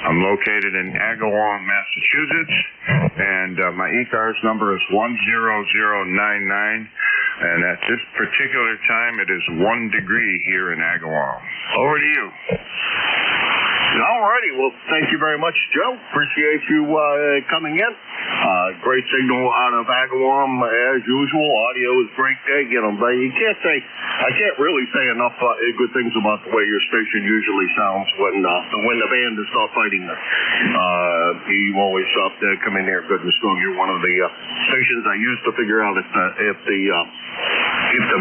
I'm located in Agawam, Massachusetts, and my ECARS number is 10099, and at this particular time, it is 1 degree here in Agawam. Over to you. All righty. Well, thank you very much, Joe. Appreciate you coming in. Great signal out of Agawam as usual. Audio is great there. You know, but I can't really say enough good things about the way your station usually sounds when the band is not fighting us. You always come in here good and strong. You're one of the stations I use to figure out if the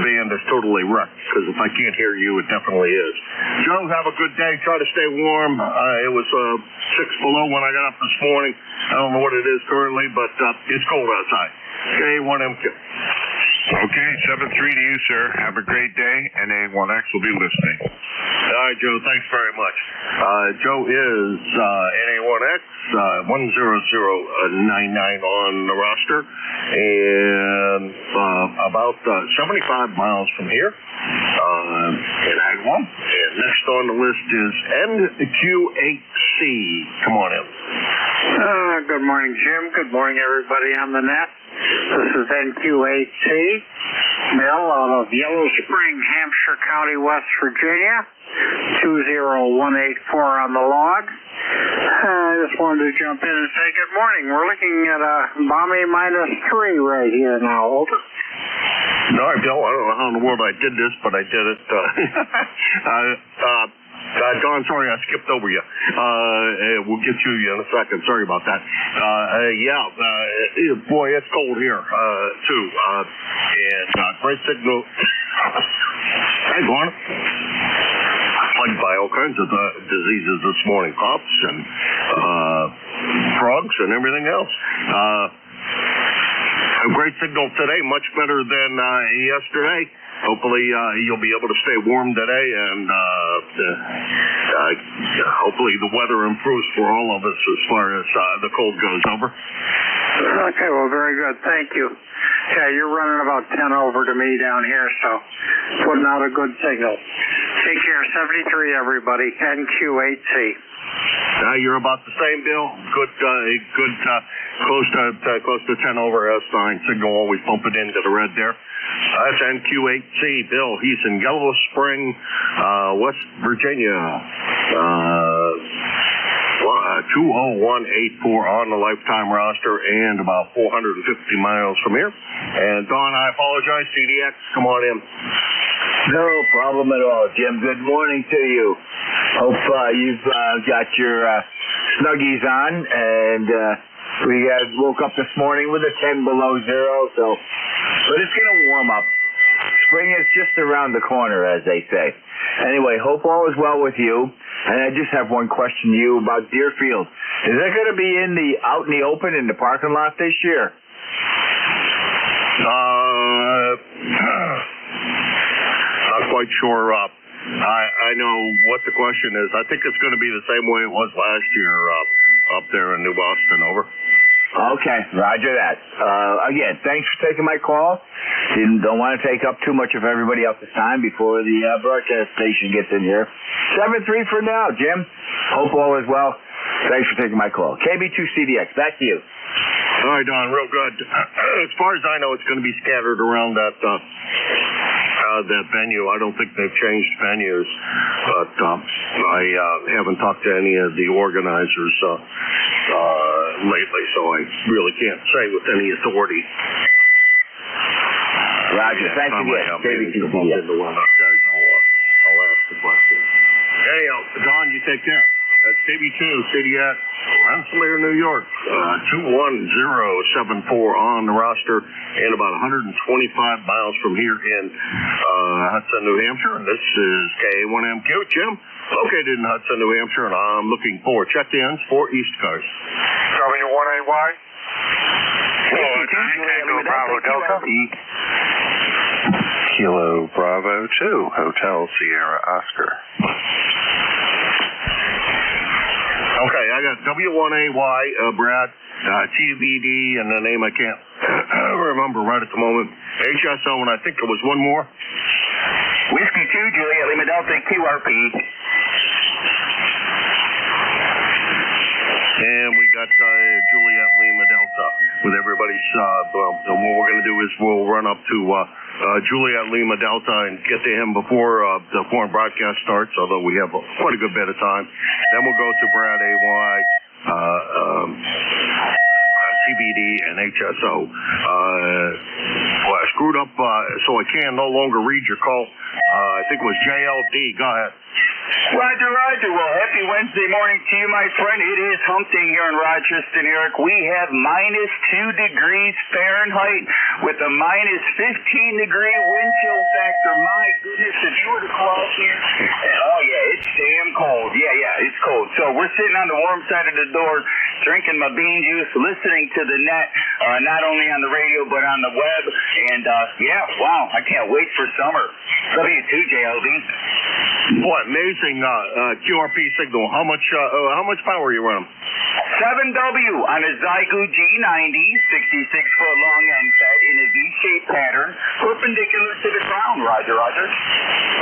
band is totally wrecked. Because if I can't hear you, it definitely is. Joe, have a good day. Try to stay warm. It was 6 below when I got up this morning. I don't know what it is currently, but it's cold outside. K1MQ. Okay, 7-3 to you, sir. Have a great day, and A1X will be listening. All right, Joe. Thanks very much. Joe is NA1X 10099 on the roster, and about 75 miles from here in Agawam. And next on the list is NQ8C. Come on in. Good morning, Jim. Good morning, everybody on the net. This is NQ8C, Bill, out of Yellow Spring, Hampshire County, West Virginia, 20184 on the log. I just wanted to jump in and say good morning. We're looking at a balmy -3 right here now. Over. No, Bill, I don't know how in the world I did this, but I did it. Don, sorry I skipped over you. We'll get to you in a second. Sorry about that. Boy, it's cold here, too. And great signal. Hey, Gordon. Plagued by all kinds of diseases this morning, coughs and frogs and everything else. A great signal today, much better than yesterday. Hopefully you'll be able to stay warm today, and hopefully the weather improves for all of us as far as the cold goes. Over. Okay, well, very good. Thank you. Yeah, you're running about 10 over to me down here, so putting out a good signal. Take care. 73, everybody. NQ8C. You're about the same, Bill. Good, close to 10 over. That's fine. Signal always bump it into the red there. That's NQ8C, Bill. He's in Yellow Spring, West Virginia. 20184 on the lifetime roster and about 450 miles from here. And Don, I apologize. CDX, come on in. No problem at all, Jim. Good morning to you. Hope you've got your snuggies on, and we woke up this morning with a 10 below zero, but it's going to warm up. Spring is just around the corner, as they say. Anyway, hope all is well with you. And I just have one question to you about Deerfield. Is that going to be out in the open in the parking lot this year? Not quite sure. I know what the question is. I think it's going to be the same way it was last year up there in New Boston. Over. Okay, roger that. Again, thanks for taking my call. Don't want to take up too much of everybody else's time before the broadcast station gets in here. 7-3 for now, Jim. Hope all is well. Thanks for taking my call. KB2CDX, back to you. All right, Don, real good. As far as I know, it's going to be scattered around that venue. I don't think they've changed venues, but I haven't talked to any of the organizers lately, so I really can't say with any authority. Roger, thanks again. I'll ask the question. Anyhow, Don, you take care. That's KB2, CDX, Rensselaer, New York. 21074 on the roster, and about 125 miles from here in Hudson, New Hampshire. And this is K1MQ, Jim, located in Hudson, New Hampshire, and I'm looking for check-ins for ECARS. W1AY. Tango Bravo Delta. Kilo Bravo 2, Hotel Sierra Oscar. Okay, I got W1AY, Brad, TBD, and the name I can't remember right at the moment. HSO, and I think there was one more. Whiskey 2, Juliet Lima Delta, QRP. got Juliet Lima Delta with everybody's, what we're going to do is we'll run up to Juliet Lima Delta and get to him before the foreign broadcast starts, although we have quite a good bit of time. Then we'll go to Brad AY, TBD, and HSO. Well, I screwed up, so I can no longer read your call. I think it was JLD. Go ahead. Roger, Roger. Well, happy Wednesday morning to you, my friend. It is hump day here in Rochester, New York. We have minus 2 degrees Fahrenheit with a minus 15-degree wind chill factor. My goodness, if you were to go out here, oh, yeah, it's damn cold. Yeah, it's cold. So we're sitting on the warm side of the door, drinking my bean juice, listening to the net, not only on the radio, but on the web. And, yeah, wow, I can't wait for summer. W2, JLD. Boy, amazing QRP signal. How much power are you running? 7W on a Zygo G90, 66-foot long end fed in a V-shaped pattern, perpendicular to the ground. Roger, Roger.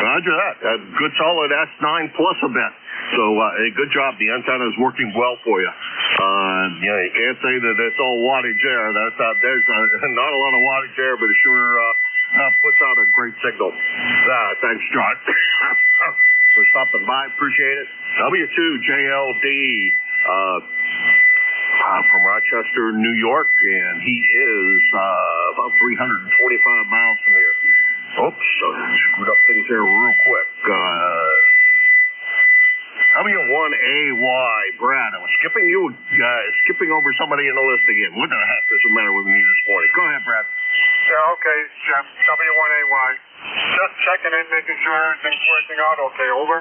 Roger that. Good solid S9 plus a bit. So good job. The antenna is working well for you. Yeah, you can't say that it's all wattage there. There's not a lot of wattage there, but it sure puts out a great signal. Thanks, John, for stopping by. Appreciate it. W2JLD from Rochester, New York, and he is about 325 miles from here. Oops, screwed up things there real quick. W1AY, Brad. I was skipping over somebody in the list again. What the heck is the matter with me this morning? Go ahead, Brad. Yeah, okay, Jim. W1AY. Just checking in, making sure everything's working out okay. Over.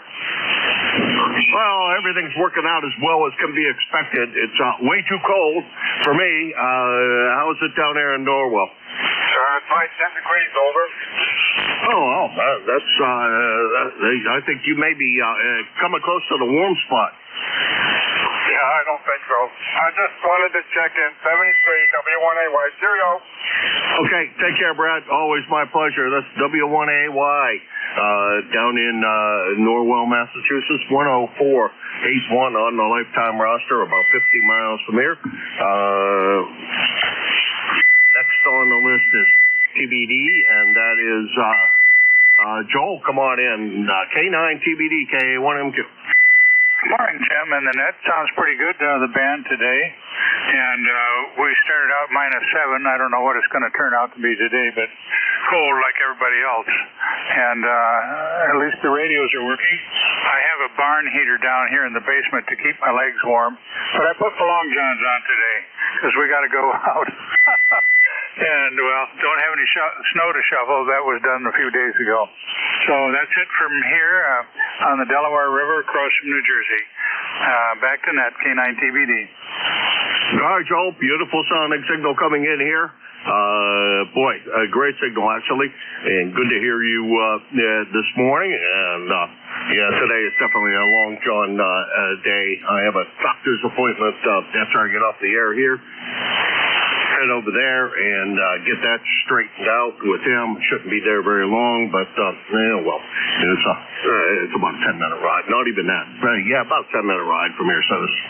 Well, everything's working out as well as can be expected. It's way too cold for me. How is it down there in Norwell? It's like 10 degrees. Over. Oh, that's. I think you may be coming close to the warm spot. Yeah, I don't think so. I just wanted to check in. 73 W1AY. Cheerio. Okay, take care, Brad. Always my pleasure. That's W1AY down in Norwell, Massachusetts. 10481 on the lifetime roster, about 50 miles from here. Next on the list is TBD, and that is Joel. Come on in. K9 TBD, KA1M2. Good morning, Jim, and the net sounds pretty good, the band today, and we started out -7. I don't know what it's going to turn out to be today, but cold like everybody else, and at least the radios are working. I have a barn heater down here in the basement to keep my legs warm, but I put the long johns on today because we got to go out. And, well, don't have any snow to shovel. That was done a few days ago. So that's it from here on the Delaware River across from New Jersey. Back to net, K9 TBD. All right, Joel. Beautiful sounding signal coming in here. Boy, a great signal, actually. And good to hear you this morning. And, yeah, today is definitely a long john day. I have a doctor's appointment after I get off the air here. Head over there and get that straightened out with him. Shouldn't be there very long, but well, it's about a 10-minute ride. Not even that. Yeah, about a 10-minute ride from here. So it's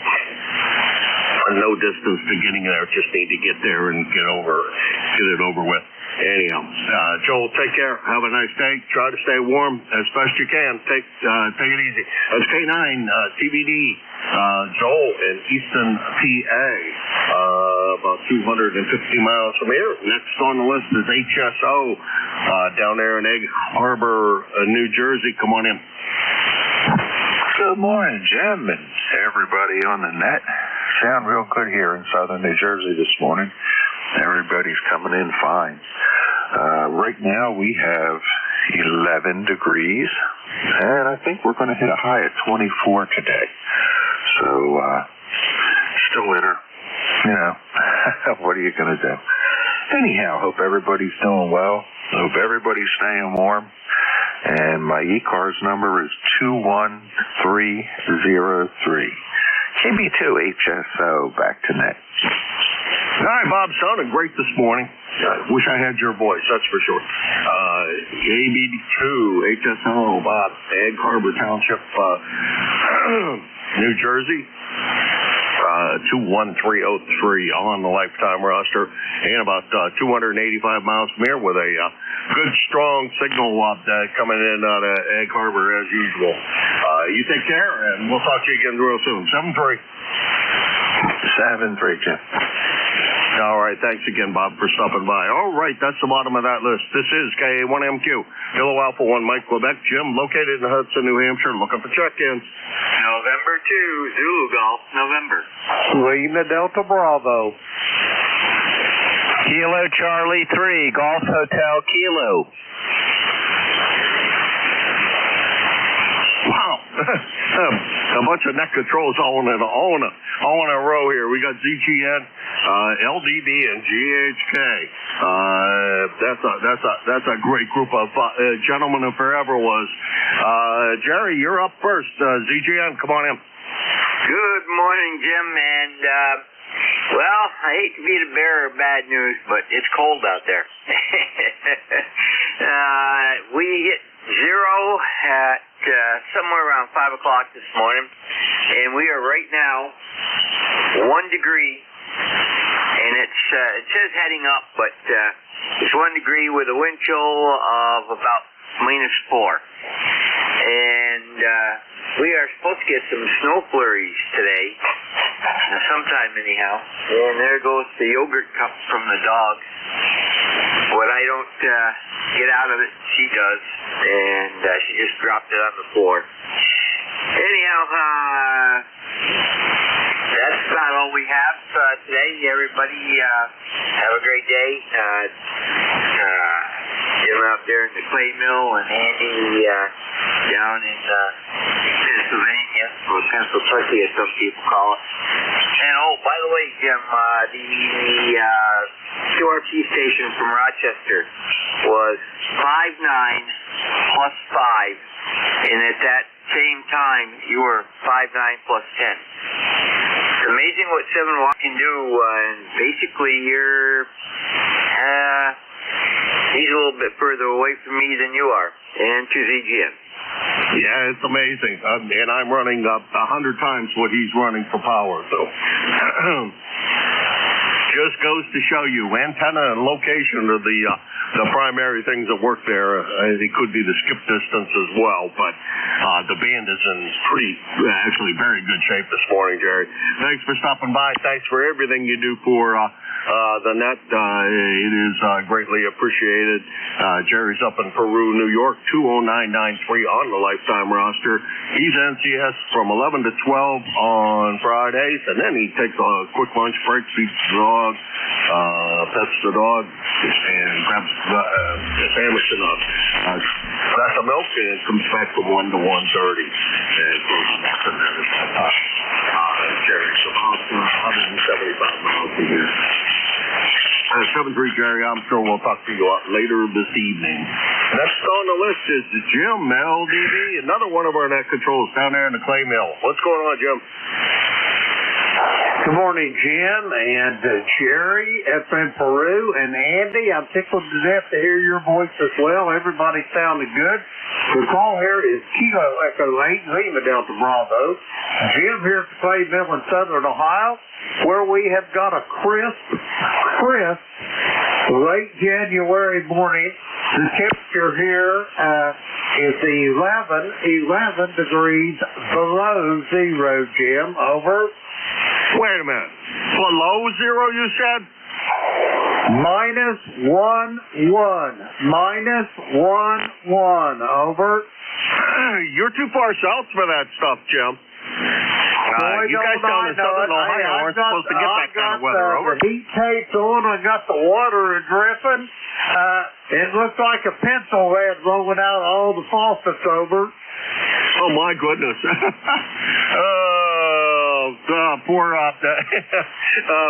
no distance to getting there. Just need to get there and get it over with. Anyhow, Joel, take care. Have a nice day. Try to stay warm as best you can. Take it easy. That's K9 TBD. Joel in Easton, PA, about 250 miles from here. Next on the list is HSO down there in Egg Harbor, New Jersey. Come on in. Good morning, Jim, and everybody on the net. Sound real good here in southern New Jersey this morning. Everybody's coming in fine. Right now we have 11 degrees, and I think we're going to hit a high of 24 today. So, still winter. You know, what are you going to do? Anyhow, hope everybody's doing well. Hope everybody's staying warm. And my ECARS number is 21303. KB2 HSO, back to net. All right, Bob, sounded great this morning. I wish I had your voice, that's for sure. KB2 HSO, Bob, Egg Harbor Township, New Jersey. 21303 on the lifetime roster, and about 285 miles from here with a good, strong signal coming in out of Egg Harbor as usual. You take care, and we'll talk to you again real soon. 7-3. 7-3, Jim. All right, thanks again, Bob, for stopping by. All right, that's the bottom of that list. This is KA1MQ, Kilo Alpha 1 Mike, Quebec. Jim, located in Hudson, New Hampshire, looking for check-ins. November 2, Zulu Golf, November. Lima Delta Bravo. Kilo Charlie 3, Golf Hotel Kilo. Wow. A bunch of net controls all in a row here. We got ZGN, LDB, and GHK. That's a great group of gentlemen if there ever was. Jerry, you're up first. ZGN, come on in. Good morning, Jim, and well, I hate to be the bearer of bad news, but it's cold out there. We hit zero at somewhere around 5 o'clock this morning, and we are right now 1 degree, and it says heading up, but it's 1 degree with a wind chill of about -4. And we are supposed to get some snow flurries today, sometime anyhow. And there goes the yogurt cup from the dog. What I don't get out of it, she does, and she just dropped it on the floor. Anyhow, that's about all we have today. Everybody have a great day. Jim out there in the clay mill, and Andy down in Pennsylvania, or Pennsylvania as some people call it. And oh, by the way, Jim, the QRP station from Rochester was 59 plus 5, and at that same time you were 59 plus 10. It's amazing what 7 watt can do, and basically you're he's a little bit further away from me than you are, and to ZGN. Yeah, it's amazing. And I'm running 100 times what he's running for power, so just goes to show you, antenna and location are the primary things that work there. It could be the skip distance as well, but the band is in actually very good shape this morning, Jerry. Thanks for stopping by. Thanks for everything you do for the net. It is greatly appreciated. Jerry's up in Peru, New York, 20993 on the lifetime roster. He's NCS from 11 to 12 on Fridays, and then he takes a quick lunch break, feeds the dog, pets the dog, and grabs a sandwich and a glass of milk, and comes back from 1 to 1:30 and goes back to there at that time. Jerry's about 175 miles from here. 7-3, Jerry. I'm sure we'll talk to you later this evening. Next on the list is Jim, LDB, another one of our net controls down there in the clay mill. What's going on, Jim? Good morning, Jim and Jerry up in Peru, and Andy. I'm tickled to death to hear your voice as well. Everybody sounded good. The call here is Kilo Echo 8, Lima Delta Bravo. Jim here at the clay mill in southern Ohio, where we have got a crisp late January morning. The temperature here is 11 degrees below zero, Jim. Over. Wait a minute. Below zero, you said? -1. Over. You're too far south for that stuff, Jim. You guys down in southern Ohio aren't supposed to get that kind of weather. Over. The heat tape's on. I got the water dripping. It looks like a pencil head rolling out all the faucets. Over. Oh my goodness.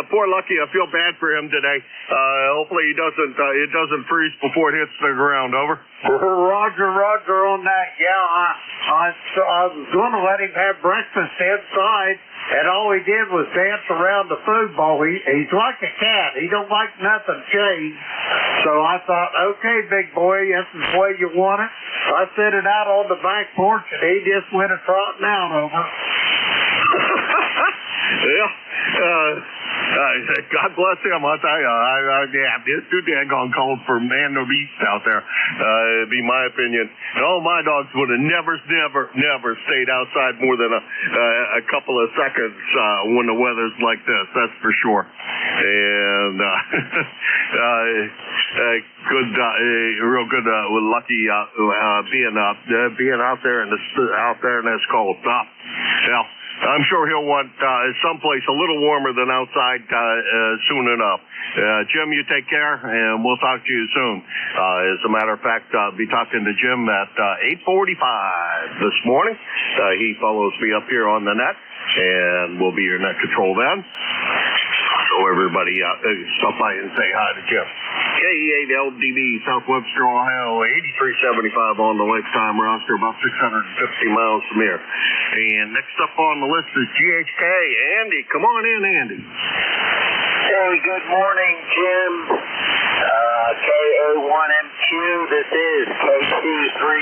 Poor Lucky. I feel bad for him today. Hopefully it doesn't freeze before it hits the ground. Over. Roger on that. Yeah, I was going to let him have breakfast inside, and all he did was dance around the food bowl. He's like a cat. He don't like nothing changed. So I thought, okay, big boy, this is the way you want it. I set it out on the back porch, and he just went a trotting out. Over. Yeah. God bless him. I'll tell you, it's too daggone cold for man to beast out there. It'd be my opinion. And all my dogs would have never stayed outside more than a couple of seconds when the weather's like this. That's for sure. And real good, lucky being out there in this cold. Yeah. I'm sure he'll want someplace a little warmer than outside soon enough. Jim, you take care, and we'll talk to you soon. As a matter of fact, I'll be talking to Jim at 8:45 this morning. He follows me up here on the net, and we'll be your net control then. So everybody stop by and say hi to Jim. K8LDB, South Webster, Ohio, 8375 on the lifetime roster, about 650 miles from here. And next up on the list is GHK. Andy, come on in, Andy. Hey, good morning, Jim. KA1MQ, this is KC3GHK,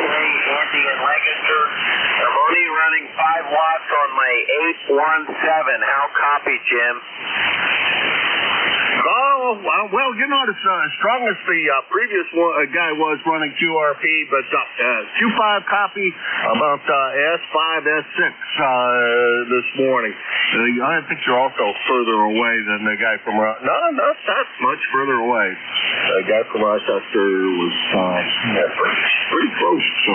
Andy in Lancaster. I'm only running 5 watts on my 817. How copy, Jim? Oh, well, you're not as strong as the previous guy was running QRP, but Q5 copy about S5, S6 this morning. I think you're also further away than the guy from not that much further away. The guy from Rochester was pretty close, so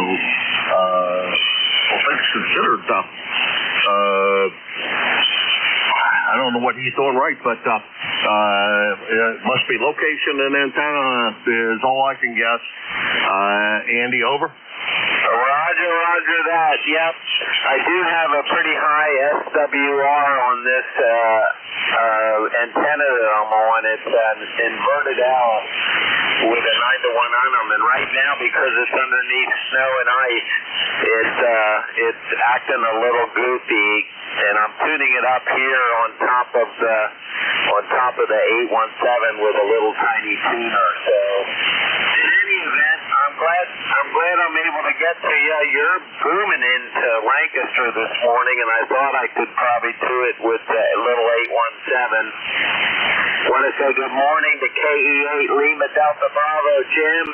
things considered. I don't know what he's doing right, but it must be location and antenna is all I can guess. Andy, over. Roger that. Yep. I do have a pretty high SWR on this antenna that I'm on. It's an inverted L with a 9-to-1 on them, and right now because it's underneath snow and ice, it's acting a little goofy, and I'm tuning it up here on top of the 817 with a little tiny tuner. So in any event, I'm glad I'm able to get to you. You're booming into Lancaster this morning, and I thought I could probably do it with the little 817. Want to say good morning to KE8 Lima Delta Bravo, Jim.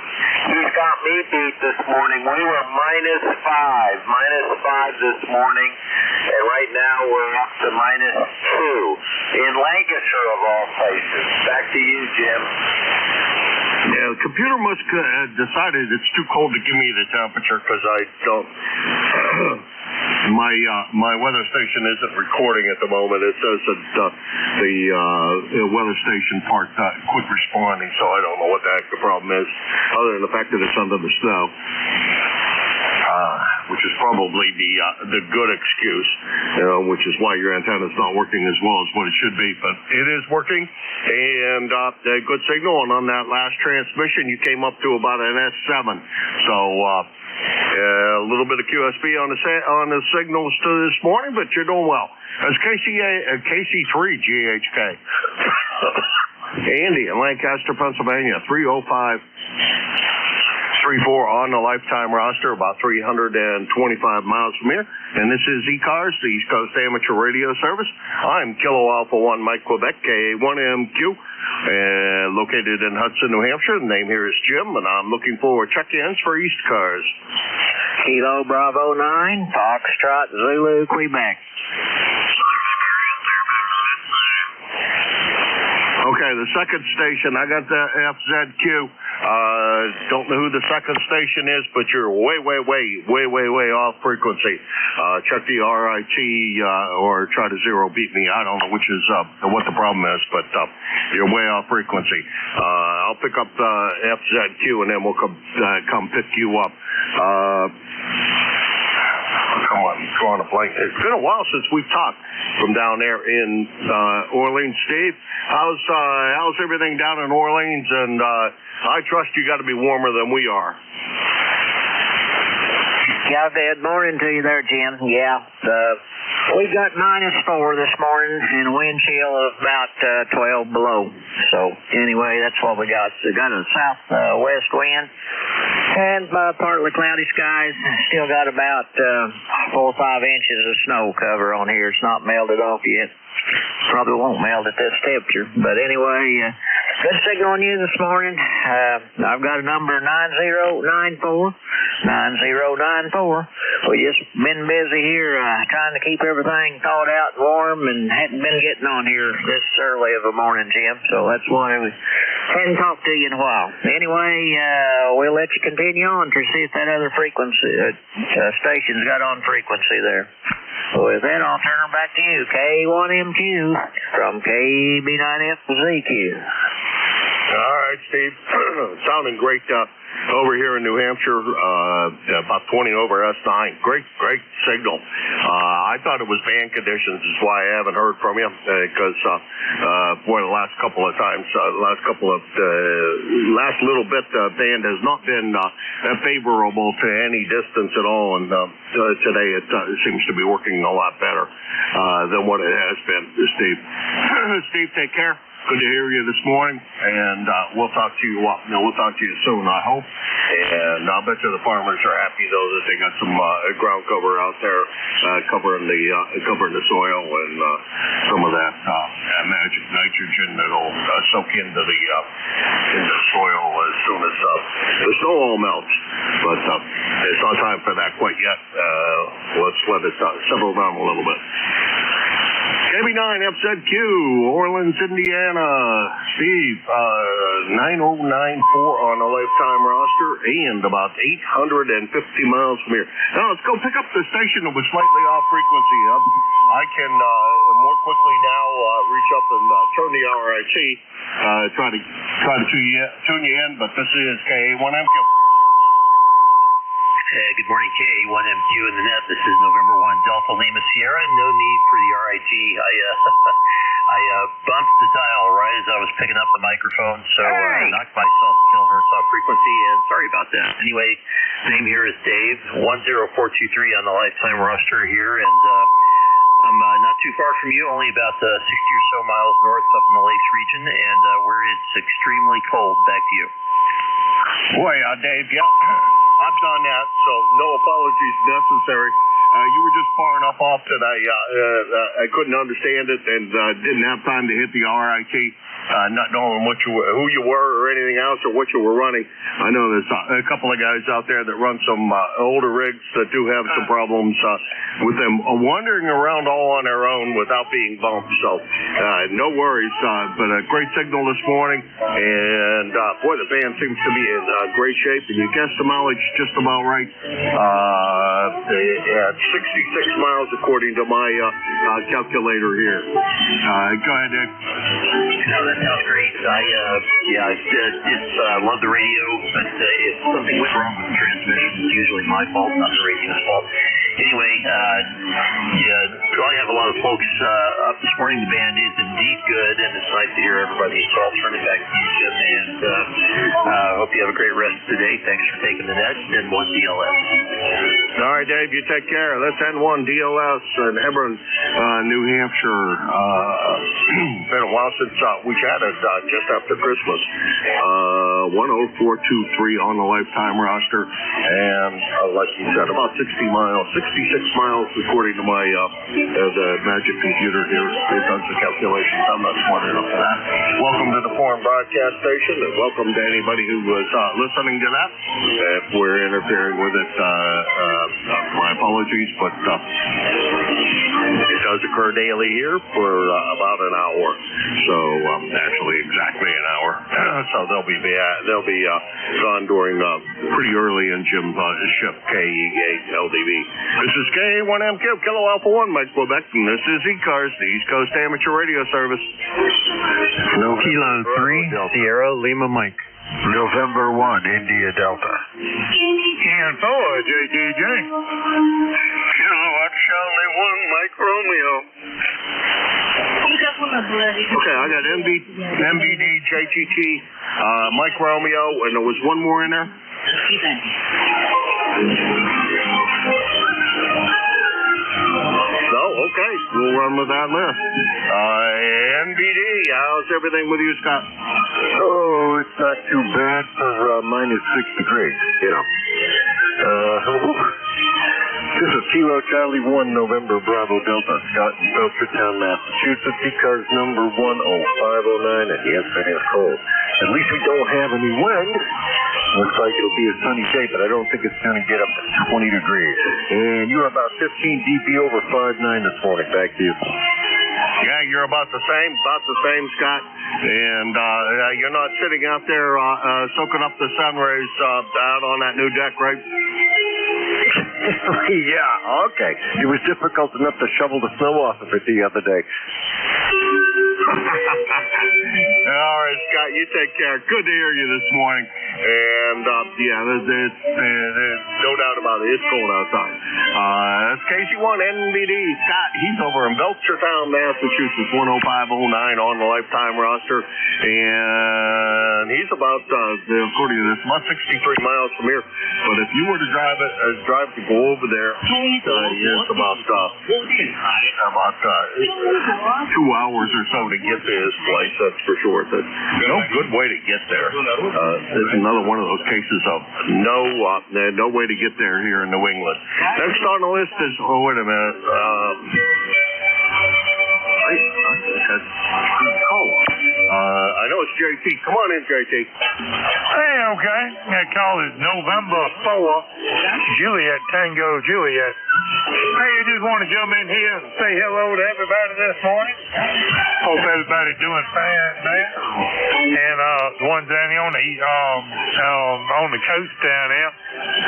He's got me beat this morning. We were minus 5 this morning, and right now we're up to -2 in Lancaster of all places. Back to you, Jim. Yeah, the computer must have decided it's too cold to give me the temperature because I don't. My weather station isn't recording at the moment. It says that the weather station part quit responding, so I don't know what the heck the problem is, other than the fact that it's under the snow. Which is probably the good excuse, which is why your antenna's not working as well as what it should be. But it is working, and a good signal. And on that last transmission, you came up to about an S7. So a little bit of QSB on the signals to this morning, but you're doing well. That's KC3 GHK. Andy in Lancaster, Pennsylvania, 305. 34 on the lifetime roster, about 325 miles from here. And this is ECARS, the East Coast Amateur Radio Service. I'm Kilo Alpha 1 Mike Quebec, KA1MQ, located in Hudson, New Hampshire. The name here is Jim, and I'm looking for check-ins for ECARS. Kilo Bravo 9, Foxtrot Zulu, Quebec. Okay, the second station, I got the FZQ. Don't know who the second station is, but you're way off frequency. Check the RIT or try to zero beat me. I don't know which is what the problem is, but you're way off frequency. I'll pick up the FZQ and then we'll come pick you up. Come on, drawing a blank. It's been a while since we've talked from down there in Orleans. Steve, how's everything down in Orleans? And I trust you got to be warmer than we are. Yeah, good morning to you there, Jim. Yeah, we got -4 this morning and a wind chill of about 12 below. So anyway, that's what we got. We got a southwest wind, And partly cloudy skies. Still got about 4 or 5 inches of snow cover on here. It's not melted off yet. Probably won't melt at this temperature. But anyway, good signal on you this morning. I've got a number 9094. 9094. We just been busy here trying to keep everything thawed out and warm and hadn't been getting on here this early of a morning, Jim. So that's why we hadn't talked to you in a while. Anyway, we'll let you continue on to see if that other frequency station's got on frequency there. With that, I'll turn her back to you. K1MQ from KB9FZQ. All right, Steve. Sounding great over here in New Hampshire, about 20 over S9. Great signal. I thought it was band conditions, is why I haven't heard from you, because boy, the last couple of times, last little bit, band has not been favorable to any distance at all, and today it seems to be working a lot better than what it has been, Steve. Steve, take care. Good to hear you this morning, and we'll talk to you. We'll talk to you soon, I hope. And I'll bet you the farmers are happy though that they got some ground cover out there, covering the soil and some of that magic nitrogen that'll soak into the soil as soon as the snow all melts. But it's not time for that quite yet. Let's let it settle down a little bit. KB9FZQ, Orleans, Indiana. Steve, 9094 on the lifetime roster and about 850 miles from here. Now let's go pick up the station that was slightly off frequency. I can more quickly now reach up and turn the RIT, try to tune you in, but this is K1MQ. Good morning, K1MQ in the net. This is November 1 Delta Lima Sierra. No need for the RIT. I bumped the dial right as I was picking up the microphone, so knocked myself a kilohertz off frequency, and sorry about that. Anyway, name here is Dave, 10423 on the lifetime roster here, and I'm not too far from you, only about 60 or so miles north up in the Lakes region, and where it's extremely cold. Back to you. Boy, Dave, yeah. I've done that, so no apologies necessary. You were just far enough off that I couldn't understand it and didn't have time to hit the RIT, not knowing who you were or anything else or what you were running. I know there's a couple of guys out there that run some older rigs that do have some problems with them wandering around all on their own without being bumped. So no worries, but a great signal this morning. And boy, the band seems to be in great shape. And you guessed the mileage just about right. At 66 miles according to my calculator here. Go ahead, Dave. No, that sounds great. I love the radio, but if something went wrong with the transmission, it's usually my fault, not the radio's fault. Anyway, probably have a lot of folks up this morning. The band is indeed good, and it's nice to hear everybody. So I'll turn it back to you, Jim, and hope you have a great rest of the day. Thanks for taking the net, and N1 DLS. All right, Dave, you take care. That's N1 DLS in Hebron, New Hampshire. Been a while since we chatted just after Christmas. 10423 on the lifetime roster, and like you said, about 66 miles according to my the magic computer here. It does the calculations. I'm not smart enough for that. Welcome to the foreign broadcast station, and welcome to anybody who was listening to that. If we're interfering with it, my apologies, but it does occur daily here for about an hour. So actually exactly an hour. So they'll be gone during pretty early in Jim's shift KE8LDV. This is K1MQ, Kilo Alpha 1, Mike Quebec, and this is ECARS, the East Coast Amateur Radio Service. Kilo 3, Sierra Lima Mike. November 1, India Delta. And 4, JTJ. Kilowatt Charlie 1, Mike Romeo. Okay, I got MBD, JTT, Mike Romeo, and there was one more in there? No? Okay, we'll run with that list. NBD, how's everything with you, Scott? Oh, it's not too bad for minus 6 degrees, you know. This is Kilo Charlie 1, November Bravo Delta, Scott in Belchertown, Massachusetts. ECARS number 10509, and yes, it is cold. At least we don't have any wind. Looks like it'll be a sunny day, but I don't think it's going to get up to 20 degrees. And you're about 15 dB over 5.9 this morning. Back to you. Yeah, you're about the same, Scott. And you're not sitting out there soaking up the sun rays out on that new deck, right? Yeah, okay. It was difficult enough to shovel the snow off of it the other day. All right, Scott, you take care. Good to hear you this morning. And, yeah, there's no doubt about it. It's cold outside. That's KC1 NBD. Scott, he's over in Belchertown, Massachusetts, 10509 on the lifetime roster. And he's about, according to this, about 63 miles from here. But if you were to drive to go over there, it's about 2 hours or so to get to his place, that's for sure. That's no good way to get there. There's another one of those cases of no way to get there here in New England. Next on the list is, wait a minute. I know it's JT. Come on in, JT. Hey, okay. I call it November 4, Juliet, Tango Juliet. Hey, I just want to jump in here and say hello to everybody this morning. Hope everybody's doing fine there. And the ones down here on the coast down there.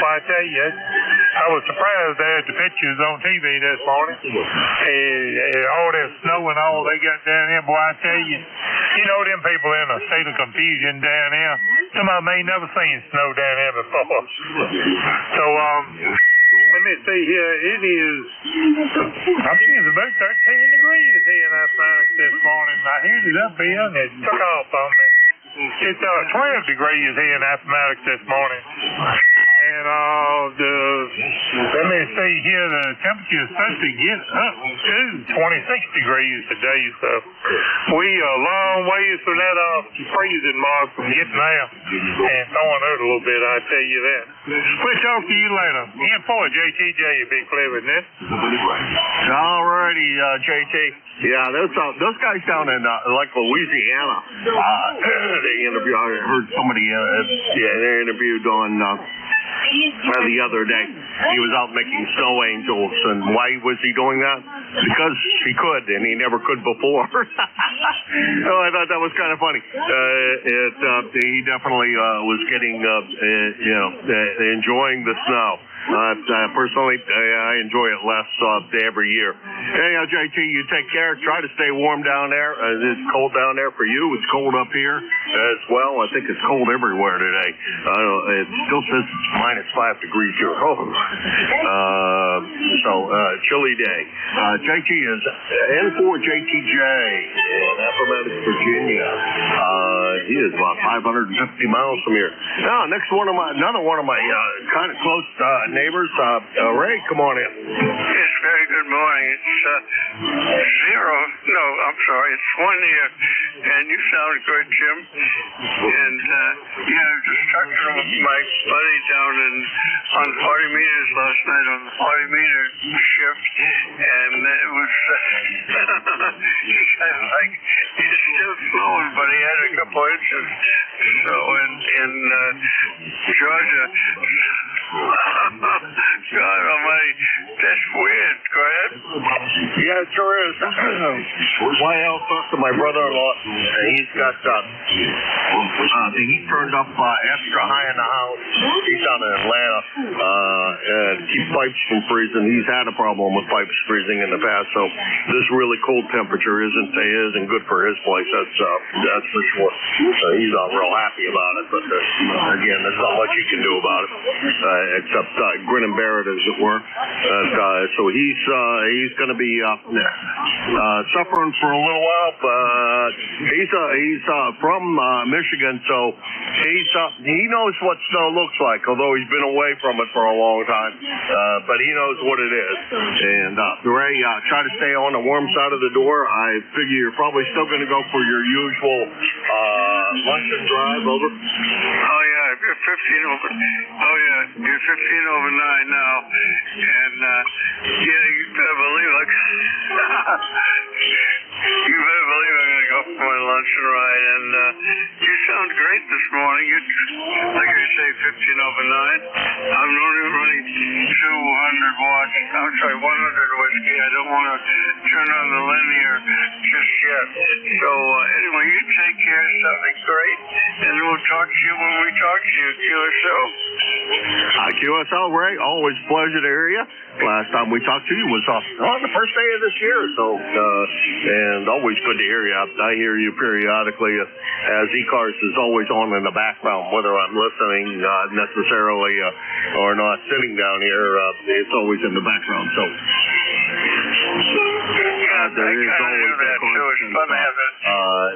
Well, I tell you, I was surprised they had the pictures on TV this morning. All that snow and all they got down there, boy, I tell you, you know them people in a state of confusion down there. Some of them ain't never seen snow down there before. So, let me see here. It is, I think it's about 13 degrees here in Appomattox this morning. I heard it up here and it took off on me. It's 12 degrees here in Appomattox this morning. And let me see here, the temperature is supposed to get up to 26 degrees today, so we are a long ways from that freezing mark from getting there and thawing out a little bit, I tell you that. We'll talk to you later. In-4, JTJ, you big clever, isn't it? All righty, JT. Yeah, those guys down in like Louisiana, they interviewed. I heard somebody they interviewed on the other day. He was out making snow angels, and why was he doing that? Because he could, and he never could before. So I thought that was kind of funny. He definitely was getting, enjoying the snow. Personally, I enjoy it less every year. Anyhow, JT, you take care. Try to stay warm down there. It's cold down there for you. It's cold up here as well. I think it's cold everywhere today. It still says it's minus 5 degrees here. Chilly day. JT is N4 JTJ in Appomattox, Virginia. He is about 550 miles from here. Now, another one of my kind of close neighbors. Ray, come on in. Yes, very good morning. It's 0. No, I'm sorry. It's 1 here. And you sound good, Jim. And, just talked to my buddy down on 40 meters last night on the 40 meter shift. And it was kind of like it's still flowing, but he had a couple inches. So in Georgia. God almighty, that's weird. Go ahead. Yeah, it sure is. I'll talk to my brother-in-law. He's got the heat turned up extra high in the house. He's down in Atlanta. And keep pipes from freezing. He's had a problem with pipes freezing in the past, so this really cold temperature isn't good for his place. That's for sure. He's not real happy about it, but again, there's not much he can do about it, except grin and bear it, as it were. So he's going to be suffering for a little while. He's from Michigan, so he knows what snow looks like, although he's been away from it for a long time. But he knows what it is. And Ray, try to stay on the warm side of the door. I figure you're probably still going to go for your usual lunch and drive. Over. Oh yeah, you're 15 over. Oh yeah, you're 15 over 9 now, and yeah, you better believe it. You better believe I'm going to go for my lunch and ride. And you sound great this morning. You, like I say, 15 over 9. I'm only running 200 watts. I'm sorry, 100 whiskey. I don't want to turn on the linear just yet. So anyway, you take care of something great, and we'll talk to you when we talk to you, QSL. Hi, QSL, Ray. Always a pleasure to hear you. Last time we talked to you was on the first day of this year, so and always good to hear you. I hear you periodically as ECARS is always on in the background, whether I'm listening necessarily or not sitting down here. It's always in the background. So there is always that constant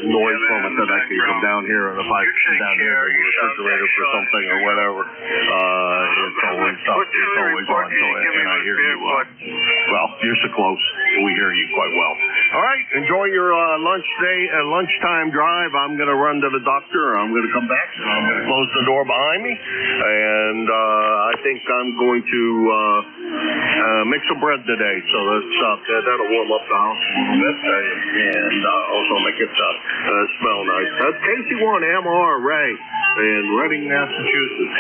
noise from it that I can come down here, and if I come down here to the refrigerator for something or whatever, it's always on. So and I hear you. Well, you're so close. We hear you quite well. All right, enjoy your lunchtime drive. I'm going to run to the doctor. I'm going to come back. I'm going to close the door behind me, and I think I'm going to make some bread today. So that'll warm up the house a little bit, and also make it smell nice. That's KC1MR Ray in Reading, Massachusetts.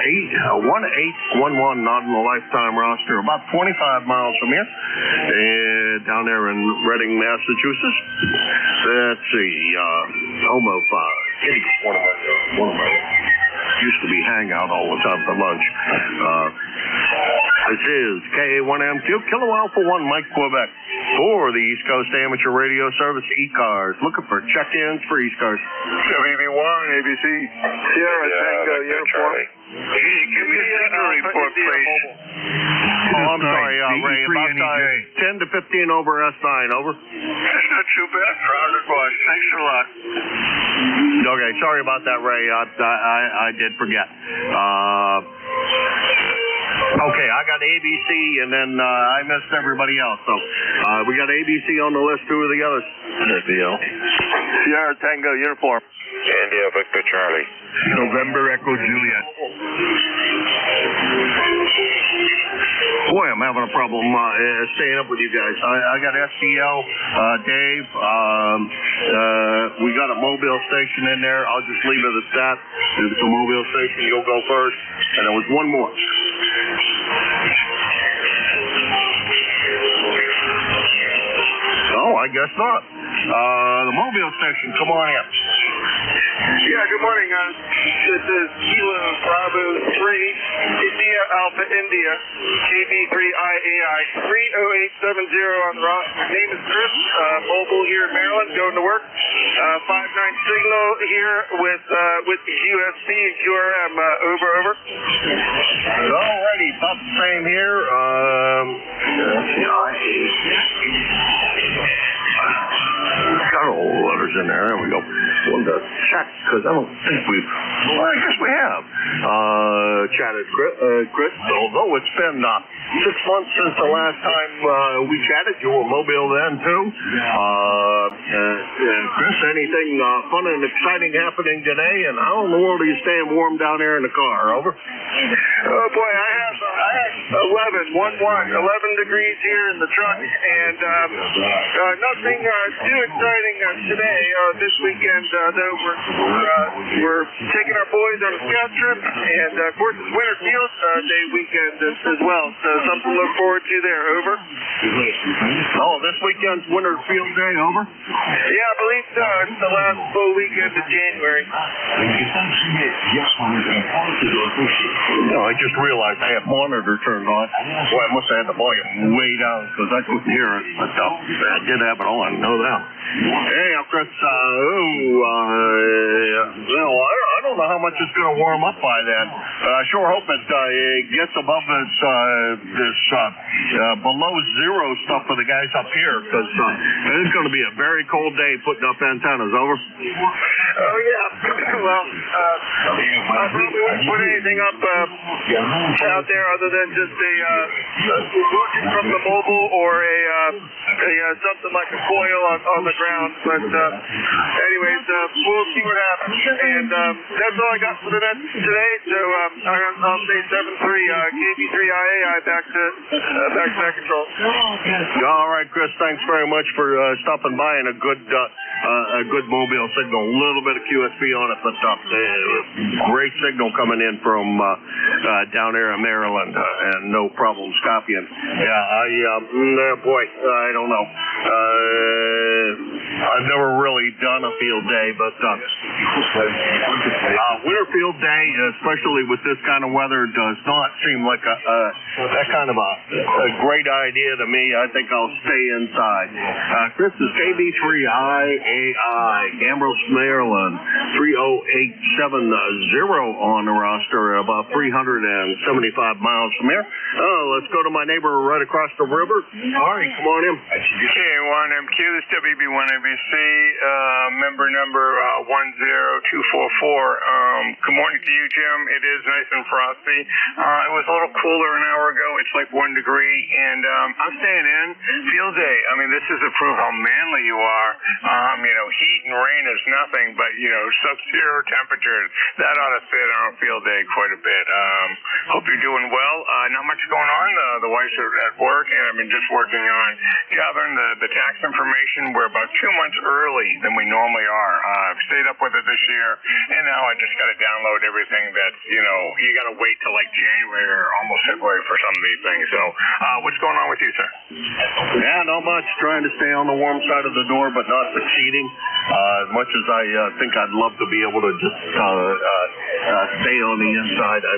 1811, not in the lifetime roster, about 25 miles from here, and down there in Reading, Massachusetts. Let's see, home of Kitty, one of my used to be hangout all the time for lunch. This is KA1M2, Kilo Alpha 1, Mike, Quebec, for the East Coast Amateur Radio Service, ECARS. Looking for check-ins for ECARS. WB1, ABC. Sierra Tango Uniform. Give me a signal report, please. Oh, I'm sorry, Ray. About 10 to 15 over S9, over. That's not too bad for 100 watts. Thanks a lot. Okay, sorry about that, Ray. I did forget. Okay, I got ABC, and then I missed everybody else. So we got ABC on the list. Who are the others? Sierra Tango Uniform. India Victor Charlie. November Echo Juliet. Boy, I'm having a problem staying up with you guys. I got STL, Dave. We got a mobile station in there. I'll just leave it at that. It's a mobile station. You'll go first. And there was one more. Oh, I guess not. The mobile station, come on in. Yeah, good morning. This is Kilo Bravo 3, India Alpha India, KB3IAI, 30870 on the rock. My name is Chris, mobile here in Maryland, going to work. 5-9 signal here with QSC and QRM, over. Alrighty, about the same here. Got all the letters in there. There we go. Wanted to check because I don't think we've. Well, I guess we have chatted, Chris. Although it's been 6 months since the last time we chatted. You were mobile then too. Chris, anything fun and exciting happening today? And how in the world are you staying warm down there in the car? Over. Oh boy, I had 11 degrees here in the truck, and nothing too exciting today. This weekend, though, we're taking our boys on a scout trip, and of course it's Winter Field Day weekend as well. So something to look forward to there. Over. Oh, this weekend's Winter Field Day. Over. Yeah, I believe so. It's the last full weekend of January. No, I just realized I have monitor turned on. Boy, I must have had the volume way down because I couldn't hear it. But I did have it on, no doubt. Hey, I'm Chris. I don't know how much it's going to warm up by then. I sure hope it gets above this below zero stuff for the guys up here, because it's going to be a very cold day putting up antennas. Over. Oh, yeah. Well, I probably wouldn't put anything up out there other than just working from the mobile or something like a coil on the ground. But anyways, we'll see what happens. And that's all I got for the net today. So I'll say 7-3 KB3IAI back to control. All right, Chris. Thanks very much for stopping by and a good mobile signal. A little bit of QSB on it, but great signal coming in from down there in Maryland, and no problems copying. Yeah, boy, I don't know. I've never really done a field day, but winter field day, especially with this kind of weather, does not seem like that kind of a great idea to me. I think I'll stay inside. Chris is KB3IAI, Ambrose, Maryland, 30870 on the roster, about 375 miles from here. Let's go to my neighbor right across the river. All right, come on in. K1MQ, this WB1ABC, member number 10244. Good morning to you, Jim. It is nice and frosty. It was a little cooler an hour ago. It's like 1 degree, and I'm staying in. Field day. I mean, this is to prove how manly you are. Heat and rain is nothing, but, sub-zero temperatures, that ought to fit on a field day quite a bit. Hope you're doing well. Not much going on. The wife's at work, and I've been just working on gathering the tax information. We're about 2 months early than we normally are. I've stayed up with it this year, and now I just got to download everything that's, you got to wait till like January or almost February for some of these things. So, what's going on with you, sir? Yeah, not much. Trying to stay on the warm side of the door, but not succeeding. As much as I think I'd love to be able to just stay on the inside, I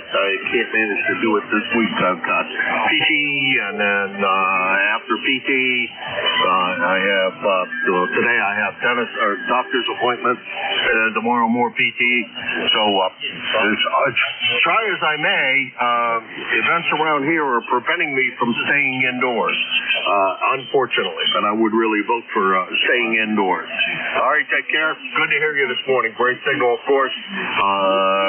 can't manage to do it this week. I've got PT, and then after PT, I have today I have dentist or doctor's appointments, and tomorrow more PT. So try as I may, events around here are preventing me from staying indoors, unfortunately, but I would really vote for staying indoors. All right, take care. Good to hear you this morning. Great signal, of course.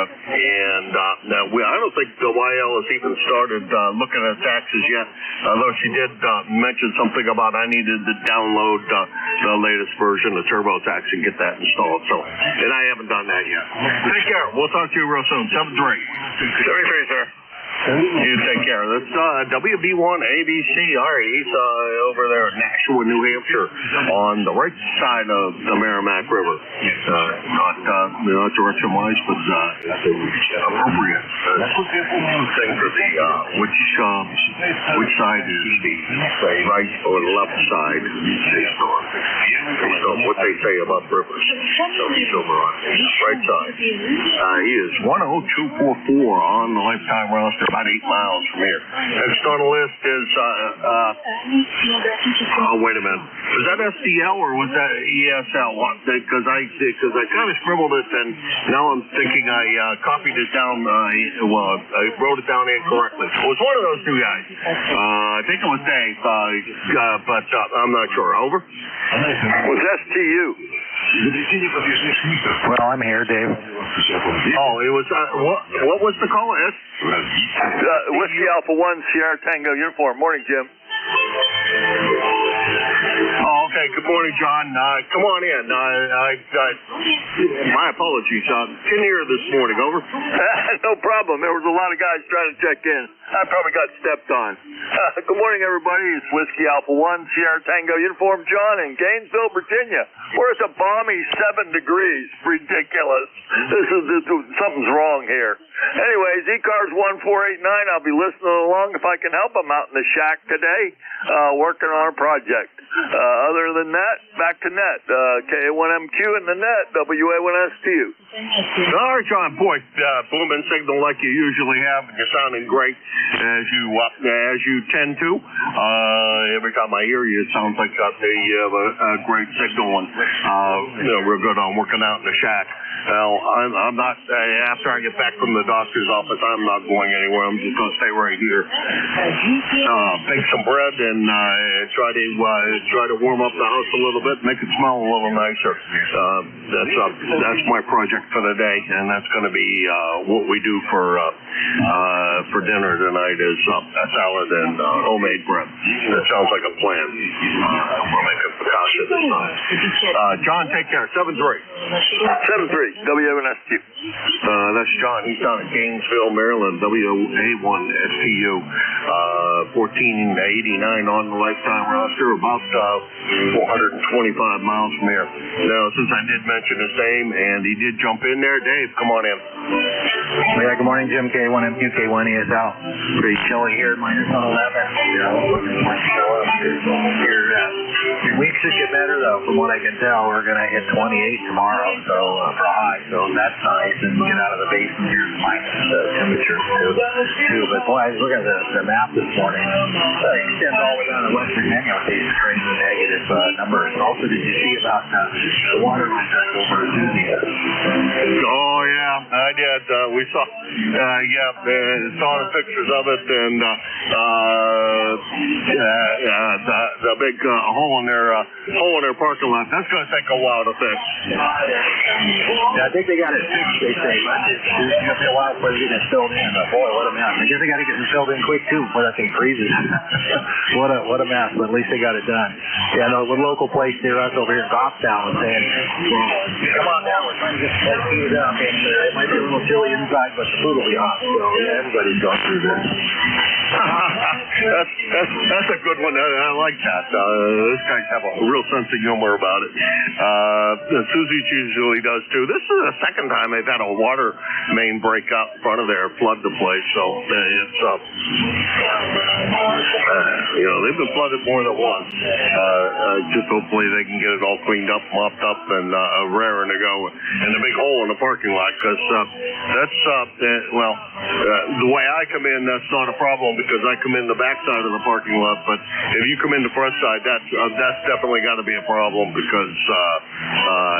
I don't think the YL has even started looking at taxes yet, although she did mention something about I needed to download the latest version of TurboTax and get that installed. And I haven't done that yet. Take care. We'll talk to you real soon. 7-3. 73, sir. You take care. That's WB1 ABC. All right, he's over there in Nashua, New Hampshire, on the right side of the Merrimack River. Not direction-wise, but appropriate. Thing for the which side is the right or left side? So what they say about rivers. So he's over on the right side. He is 10244 on the lifetime roster. About 8 miles from here. Next on the list is, wait a minute. Was that SDL or was that ESL? Because I kind of scribbled it, and now I'm thinking I copied it down, I wrote it down incorrectly. It was one of those two guys. I think it was Dave, but I'm not sure. Over? It was STU. Well, I'm here, Dave. Oh, it was, what was the call? Whiskey Alpha 1 Sierra Tango uniform. Morning, Jim. Oh, okay. Good morning, John. Come on in. My apologies. Tin ear this morning. Over. No problem. There was a lot of guys trying to check in. I probably got stepped on. Good morning, everybody. It's Whiskey Alpha 1 Sierra Tango uniform. John in Gainesville, Virginia, where it's a balmy 7 degrees. Ridiculous. Something's wrong here. Anyways, ECARS 1489. I'll be listening along if I can help. I'm out in the shack today, working on a project. Other than that, back to net. KA1MQ and the net, WA1STU. All right, John. Boy, booming signal like you usually have, and you're sounding great as you tend to. Every time I hear you, it sounds like you have a great signal, and we're good on working out in the shack. Well, I'm not. After I get back from the doctor's office, I'm not going anywhere. I'm just going to stay right here. Bake some bread and try to warm up the house a little bit, make it smell a little nicer. That's my project for the day, and that's going to be what we do for dinner tonight is a salad and homemade bread. That sounds like a plan. We'll make it focaccia this time. John, take care. 7-3. 7-3. WA1STU. That's John. He's down in Gainesville, Maryland. WA1STU. 1489 on the lifetime roster, about 425 miles from here. Now, since I did mention his name and he did jump in there, Dave, come on in. Yeah, good morning, Jim. K1MQ, K1ESL. Pretty chilly here, -11. Looking for show up. Your week should get better, though. From what I can tell, we're going to hit 28 tomorrow, so for a high. So that's nice, and get out of the basement here, minus temperatures too. But boy, I was looking at the map this morning. It extends all the way down to West Virginia with these crazy negative numbers. And also, did you see about the water line over Susie? Oh yeah, I did. We saw, saw the pictures of it, and the big hole in their parking lot. That's going to take a while to fix. Yeah, I think they got it fixed. They say, but it's going to be a while before they get it filled in. But boy, what a mess! I guess they got to get it filled in quick too before that thing freezes. What a mess! But at least they got it done. Yeah, no, one local place near us over here in Goffstown was saying, well, come on down, we're trying to get the place heated up, and it might be a little chilly inside, but the food will be hot. So yeah, everybody's going through this. That's a good one. I like that. Those guys have a real sense of humor about it. Susie usually does too. This is the second time they've had a water main break out in front of there, flood the place. So it's they've been flooded more than once. Just hopefully they can get it all cleaned up, mopped up, and raring to go. And the big hole in the parking lot, because the way I come in, that's not a problem because I come in the back side of the parking lot. But if you come in the front side, that's definitely got to be a problem because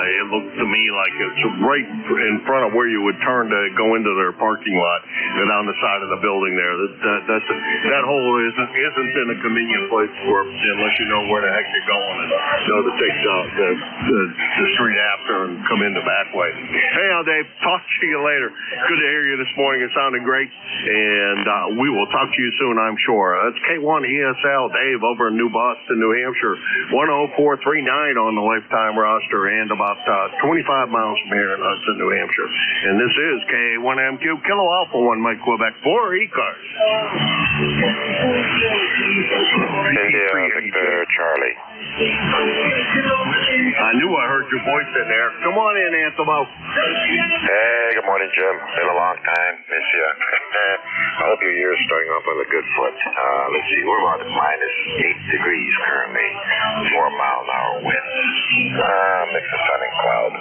it looks to me like it's right in front of where you would turn to go into their parking lot and on the side of the building there. That hole isn't in a convenient place for unless you know where the heck you're going and know to take the street after and come in the back way. Hey, Dave, talk to you later. Good to hear you this morning. It sounded great, and we will talk to you soon, I'm sure. That's K1ESL Dave over in New Boston, New Hampshire. 10439 on the lifetime roster and about 25 miles from here in Hudson, New Hampshire. And this is K1MQ Kilo Alpha 1 Mike Quebec for ECARS. India, Victor, Charlie. I knew I heard your voice in there. Come on in, Anthemo. Hey, good morning, Jim. Been a long time. Miss you. I hope your year's starting off on a good foot. Let's see, we're about -8 degrees currently. 4-mile-an-hour winds. Mix of sun and cloud.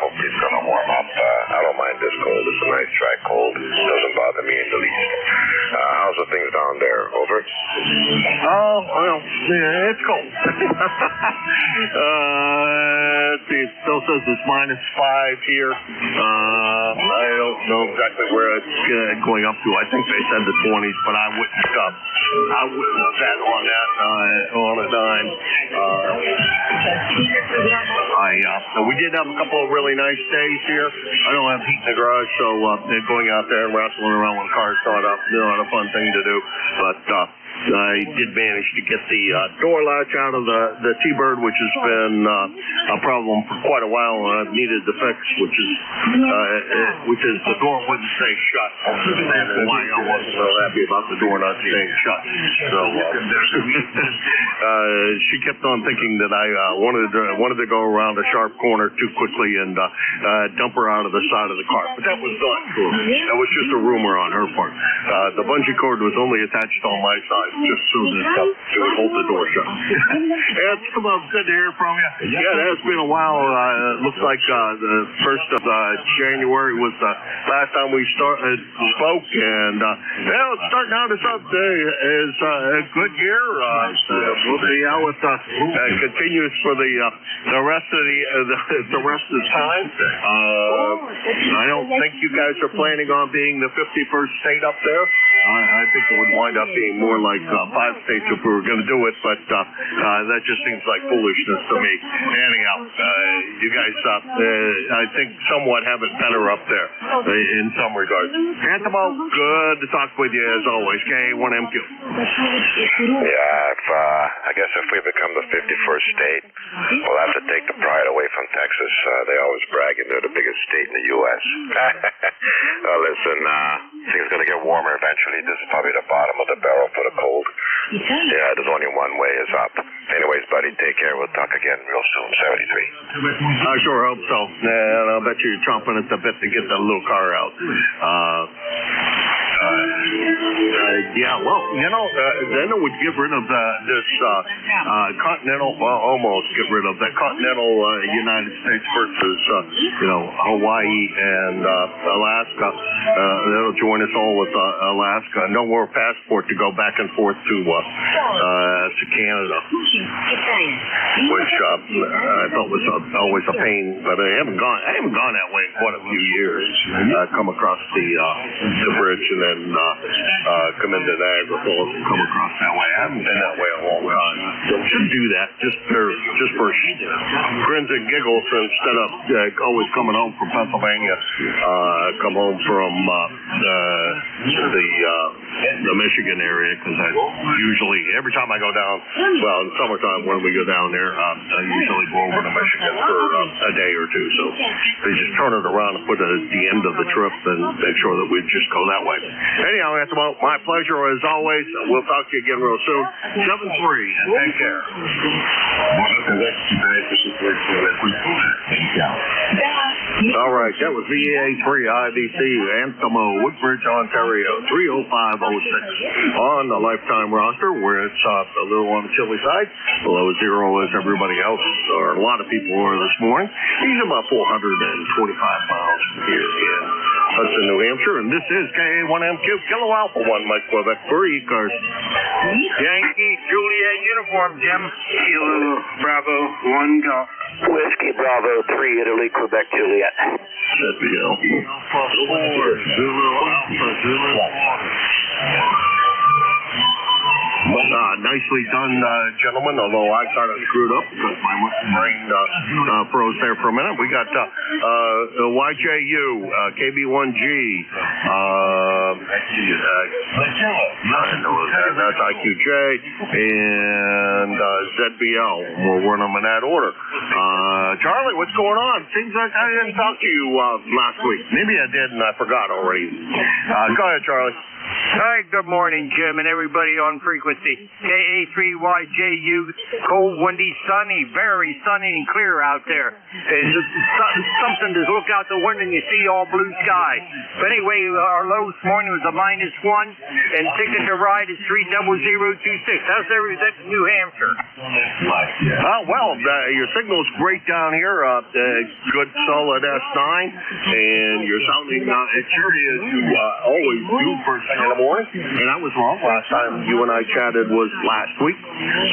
Hopefully it's going to warm up. I don't mind this cold. It's a nice dry cold. Doesn't bother me in the least. How's the things down there? Over? Oh, well, yeah, it's cold. It still says it's -5 here. I don't know exactly where it's going up to. I think they said the 20s, but I wouldn't bet on that on a dime. We did have a couple of really nice days here. I don't have heat in the garage, so going out there and wrestling around when the car's not up, not a fun thing to do. But I did manage to get the door latch out of the T-Bird, which has been a problem for quite a while, and I've needed to fix, which is the door wouldn't stay shut. And why I wasn't so happy about the door not staying shut. So she kept on thinking that I wanted to go around a sharp corner too quickly and dump her out of the side of the car. but that was not true. That was just a rumor on her part. The bungee cord was only attached on my side, just so that it would hold the door shut. It's good to hear from you. Yeah, it has been a while. It looks like the 1st of January was the last time we spoke, and it's starting out as up is a good year. We'll see how it continues for the rest of the time. I don't think you guys are planning on being the 51st state up there. I think it would wind up being more like 5 states if we were going to do it, but that just seems like foolishness to me. Anyhow, you guys, I think, somewhat have it better up there in some regards. Antimo, good to talk with you as always. K1MQ. Yeah, I guess if we become the 51st state, we'll have to take the pride away from Texas. They always bragging they're the biggest state in the U.S. Listen, things going to get warmer eventually. This is probably the bottom of the barrel for the cold. Yeah, there's only one way is up. Anyways, buddy, take care. We'll talk again real soon. 73. I sure hope so. And I'll bet you're chomping at the bit to get that little car out. Yeah, well, then it would get rid of this continental, almost get rid of that continental United States versus, Hawaii and Alaska. That'll join us all with Alaska. No more passport to go back and forth to Canada, which I thought was always a pain, but I haven't gone that way in quite a few years. Come across the bridge and then come into Niagara Falls and come across that way. I haven't been that way a long time. Should do that just for grins and giggles instead of always coming home from Pennsylvania. Come home from the Michigan area, because I usually, every time I go down, well, in summertime when we go down there, I usually go over to Michigan for a day or two. So they just turn it around and put it at the end of the trip and make sure that we just go that way. Anyhow, Antimo, my pleasure as always. We'll talk to you again real soon. 7-3, and take care. All right, that was VA3 IBC, Antimo, Woodbridge, Ontario, 30506 on the lifetime roster, where it's a little on the chilly side, below zero as everybody else, or a lot of people are this morning. He's about 425 miles from here in Hudson, New Hampshire, and this is KA1MQ, Kilo Alpha 1, Mike Quebec for ECARS. Yankee Juliet uniform, Jim. Kilo Bravo 1 Golf. Whiskey Bravo 3, Italy, Quebec, Juliet. ZBL. Zulu Alpha, Zulu. Nicely done, gentlemen, although I kind of screwed up because my brain froze there for a minute. We got YJU, KB1G, that's IQJ, and ZBL. We'll run them in that order. Charlie, what's going on? Seems like I didn't talk to you last week. Maybe I did and I forgot already. Go ahead, Charlie. Hi, good morning, Jim, and everybody on frequency. KA3YJU, cold, windy, sunny, very sunny and clear out there. It's something to look out the window and you see all blue sky. But anyway, our low this morning was a -1, and ticket to ride is 30026. How's everything in New Hampshire? Well, your signal's great down here. Good, solid S9, and you're sounding as cheery as you always do first thing in the morning. And I was wrong. Last time you and I chatted was last week,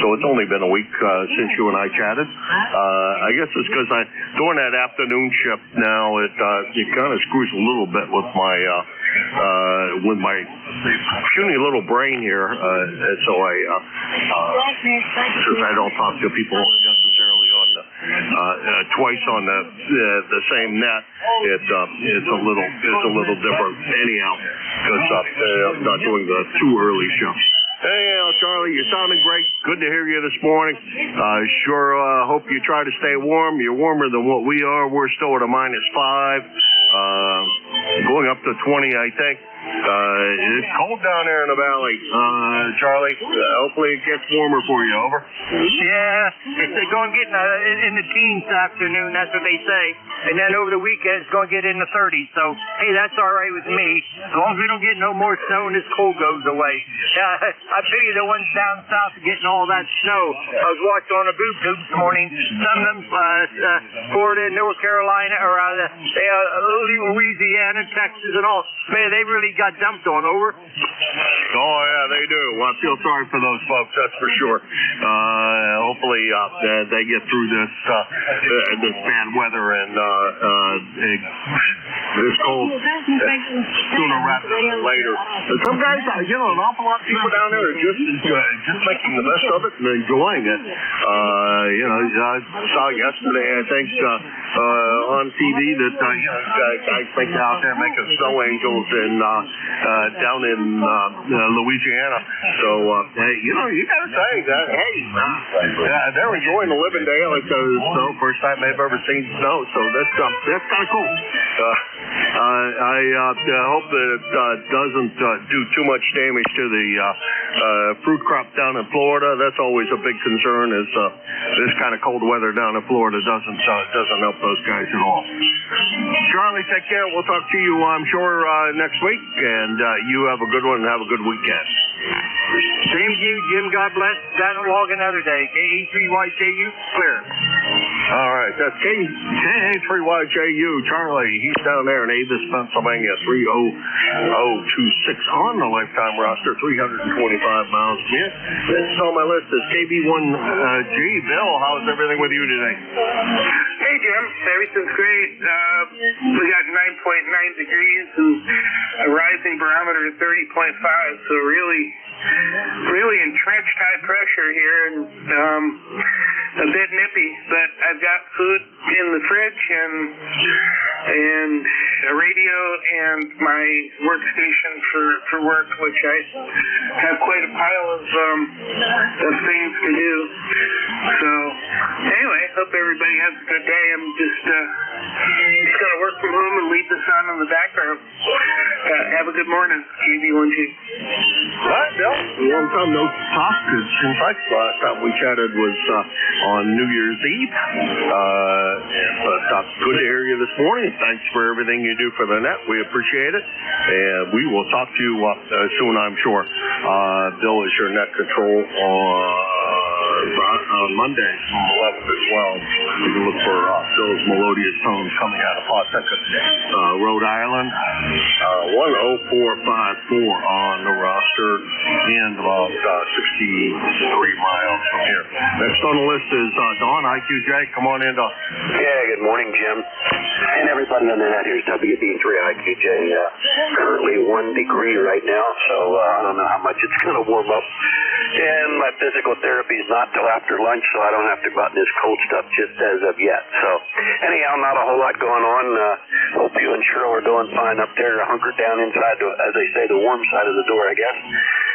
so it's only been a week since you and I chatted. I guess it's because during that afternoon shift now, it kind of screws a little bit with my puny little brain here. And so since I don't talk to people necessarily on twice on the same net, it's a little different anyhow, because I'm not doing the too early show. Hey, Charlie, you're sounding great. Good to hear you this morning. Sure hope you try to stay warm. You're warmer than what we are. We're still at a -5, going up to 20, I think. It's cold down there in the valley, Charlie. Hopefully it gets warmer for you. Over. Yeah, it's going to get in the teens this afternoon. That's what they say. And then over the weekend, it's going to get in the 30s. So, hey, that's all right with me. As long as we don't get no more snow and this cold goes away. I pity the ones down south getting all that snow. I was watching on a boob tube this morning. Some of them, Florida, North Carolina, or Louisiana, Texas, and all. Man, they really got dumped on. Over. Oh, yeah, they do. Well, I feel sorry for those folks, that's for sure. Hopefully they get through this bad weather and this cold sooner rather than later. Some guys, an awful lot of people down there are just making the best of it and enjoying it. I saw yesterday, I think, on TV that guys make out there making snow angels down in Louisiana. So, you got to say that, hey, they're enjoying the living day like the snow. First time they've ever seen snow. So that's kind of cool. I hope that it doesn't do too much damage to the fruit crop down in Florida. That's always a big concern. Is this kind of cold weather down in Florida doesn't help those guys at all. Charlie, take care. We'll talk to you, I'm sure, next week. And you have a good one and have a good weekend. Same to you, Jim. God bless. That'll log another day. KA3YJU, clear. All right, that's KA3YJU. Charlie, he's down there in Avis, Pennsylvania, 30026 on the lifetime roster, 325 miles from here. Next on my list is KB1G. Bill, how's everything with you today? Hey, Jim. Everything's great. We got 9.9 degrees and a rising barometer of 30.5, so really entrenched high pressure here and a bit nippy, but I've got food in the fridge and a radio and my workstation for work, which I have quite a pile of things to do. So anyway, hope everybody has a good day. I'm just gonna work from home and leave this on in the background. Have a good morning, KB1G. All right, Bill. Long time no talk. It seems like the last time we chatted was on New Year's Eve. But good to hear you this morning. Thanks for everything you do for the net. We appreciate it. And we will talk to you soon, I'm sure. Bill is your net control on Monday from 11 as well. You can look for Bill's melodious tones coming out of Pawtucket, Rhode Island. 10454 on the roster and about 63 miles from here. Next on the list is Don, IQJ. Come on in, Don. Yeah, good morning, Jim. And everybody on the net. Here's WB3IQJ. Currently 1 degree right now, so I don't know how much it's going to warm up. And my physical therapy is not till after lunch, so I don't have to go out in this cold stuff just as of yet. So anyhow, not a whole lot going on. Hope you and Cheryl are doing fine up there, hunkered down inside, as they say, the warm side of the door, I guess.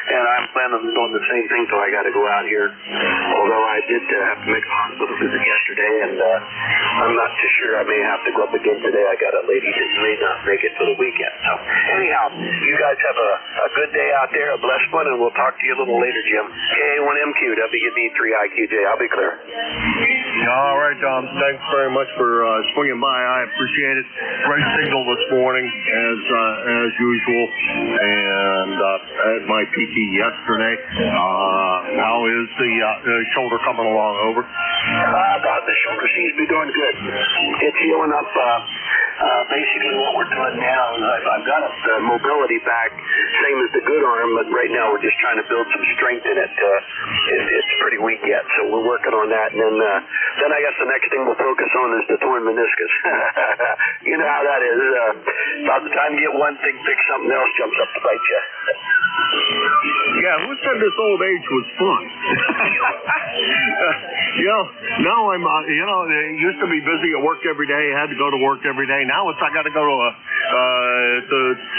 And I'm planning on doing the same thing, so I got to go out here. Although I did have to make a hospital visit yesterday, and I'm not too sure. I may have to go up again today. I got a lady that may not make it for the weekend. So anyhow, you guys have a good day out there, a blessed one, and we'll talk to you a little later, Jim. KA1MQ, WB3IQJ. I'll be clear. All right, Tom. Thanks very much for swinging by. I appreciate it. Great signal this morning, as usual. And I had my PT yesterday. How is the shoulder coming along? Over. The shoulder seems to be doing good. It's healing up. Basically, what we're doing now is I've got the mobility back, same as the good arm, but right now we're just trying to build some strength in it. It's pretty weak yet, so we're working on that. And then I guess the next thing we'll focus on is the torn meniscus. You know how that is. About the time you get one thing fixed, something else jumps up to bite you. Yeah, who said this old age was fun? Now I'm, I used to be busy at work every day, had to go to work every day. fine. Now it's I got to go to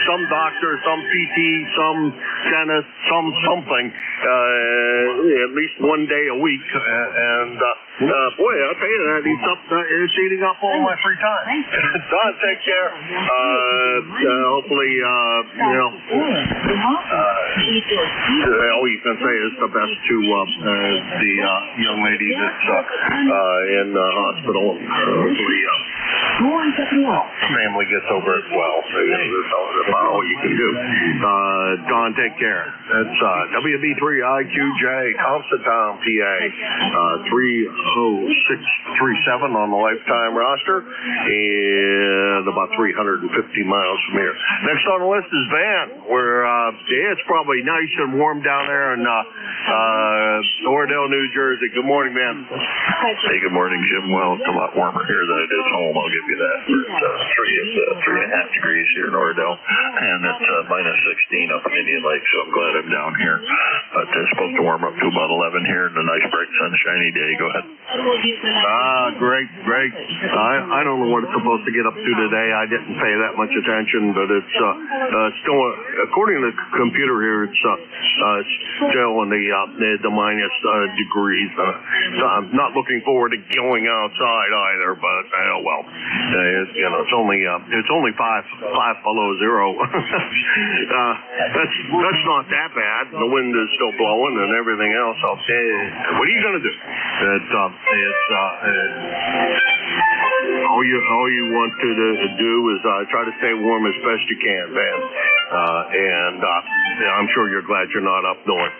some doctor, some PT, some dentist, something, at least one day a week. Boy, I'll tell you, that it's eating up all my free time. Don, take care. Hopefully, all you can say is the best to the young lady that's in the hospital. Hopefully, family gets over it well. So that's about all you can do. Don, take care. That's WB3IQJ, Thompsontown, PA, 30637 on the lifetime roster, and about 350 miles from here. Next on the list is Van, where it's probably nice and warm down there in Oradell, New Jersey. Good morning, Van. Hey, good morning, Jim. Well, it's a lot warmer here than it is home, I'll give you that. It's 3.5 degrees here in Oradell, and it's minus 16 up in Indian Lake, so I'm glad I'm down here. But it's supposed to warm up to about 11 here, and a nice, bright, sunshiny day. Go ahead. Great. I don't know what it's supposed to get up to today. I didn't pay that much attention, but it's still, according to the computer here, it's still in the minus degrees. I'm not looking forward to going outside either, but well, it's only five below zero. That's not that bad. The wind is still blowing and everything else. What are you going to do? All you want to do is try to stay warm as best you can, Van. And I'm sure you're glad you're not up north.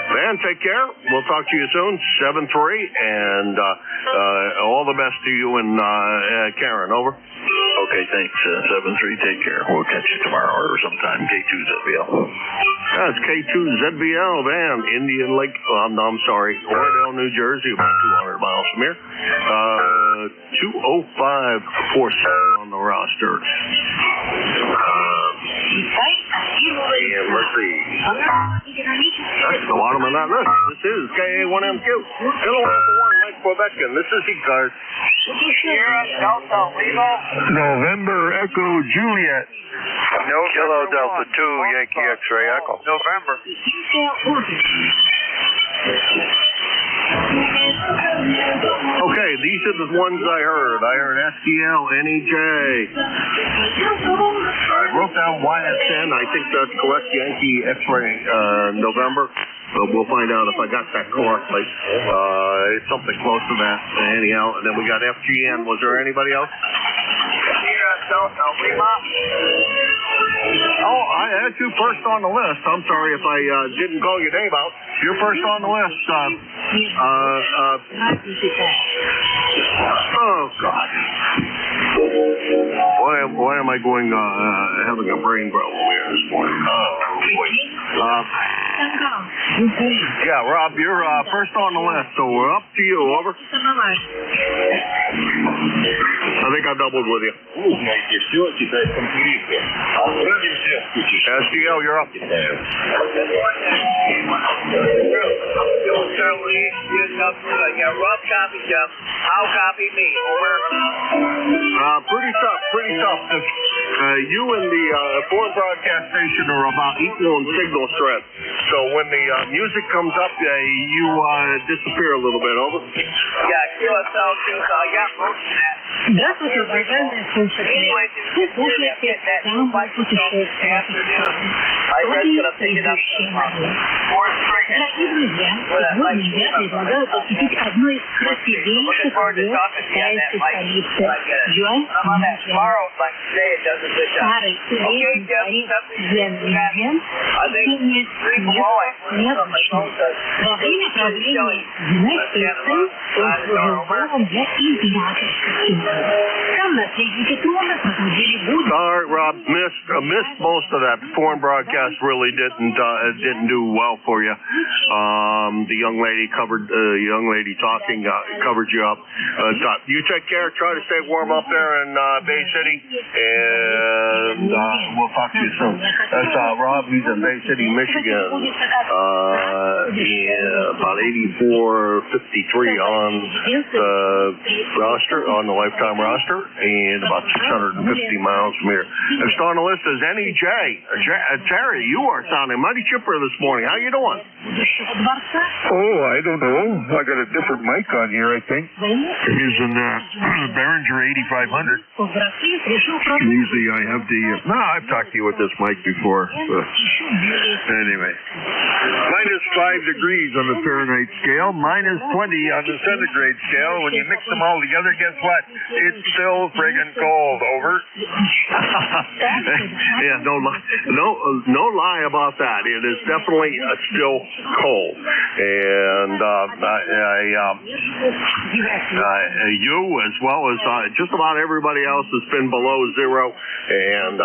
Van, take care. We'll talk to you soon. 7-3, and all the best to you and Karen. Over. Okay, thanks. 7-3, take care. We'll catch you tomorrow or sometime. K2ZBL. That's K2ZBL, Van, Indian Lake. I'm sorry, Oradell, New Jersey, about 200 miles from here. 20547 on the roster. Let's see. That's the bottom of that list. This is KA1MQ. Hello, Alpha 1, Mike Quebec, and this is ECARS. Sierra Delta Lima. November Echo Juliet. Kilo Delta 2 Yankee X-ray Echo. November. Okay, these are the ones I heard. I heard STL, NEJ. I wrote down YSN. I think that's correct. Yankee X-ray November. We'll find out if I got that correctly. It's something close to that. Anyhow, and then we got FGN. Was there anybody else? Oh, I had you first on the list. I'm sorry if I didn't call your name out. You're first on the list. Oh, God. Why am I going, having a brain problem here this morning? Oh, wait. Yeah, Rob, you're first on the list, so we're up to you. Over. I think I doubled with you. SDL, you're up. Rob copy, Jeff. I'll copy me. Over. Pretty tough. You and the foreign broadcast station are about equal in signal strength. So when the music comes up, you disappear a little bit. Over. Yeah, QSL 2, so I got most of that. Здравствуйте, уважаемые слушатели. Вы слушаете программу «Путешествие». Дорогие друзья, сегодня я предлагаю посетить одно из красивейших мест китайской столицы Юань. Старый тюремный дворец Зен-Линген впечатление необычное. Во время правления династии Цин он служил богом для императорской семьи. Там наследники трона проводили будни. Sorry, Rob, missed most of that. The foreign broadcast really didn't do well for you. The young lady talking covered you up. You take care. Try to stay warm up there in Bay City, and we'll talk to you soon. That's Rob. He's in Bay City, Michigan. About 84.53 on the roster, on the lifetime roster, and about 650 miles from here. Next on the list is NEJ. Terry, you are sounding mighty chipper this morning. How you doing? Oh, I don't know. I got a different mic on here, I think. I'm using Behringer 8500. Usually I have the... no, I've talked to you with this mic before. Anyway. Minus 5 degrees on the Fahrenheit scale, minus 20 on the centigrade scale. When you mix them all together, guess what? It's still friggin' cold. Over. Yeah, no lie about that. It is definitely still cold. And you, as well as just about everybody else, has been below zero. And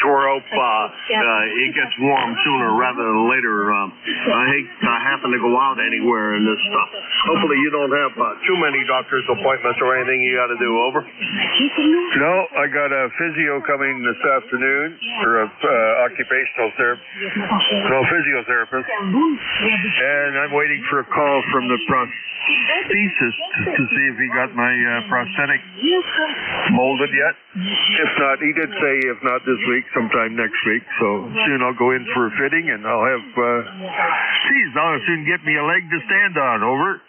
sure hope it gets warm sooner rather than later. I hate having to go out anywhere in this stuff. Hopefully you don't have too many doctor's appointments or anything you got to do. Over. No, I got a physio coming this afternoon, or a occupational physiotherapist, and I'm waiting for a call from the prosthesist to see if he got my prosthetic molded yet. If not, he did say if not this week, sometime next week. So soon I'll go in for a fitting, and I'll have. Geez, I'll soon get me a leg to stand on. Over.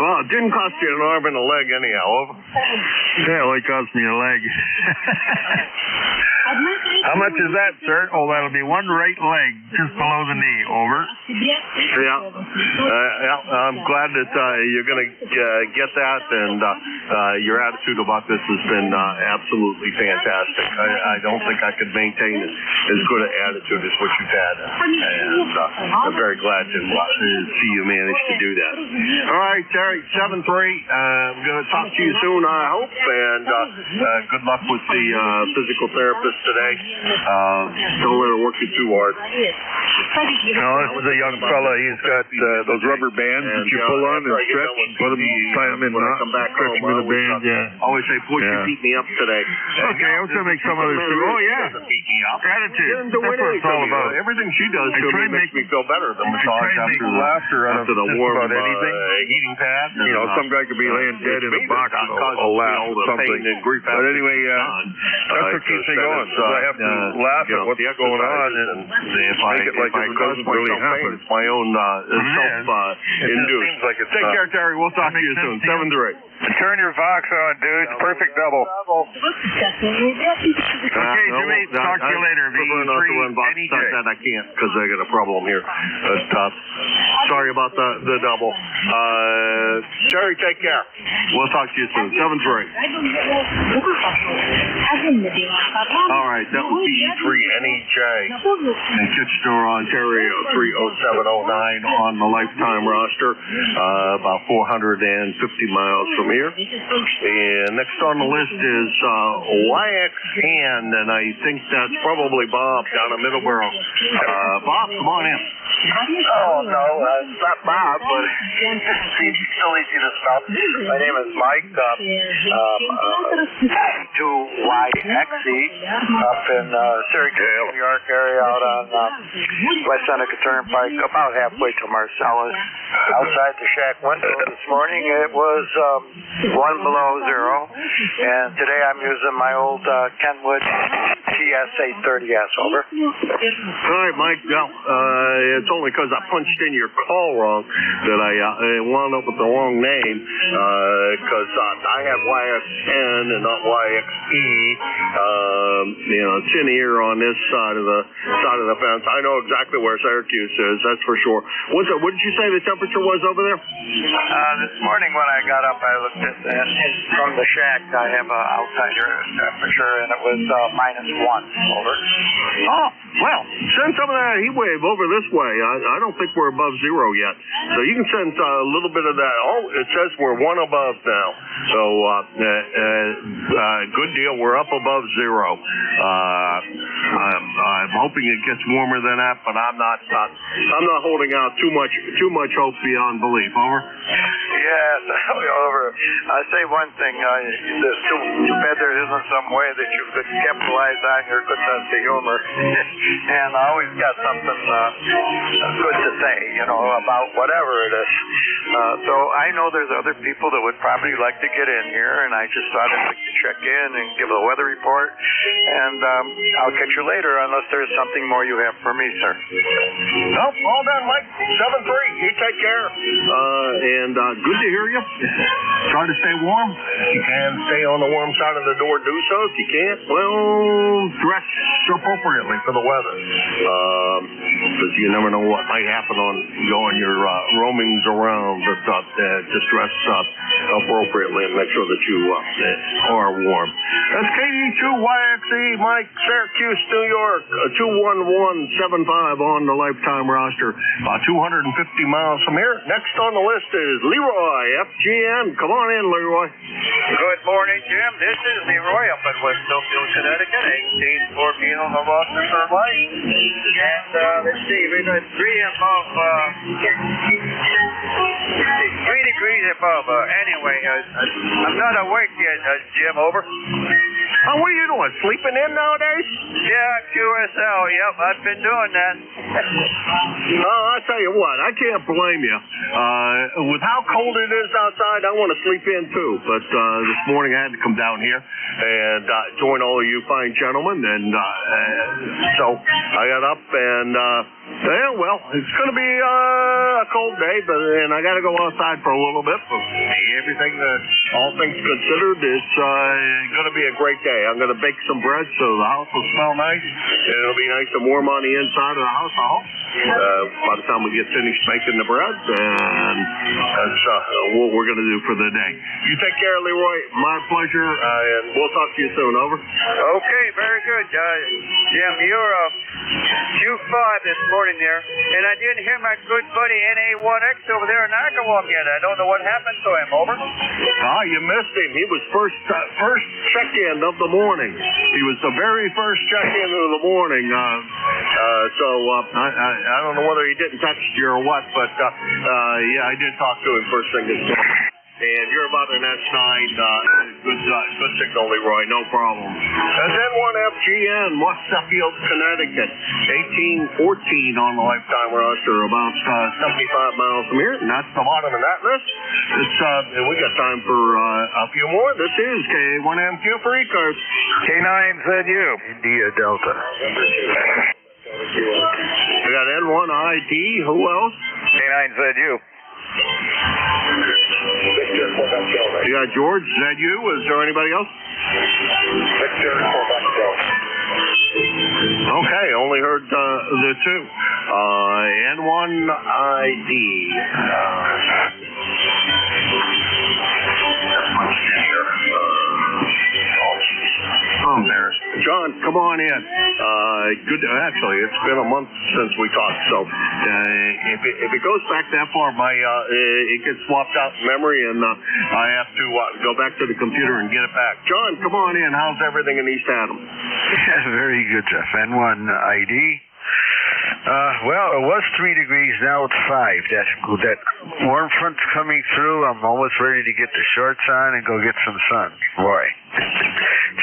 Well, it didn't cost you an arm and a leg anyhow. Over. Yeah, well, it cost me a leg. How much is that, sir? Oh, that'll be one right leg just below the knee. Over. Yeah. I'm glad that you're going to get that, and your attitude about this has been absolutely fantastic. I don't think I could maintain as good an attitude as what you've had, and I'm very glad to see you manage to do that. All right, Terry, 7-3. I'm going to talk to you soon, I hope, and good luck with the physical therapist today. Don't let her work you too hard. No, this is a young fella. He's got those rubber bands that you pull on and stretch, put them, tie them in knots, stretch them in a band. Yeah. Always say, boy, you beat me up today. Okay, I was going to make some others too. Oh, yeah. Beat me up. Attitude. That's what it's all about. Everything she does to me makes me feel better. The massage after the warm heating pad. You know, some guy could be laying dead in a box and I'll laugh or something. But anyway, that's what keeps me going. I have to laugh at what's going on and make it like it doesn't really happen. It's my own self-induced. Take care, Terry. We'll talk to you soon. 7-3. And turn your Vox on, dude. It's perfect double. Okay, Jimmy. Talk to you later. I can't because I got a problem here. Sorry about the double. Terry, take care. We'll talk to you soon. 7-3. All right, that was BE3NEJ in Kitchener, Ontario, 30709 on the lifetime roster, about 450 miles from here. And next on the list is YX Hand, and I think that's probably Bob down in Middleborough. Bob, come on in. Oh, no, it's not Bob, but it's still easy to spell. My name is Mike, 2YXE, up in Syracuse, New York area, out on West Seneca Turnpike, about halfway to Marcellus. Outside the shack window this morning, it was 1 below zero, and today I'm using my old Kenwood TS830S. Over. All right, Mike. Well, it's only because I punched in your call wrong that I wound up with the wrong name, because I have YXN and not YXE. It's in here on this side of the fence. I know exactly where Syracuse is. That's for sure. What did you say the temperature was over there? This morning when I got up, I looked at from the shack. I have an outsider temperature, and it was -1. Over. Oh, well, send some of that heat wave over this way. I don't think we're above zero yet. So you can send a little bit of that. Oh, it says we're 1 above now. So good deal. We're up above zero. I'm hoping it gets warmer than that, but I'm not holding out too much hope beyond belief. Over. Oliver, I say one thing. There's too bad there isn't some way that you could capitalize on your good sense of humor. And I always got something good to say, about whatever it is. So I know there's other people that would probably like to get in here, and I just thought I'd like to check in and give a weather report. And I'll catch you later unless there's something more you have for me, sir. Nope, all done, Mike. 7-3. You take care. And good to hear you. Try to stay warm. If you can stay on the warm side of the door, do so. If you can't, well, dress appropriately for the weather. Because you never know what might happen on your roamings around. But just dress appropriately and make sure that you are warm. That's KD2YXE, Mike, Syracuse, New York, 21175 on the lifetime roster. About 250 miles from here. Next on the list is Leroy, FGN. Come on in, Leroy. Good morning, Jim. This is Leroy up in West Snowfield, Connecticut, 1814 on the roster for light. And let's see, we got 3 degrees above. Anyway, I'm not awake yet, Jim, over. Oh, what are you doing? Sleeping in nowadays? Yeah, QSL. Yep, I've been doing that. I tell you what, I can't blame you. With how cold it is outside, I want to sleep in too. But this morning I had to come down here and join all of you fine gentlemen. And so I got up and, it's going to be a cold day, and I got to go outside for a little bit. But everything, all things considered, it's going to be a great day. I'm going to bake some bread so the house will smell nice, and it'll be nice and warm on the inside of the house, I hope. By the time we get finished making the bread, and that's what we're going to do for the day. You take care, Leroy. My pleasure, and we'll talk to you soon. Over. Okay, very good. Jim, you're Q5 this morning there, and I didn't hear my good buddy NA1X over there in Agawam yet. I don't know what happened to him. Over. You missed him. He was first check-in of the morning. He was the very first check-in of the morning. I don't know whether he didn't text you or what, but I did talk to him first thing this morning. And you're about an S9. Good signal, Leroy. No problem. And then one FGN, West Sheffield, Connecticut. 1814 on the lifetime roster, about 75 miles from here. And that's the bottom of that list. And we got time for a few more. This is K1MQ for ECARS. K9ZU. India Delta. We got N1ID. Who else? K9ZU. You got George, ZU. Is there anybody else? Okay, only heard the two. N1ID. I'm embarrassed. John, come on in. Good. Actually, it's been a month since we talked, so if it goes back that far, it gets swapped out in memory, and I have to go back to the computer and get it back. John, come on in. How's everything in East Adam? Very good, Jeff. N1ID. Well, it was 3 degrees, now it's 5. That warm front's coming through. I'm almost ready to get the shorts on and go get some sun. Boy,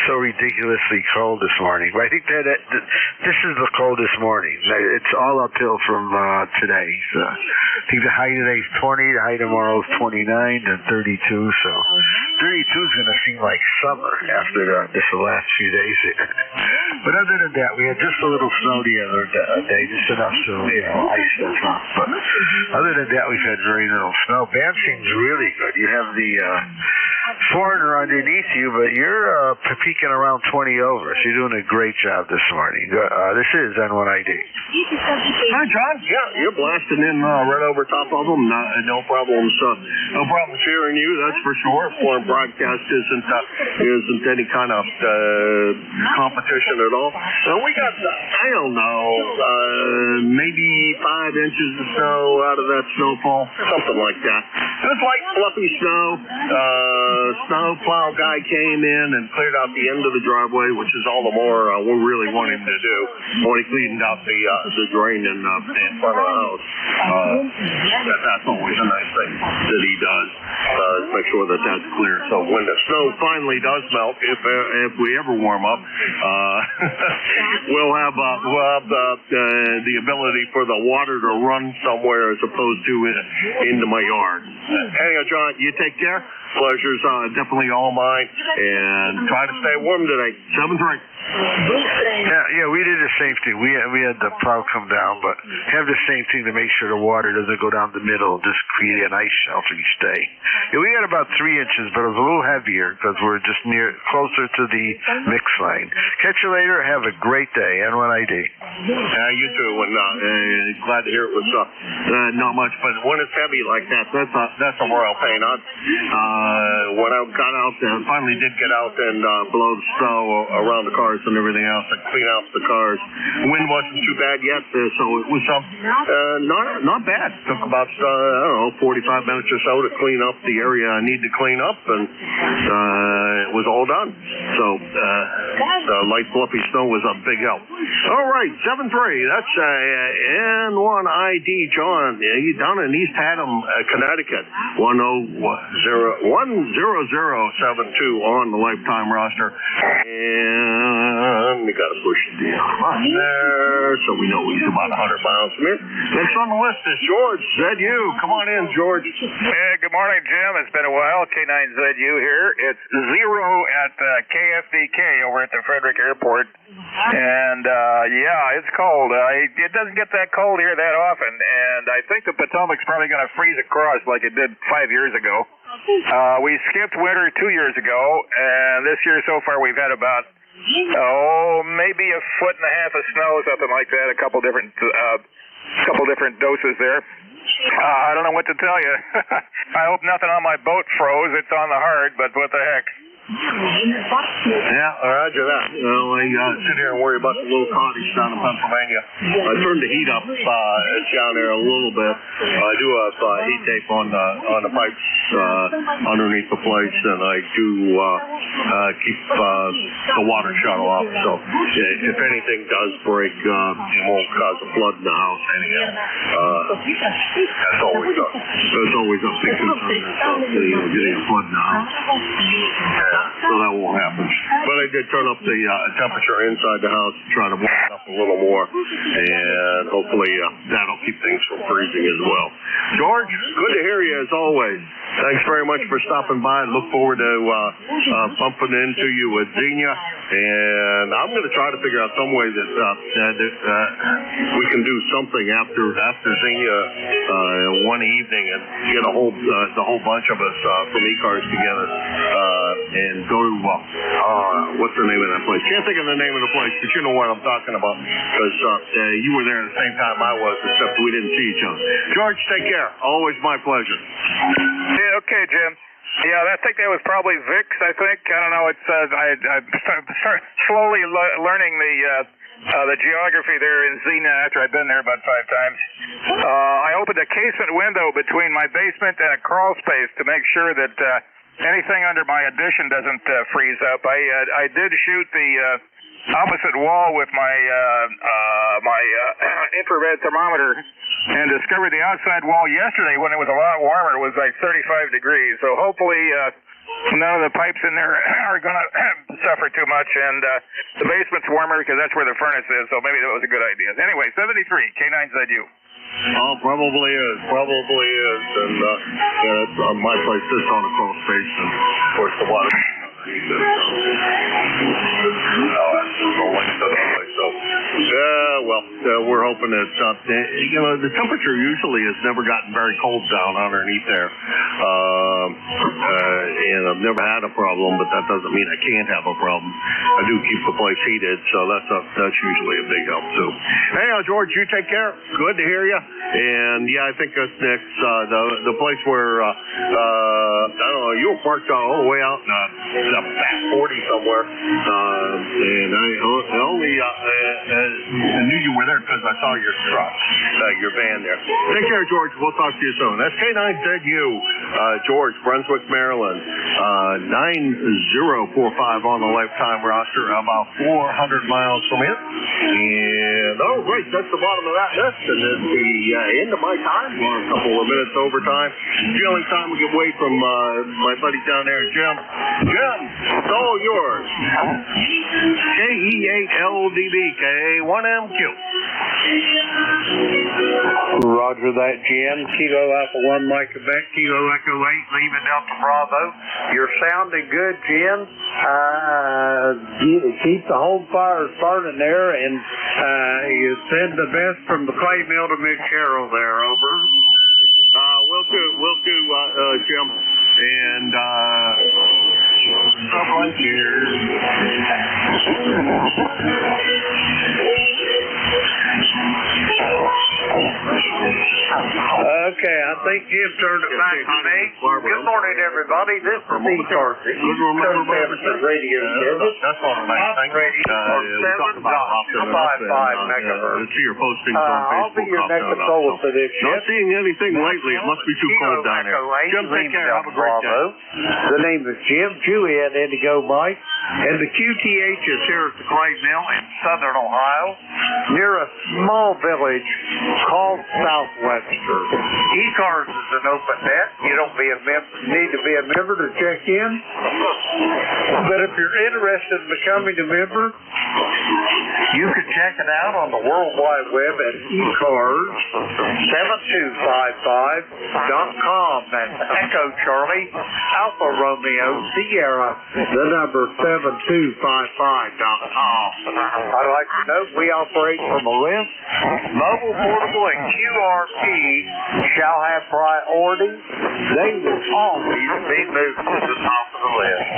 so ridiculously cold this morning. But I think that this is the coldest morning. It's all uphill from today. So I think the high today is 20, the high tomorrow is 29 and 32. So 32 is going to seem like summer after this last few days here. But other than that, we had just a little snow the other day, just enough to ice stuff up. But other than that, we've had very little snow. Banshing's really good. You have the foreigner underneath you, but you're peaking around 20 over. So you're doing a great job this morning. This is N1ID. Hi, John. Yeah, you're blasting in right over top of them. No problems. No problems hearing you. That's for sure. Foreign broadcast isn't any kind of competition at all. We got, I don't know, maybe 5 inches of snow out of that snowfall, something like that. It was light, fluffy snow. Snow plow guy came in and cleared out the end of the driveway, which is all the more we really want him to do when he cleaned out the drain in front of the house. That's always a nice thing that he does. make sure that that's clear. So when the snow finally does melt, if we ever warm up, we'll have the ability for the water to run somewhere as opposed to into my yard. Anyhow, John, you take care. Pleasure's definitely all mine, and try to stay warm today. 7-3. Yeah, we did the same thing. We had the plow come down, but have the same thing to make sure the water doesn't go down the middle, just create an ice shelter each day. Yeah, we had about 3 inches, but it was a little heavier because we're just closer to the mix line. Catch you later. Have a great day. NYD. You too, and glad to hear it was not much, but when it's heavy like that, that's a royal pain. When I got out there, finally did get out and blow the snow around the cars and everything else and clean out the cars. Wind wasn't too bad yet, so it was not bad. Took about 45 minutes or so to clean up the area I need to clean up, and it was all done. So the light fluffy snow was a big help. All right, 7-3. That's N1ID John. He's down in East Haddam, Connecticut. 10072 on the lifetime roster. And we got to push the button there so we know he's about 100 miles from here. Next on the list is George, ZU. Come on in, George. Hey, good morning, Jim. It's been a while. K9ZU here. It's 0 at KFDK over at the Frederick Airport. And, yeah, it's cold. It doesn't get that cold here that often. And I think the Potomac's probably going to freeze across like it did 5 years ago. We skipped winter 2 years ago, and this year so far we've had about, maybe a foot and a half of snow, something like that, a couple different doses there. I don't know what to tell you. I hope nothing on my boat froze. It's on the hard, but what the heck. Yeah, roger that. I sit here and worry about the little cottage down in Pennsylvania. I turned the heat up down there a little bit. I do have heat tape on the pipes underneath the place, and I do keep the water shut off. So if anything does break, it won't cause a flood in the house anyhow. That's always a big concern. Getting a flood in the house. So that won't happen. But I did turn up the temperature inside the house to try to warm it up a little more, and hopefully that'll keep things from freezing as well. George, good to hear you as always. Thanks very much for stopping by. Look forward to bumping into you at Xenia, and I'm going to try to figure out some way that we can do something after Xenia one evening and get the whole bunch of us from ECARS together and go to what's the name of that place? Can't think of the name of the place, but you know what I'm talking about because you were there at the same time I was, except we didn't see each other. George, take care. Always my pleasure. Yeah, okay, Jim. Yeah, I think that was probably Vix, I think. I don't know. It's I'm slowly learning the geography there in Xenia after I've been there about 5 times. I opened a casement window between my basement and a crawl space to make sure that anything under my addition doesn't freeze up. I did shoot the opposite wall with my infrared thermometer and discovered the outside wall yesterday when it was a lot warmer. It was like 35 degrees. So hopefully none of the pipes in there are going to suffer too much. And the basement's warmer because that's where the furnace is. So maybe that was a good idea. Anyway, 73, K9ZU. Oh, probably is. And it's my place is on a crawl space, and of course the water. We're hoping that the temperature usually has never gotten very cold down underneath there, and I've never had a problem, but that doesn't mean I can't have a problem. I do keep the place heated, so that's usually a big help too. Anyhow, George, you take care. Good to hear you. And yeah, I think that's next. The place where I don't know, you were parked all the way out in a fat 40 somewhere, and I only knew you were there because I saw your truck, your van there. Take care, George. We'll talk to you soon. That's K9ZU, George, Brunswick, Maryland. 9045 on the lifetime roster, about 400 miles from it. And, oh, great, that's the bottom of that list. And it's the end of my time. We're a couple of minutes overtime. The only time we can wait from my buddy down there, Jim. Jim, it's all yours. KE8LDB, K1MQ. Roger that, Jim. Kilo Alpha 1 Mike Quebec, Kilo Echo 8, Lima Delta Bravo. You're sounding good, Jim. Keep the home fires burning there, and you send the best from the clay mill to Miss Cheryl there, over. Will do, Jim. And, stop right here. Okay, I think Jim turned it back to me. Good morning, everybody. This is ECARS. Radio service. That's all right. Radio for 7.55 megahertz. See your postings on Facebook. I'll be your next controller for this Not shift. seeing anything lately. It must be too cold down there. Jim, take care. Have a great day. The name is Jim, Juliet Indigo Mike, and the QTH is here at the Clay Mill in southern Ohio, near a small village called Southwester. ECARS is an open net. You don't need to be a member to check in. But if you're interested in becoming a member, you can check it out on the World Wide Web at ECARS7255.com. That's Echo Charlie, Alpha Romeo, Sierra, the number 7255.com. I'd like to note we operate from a list. Mobile, portable, and QRP shall have priority. They will always be moved to the top of the list.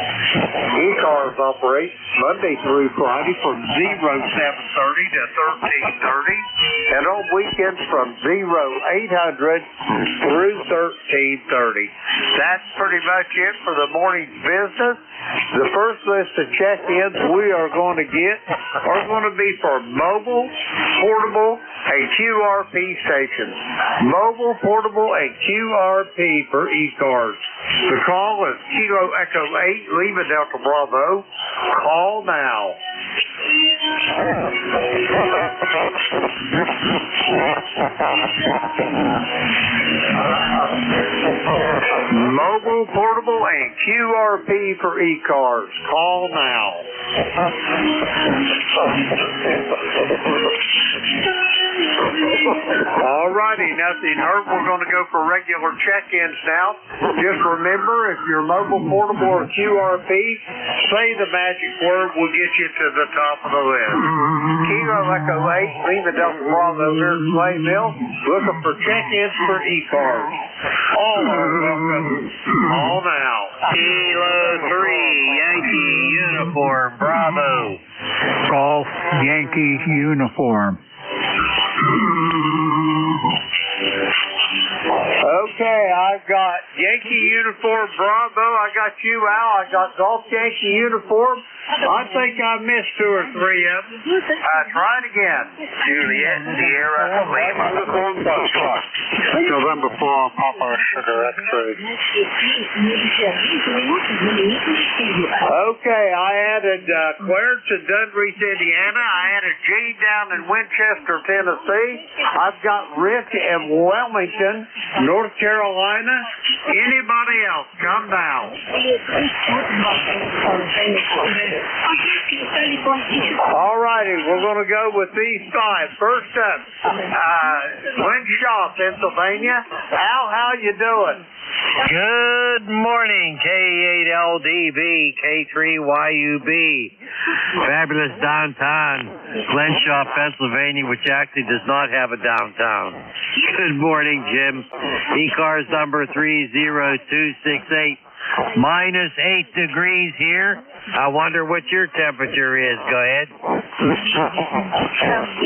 ECARS operates Monday through Friday from 0730 to 1330, and on weekends from 0800 through 1330. That's pretty much it for the morning's business. The first list of check-ins we are going to get are going to be for mobile, portable, and QRP stations. Mobile, portable, and QRP for ECARS. The call is Kilo Echo 8, Lima Delta Bravo. Call now. Mobile, portable, and QRP for ECARS. Call now. Alrighty, nothing hurt. We're going to go for regular check-ins now. Just remember, if you're mobile, portable, or QRP, say the magic word. We'll get you to the top of the list. Kilo Echo 8, Lima Delta Bravo here at Clay Mill, looking for check-ins for ECARS. All are welcome. All now. Kilo 3, Yankee Uniform, Bravo. Golf, Yankee Uniform. Okay, I've got Yankee Uniform Bravo. I got you, Al. I got Golf Yankee Uniform. I think I missed 2 or 3 of them. Try it again. Juliet, Sierra, Lima. November 4, Papa Sugar X-ray. Okay, I added Clarence in Dunreath, Indiana. I added Gene down in Winchester, Tennessee. I've got Rick in Wilmington, North Carolina. Anybody else, come down. All righty, we're going to go with these 5. First up, Winshaw, Pennsylvania. Al, how you doing? Good morning, K8LDB, K3YUB. Fabulous downtown, Glenshaw, Pennsylvania, which actually does not have a downtown. Good morning, Jim. ECARS number 30268. Minus 8 degrees here. I wonder what your temperature is. Go ahead.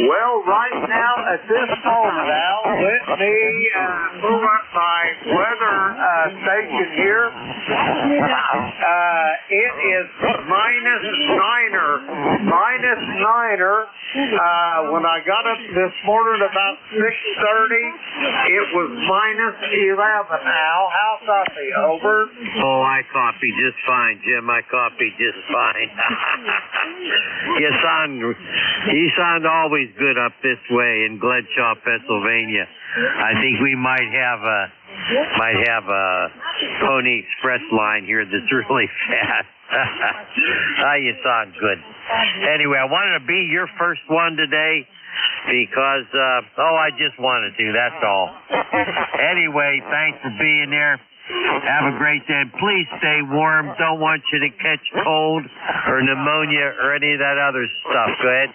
Well, right now, at this moment, Al, let me pull up my weather station here. It is minus Niner. When I got up this morning about 6:30, it was minus 11. Al, how copy? Over. Oh, I copy just fine, Jim. I copy just fine. You sound always good up this way in Glenshaw, Pennsylvania. I think we might have a Pony Express line here that's really fast. You sound good. Anyway, I wanted to be your first one today because, I just wanted to, that's all. Anyway, thanks for being there. Have a great day. Please stay warm. Don't want you to catch cold or pneumonia or any of that other stuff. Go ahead.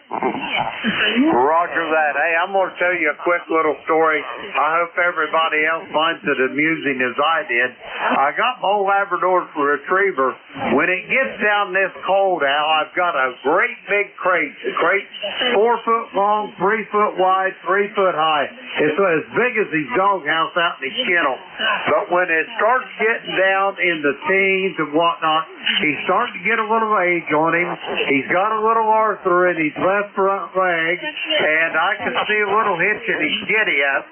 Roger that. Hey, I'm going to tell you a quick little story. I hope everybody else finds it amusing as I did. I got my old Labrador Retriever. When it gets down this cold, Al, I've got a great big crate. The crate's 4 foot long, 3 foot wide, 3 foot high. It's as big as his doghouse out in the kennel. But when it starts getting down in the teens and whatnot, he's starting to get a little age on him. He's got a little arthur in his left front leg, and I can see a little hitch in his giddy up.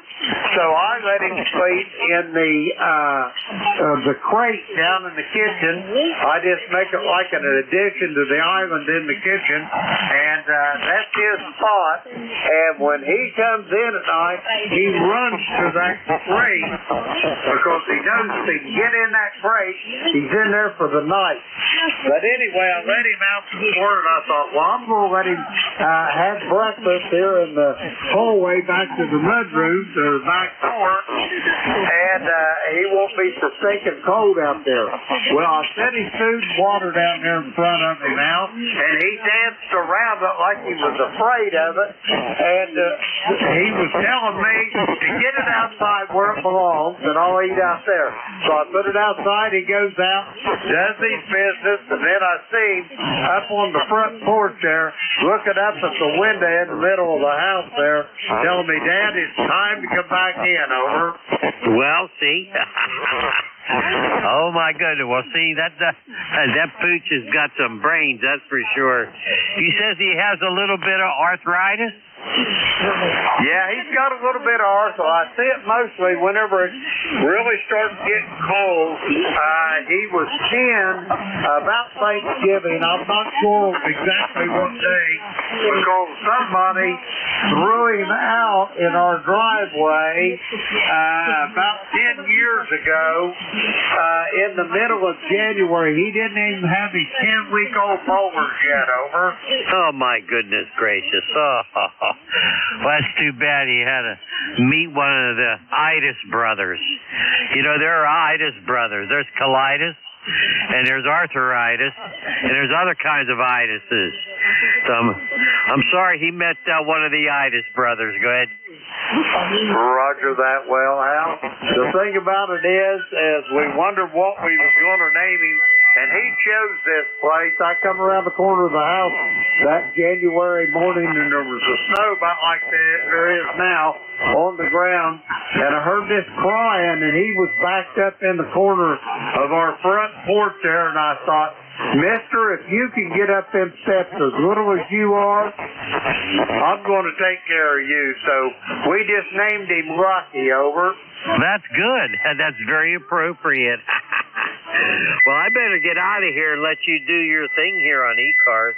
So I let him sleep in the crate down in the kitchen. I just make it like an addition to the island in the kitchen, and that's his spot. And when he comes in at night, he runs to that crate because he knows if he can get in that crate, he's in there for the night. But anyway, I let him out to the word. I thought, well, I'm going to let him have breakfast here in the hallway back to the mudroom, to the back door, and he won't be so stinking cold out there. Well, I set his food and water down there in front of him now, and he danced around it like he was afraid of it, and he was telling me to get it outside where it belongs, and I'll eat out there. So I put it outside, he goes out, does his business, and then I see him up on the front porch there, looking up at the window in the middle of the house there, telling me, Dad, it's time to come back in, over. Well, see? Oh, my goodness. Well, see, that pooch has got some brains, that's for sure. He says he has a little bit of arthritis? Yeah, he's got a little bit of arthritis. I see it mostly whenever it really starts getting cold. He was 10 about Thanksgiving. I'm not sure exactly what day, because somebody threw him out in our driveway about 10 years ago in the middle of January. He didn't even have his 10-week-old molars yet, over. Oh, my goodness gracious. Well, that's too bad he had to meet one of the itis brothers. You know, there are itis brothers. There's colitis, and there's arthritis, and there's other kinds of itises. So I'm sorry he met one of the itis brothers. Go ahead. Roger that. Well, Al, the thing about it is we wondered what we was going to name him, and he chose this place. I come around the corner of the house that January morning, and there was a snow about like there is now on the ground, and I heard this crying, and he was backed up in the corner of our front porch there, and I thought, Mister, if you can get up them steps as little as you are, I'm going to take care of you. So we just named him Rocky, over. That's good. That's very appropriate. Well, I better get out of here and let you do your thing here on ECARS.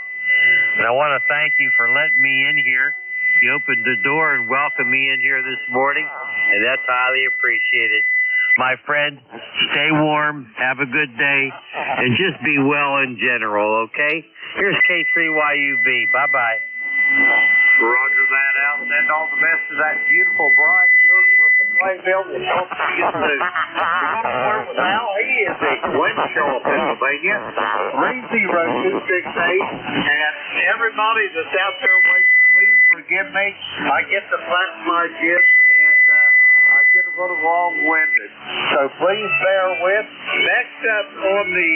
And I want to thank you for letting me in here. You opened the door and welcomed me in here this morning, and that's highly appreciated. My friend, stay warm, have a good day, and just be well in general, okay? Here's K3YUB. Bye-bye. Roger that, Al. Send all the best to that beautiful bride of yours from the playfield. We'll talk to you soon. We're going to start with Al. He is a Glenshaw, Pennsylvania, 30268. And everybody that's out there waiting, please forgive me. I get the flat in my jib, and I get a little long-winded. So please bear with. Next up on the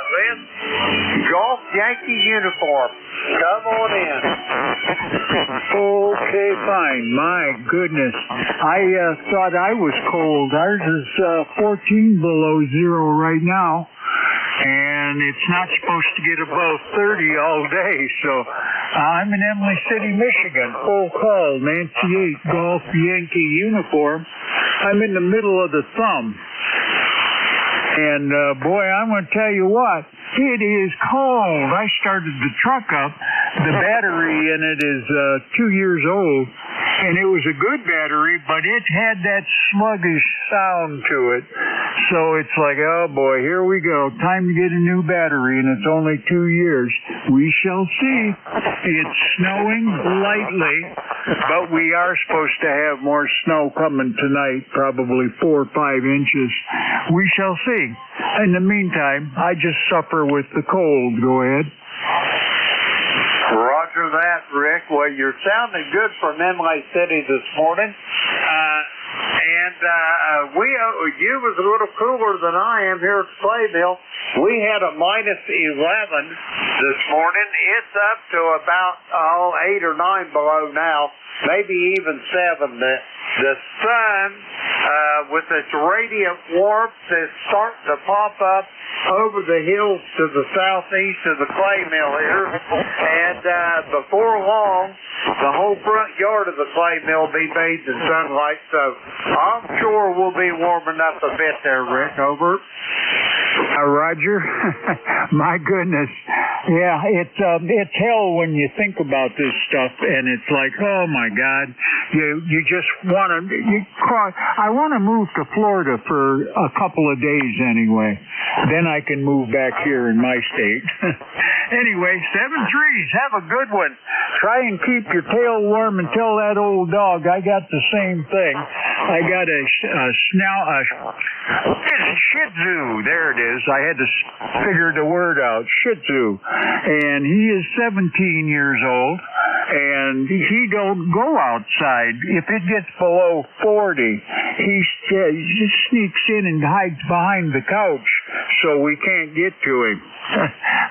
list, Golf Yankee uniform. Come on in. Okay, fine. My goodness. I thought I was cold. Ours is 14 below zero right now. And and it's not supposed to get above 30 all day. So I'm in Emily City, Michigan. Full call, Nancy 8, Golf Yankee uniform. I'm in the middle of the thumb. And, boy, I'm going to tell you what, it is cold. I started the truck up. The battery in it is 2 years old, and it was a good battery, but it had that sluggish sound to it. So it's like, oh, boy, here we go. Time to get a new battery, and it's only 2 years. We shall see. It's snowing lightly, but we are supposed to have more snow coming tonight, probably 4 or 5 inches. We shall see. In the meantime, I just suffer with the cold. Go ahead. Roger that, Rick. Well, you're sounding good from Emily City this morning. You was a little cooler than I am here at the Clay Mill. We had a minus 11 this morning. It's up to about 8 or 9 below now, maybe even 7. The sun, with its radiant warmth, is starting to pop up over the hills to the southeast of the Clay Mill here. And before long, the whole front yard of the Clay Mill will be bathed in sunlight. So I'm sure we'll be warming up a bit there, Rick. Over. Roger. My goodness. Yeah, it's hell when you think about this stuff, and it's like, oh my God, you just want to. I want to move to Florida for a couple of days anyway. Then I can move back here in my state. Anyway, 7-3s. Have a good one. Try and keep your tail warm and tell that old dog I got the same thing. I got a Shih Tzu. There it is. I had to figure the word out. Shih Tzu. And he is 17 years old. And he don't go outside. If it gets below 40, he just sneaks in and hides behind the couch so we can't get to him.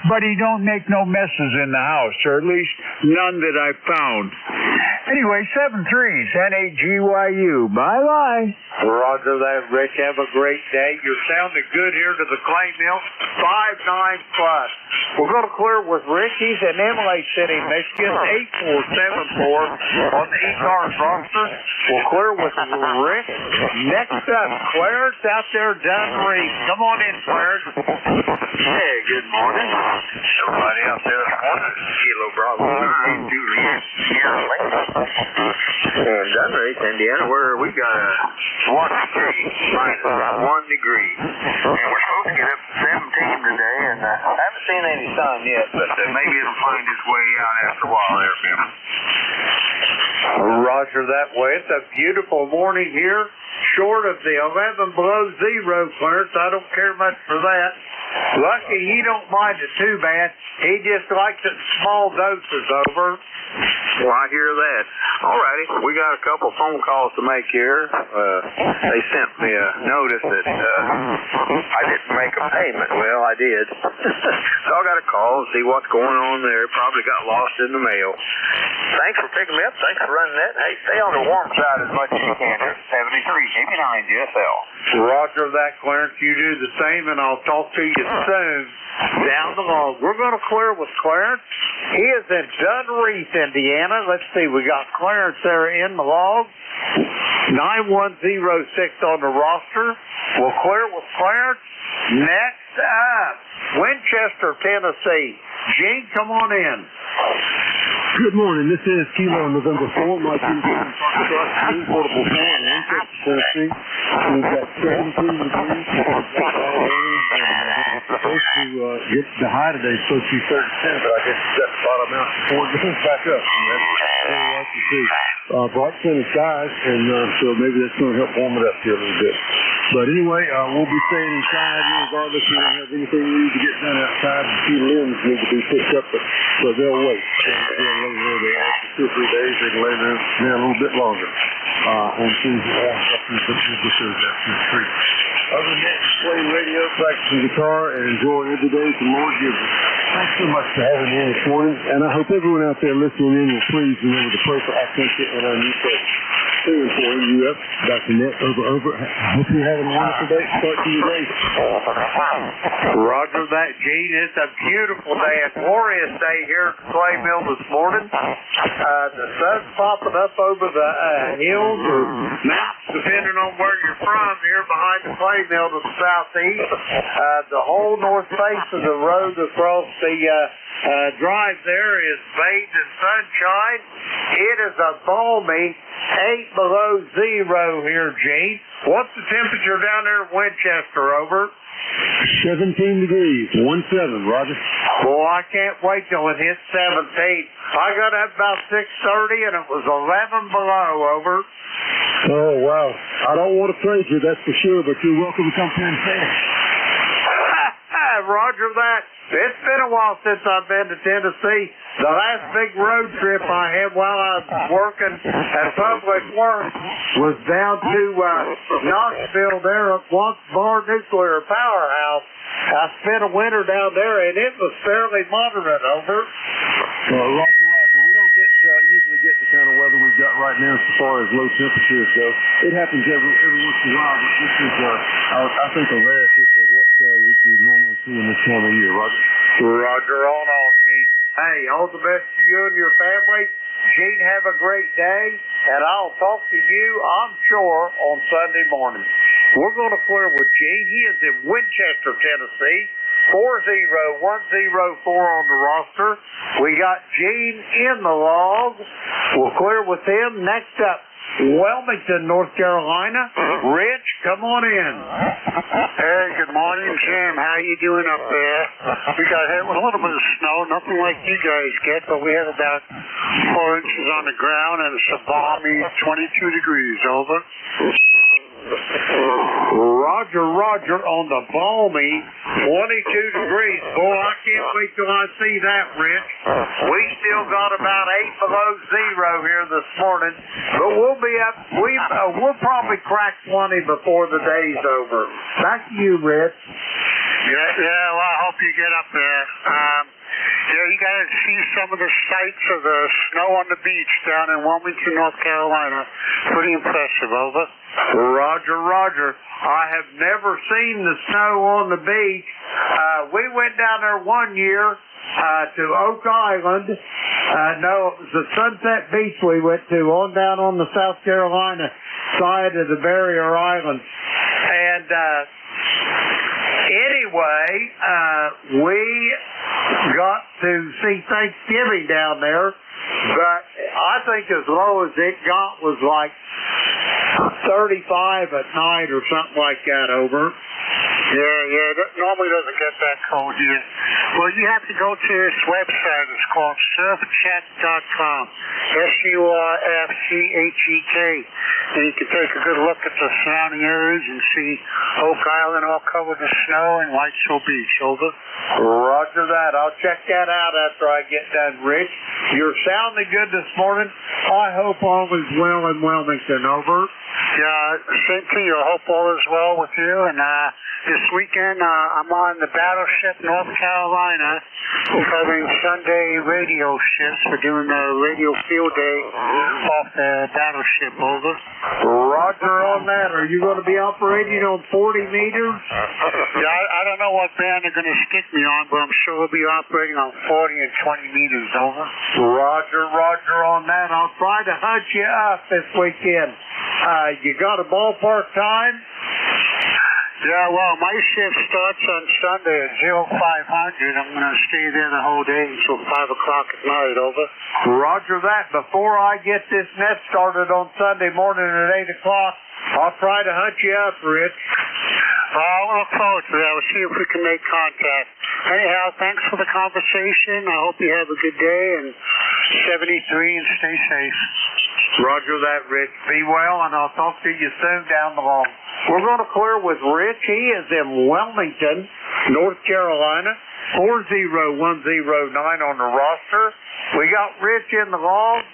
But he don't make no messes in the house, or at least none that I've found. Anyway, 7-3s, NAGYU. Bye-bye. Roger that, Rick. Have a great day. You're sounding good here to the Clay Mill. 5-9 plus. We're going to clear with Rick. He's in Emily City, Michigan. 8474 on the ECARS roster. We'll clear with Rick. Next up, Clarence out there, Dunreef. Come on in, Clarence. Hey, good morning. Everybody out there this morning. Kilo Bravo 9, Juliet Sierra Lake. And Dunreef, Indiana, where we got a 1 degree, minus 1 degree. And we're supposed to get up to 17 today, and I haven't seen any sun yet, but maybe it'll find its way out after a while there, Jim. Roger that way. It's a beautiful morning here, short of the 11 below zero, Clarence. I don't care much for that. Lucky he don't mind it too bad. He just likes it in small doses. Over. Well, I hear that. All righty. We got a couple phone calls to make here. They sent me a notice that I didn't make a payment. Well, I did. So I got a call to see what's going on there. Probably got lost in the mail. Thanks for picking me up. Thanks for running that. Hey, stay on the warm side as much as you can. 73, 89 GSL. Roger that, Clarence. You do the same, and I'll talk to you soon. Down the log. We're going to clear with Clarence. He is in Dunreef, Indiana. Let's see. We got Clarence there in the log. 9106 on the roster. We'll clear with Clarence. Next up, Winchester, Tennessee. Gene, come on in. Good morning. This is Kilo November 4. My team is portable 4 in Winchester, Tennessee. We've got 17 degrees. Supposed to get the high today. It's supposed to be 30, but I guess it's got the bottom out before it goes back up. Bright sunny skies, and so maybe that's going to help warm it up here a little bit. But anyway, we'll be staying inside regardless. We don't have anything we need to get done outside. A few limbs need to be picked up, but they'll wait. After 2 or 3 days, they can lay there a little bit longer. And see what happens after the tree. Other than that, playing radio, practicing guitar, and enjoying every day the Lord gives us. Thanks so much for having me in this morning, and I hope everyone out there listening in will please remember to pray for our country and our new faith. clearing for you. Up. Dr. Net, over. I hope you're having a wonderful day. Start to your day. Roger that, Gene. It's a beautiful day, a glorious day here at the clay mill this morning. The sun's popping up over the hills or mountains, depending on where you're from, here behind the clay mill to the southeast. The whole north face of the road across the drive there is bathed in sunshine. It is a balmy 8 below zero here, Gene. What's the temperature down there in Winchester, over? 17 degrees, 17, Roger. Well, I can't wait till it hits 17. I got up about 6:30 and it was 11 below, over. Oh, wow. I don't want to praise you, that's for sure, but you're welcome to come here and say it. Roger that. It's been a while since I've been to Tennessee. The last big road trip I had while I was working at Public Works was down to Knoxville there at Once Bar Nuclear Powerhouse. I spent a winter down there and it was fairly moderate, over. Roger. We don't usually get the kind of weather we've got right now as far as low temperatures go. It happens every once in a while, but this is, I think, a rarity for what we normally see in this time of year, Roger. Roger on, Gene. Hey, all the best to you and your family. Gene, have a great day, and I'll talk to you, I'm sure, on Sunday morning. We're going to clear with Gene. He is in Winchester, Tennessee. 40104 on the roster. We got Gene in the log. We'll clear with him. Next up, Wilmington, North Carolina. Rich, come on in. Hey, good morning, Jim. How you doing up there? We got hit with a little bit of snow, nothing like you guys get, but we have about 4 inches on the ground, and it's a balmy 22 degrees, over. Roger on the balmy 22 degrees. Boy, I can't wait till I see that, Rich. We still got about 8 below zero here this morning, but we'll be up. We'll probably crack 20 before the day's over. Back to you, Rich. Yeah, well, I hope you get up there. You got to see some of the sights of the snow on the beach down in Wilmington, North Carolina. Pretty impressive, over. Roger. I have never seen the snow on the beach. We went down there one year to Oak Island. No, it was the Sunset Beach we went to, on down on the South Carolina side of the barrier island. And anyway, we got to see Thanksgiving down there, but I think as low as it got was like 35 at night or something like that, over. Yeah, that normally doesn't get that cold here. Well, you have to go to this website. It's called surfchat.com. SURFCHEK. And you can take a good look at the surrounding areas and see Oak Island all covered in snow and White Shore Beach, over. Roger that. I'll check that out after I get done, Rich. You're sounding good this morning. I hope all is well in Wilmington, over. Yeah, same to you. I hope all is well with you. And this weekend, I'm on the Battleship North Carolina, covering Sunday radio shifts. We're doing a radio field day off the Battleship, over. Roger on that. Are you going to be operating on 40 meters? Yeah, I don't know what band they're going to stick me on, but I'm sure we'll be operating on 40 and 20 meters, over. Roger on that. I'll try to hunt you up this weekend. You got a ballpark time? Yeah, well, my shift starts on Sunday at 0500. I'm going to stay there the whole day until 5 o'clock at night, over. Roger that. Before I get this net started on Sunday morning at 8 o'clock, I'll try to hunt you up, Rich. I'll look forward to that. We'll see if we can make contact. Anyhow, thanks for the conversation. I hope you have a good day, and 73 and stay safe. Roger that, Rich. Be well, and I'll talk to you soon down the line. We're going to clear with Rich. He is in Wilmington, North Carolina. 40109 on the roster. We got Rich in the log.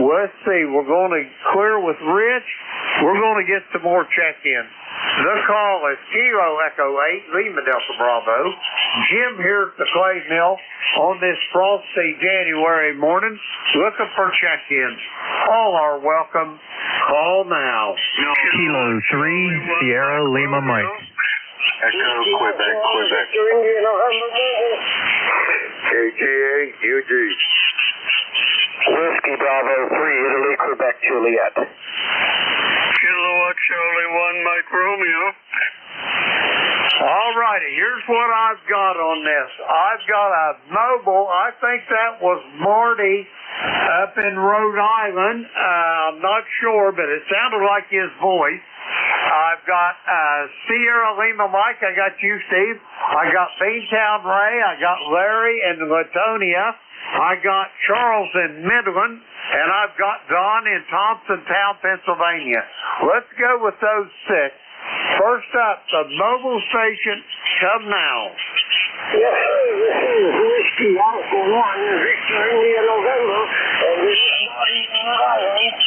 Let's see. We're going to clear with Rich. we're going to get some more check-ins. The call is Kilo Echo 8, Lima Delta Bravo. Jim here at the clay mill on this frosty January morning, looking for check-ins. All are welcome. Call now. Kilo 3, Sierra Lima Mike. Echo, Quebec. KGA, UG. Whiskey Bravo 3, Italy, Quebec, Juliet. Kilowatt Charlie 1, Mike Romeo. All righty, here's what I've got on this. I've got a mobile, I think that was Marty up in Rhode Island. I'm not sure, but it sounded like his voice. I've got Sierra Lima Mike, I got you, Steve. I got Beantown Ray, I got Larry in Latonia. I got Charles in Midland, and I've got Don in Thompsontown, Pennsylvania. Let's go with those 6. First up, the mobile station, come now. Yes, sir. This is Whiskey Alpha 1, Victor India November, and this is Marty in Rhode Island.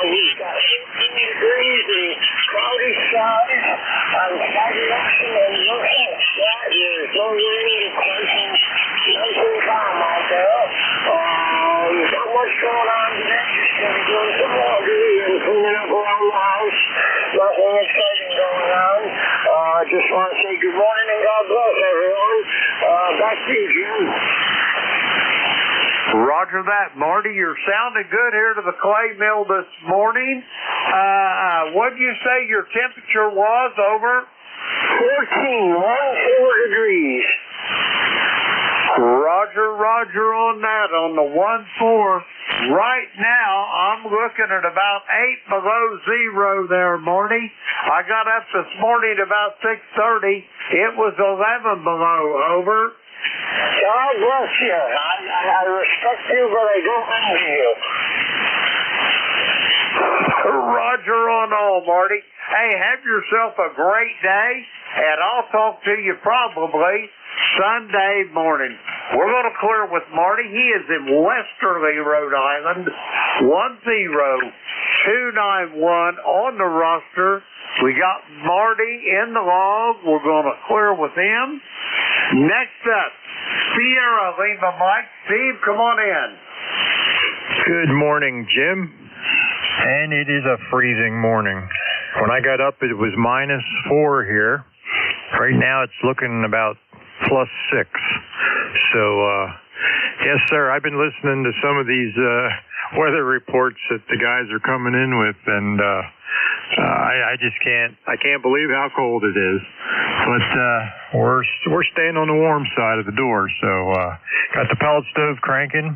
We've got 15 degrees and cloudy skies on Saturday and looking at there's no rain, nice and calm out there. Not much going on today, just going to be doing some laundry and cleaning up around the house. Nothing exciting going on. Just want to say good morning and God bless everyone. Back to you, Jim. Roger that, Marty. You're sounding good here to the clay mill this morning. What did you say your temperature was over? 14 degrees. Roger on that, on the 1-4. Right now, I'm looking at about 8 below zero there, Marty. I got up this morning about 6:30. It was 11 below, over. God bless you. I respect you, but I don't envy you. Roger on all, Marty. Hey, have yourself a great day, and I'll talk to you probably Sunday morning. We're going to clear with Marty. He is in Westerly, Rhode Island. 10291 on the roster. We got Marty in the log. We're going to clear with him. Next up, Sierra Lima Mike. Steve, come on in. Good morning, Jim. And it is a freezing morning. When I got up, it was -4 here. Right now, it's looking about +6. So, yes, sir, I've been listening to some of these weather reports that the guys are coming in with, and I just can't believe how cold it is. But we're staying on the warm side of the door, so got the pellet stove cranking.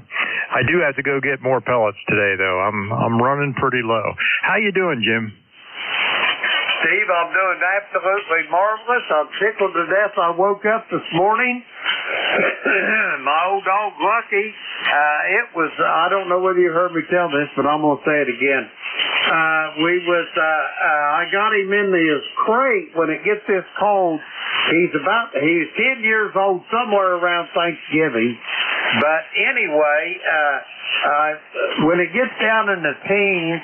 I do have to go get more pellets today, though. I'm running pretty low. How you doing, Jim? Steve, I'm doing absolutely marvelous. I'm tickled to death. I woke up this morning. My old dog, Lucky, it was, I don't know whether you heard me tell this, but I'm going to say it again. I got him in his crate when it gets this cold. He's 10 years old, somewhere around Thanksgiving. But anyway, when it gets down in the teens,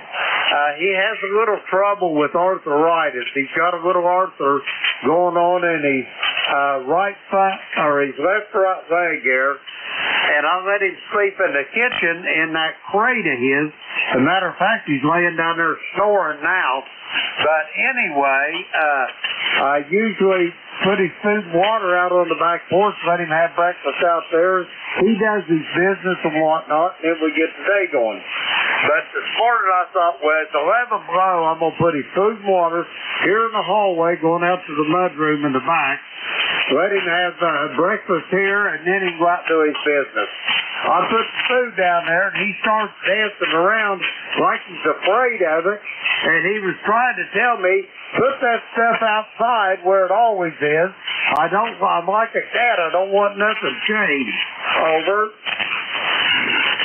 he has a little trouble with arthritis. He's got a little arthur going on in his his left right leg here. And I let him sleep in the kitchen in that crate of his. As a matter of fact, he's laying down there snoring now. But anyway, I usually put his food and water out on the back porch, let him have breakfast out there. He does his business and whatnot, and then we get the day going. But this morning I thought, well, it's 11 below, I'm going to put his food and water here in the hallway, going out to the mudroom in the back. Let him have breakfast here, and then he can go out and do his business. I put the food down there, and he starts dancing around like he's afraid of it. And he was trying to tell me, put that stuff outside where it always is. I'm like a cat. I don't want nothing changed. Over.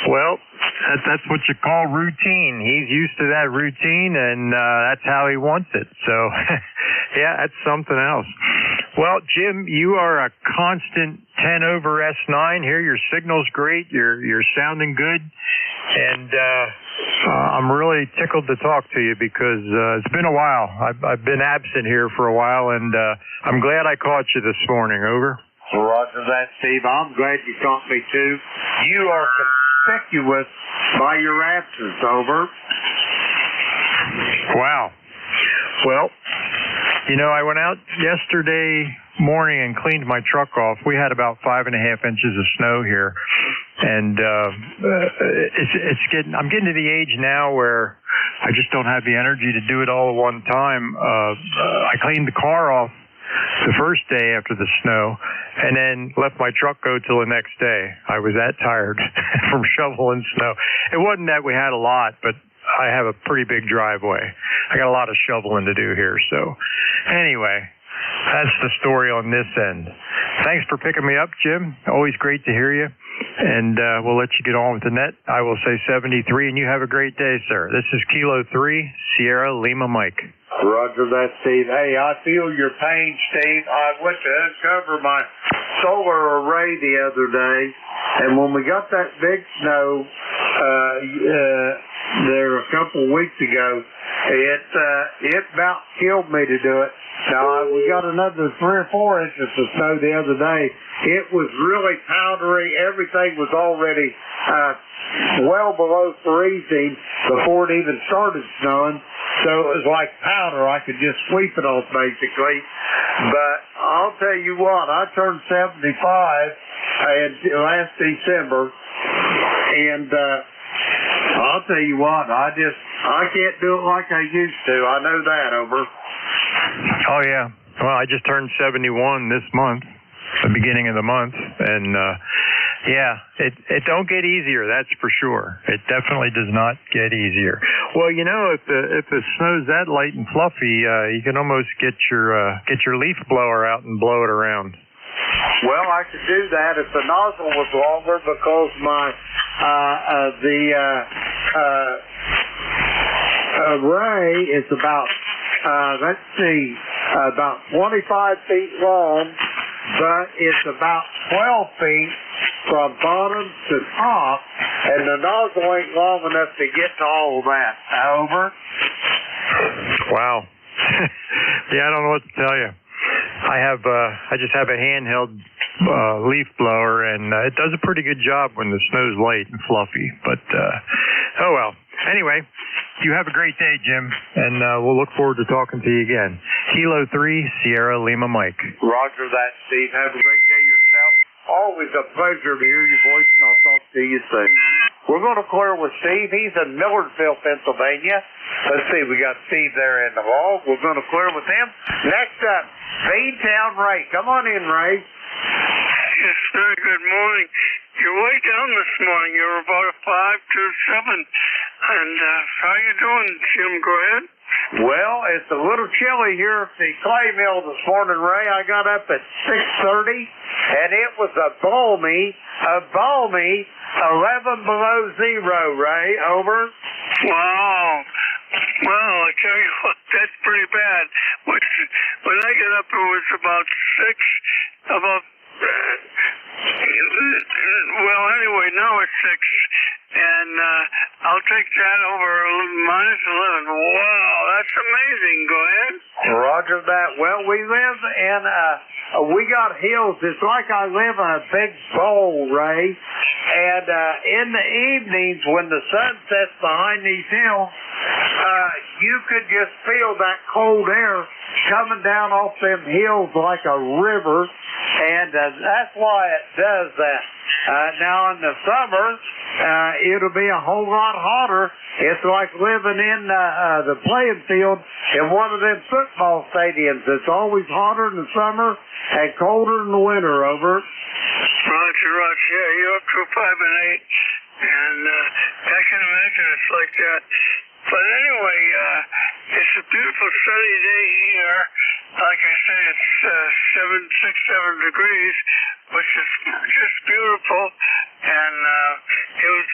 Well, that's what you call routine. He's used to that routine, and that's how he wants it. So, yeah, that's something else. Well, Jim, you are a constant 10 over S9 here. Your signal's great. You're sounding good. And I'm really tickled to talk to you because it's been a while. I've been absent here for a while, and I'm glad I caught you this morning. Over. Roger that, Steve. I'm glad you caught me, too. You are conspicuous by your absence. Over. Wow. Well, you know, I went out yesterday morning and cleaned my truck off. We had about 5.5 inches of snow here, and I'm getting to the age now where I just don't have the energy to do it all at one time. I cleaned the car off the first day after the snow, and then left my truck go till the next day. I was that tired from shoveling snow. It wasn't that we had a lot, but I have a pretty big driveway. I got a lot of shoveling to do here. So anyway, that's the story on this end. Thanks for picking me up, Jim. Always great to hear you. And we'll let you get on with the net. I will say 73, and you have a great day, sir. This is Kilo 3, Sierra Lima Mike. Roger that, Steve. Hey, I feel your pain, Steve. I went to uncover my solar array the other day, and when we got that big snow there a couple of weeks ago, it about killed me to do it. Now, we got another 3 or 4 inches of snow the other day. It was really powdery. Everything was already well below freezing before it even started snowing. So it was like powder. I could just sweep it off, basically. But I'll tell you what, I turned 75 last December, and I'll tell you what, I can't do it like I used to. I know that, Over. Oh, yeah. Well, I just turned 71 this month, the beginning of the month, and yeah, it don't get easier, that's for sure. It definitely does not get easier. Well, you know, if the snow's that light and fluffy, you can almost get your leaf blower out and blow it around. Well, I could do that if the nozzle was longer, because my array is about about 25 feet long, but it's about 12 feet from bottom to top, and the nozzle ain't long enough to get to all of that. Over. Wow. Yeah, I don't know what to tell you. I just have a handheld leaf blower, and it does a pretty good job when the snow's light and fluffy. But oh well. Anyway, you have a great day, Jim, and we'll look forward to talking to you again. Kilo 3, Sierra Lima Mike. Roger that, Steve. Have a great day yourself. Always a pleasure to hear your voice, and I'll talk to you soon. We're going to clear with Steve. He's in Millersville, Pennsylvania. Let's see, we got Steve there in the log. We're going to clear with him. Next up, Beantown Ray. Come on in, Ray. Yes, sir. Good morning. You're way down this morning. You're about a 527. And how you doing, Jim? Go ahead. Well, it's a little chilly here at the clay mill this morning, Ray. I got up at 6:30, and it was a balmy 11 below zero, Ray. Over. Wow. Well, I tell you what, that's pretty bad. When I got up, it was about 6, well, anyway, now it's 6, and I'll take that over minus 11. Wow, that's amazing. Go ahead. Roger that. Well, we live in we got hills. It's like I live in a big bowl, Ray, and in the evenings when the sun sets behind these hills, you could just feel that cold air coming down off them hills like a river, and that's why it does that. Now in the summer, it'll be a whole lot hotter. It's like living in the playing field in one of them football stadiums. It's always hotter in the summer and colder in the winter. Over. Roger. Yeah, you're up to 5 and 8, and I can imagine it's like that. But anyway, it's a beautiful sunny day here. Like I say, it's 6, 7 degrees, which is just beautiful. And it was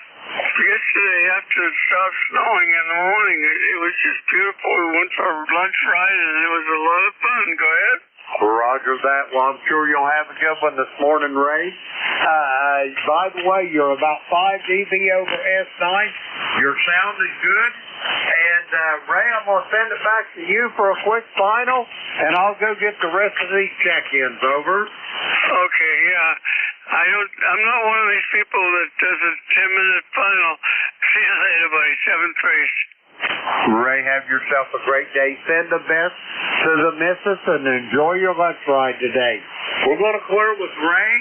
yesterday after it stopped snowing in the morning. It was just beautiful. We went for a lunch ride, and it was a lot of fun. Go ahead. Roger that. Well, I'm sure you'll have a good one this morning, Ray. By the way, you're about 5 dB over S9. Your sound is good. And, Ray, I'm going to send it back to you for a quick final, and I'll go get the rest of these check-ins. Over. Okay, yeah. I'm not one of these people that does a 10-minute final. See you later, buddy. 7th race. Ray, have yourself a great day. Send the best to the missus and enjoy your lunch ride today. We're going to clear with Ray.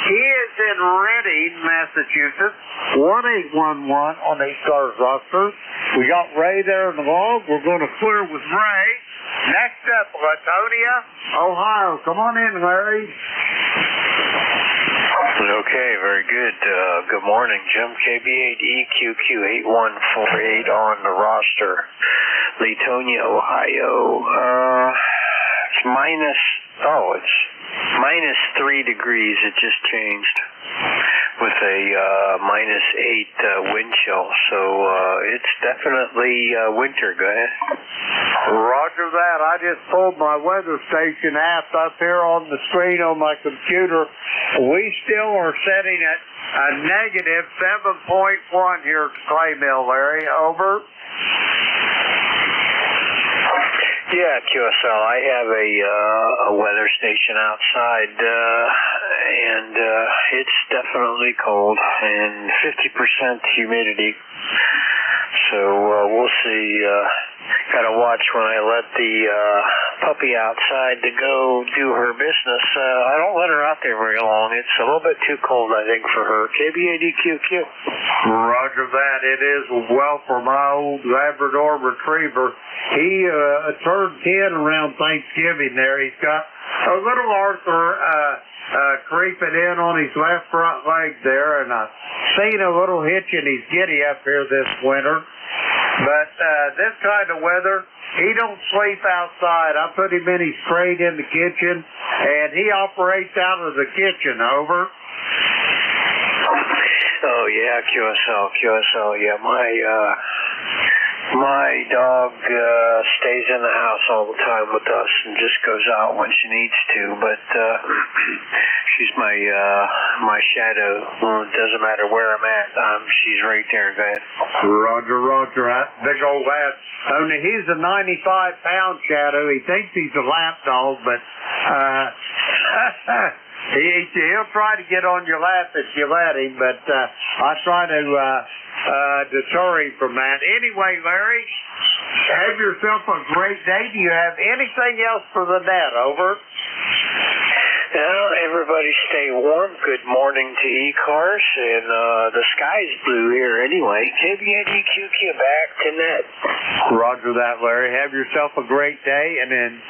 He is in Reading, Massachusetts, 1811 on the ECARS roster. We got Ray there in the log. We're going to clear with Ray. Next up, Latonia, Ohio. Come on in, Larry. Okay, very good. Good morning, Jim. KB8EQQ8148 on the roster. Latonia, Ohio. It's minus 3 degrees. It just changed with a -8 wind chill. So it's definitely winter, guys. Roger that. I just pulled my weather station app up here on the screen on my computer. We still are setting at a negative 7.1 here at Clay Mill, Larry. Over. Yeah, QSL. I have a weather station outside, and it's definitely cold and 50% humidity. So we'll see. Gotta watch when I let the puppy outside to go do her business. I don't let her out there very long. It's a little bit too cold, I think, for her. KB8EQQ. Roger that. It is well for my old Labrador Retriever. He turned 10 around Thanksgiving there. He's got a little Arthur creeping in on his left front leg there, and I've seen a little hitch in his giddy up here this winter. But this kind of weather, he don't sleep outside. I put him in his crate in the kitchen, and he operates out of the kitchen. Over. Oh yeah, QSL. Yeah, my dog stays in the house all the time with us and just goes out when she needs to. But she's my shadow. Well, it doesn't matter where I'm at. She's right there, guys. Roger. Big old lad. Only he's a 95-pound shadow. He thinks he's a lap dog, but he'll try to get on your lap if you let him. But I try to deter him from that. Anyway, Larry, have yourself a great day. Do you have anything else for the net? Over. Well, everybody stay warm. Good morning to ECARS, and the sky's blue here anyway. KB8EQQ back to net. Roger that, Larry. Have yourself a great day, and then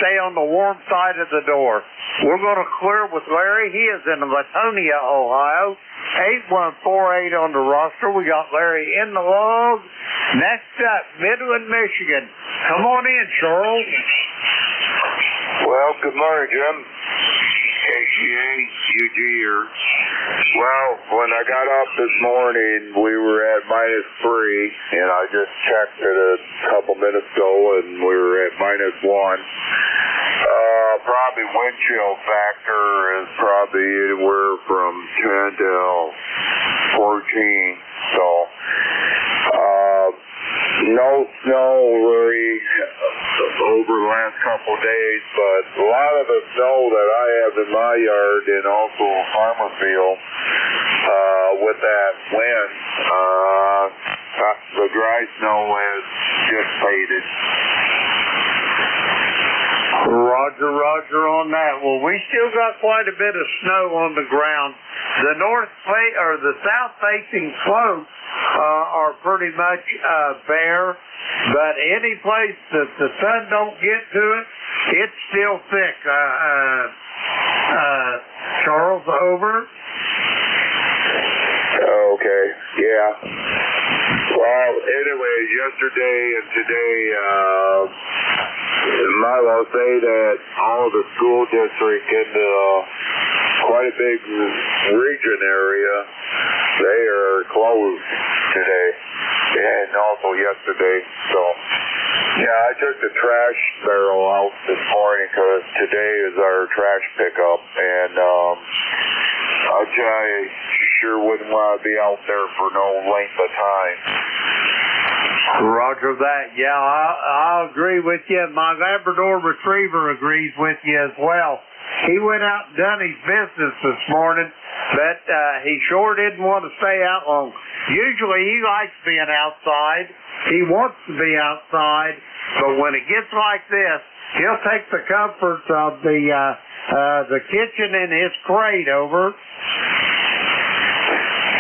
stay on the warm side of the door. We're going to clear with Larry. He is in Latonia, Ohio. 8148 on the roster. We got Larry in the log. Next up, Midland, Michigan. Come on in, Charles. Well, good morning, Jim. KCA, UG here. Well, when I got up this morning, we were at -3, and I just checked it a couple minutes ago, and we were at -1. Probably wind chill factor is probably anywhere from 10 to 14. So, no snow really over the last couple of days, but a lot of the snow that I have in my yard and also farmer field, with that wind, the dry snow has just faded. Roger on that. Well, we still got quite a bit of snow on the ground. The the south-facing slopes are pretty much bare, but any place that the sun don't get to it, it's still thick. Charles, over. Okay, yeah. Well, anyway, yesterday and today, I'll say that all the school districts in quite a big region area, they are closed today and also yesterday. So, yeah, I took the trash barrel out this morning because today is our trash pickup, and I'll tell you, sure wouldn't want to be out there for no length of time. Roger that. Yeah, I'll agree with you. My Labrador Retriever agrees with you as well. He went out and done his business this morning, but he sure didn't want to stay out long. Usually he likes being outside. He wants to be outside, but when it gets like this, he'll take the comforts of the kitchen and his crate over.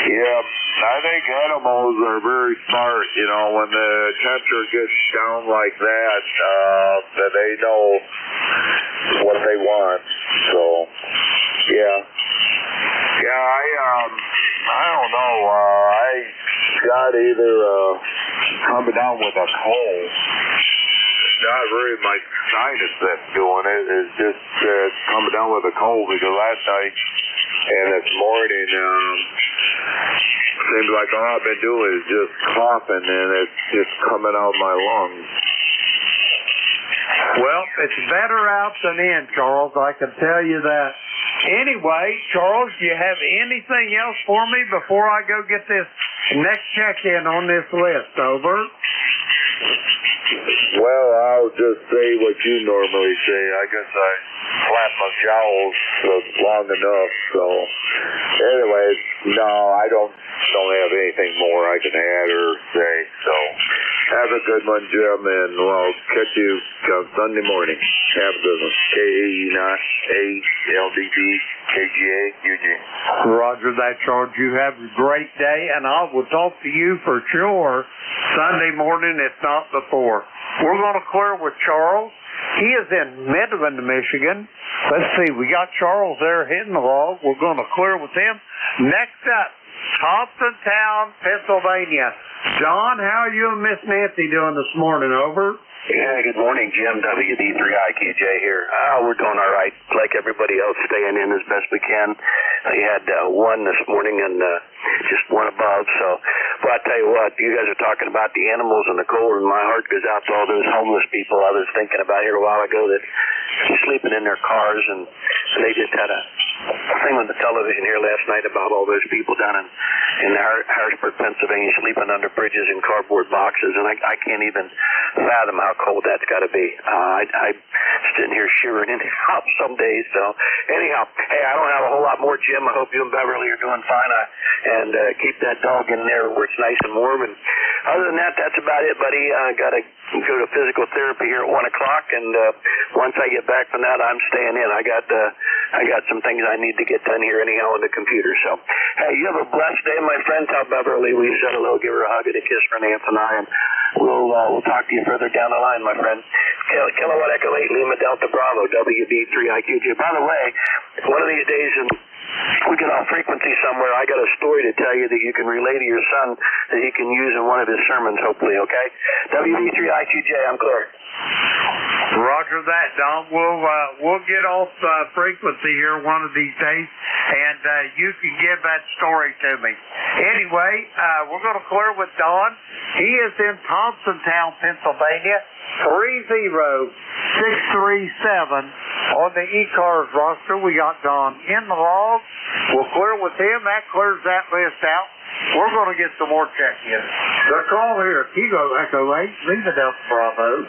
Yeah, I think animals are very smart, you know, when the temperature gets down like that, that they know what they want. So, yeah. Yeah, I don't know, I got either coming down with a cold. Not really my sinus that's doing it. It's just coming down with a cold because last night and this morning, seems like all I've been doing is just coughing and it's just coming out my lungs. Well, it's better out than in, Charles. I can tell you that. Anyway, Charles, do you have anything else for me before I go get this next check-in on this list? Over. Well, I'll just say what you normally say. I guess I flapped my jowls long enough. So, anyways, no, I don't have anything more I can add or say. So, have a good one, Jim, and we'll catch you Sunday morning. Have a good one. KENIALDD-KGA-UG. Roger that, Charles. You have a great day, and I will talk to you for sure Sunday morning, if not before. We're going to clear with Charles. He is in Midland, Michigan. Let's see, we got Charles there hitting the log. We're going to clear with him. Next up, Thompsontown, Pennsylvania. John, how are you and Miss Nancy doing this morning? Over. Yeah, good morning, Jim. WD3IQJ here. We're doing all right, like everybody else, staying in as best we can. I had one this morning and just one above. So, but I tell you what, you guys are talking about the animals and the cold, and my heart goes out to all those homeless people I was thinking about here a while ago that are sleeping in their cars, and they just had a thing on the television here last night about all those people down in Harrisburg, Pennsylvania, sleeping under bridges in cardboard boxes, and I can't even fathom how cold that's got to be. I sitting here shivering in the house some days. So anyhow, hey, I don't have a whole lot more, Jim. I hope you and Beverly are doing fine, and keep that dog in there where it's nice and warm. And other than that, that's about it, buddy. I got to go to physical therapy here at 1 o'clock, and once I get back from that, I'm staying in. I got some things I need to get done here anyhow on the computer. So, hey, you have a blessed day, my friend. Tell Beverly we said hello. Give her a hug and a kiss for Nance and I, and we'll talk to you further down the line, my friend. Kilowatt Echo 8 Lima Delta Bravo, WB3IQJ. By the way, one of these days, we get off frequency somewhere, I got a story to tell you that you can relay to your son that he can use in one of his sermons, hopefully, okay? WB3IQJ, I'm clear. Roger that, Don. We'll get off frequency here one of these days, and you can give that story to me. Anyway, we're going to clear with Don. He is in Thompsontown, Pennsylvania, 30637 on the ECARS roster. We got Don in the log. We'll clear with him. That clears that list out. We're going to get some more check-in. The call here, Kilo Echo 8, Lima Delta Bravo.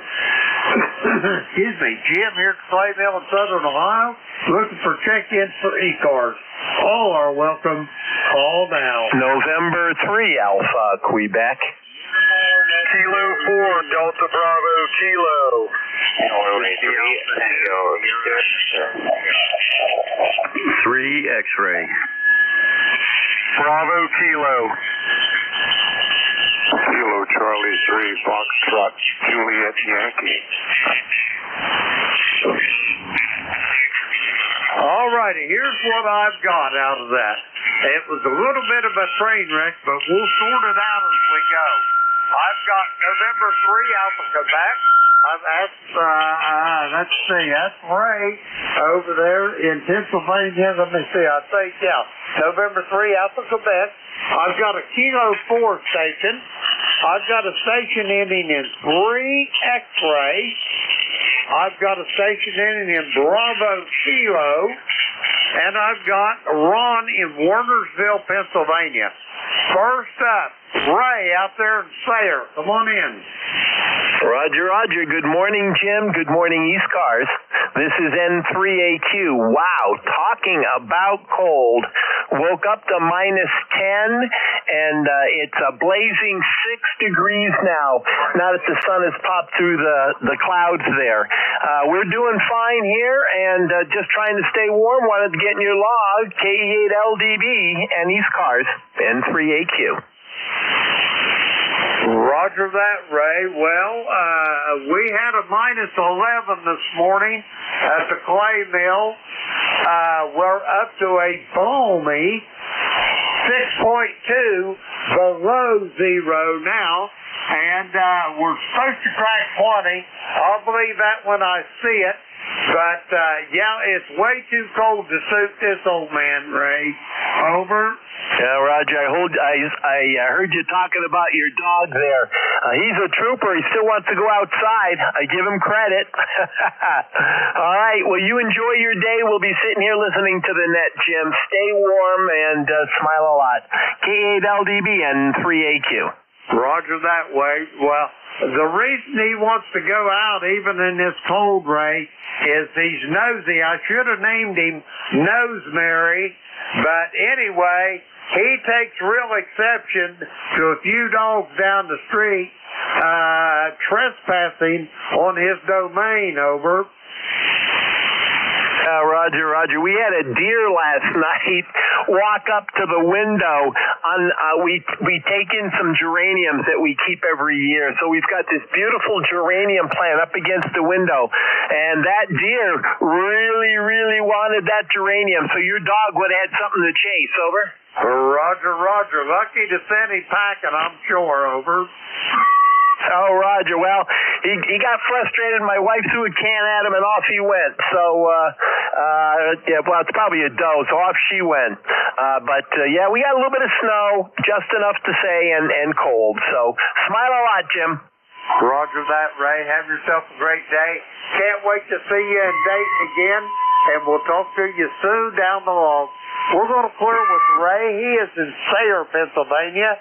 Excuse me, Jim here at Clay Mill in Southern Ohio, looking for check-ins for ECARS. All are welcome. Call now. November 3 Alpha, Quebec. Kilo 4, Delta Bravo, Kilo. 3 X-ray. Bravo, Kilo. Kilo Charlie 3, Foxtrot, Juliet Yankee. All righty, here's what I've got out of that. It was a little bit of a train wreck, but we'll sort it out as we go. I've got November 3 Alpha Quebec. Let's see, that's Ray over there in Pennsylvania. Let me see, I think, yeah, November 3 Alpha Quebec. I've got a Kilo 4 station. I've got a station ending in 3 X-ray. I've got a station ending in Bravo Kilo. and I've got Ron in Warnersville, Pennsylvania. First up, Ray out there in Sayre. Come on in. Roger, Roger. Good morning, Jim. Good morning, ECARS. This is N3AQ. Wow, talking about cold. Woke up to -10, and it's a blazing 6 degrees now that the sun has popped through the clouds there. We're doing fine here, and just trying to stay warm. Wanted to get in your log, KE8LDB and ECARS, N3AQ. Roger that, Ray. Well, we had a -11 this morning at the clay mill. We're up to a balmy 6.2 below zero now, and we're supposed to crack 20. I'll believe that when I see it. But, yeah, it's way too cold to suit this old man, Ray. Over. Yeah, Roger, I heard you talking about your dog there. He's a trooper. He still wants to go outside. I give him credit. All right, well, you enjoy your day. We'll be sitting here listening to the net, Jim. Stay warm and smile a lot. K8LDB and 3AQ. Roger that, way. Well, the reason he wants to go out, even in this cold, Ray, is he's nosy. I should have named him Nosemary, but anyway, he takes real exception to a few dogs down the street trespassing on his domain. Over. Roger, Roger. We had a deer last night walk up to the window. We take in some geraniums that we keep every year. So we've got this beautiful geranium plant up against the window. And that deer really, really wanted that geranium. So your dog would have had something to chase. Over. Roger, Roger. Lucky to send him packing, I'm sure. Over. Oh, Roger. Well, he got frustrated. My wife threw a can at him, and off he went. So, yeah, well, it's probably a doe, so off she went. But yeah, we got a little bit of snow, just enough to say, and cold. So, smile a lot, Jim. Roger that, Ray. Have yourself a great day. Can't wait to see you in Dayton again, and we'll talk to you soon down the log. We're going to clear with Ray. He is in Sayre, Pennsylvania.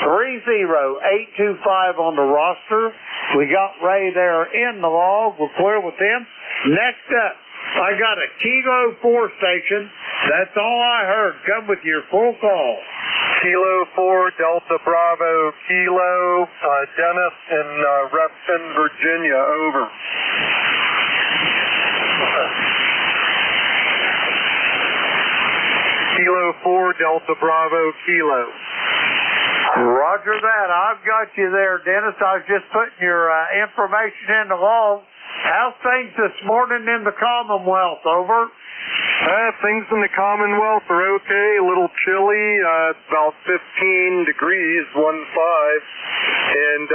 30825 on the roster. We got Ray there in the log. We're clear with him. Next up, I got a Kilo 4 station. That's all I heard. Come with your full call. Kilo 4, Delta Bravo, Kilo, Dennis in Repton, Virginia, over. Kilo 4, Delta Bravo, Kilo. Roger that. I've got you there, Dennis. I was just putting your information in the log. How's things this morning in the Commonwealth? Over. Things in the Commonwealth are okay. A little chilly. It's about 15 degrees, 15. And,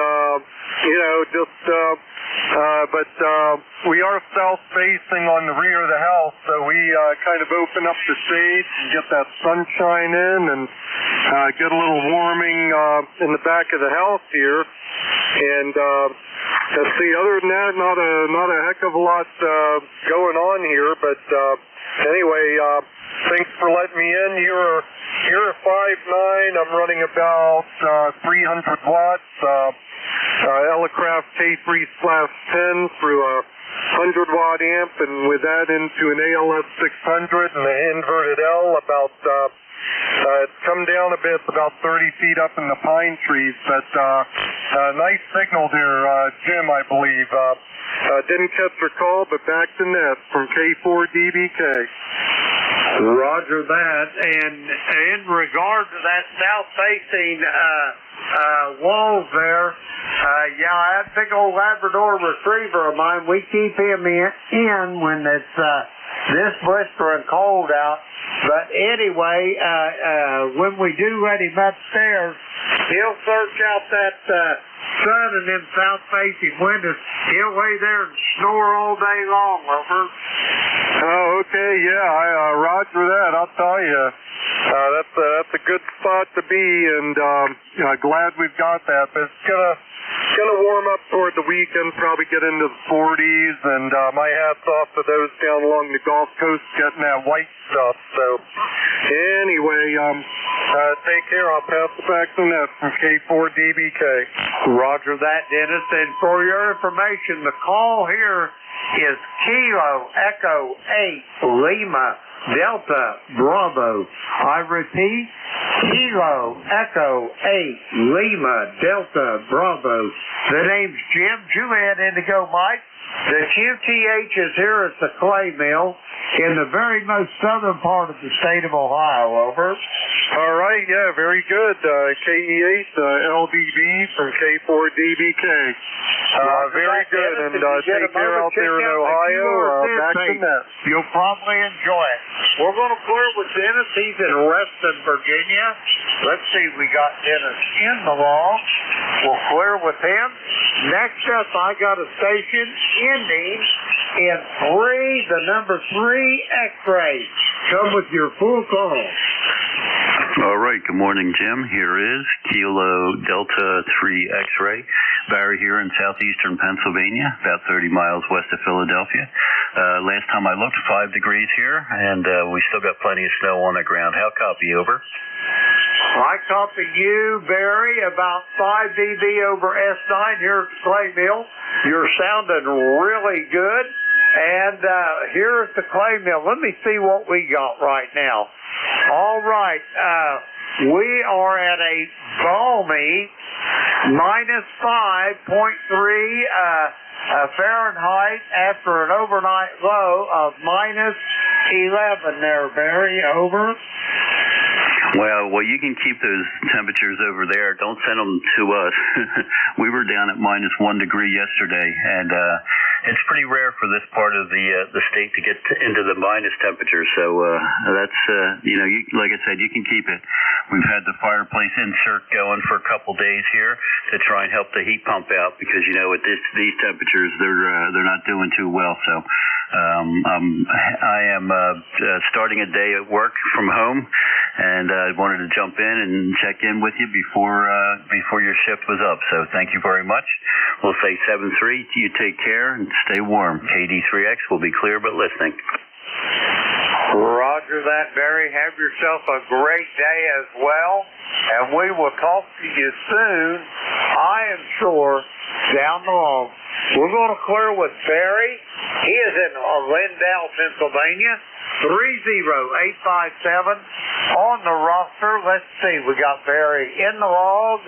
but we are south-facing on the rear of the house, so we kind of open up the shades and get that sunshine in and get a little warming in the back of the house here. And let's see, other than that, not a heck of a lot going on here, but anyway, thanks for letting me in. You're a 5'9". I'm running about 300 watts. Elecraft K3/10 through a 100-watt amp, and with that into an ALS 600 and an inverted L. About it's come down a bit, about 30 feet up in the pine trees, but nice signal there, Jim, I believe. Didn't catch your call, but back to net from K4DBK. Roger that. And in regard to that south-facing walls there, yeah, that big old Labrador Retriever of mine, we keep him in when it's this blistering cold out. But anyway, when we do let him upstairs, he'll search out that sun and them south-facing windows. He'll lay there and snore all day long, Over. Oh, okay, yeah, roger that. I'll tell you, that's a good spot to be, and glad we've got that. But it's gonna warm up toward the weekend, probably get into the 40s, and my hat's off to those down along the Gulf Coast getting that white stuff. So anyway, take care. I'll pass it back to Ned from K4DBK. Roger that, Dennis. And for your information, the call here is Kilo Echo 8 Lima Delta Bravo. I repeat, Kilo Echo 8 Lima Delta Bravo. The name's Jim, Juliet Indigo Mike. The QTH is here at the clay mill in the very most southern part of the state of Ohio. Over. All right, yeah, very good. KE8 LDB from K4DBK. Very good, and take care out there in Ohio. Back to Ned. You'll probably enjoy it. We're going to clear with Dennis. He's in Reston, Virginia. Let's see, we got Dennis in the log. We'll clear with him. Next up, I got a station ending in 3, the number 3 X-ray. Come with your full call. All right, good morning, Jim. Here is Kilo Delta 3 X-ray. Barry here in southeastern Pennsylvania, about 30 miles west of Philadelphia. Last time I looked, 5 degrees here, and we still got plenty of snow on the ground. How copy, over? I copy you, Barry, about 5 dB over S9 here at the clay mill. You're sounding really good. And here at the clay mill, let me see what we got right now. All right, we are at a balmy minus 5.3 Fahrenheit after an overnight low of minus 11 there, Barry. Over. Well, you can keep those temperatures over there. Don't send them to us. We were down at minus 1 degree yesterday, and it's pretty rare for this part of the state to get into the minus temperature. So that's like I said, you can keep it. We've had the fireplace insert going for a couple days here to try and help the heat pump out because at these temperatures they're not doing too well. So I am starting a day at work from home, and I wanted to jump in and check in with you before your shift was up. So thank you very much. We'll say 7-3. You take care and stay warm. KD3X will be clear but listening. Roger that, Barry. Have yourself a great day as well, and we will talk to you soon, I am sure, down the road. We're going to clear with Barry. He is in Lindell, Pennsylvania. 30857 on the roster. Let's see, we got Barry in the log.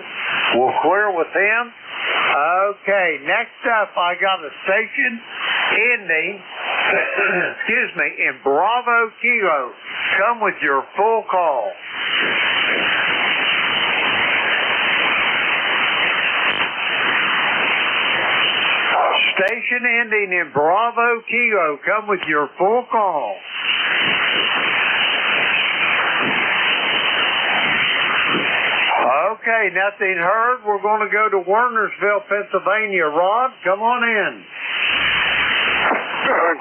We'll clear with him. Okay, next up I got a station ending in Bravo Kilo. Come with your full call. Station ending in Bravo Kilo. Come with your full call. Okay, nothing heard. We're going to go to Wernersville, Pennsylvania. Ron, come on in.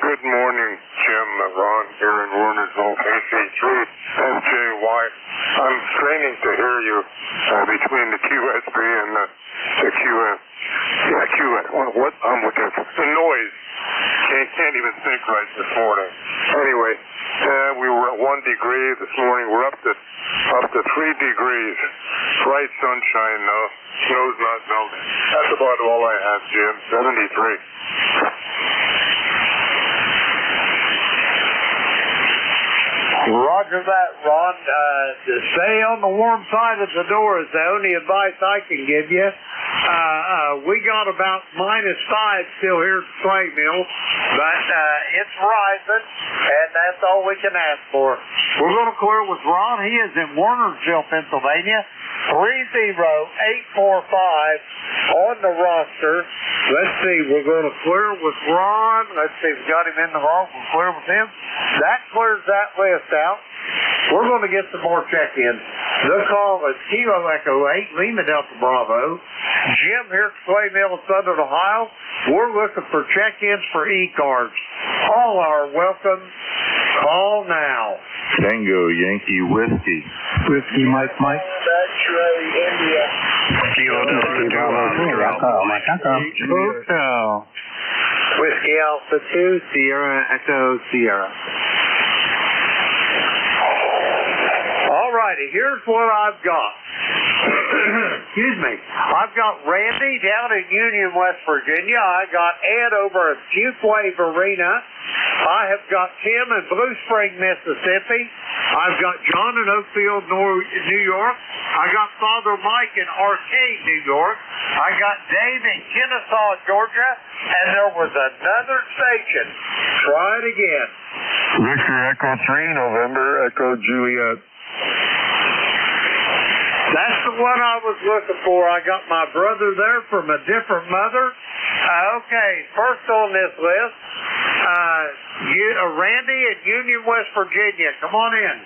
Good morning, Jim. Ron here in Wernersville, AC3, FJY. I'm straining to hear you between the QSB and the QS. Yeah, QS. What? I'm looking for the noise. Can't even think right this morning. Anyway, we were at 1 degree this morning. We're up to 3 degrees. Bright sunshine, though. Snow's not melting. That's about all I have, Jim. 73. Roger that, Ron. To stay on the warm side of the door is the only advice I can give you. We got about -5 still here at the clay mill, but it's rising, and that's all we can ask for. We're going to clear with Ron. He is in Wernersville, Pennsylvania. 30845 on the roster. Let's see, we're going to clear with Ron. Let's see, we got him in the hall. We'll clear with him. That clears that list out. We're going to get some more check-ins. The call is Kilo Echo 8, Lima Delta Bravo. Jim here at Clay Mill in Southern Ohio. We're looking for check-ins for ECARS. All are welcome. Call now. Tango Yankee Whiskey. Whiskey Mike. X-ray India. Hotel. Whiskey Alpha 2, Sierra Echo Sierra. All righty, here's what I've got. Excuse me. I've got Randy down in Union, West Virginia. I got Ed over at Fuquay Arena. I have got Tim in Blue Spring, Mississippi. I've got John in Oakfield, New York. I got Father Mike in Arcade, New York. I got Dave in Kennesaw, Georgia. And there was another station. Try it again. Victor Echo 3, November Echo Juliet. That's the one I was looking for. I got my brother there from a different mother. Okay, first on this list, Randy in Union, West Virginia. Come on in.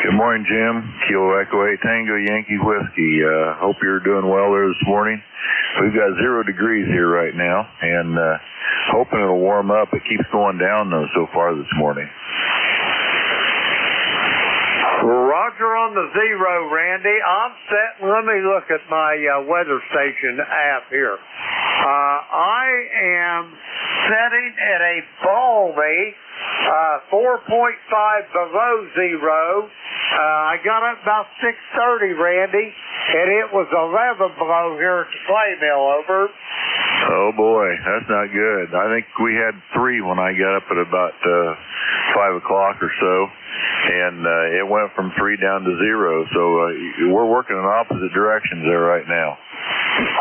Good morning, Jim. Kilo Echo 8 Tango Yankee Whiskey. Hope you're doing well there this morning. We've got 0 degrees here right now, and hoping it'll warm up. It keeps going down, though, so far this morning. Roger on the 0, Randy. I'm set. Let me look at my weather station app here. I am setting at a balmy 4.5 below 0. I got up about 6:30, Randy, and it was 11 below here at the clay mill. Over. Oh boy, that's not good. I think we had 3 when I got up at about 5 o'clock or so, and it went from 3 down to 0. So we're working in opposite directions there right now.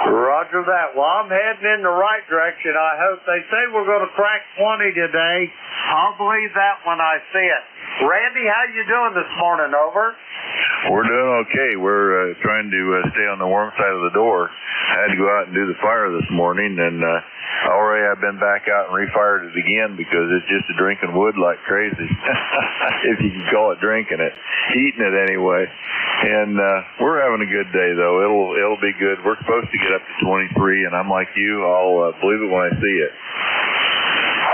Roger that. Well, I'm heading in the right direction, I hope. They say we're going to crack 20 today. I'll believe that when I see it. Randy, how you doing this morning? Over. We're doing okay. We're trying to stay on the warm side of the door. I had to go out and do the fire this morning, and already I've been back out and refired it again because it's just drinking wood like crazy, if you can call it drinking it, eating it anyway. And we're having a good day, though. It'll be good. We're supposed to get up to 23, and I'm like you. I'll believe it when I see it.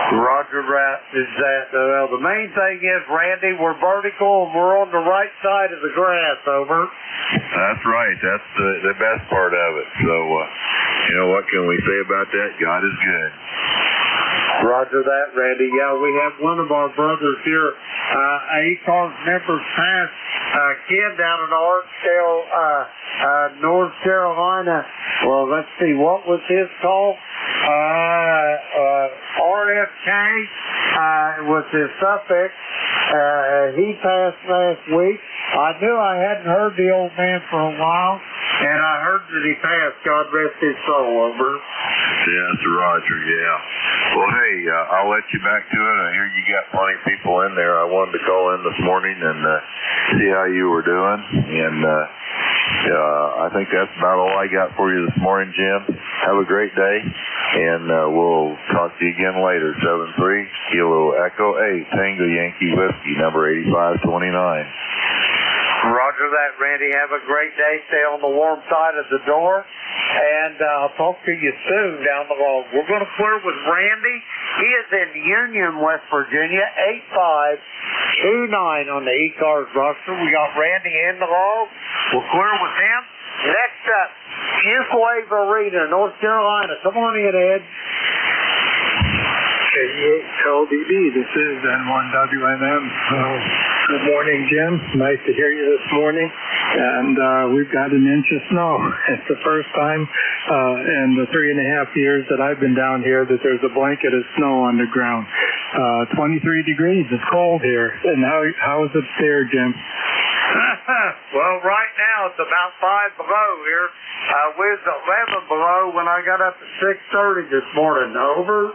Roger that. Is that the main thing is, Randy, we're vertical and we're on the right side of the grass. Over. That's right. That's the best part of it. So, what can we say about that? God is good. Roger that, Randy. Yeah, we have one of our brothers here, ECARS members past, Ken down in North Carolina. Well, let's see, what was his call? RFK was his suffix. He passed last week. I knew I hadn't heard the old man for a while, and I heard that he passed. God rest his soul. Over. Yeah, it's Roger, yeah. Well, hey, I'll let you back to it. I hear you got plenty of people in there. I wanted to call in this morning and see how you were doing. And I think that's about all I got for you this morning, Jim. Have a great day, and we'll talk to you again later. 73 Kilo Echo 8 Tango Yankee Whiskey, number 8529. Roger that, Randy. Have a great day. Stay on the warm side of the door. And I'll talk to you soon down the road. We're going to clear with Randy. He is in Union, West Virginia, 8529 on the ECARS roster. We got Randy in the log. We'll clear with him. Next up, Fuquay Arena, North Carolina. Come on in, Ed. LDB, this is N1WMM. Good morning, Jim. Nice to hear you this morning. And we've got an inch of snow. It's the first time in the 3.5 years that I've been down here that there's a blanket of snow on the ground. 23 degrees. It's cold here. And how is it there, Jim? Well, right now it's about 5 below here. We was 11 below when I got up at 6:30 this morning. Over.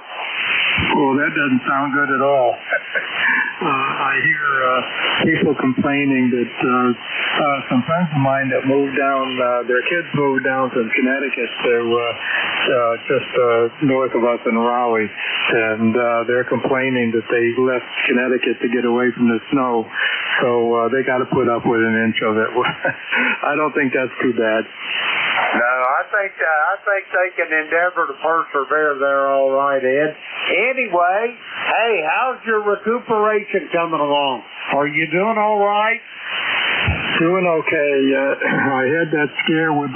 Well, that doesn't sound good at all. I hear people complaining that some friends of mine that moved down, their kids moved down from Connecticut to just north of us in Raleigh, and they're complaining that they left Connecticut to get away from the snow, so they got to put up with an inch of it. I don't think that's too bad. No, I think they can endeavor to persevere there all right, Ed. Anyway, hey, how's your recuperation coming along? Are you doing all right? Doing okay. I had that scare with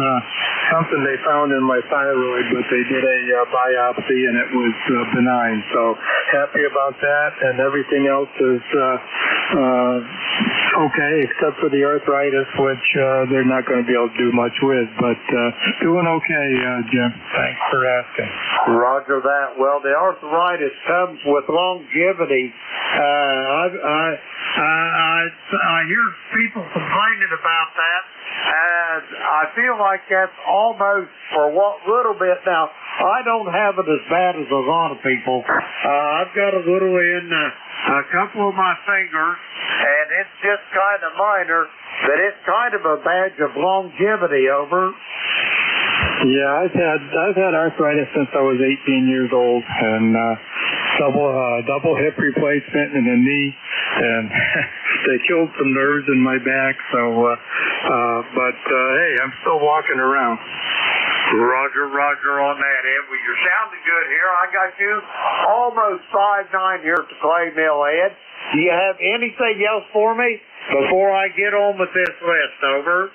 something they found in my thyroid, but they did a biopsy and it was benign. So happy about that, and everything else is okay, except for the arthritis, which they're not going to be able to do much with. But doing okay, Jim. Thanks for asking. Roger that. Well, the arthritis comes with longevity. I hear people complaining about that, and I feel like that's almost for what little bit. Now, I don't have it as bad as a lot of people. I've got a little in a couple of my fingers, and it's just kind of minor, but it's kind of a badge of longevity. Over. Yeah, I've had arthritis since I was 18 years old, and double hip replacement and a knee, and they killed some nerves in my back. So, but hey, I'm still walking around. Roger on that, Ed. Well, you're sounding good here. I got you almost 5'9" here at the clay mill, Ed. Do you have anything else for me before I get on with this list? Over.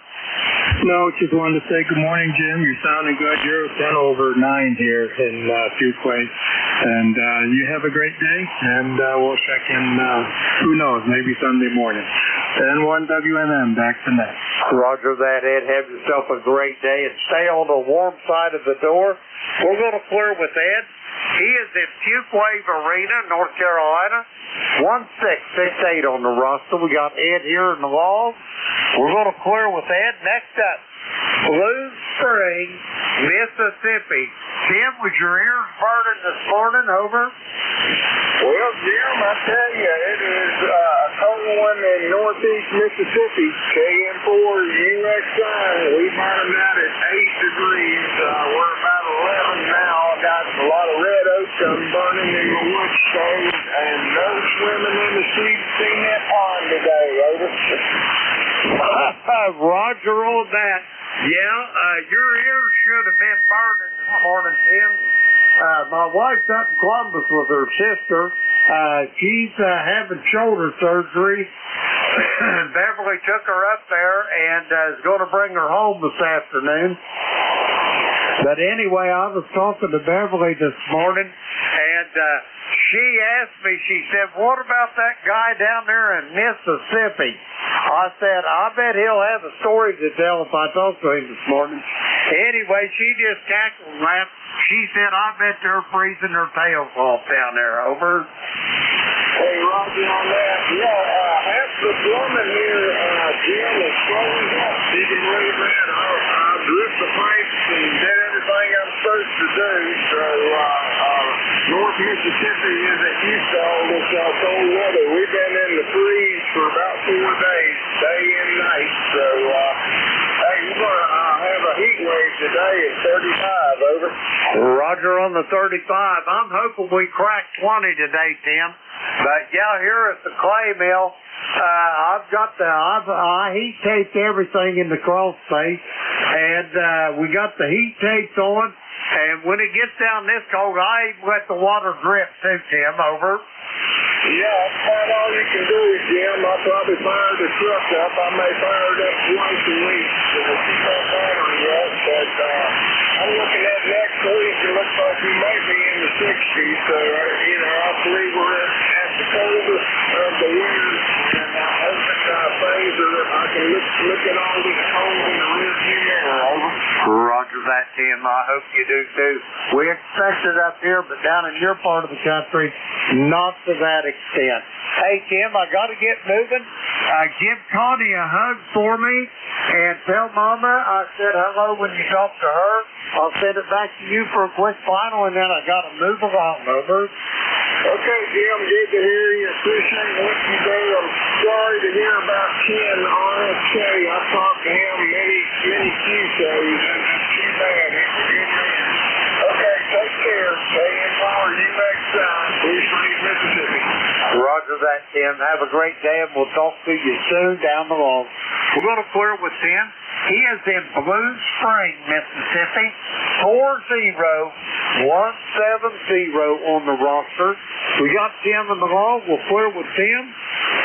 No, just wanted to say good morning, Jim. You're sounding good. You're 10 over 9 here in Fuquay. And you have a great day, and we'll check in, who knows, maybe Sunday morning. N1WMM, back to net. Roger that, Ed. Have yourself a great day, and stay on the warm side of the door. We're going to clear with Ed. He is in Fuquay Arena, North Carolina. 1668 on the roster. We got Ed here in the wall. We're going to clear with Ed. Next up, Blue Spring, Mississippi. Tim, was your ears burning this morning? Over. Well, Jim, I tell you, it is a cold one in northeast Mississippi. KM4 UXI. We bottomed out at 8 degrees. We're about 11 now. Got a lot of red oaks burning in the wood stove, and no swimming in the streets in that pond today. Over. Roger on that. Yeah, your ears should have been burning this morning, Tim. My wife's up in Columbus with her sister. She's having shoulder surgery. Beverly took her up there and is going to bring her home this afternoon. But anyway, I was talking to Beverly this morning, and she asked me, she said, what about that guy down there in Mississippi? I said, I bet he'll have a story to tell if I talk to him this morning. Anyway, she just cackled and laughed. She said, I bet they're freezing their tails off down there. Over. Hey, Roger on that. Yeah, half the plumbing here, Jim, is closed up. You can read that. I dripped the pipes and did everything I'm supposed to do. So, North Mississippi isn't used to all this cold weather. We've been in the freeze for about 4 days, day and night. So, hey, we're going to have a heat wave today at 35, over. Roger on the 35. I'm hoping we crack 20 today, Tim. But yeah, here at the clay mill, I heat taped everything in the crawl space, and we got the heat tapes on. And when it gets down this cold, I let the water drip too, Tim. Over. Yeah, that's about all you can do, Jim. I'll probably fire the truck up. I may fire it up once a week. So keep that battery up. But I'm looking at next week. It looks like we may be in the 60s. So, I believe we're at the coldest of the winter. And I hope that things are, I can look at all this cold in the rearview mirror. Over. Roger that, Tim. I hope you do too. We expect it up here, but down in your part of the country, not to that extent. Hey, Tim, I got to get moving. Give Connie a hug for me and tell Mama I said hello when you talk to her. I'll send it back to you for a quick final, and then I got to move along. Over. Okay, Jim, good to hear you. Appreciate what you do. I'm sorry to hear about Ken RFK. I've talked to him many few shows, and that's too bad. He's a good man. Okay, take care. Stay in power. You next time. Blue Springs, Mississippi. Roger that, Tim. Have a great day, and we'll talk to you soon down the road. We're going to clear with Tim. He is in Blue Spring, Mississippi. 40-170 on the roster. We got Tim in the hall. We'll clear with Tim.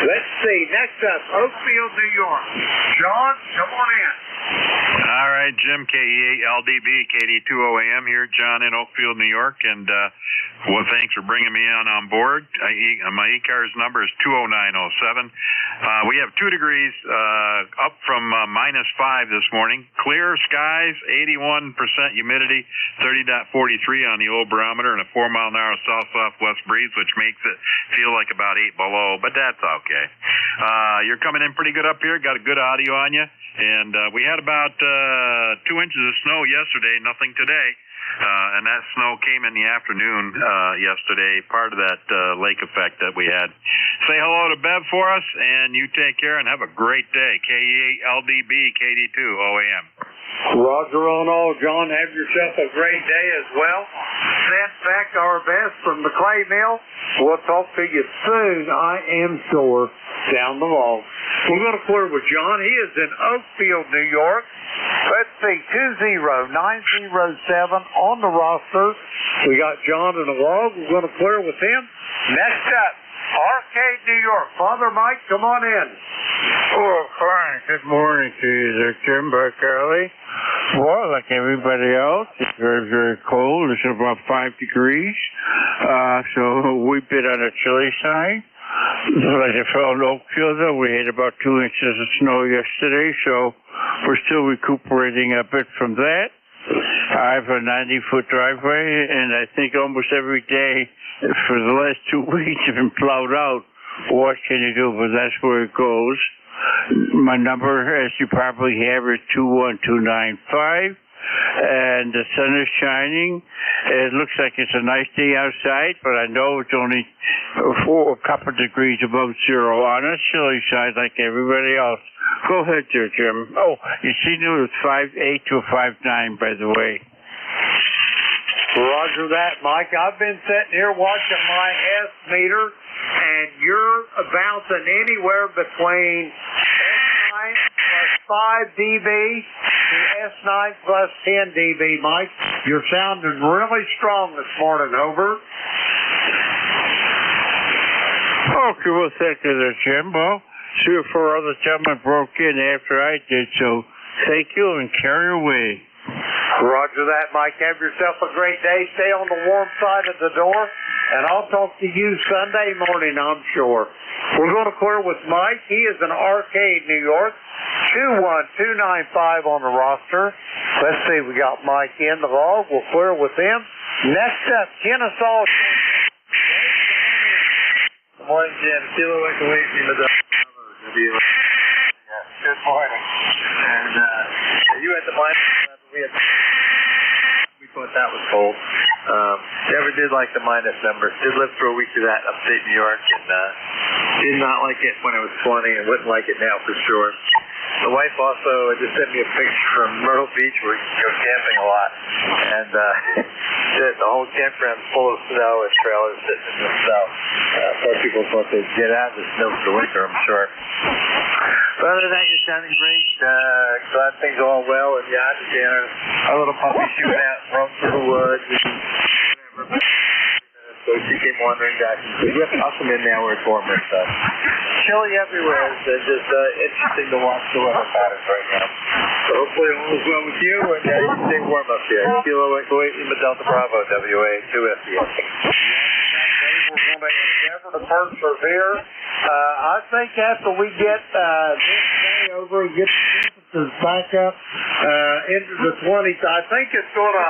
Let's see. Next up, Oakfield, New York. John, come on in. All right, Jim, KE8LDB, KD20AM here, John in Oakfield, New York, and thanks for bringing me on board. My ECARS number is 20907. We have 2 degrees up from -5 this morning. Clear skies, 81% humidity, 30.43 on the old barometer, and a 4-mile-an-hour south-southwest breeze, which makes it feel like about 8 below, but that's okay. You're coming in pretty good up here, got a good audio on you. And we had about 2 inches of snow yesterday, nothing today. And that snow came in the afternoon yesterday, part of that lake effect that we had. Say hello to Bev for us, and you take care and have a great day. KE8LDB, KD2OAM. Roger on all, John. Have yourself a great day as well. Send back our best from the clay mill. We'll talk to you soon, I am sure, down the log. We're going to clear with John. He is in Oakfield, New York. Let's see, 20907 on the roster. We got John in the log. We're going to clear with him. Next up, Arcade, New York. Father Mike, come on in. Oh, fine. Good morning to you there, Jim Buckley. Well, like everybody else, it's very, very cold. It's about 5 degrees. So we've been on the chilly side. Like I felt in Oakfield, we had about 2 inches of snow yesterday, so we're still recuperating a bit from that. I have a 90-foot driveway, and I think almost every day for the last 2 weeks have been plowed out. What can you do? But that's where it goes. My number, as you probably have, is 21295. And the sun is shining. It looks like it's a nice day outside, but I know it's only a couple degrees above zero on a chilly side like everybody else. Go ahead there, Jim. Oh, you see, it was 5.8 to 5.9, by the way. Roger that, Mike. I've been sitting here watching my S meter, and you're bouncing anywhere between S9 plus 5 dB to S9 plus 10 dB, Mike. You're sounding really strong this morning, over. Okay, well, thank you there, Jim. Well, 3 or 4 other gentlemen broke in after I did, so thank you and carry away. Roger that, Mike. Have yourself a great day. Stay on the warm side of the door, and I'll talk to you Sunday morning, I'm sure. We're going to clear with Mike. He is in Arcade, New York. 21295 on the roster. Let's see, we got Mike in the log. We'll clear with him. Next up, Kennesaw. Good morning, Jim. Kilo Echo 8 in the Good morning. And you at the mine? We thought that was cold. Never did like the minus numbers. Did live for a week of that in upstate New York, and did not like it when it was 20 and wouldn't like it now for sure. The wife also just sent me a picture from Myrtle Beach where you go camping a lot. And the whole campground's full of snow and trailers sitting in the snow. Most people thought they'd get out of the snow for the winter, I'm sure. But other than that, you're sounding great. Glad things are all well. And yeah, I understand our little puppy shooting out, roam through the woods and whatever. So she came wandering back and said, yep, I'll come in now where it's warmer and stuff. Chilly everywhere. It's just interesting to watch the weather patterns right now. So hopefully all is well with you, and you can stay warm up here. Kilo Echo 8 Lima Delta Bravo, WA 2FDS. We're going to endeavor to persevere. I think after we get this day over and get the temperatures back up into the 20s, I think it's going to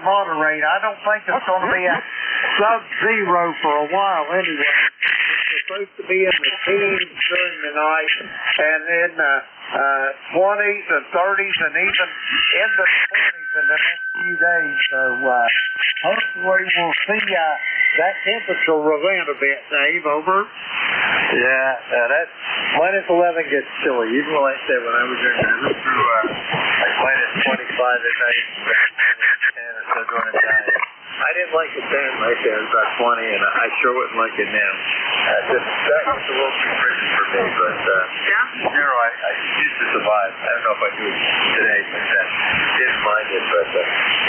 moderate. I don't think it's going to be a sub-zero for a while anyway. It's supposed to be in the teens during the night, and then 20s and 30s and even in the 20s in the next few days. So hopefully we'll see that temperature relent a bit, Dave, over. Yeah, that minus 11 gets chilly. Even when I said when I was in there, through like minus 25 at night, and it's still going to die. I didn't like it then, like it was about 20, and I sure wouldn't like it now. That was a little too frigid for me, but zero, I used to survive. I don't know if I do it today, but Didn't mind it, but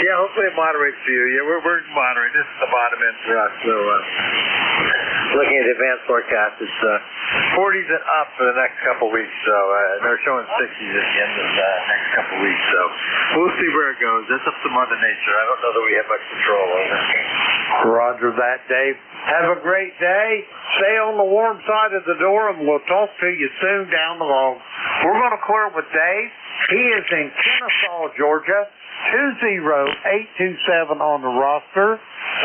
yeah, hopefully it moderates for you. Yeah, we're moderating. This is the bottom end for us. So looking at the advanced forecast, it's 40s and up for the next couple weeks. So they're showing 60s at the end of the next couple weeks. So we'll see where it goes. That's up to Mother Nature. I don't know that we have much control over it. Roger that, Dave. Have a great day. Stay on the warm side of the door, and we'll talk to you soon down the road. We're going to clear with Dave. He is in Kennesaw, Georgia. 20827 on the roster.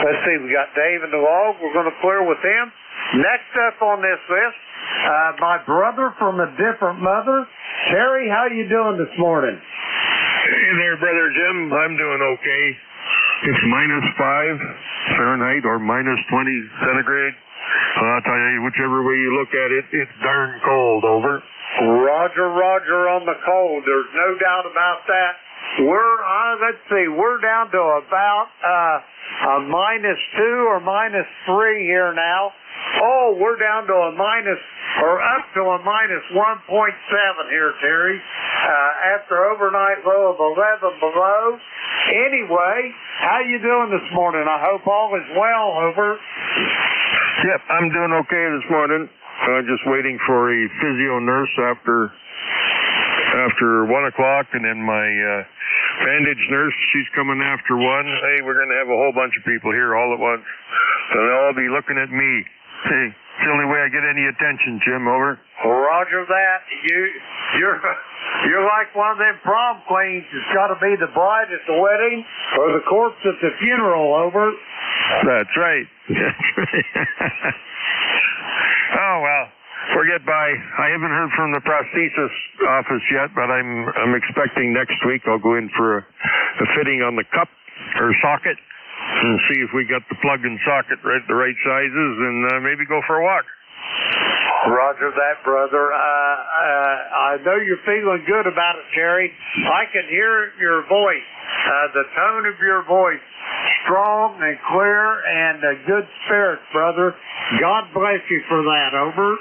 Let's see, we got Dave in the log. We're going to clear with him. Next up on this list, my brother from a different mother. Terry, how you doing this morning? Hey there, Brother Jim. I'm doing okay. It's -5 Fahrenheit or -20 centigrade. I'll tell you, whichever way you look at it, it's darn cold, over. Roger on the cold. There's no doubt about that. We're down to about a -2 or -3 here now. Oh, we're down to up to a -1.7 here, Terry. After overnight low of 11 below. Anyway, how you doing this morning? I hope all is well, over. Yep, I'm doing okay this morning. Just waiting for a physio nurse after 1 o'clock, and then my bandage nurse, she's coming after 1. Hey, we're going to have a whole bunch of people here all at once. So they'll all be looking at me. Hey, it's the only way I get any attention, Jim, over. Roger that. You're like one of them prom queens. It's got to be the bride at the wedding or the corpse at the funeral, over. That's right. That's right. Oh, well, forget by. I haven't heard from the prosthesis office yet, but I'm expecting next week I'll go in for a fitting on the cup or socket and see if we got the plug and socket the right sizes, and maybe go for a walk. Roger that, brother. I know you're feeling good about it, Terry. I can hear your voice, the tone of your voice, strong and clear and a good spirit, brother. God bless you for that, over.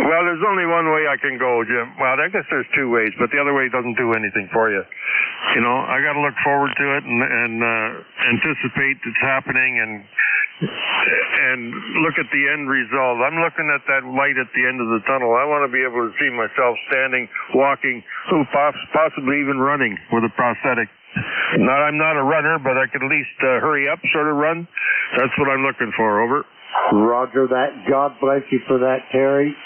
Well, there's only one way I can go, Jim. Well, I guess there's 2 ways, but the other way doesn't do anything for you. You know, I got to look forward to it and anticipate it's happening and look at the end result. I'm looking at that light at the end of the tunnel. I want to be able to see myself standing, walking, possibly even running with a prosthetic. I'm not a runner, but I could at least hurry up, sort of run. That's what I'm looking for, over. Roger that. God bless you for that, Terry.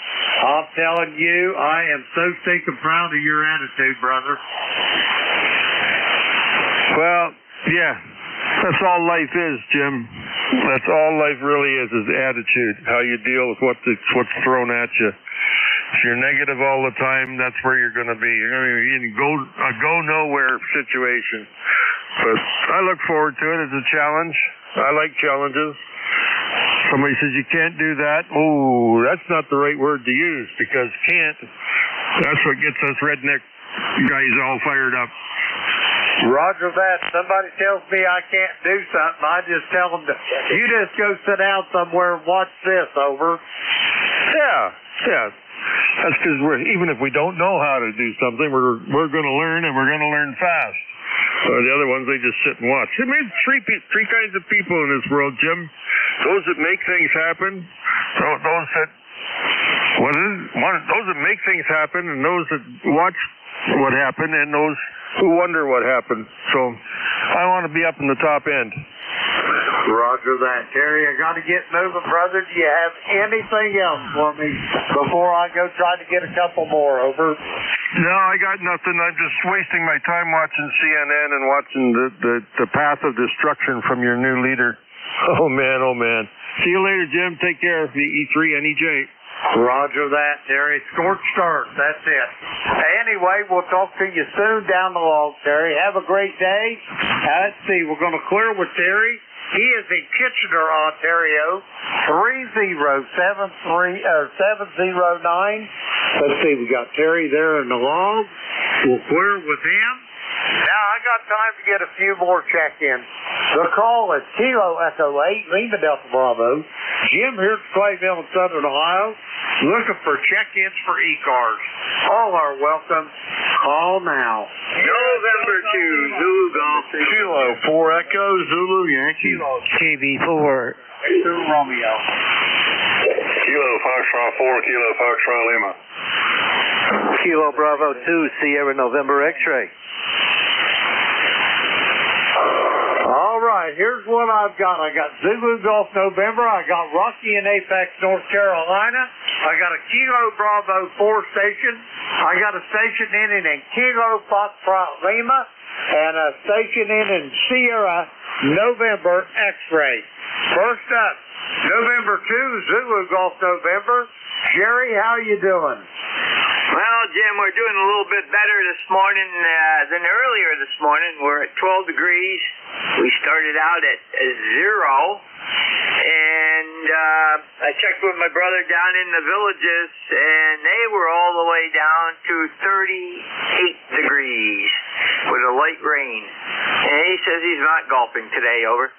I'm telling you, I am so stinking proud of your attitude, brother. Well, yeah, that's all life is, Jim. That's all life really is attitude, how you deal with what's thrown at you. If you're negative all the time, that's where you're going to be. You're going to be in a go-nowhere situation. But I look forward to it as a challenge. I like challenges. Somebody says you can't do that. Oh, that's not the right word to use, because can't, that's what gets us redneck guys all fired up. Roger that. Somebody tells me I can't do something, I just tell them you just go sit down somewhere and watch this, over. Yeah. That's because even if we don't know how to do something, we're going to learn, and we're going to learn fast. The other ones, they just sit and watch. I mean, three kinds of people in this world, Jim. Those that make things happen, those that make things happen, and those that watch what happened, and those who wonder what happened. So I want to be up in the top end. Roger that. Terry, I got to get moving, brother. Do you have anything else for me before I go try to get a couple more, over? No, I got nothing. I'm just wasting my time watching CNN and watching the path of destruction from your new leader. Oh, man. See you later, Jim. Take care. The E3 NEJ. Roger that, Terry. Scorched earth. That's it. Anyway, we'll talk to you soon down the log, Terry. Have a great day. Let's see. We're going to clear with Terry. He is in Kitchener, Ontario. 30709. Let's see. We got Terry there in the log. We'll clear with him. Now I got got time to get a few more check-ins. The call is Kilo Echo 8, Lima Delta Bravo. Jim here at Clayville in Southern Ohio, looking for check-ins for ECARS. All are welcome. Call now. November 2, Zulu Golf. Kilo 4 Echo Zulu Yankee. KB4. Romeo. Kilo Foxtrot 4, Kilo Foxtrot Lima. Kilo Bravo 2, Sierra November X-ray. All right, here's what I've got. I got Zulu Golf November. I got Rocky in Apex, North Carolina. I got a Kilo Bravo 4 station. I got a station in Kilo Foxtrot Lima, and a station in Sierra November X-ray. First up, November 2, Zulu Golf November. Jerry, how you doing? Well, Jim, we're doing a little bit better this morning than earlier this morning. We're at 12 degrees. We started out at 0. And I checked with my brother down in the villages, and they were all the way down to 38 degrees with a light rain. And he says he's not golfing today, over.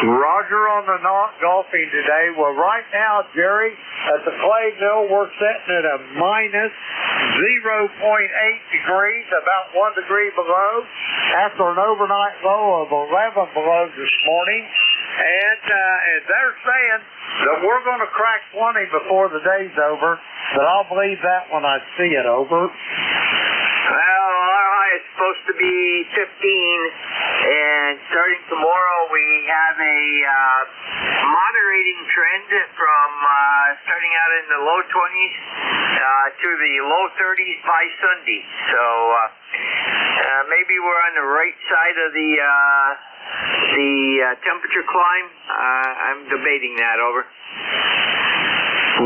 Roger on the not golfing today. Well, right now, Jerry, at the Clay Mill, we're sitting at a minus 0.8 degrees, about 1 degree below, after an overnight low of 11 below this morning. And they're saying that we're going to crack 20 before the day's over, but I'll believe that when I see it, over. Well, our high is supposed to be 15, and starting tomorrow we have a moderating trend from starting out in the low 20s to the low 30s by Sunday. So maybe we're on the right side of the temperature climb. I'm debating that, over.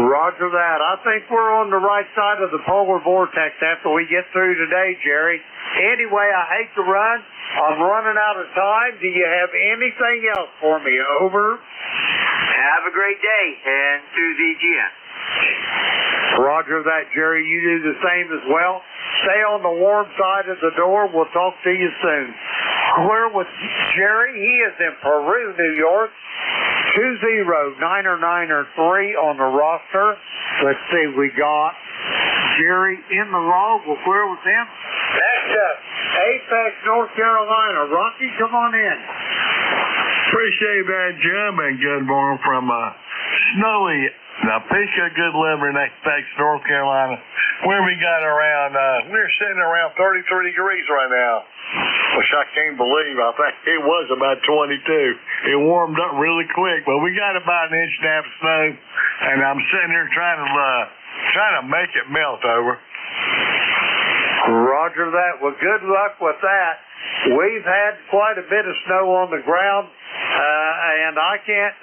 Roger that. I think we're on the right side of the polar vortex after we get through today, Jerry. Anyway, I hate to run. I'm running out of time. Do you have anything else for me, over? Have a great day, and to the GM. Roger that, Jerry. You do the same as well. Stay on the warm side of the door. We'll talk to you soon. We're with Jerry. He is in Peru, New York. 20993 on the roster. Let's see, we got Jerry in the log. We'll clear with him. Next up, Apex, North Carolina. Rocky, come on in. Appreciate that, Jim, and good morning from snowy Napisha, good liver in Apex, North Carolina. Where we got around, we're sitting around 33 degrees right now, which I can't believe. I think it was about 22. It warmed up really quick, but we got about an inch and a half of snow, and I'm sitting here trying to make it melt, over. Roger that. Well, good luck with that. We've had quite a bit of snow on the ground, and I can't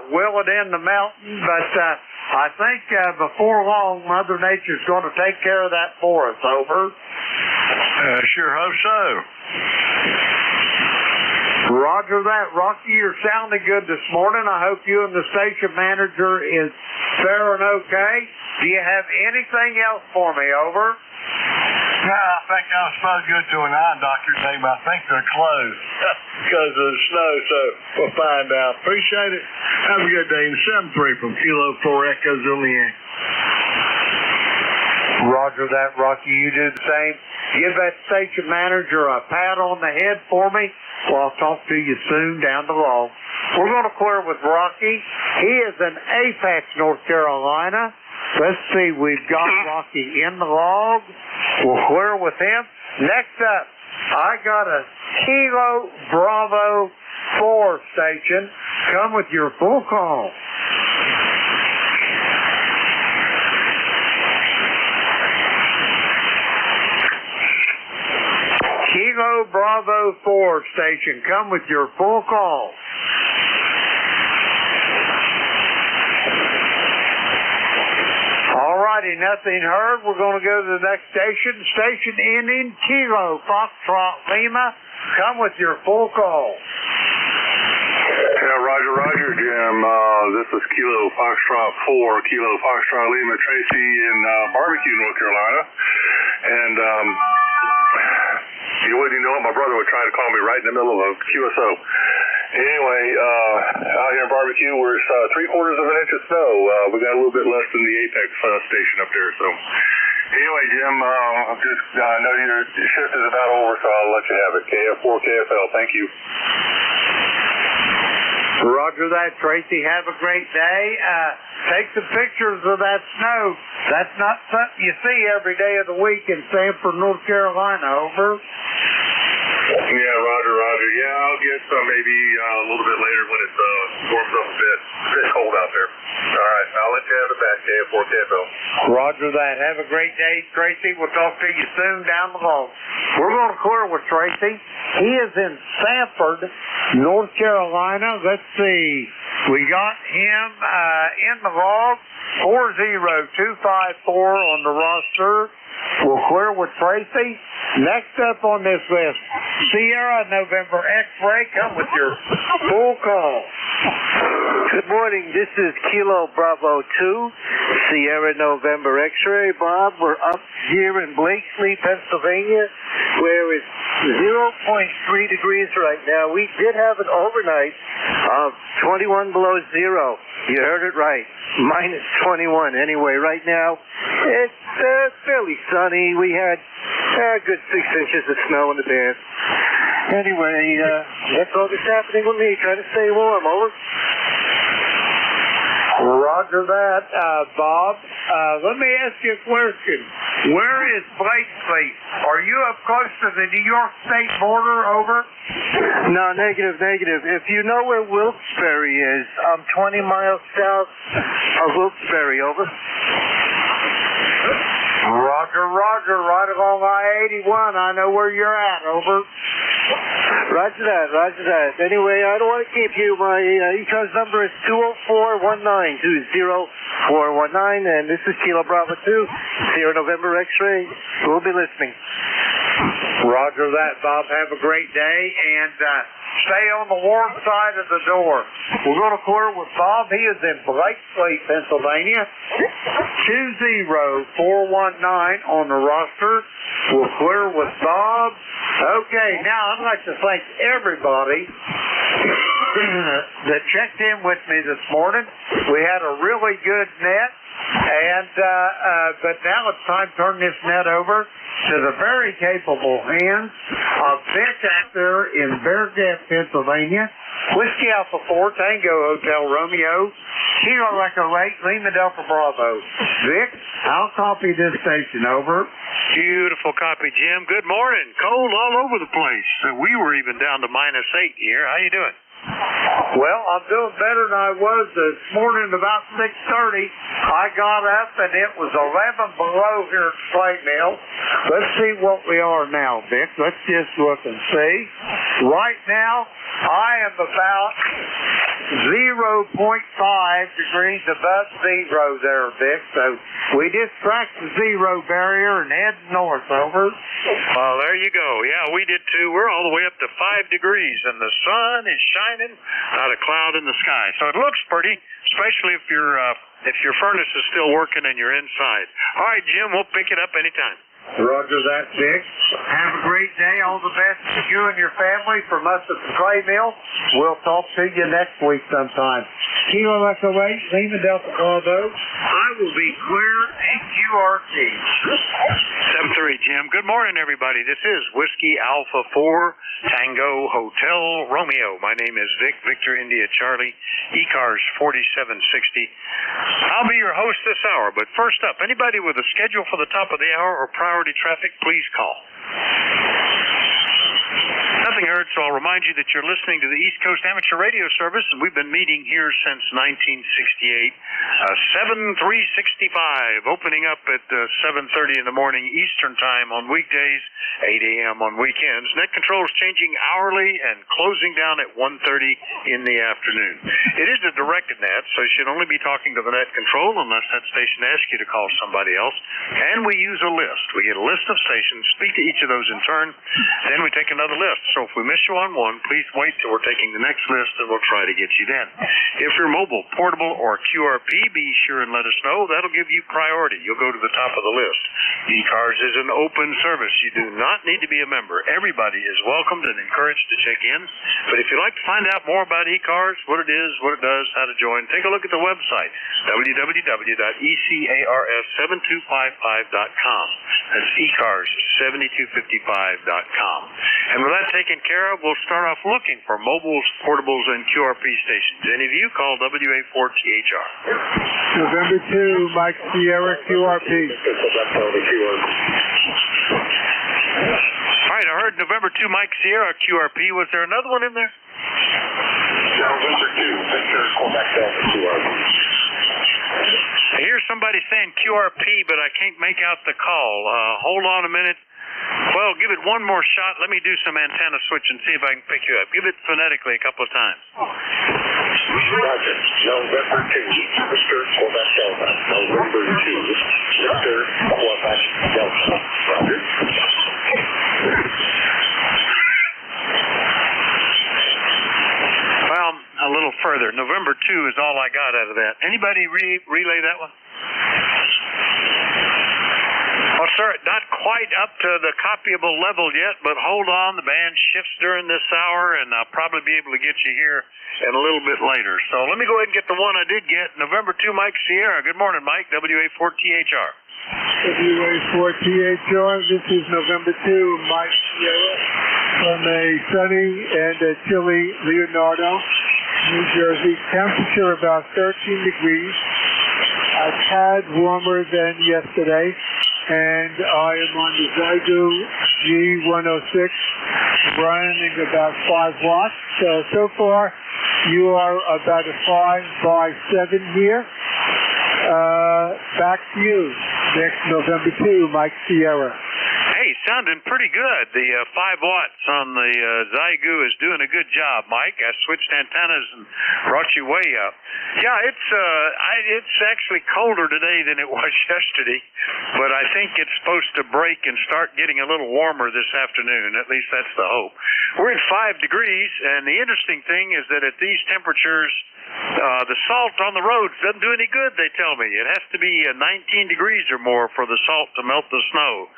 will it in the mountain, but I think before long, Mother Nature's going to take care of that for us, over. Sure hope so. Roger that. Rocky, you're sounding good this morning. I hope you and the station manager is faring okay. Do you have anything else for me, over? No, I think I was supposed to go to an eye doctor today, but I think they're closed because of the snow, so we'll find out. Appreciate it. Have a good day. 7-3 from Kilo 4 Echo Julian. Roger that, Rocky. You do the same. Give that station manager a pat on the head for me. Well, I'll talk to you soon down the road. We're going to clear with Rocky. He is in Apex, North Carolina. Let's see, we've got Rocky in the log. We'll clear with him. Next up, I got a Kilo Bravo 4 station. Come with your full call. Kilo Bravo 4 station. Come with your full call. Alrighty, nothing heard. We're going to go to the next station. Station ending, Kilo Foxtrot Lima. Come with your full call. Yeah, Roger, Jim. This is Kilo Foxtrot 4, Kilo Foxtrot Lima, Tracy in Barbecue, North Carolina. And You wouldn't know it. My brother would try to call me right in the middle of QSO. Anyway, out here in Barbecue, we're 3/4 of an inch of snow. We got a little bit less than the Apex station up there. So, anyway, Jim, I know your shift is about over, so I'll let you have it. KF4 KFL. Thank you. Roger that, Tracy. Have a great day. Take some pictures of that snow. That's not something you see every day of the week in Sanford, North Carolina. Over. Yeah, Roger. Yeah, I'll get some maybe a little bit later when it warms up a bit. It's a bit cold out there. All right, I'll let you have it back, KF4 KFL. Roger that. Have a great day, Tracy. We'll talk to you soon down the hall. We're going to clear with Tracy. He is in Sanford, North Carolina. Let's see. We got him in the log, 40254 on the roster. We'll clear with Tracy. Next up on this list, Sierra November X-Ray. Come with your full call. Good morning. This is Kilo Bravo 2, Sierra November X-Ray. Bob, we're up here in Blakesley, Pennsylvania, where it's 0.3 degrees right now. We did have an overnight of 21 below zero. You heard it right. Minus 21. Anyway, right now, it's fairly sunny. We had a good 6 inches of snow in the band. Anyway, that's all that's happening with me. Trying to stay warm. Over. Roger that, Bob. Let me ask you a question. Where is Blakesley? Are you up close to the New York State border? Over. No, negative. If you know where Wilkes-Barre is, I'm 20 miles south of Wilkes-Barre. Over. Roger. Right along I-81. I know where you're at. Over. Roger that. Anyway, I don't want to keep you. My ECARS number is 20419, 20419, and this is Kilo Bravo 2, Sierra November X-Ray. We'll be listening. Roger that, Bob. Have a great day, and stay on the warm side of the door. We're going to clear with Bob. He is in Blakesley, Pennsylvania. 20419 on the roster. We'll clear with Bob. Okay, now I'd like to thank everybody that checked in with me this morning. We had a really good net, and but now it's time to turn this net over to the very capable hands of Vic out there in Bear Gap, Pennsylvania. Whiskey Alpha 4, Tango Hotel Romeo, Kilo Echo 8, Lima Delta Bravo. Vic, I'll copy this station. Over. Beautiful copy, Jim. Good morning. Cold all over the place. We were even down to -8 here. How you doing? Well, I'm doing better than I was this morning. About 6:30, I got up and it was 11 below here at Slate Mill. Let's see what we are now, Vic. Let's just look and see. Right now, I am about 0.5 degrees above zero there, Vic. So we just cracked the zero barrier and head north. Over. Well, there you go. Yeah, we did too. We're all the way up to 5 degrees, and the sun is shining, not a cloud in the sky. So it looks pretty, especially if your furnace is still working and you're inside. All right, Jim, we'll pick it up anytime. Roger that, Vic. Have a great day. All the best to you and your family from us at the Clay Mill. We'll talk to you next week sometime. Kilo Echo 8, Lima Delta Bravo. I will be clear and QRT. 7-3, Jim. Good morning, everybody. This is Whiskey Alpha 4, Tango Hotel Romeo. My name is Vic, Victor India Charlie, ECARS 4760. I'll be your host this hour, but first up, anybody with a schedule for the top of the hour or priority traffic, please call. Nothing heard, so I'll remind you that you're listening to the East Coast Amateur Radio Service, and we've been meeting here since 1968. 7365, opening up at 7:30 in the morning Eastern Time on weekdays, 8 a.m. on weekends. Net control is changing hourly and closing down at 1:30 in the afternoon. It is a directed net, so you should only be talking to the net control unless that station asks you to call somebody else. And we use a list. We get a list of stations, speak to each of those in turn, then we take another list. So if we miss you on one, please wait till we're taking the next list and we'll try to get you then. If you're mobile, portable, or QRP, be sure and let us know. That'll give you priority. You'll go to the top of the list. ECARS is an open service. You do not need to be a member. Everybody is welcomed and encouraged to check in. But if you'd like to find out more about ECARS, what it is, what it does, how to join, take a look at the website, www.ECARS7255.com. That's ECARS7255.com. And with that taken care of, we'll start off looking for mobiles, portables, and QRP stations. Any of you, call WA4THR. November 2, Mike Sierra, QRP. All right, I heard November 2, Mike Sierra, QRP. Was there another one in there? November 2, Victor, Quebec Delta, QRP. I hear somebody saying QRP, but I can't make out the call. Hold on a minute. Well, give it one more shot. Let me do some antenna switch and see if I can pick you up. Give it phonetically a couple of times. Roger. November 2, Victor, Quebec Delta. November 2, Victor, Quebec Delta. Roger. Well, a little further. November 2 is all I got out of that. Anybody relay that one? Well, sir, not quite up to the copyable level yet, but hold on. The band shifts during this hour, and I'll probably be able to get you here in a little bit later. So let me go ahead and get the one I did get. November 2, Mike Sierra. Good morning, Mike. WA4THR. WA4THR. This is November 2, Mike Sierra, from a sunny and a chilly Leonardo, New Jersey. Temperature about 13 degrees. A tad warmer than yesterday. And I am on the Zygo G106, running about 5 watts. So far, you are about a 5/7 here. Back to you. Next November 2, Mike Sierra. Hey, sounding pretty good. The 5 watts on the Zygo is doing a good job, Mike. I switched antennas and brought you way up. Yeah, it's actually colder today than it was yesterday, but I think it's supposed to break and start getting a little warmer this afternoon. At least that's the hope. We're at 5 degrees, and the interesting thing is that at these temperatures, the salt on the roads doesn't do any good, they tell me. It has to be 19 degrees or more for the salt to melt the snow.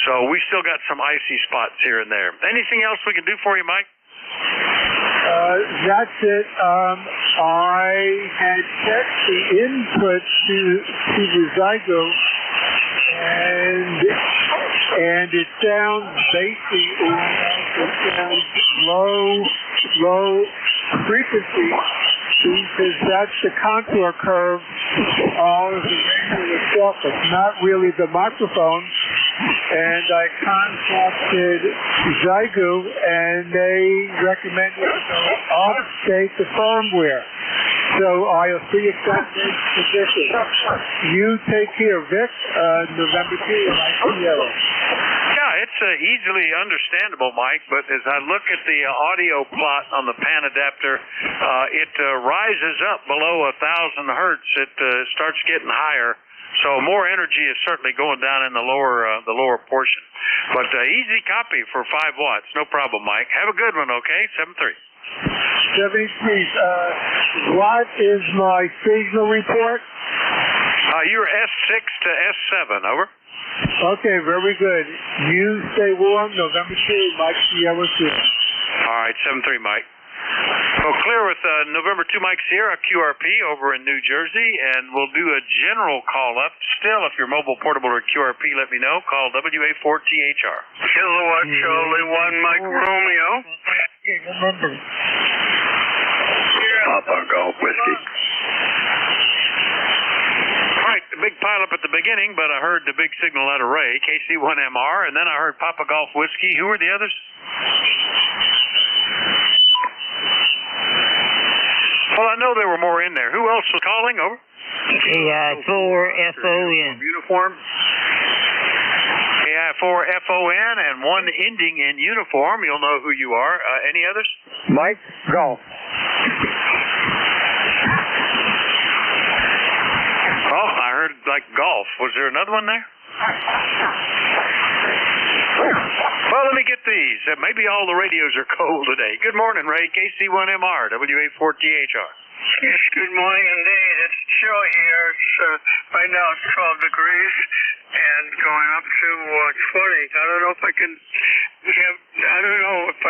So we still got some icy spots here and there. Anything else we can do for you, Mike? That's it. I had checked the input to the Zygo, and it sounds bassy. It sounds low frequency, because that's the contour curve of the radio itself. It's not really the microphone. And I contacted Zygo, and they recommended to update the firmware. So I'll see if that makes a difference. You take care, Vic. November 2, Mike Sierra. Yeah, it's easily understandable, Mike, but as I look at the audio plot on the pan adapter, it rises up below 1,000 hertz. It starts getting higher. So more energy is certainly going down in the lower portion. But easy copy for 5 watts. No problem, Mike. Have a good one, okay? 7-3. 7-3. What is my signal report? You're S6 to S7, over. Okay, very good. You stay warm. November 2, Mike Sierra 2. All right, 7-3, Mike. So clear with November 2 Mike Sierra QRP over in New Jersey, and we'll do a general call-up. Still, if you're mobile, portable, or QRP, let me know. Call WA4THR. Kilowatt Charlie 1 Mike Romeo. Remember. Papa Golf Whiskey. All right, the big pileup at the beginning, but I heard the big signal out of Ray, KC1MR, and then I heard Papa Golf Whiskey. Who were the others? Well, I know there were more in there. Who else was calling? Over. AI4FON. Uniform. AI4FON and one ending in uniform. You'll know who you are. Any others? Mike Golf. Oh, I heard like golf. Was there another one there? Well, let me get these. Maybe all the radios are cold today. Good morning, Ray. KC1MR, WA4THR. Yes, good morning indeed. It's chill here. Right now it's 12 degrees and going up to 20. I don't know if I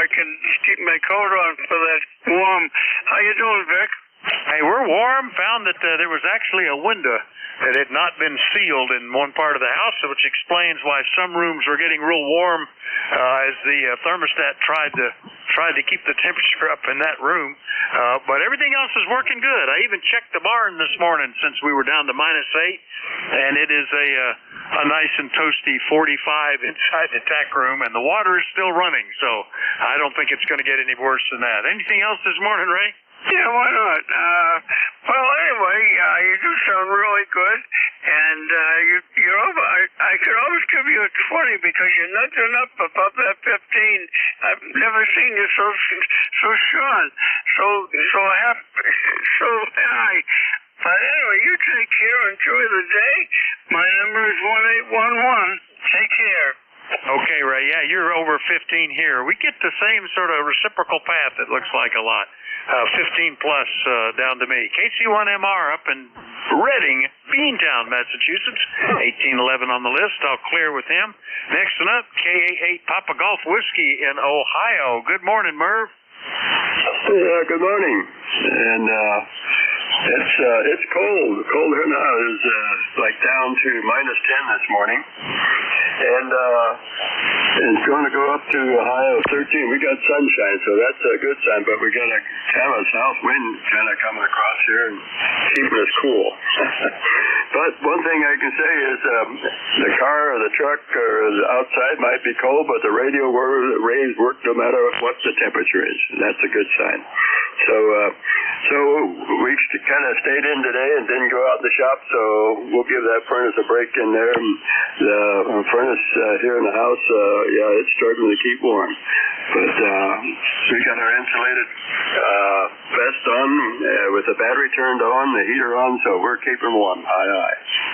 can keep my coat on for that warm. How you doing, Vic? Hey, we're warm. Found that there was actually a window that had not been sealed in one part of the house, which explains why some rooms were getting real warm as the thermostat tried to keep the temperature up in that room. But everything else is working good. I even checked the barn this morning since we were down to -8, and it is a nice and toasty 45 inside the tack room, and the water is still running, so I don't think it's going to get any worse than that. Anything else this morning, Ray? Yeah, why not? Well, anyway, you do sound really good, and you're over. I could always give you a 20 because you're nudging up above that 15. I've never seen you so strong, so happy, so high. But anyway, you take care. Enjoy the day. My number is 1811. Take care. Okay, Ray. Yeah, you're over 15 here. We get the same sort of reciprocal path, it looks like a lot. 15 plus down to me. KC1MR up in Reading, Beantown, Massachusetts. 1811 on the list. I'll clear with him. Next one up, KA8 Papa Golf Whiskey in Ohio. Good morning, Merv. Yeah, good morning. And it's cold. Cold here now is like down to -10 this morning. And it's going to go up to a high of 13. We got sunshine, so that's a good sign, but we got a kind of a south wind kind of coming across here and keeping us cool. But one thing I can say is the car or the truck or the outside might be cold, but the radio rays work no matter what the temperature is. And that's a good sign. So we kind of stayed in today and didn't go out in the shop, so we'll give that furnace a break in there. The furnace here in the house, it's struggling to keep warm. But we got our insulated vest on with the battery turned on, the heater on, so we're keeping warm. Aye.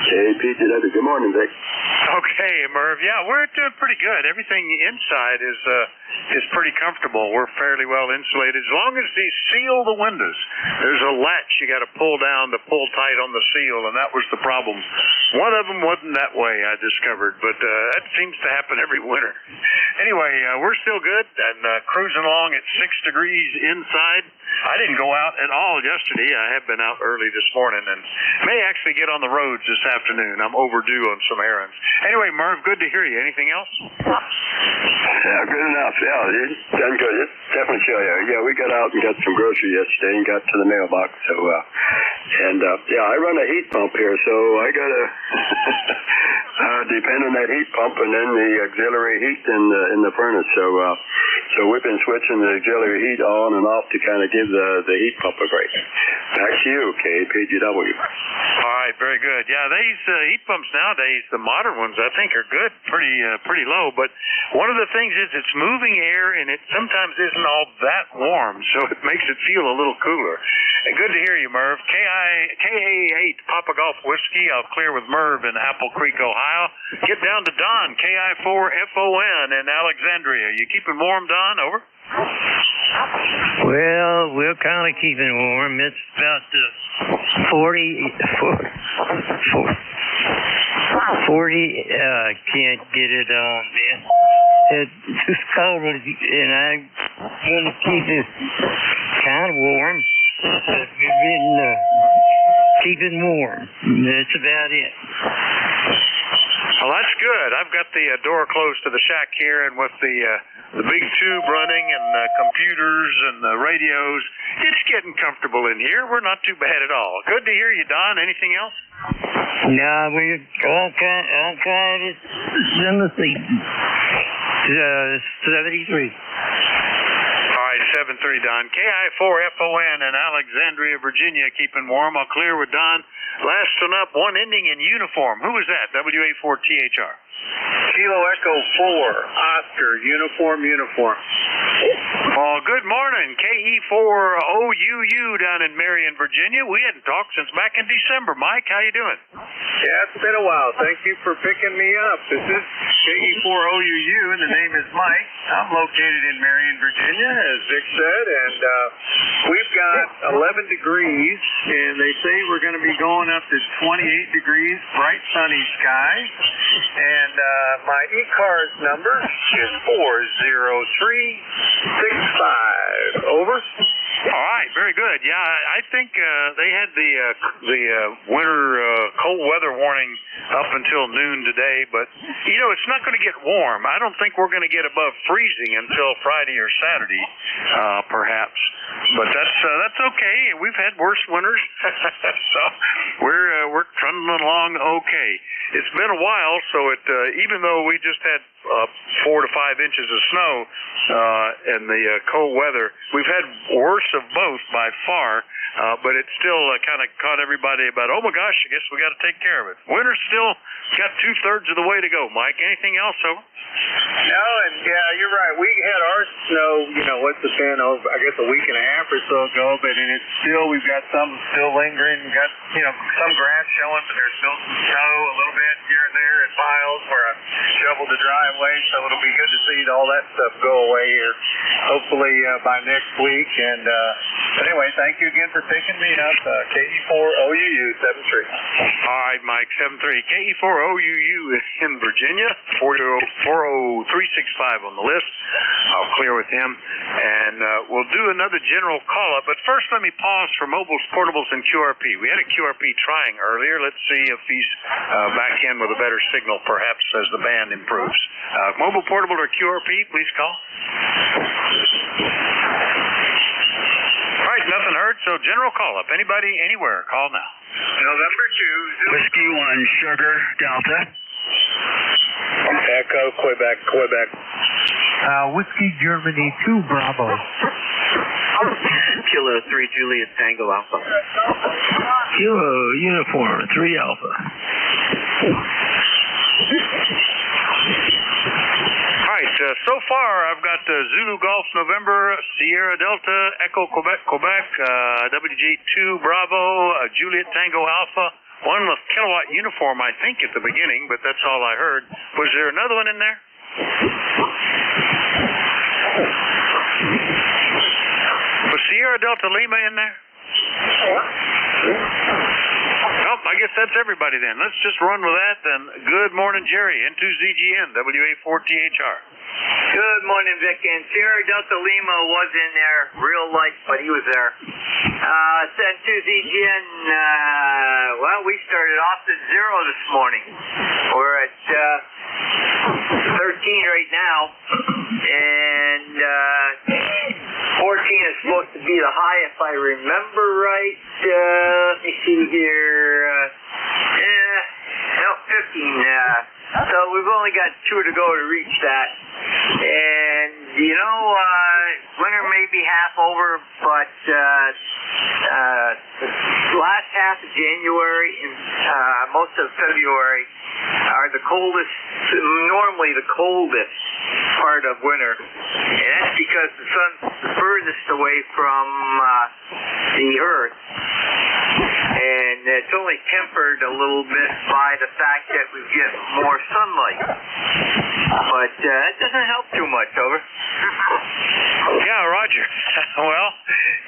KPTW. Good morning, Vic. Okay, Merv. Yeah, we're doing pretty good. Everything inside is pretty comfortable. We're fairly well insulated. As long as they seal the windows, there's a latch you got to pull down to pull tight on the seal, and that was the problem. One of them wasn't that way, I discovered, but that seems to happen every winter. Anyway, we're still good and cruising along at 6 degrees inside. I didn't go out at all yesterday. I have been out early this morning and may actually get on the roads this afternoon. I'm overdue on some errands. Anyway, Merv, good to hear you. Anything else? Yeah, good enough. Yeah, it's done good. It's definitely chill. Yeah, we got out and got some groceries yesterday and got to the mailbox. So, I run a heat pump here, so I got to depend on that heat pump and then the auxiliary heat in the furnace. So we've been switching the auxiliary heat on and off to kind of give the heat pump a break. Back to you, KPGW. All right, very good. Yeah, these heat pumps nowadays, the modern ones, I think are good, pretty low. But one of the things is it's moving air, and it sometimes isn't all that warm, so it makes it feel a little cooler. And good to hear you, Merv. KA8 Papa Golf Whiskey. I'll clear with Merv in Apple Creek, Ohio. Get down to Don, KI4FON in Alexandria. You keeping warm, Don? Over. Well, we're kind of keeping warm. It's about 40. Can't get it on, man. It's cold, and I want to keep it kind of warm. But we've been keeping warm. That's about it. Well, that's good. I've got the door closed to the shack here, and with the big tube running and the computers and the radios, it's getting comfortable in here. We're not too bad at all. Good to hear you, Don. Anything else? No, we're all kind of in the season. 73. All right, 7-3, Don. KI4FON in Alexandria, Virginia, keeping warm. I'll clear with Don. Last one up, one ending in uniform. Who was that? WA4THR. Kilo Echo 4, Oscar, uniform. Oh, good morning. KE4OUU down in Marion, Virginia. We hadn't talked since back in December. Mike, how you doing? Yeah, it's been a while. Thank you for picking me up. This is KE4OUU, and the name is Mike. I'm located in Marion, Virginia, as Vic said, and we've got 11 degrees, and they say we're going to be going up to 28 degrees, bright sunny sky, and my ECARS number is 40365. Over. All right, very good. Yeah, I think they had the winter cold weather warning up until noon today, but it's not going to get warm. I don't think we're going to get above freezing until Friday or Saturday, perhaps. But that's okay. We've had worse winters, so we're trundling along okay. It's been a while, so even though we just had 4 to 5 inches of snow and the cold weather, we've had worse of both by far. But it still kind of caught everybody about, oh my gosh, I guess we got to take care of it. Winter's still got 2/3 of the way to go, Mike. Anything else, over? No, and yeah, you're right. We had our snow, what's the been over, I guess a week and a half or so ago, but we've got some still lingering. We've got, some grass showing, but there's still some snow a little bit here and there in piles where I shoveled the driveway, so it'll be good to see all that stuff go away here, hopefully by next week. And anyway, thank you again for picking me up. KE4OUU 73. All right, Mike, 73. KE4OUU in Virginia, 40365 on the list. I'll clear with him, and we'll do another general call-up. But first, let me pause for mobiles, portables, and QRP. We had a QRP trying earlier. Let's see if he's back in with a better signal, perhaps, as the band improves. Mobile, portable, or QRP, please call. All right, nothing heard, so general call-up. Anybody, anywhere, call now. November 2. Whiskey 1, Sugar, Delta. Echo, Quebec. Whiskey Germany 2, Bravo. Kilo 3, Juliet Tango Alpha. Kilo Uniform 3 Alpha. All right, so far I've got Zulu Golf November, Sierra Delta, Echo Quebec, WG2 Bravo, Juliet Tango Alpha, one with kilowatt uniform, I think, at the beginning, but that's all I heard. Was there another one in there? Was Sierra Delta Lima in there? Nope, I guess that's everybody then. Let's just run with that then. Good morning, Jerry, N2ZGN, WA4THR. Good morning, Vic. And Sierra Delta Lima was in there, real light, but he was there. N2ZGN, we started off at 0 this morning. We're at 13 right now, and 14 is supposed to be the high, if I remember right. Let me see here. 15. So we've only got 2 to go to reach that. And, winter may be half over, but last half of January and most of February are the coldest, normally the coldest part of winter. And that's because the sun's the furthest away from the Earth. And it's only tempered a little bit by the fact that we get more sunlight. But it doesn't help too much, over. Yeah, Roger. Well,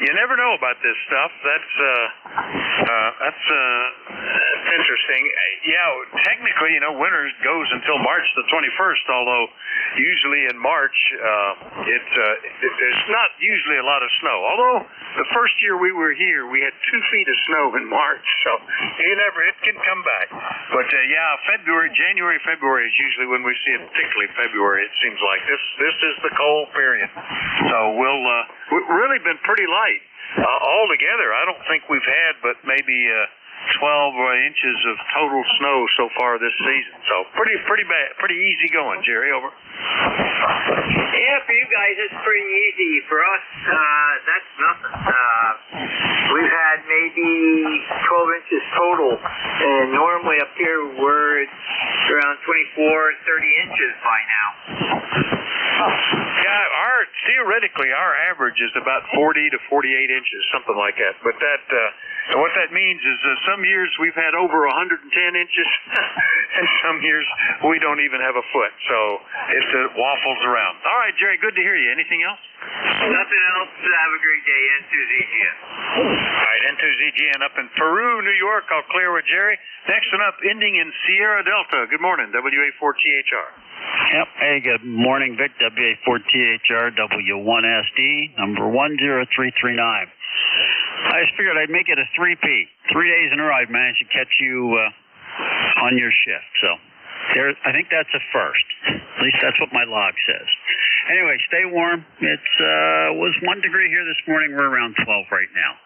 you never know about this stuff. That's interesting. Yeah, technically, winter goes until March the 21st, although usually in March there's not usually a lot of snow. Although the first year we were here, we had 2 feet of snow in March, so it can come back. But January, February is usually when we see it. Particularly February, it seems like this is the cold period. So we've really been pretty light altogether. I don't think we've had but maybe 12 inches of total snow so far this season. So pretty bad, pretty easy going. Jerry, over. Yeah, for you guys it's pretty easy. For us, that's nothing. We've had maybe 12 inches total, and normally up here we're around 24, 30 inches by now. Yeah, theoretically, our average is about 40 to 48 inches, something like that. But what that means is some years we've had over 110 inches, and some years we don't even have a foot. So it waffles around. All right, Jerry, good to hear you. Anything else? Nothing else. Have a great day. N2ZGN. All right, N2ZGN up in Peru, New York. I'll clear with Jerry. Next one up, ending in Sierra Delta. Good morning, WA4THR. Yep. Hey, good morning, Vic. WA4THR, W1SD, number 10339. I just figured I'd make it a 3P. 3 days in a row I've managed to catch you on your shift. So I think that's a first. At least that's what my log says. Anyway, stay warm. It was 1 degree here this morning. We're around 12 right now.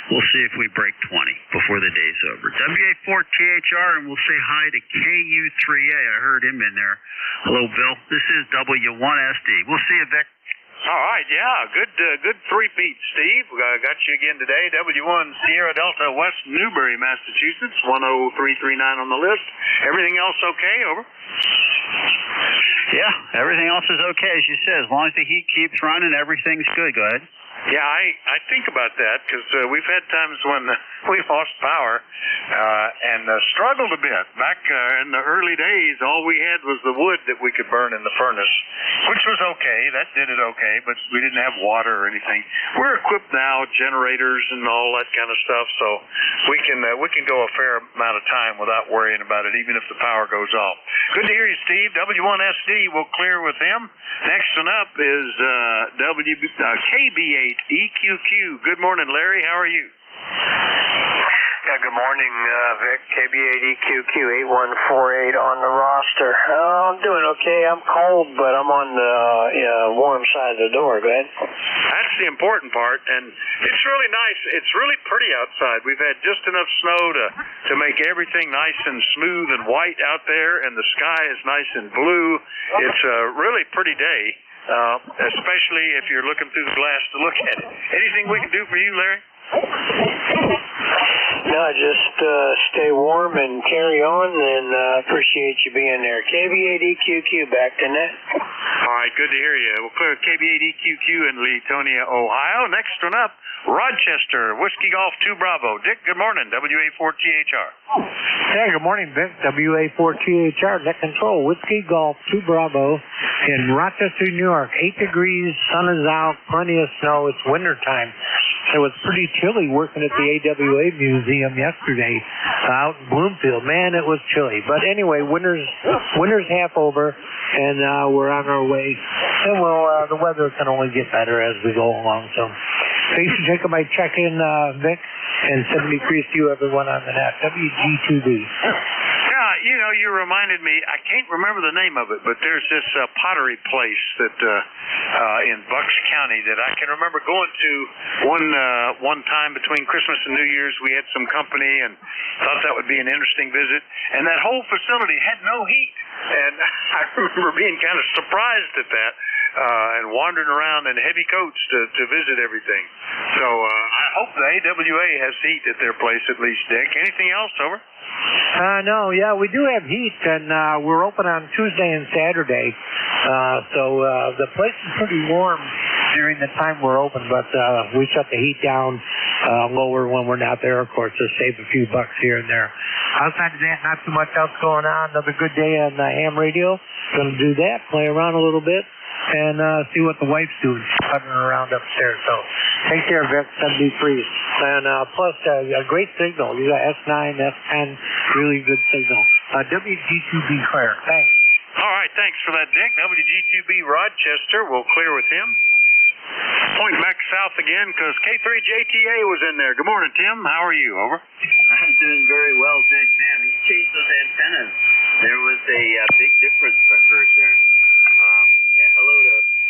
We'll see if we break 20 before the day's over. WA4THR, and we'll say hi to KU3A. I heard him in there. Hello, Bill. This is W1SD. We'll see you, Vic. All right, yeah, good three-peat, Steve. Got you again today. W1 Sierra Delta, West Newbury, Massachusetts, 10339 on the list. Everything else okay? Over. Yeah, everything else is okay, as you said. As long as the heat keeps running, everything's good. Go ahead. Yeah, I think about that because we've had times when we lost power and struggled a bit. Back in the early days, all we had was the wood that we could burn in the furnace, which was okay. That did it okay, but we didn't have water or anything. We're equipped now, generators and all that kind of stuff, so we can go a fair amount of time without worrying about it, even if the power goes off. Good to hear you, Steve. W1SD, we'll clear with him. Next one up is KB8 EQQ. Good morning, Larry. How are you? Yeah, good morning, Vic. KB8EQQ 8148 on the roster. I'm doing okay. I'm cold, but I'm on the warm side of the door. Go ahead. That's the important part, and it's really nice. It's really pretty outside. We've had just enough snow to make everything nice and smooth and white out there, and the sky is nice and blue. It's a really pretty day. Especially if you're looking through the glass to look at it. Anything we can do for you, Larry? No, just stay warm and carry on, and appreciate you being there. KB8EQQ, back to net. All right, good to hear you. We'll clear KB8EQQ in Leetonia, Ohio. Next one up, Rochester, Whiskey Golf 2 Bravo. Dick, good morning, WA4THR. Hey, good morning, Vic. WA4THR, net control, Whiskey Golf 2 Bravo in Rochester, New York. 8 degrees, sun is out, plenty of snow. It's winter time. It was pretty chilly working at the AWA Museum yesterday out in Bloomfield. Man, it was chilly. But anyway, winter's half over, and we're on our way. And the weather can only get better as we go along. So thanks for taking my check-in, Vic, and 70 degrees to you, everyone on the net. WG2B. Yeah, you reminded me, I can't remember the name of it, but there's this pottery place that in Bucks County that I can remember going to one time between Christmas and New Year's. We had some company and thought that would be an interesting visit, and that whole facility had no heat, and I remember being kind of surprised at that and wandering around in heavy coats to visit everything. So I hope the AWA has heat at their place at least, Dick. Anything else, over? No, yeah, we do have heat, and we're open on Tuesday and Saturday. So the place is pretty warm during the time we're open, but we shut the heat down lower when we're not there, of course, to save a few bucks here and there. Outside of that, not too much else going on. Another good day on ham radio. Going to do that, play around a little bit, and see what the wife's doing, puttering around upstairs. So take care, Vic, 73. And plus, a great signal. You got S9, S10, really good signal. WG2B clear. Thanks. All right, thanks for that, Dick. WG2B Rochester, we'll clear with him. Point back south again because K3JTA was in there. Good morning, Tim. How are you? Over. I'm doing very well, Dick. Man, you changed those antennas. There was a big difference I heard there. Yeah, hello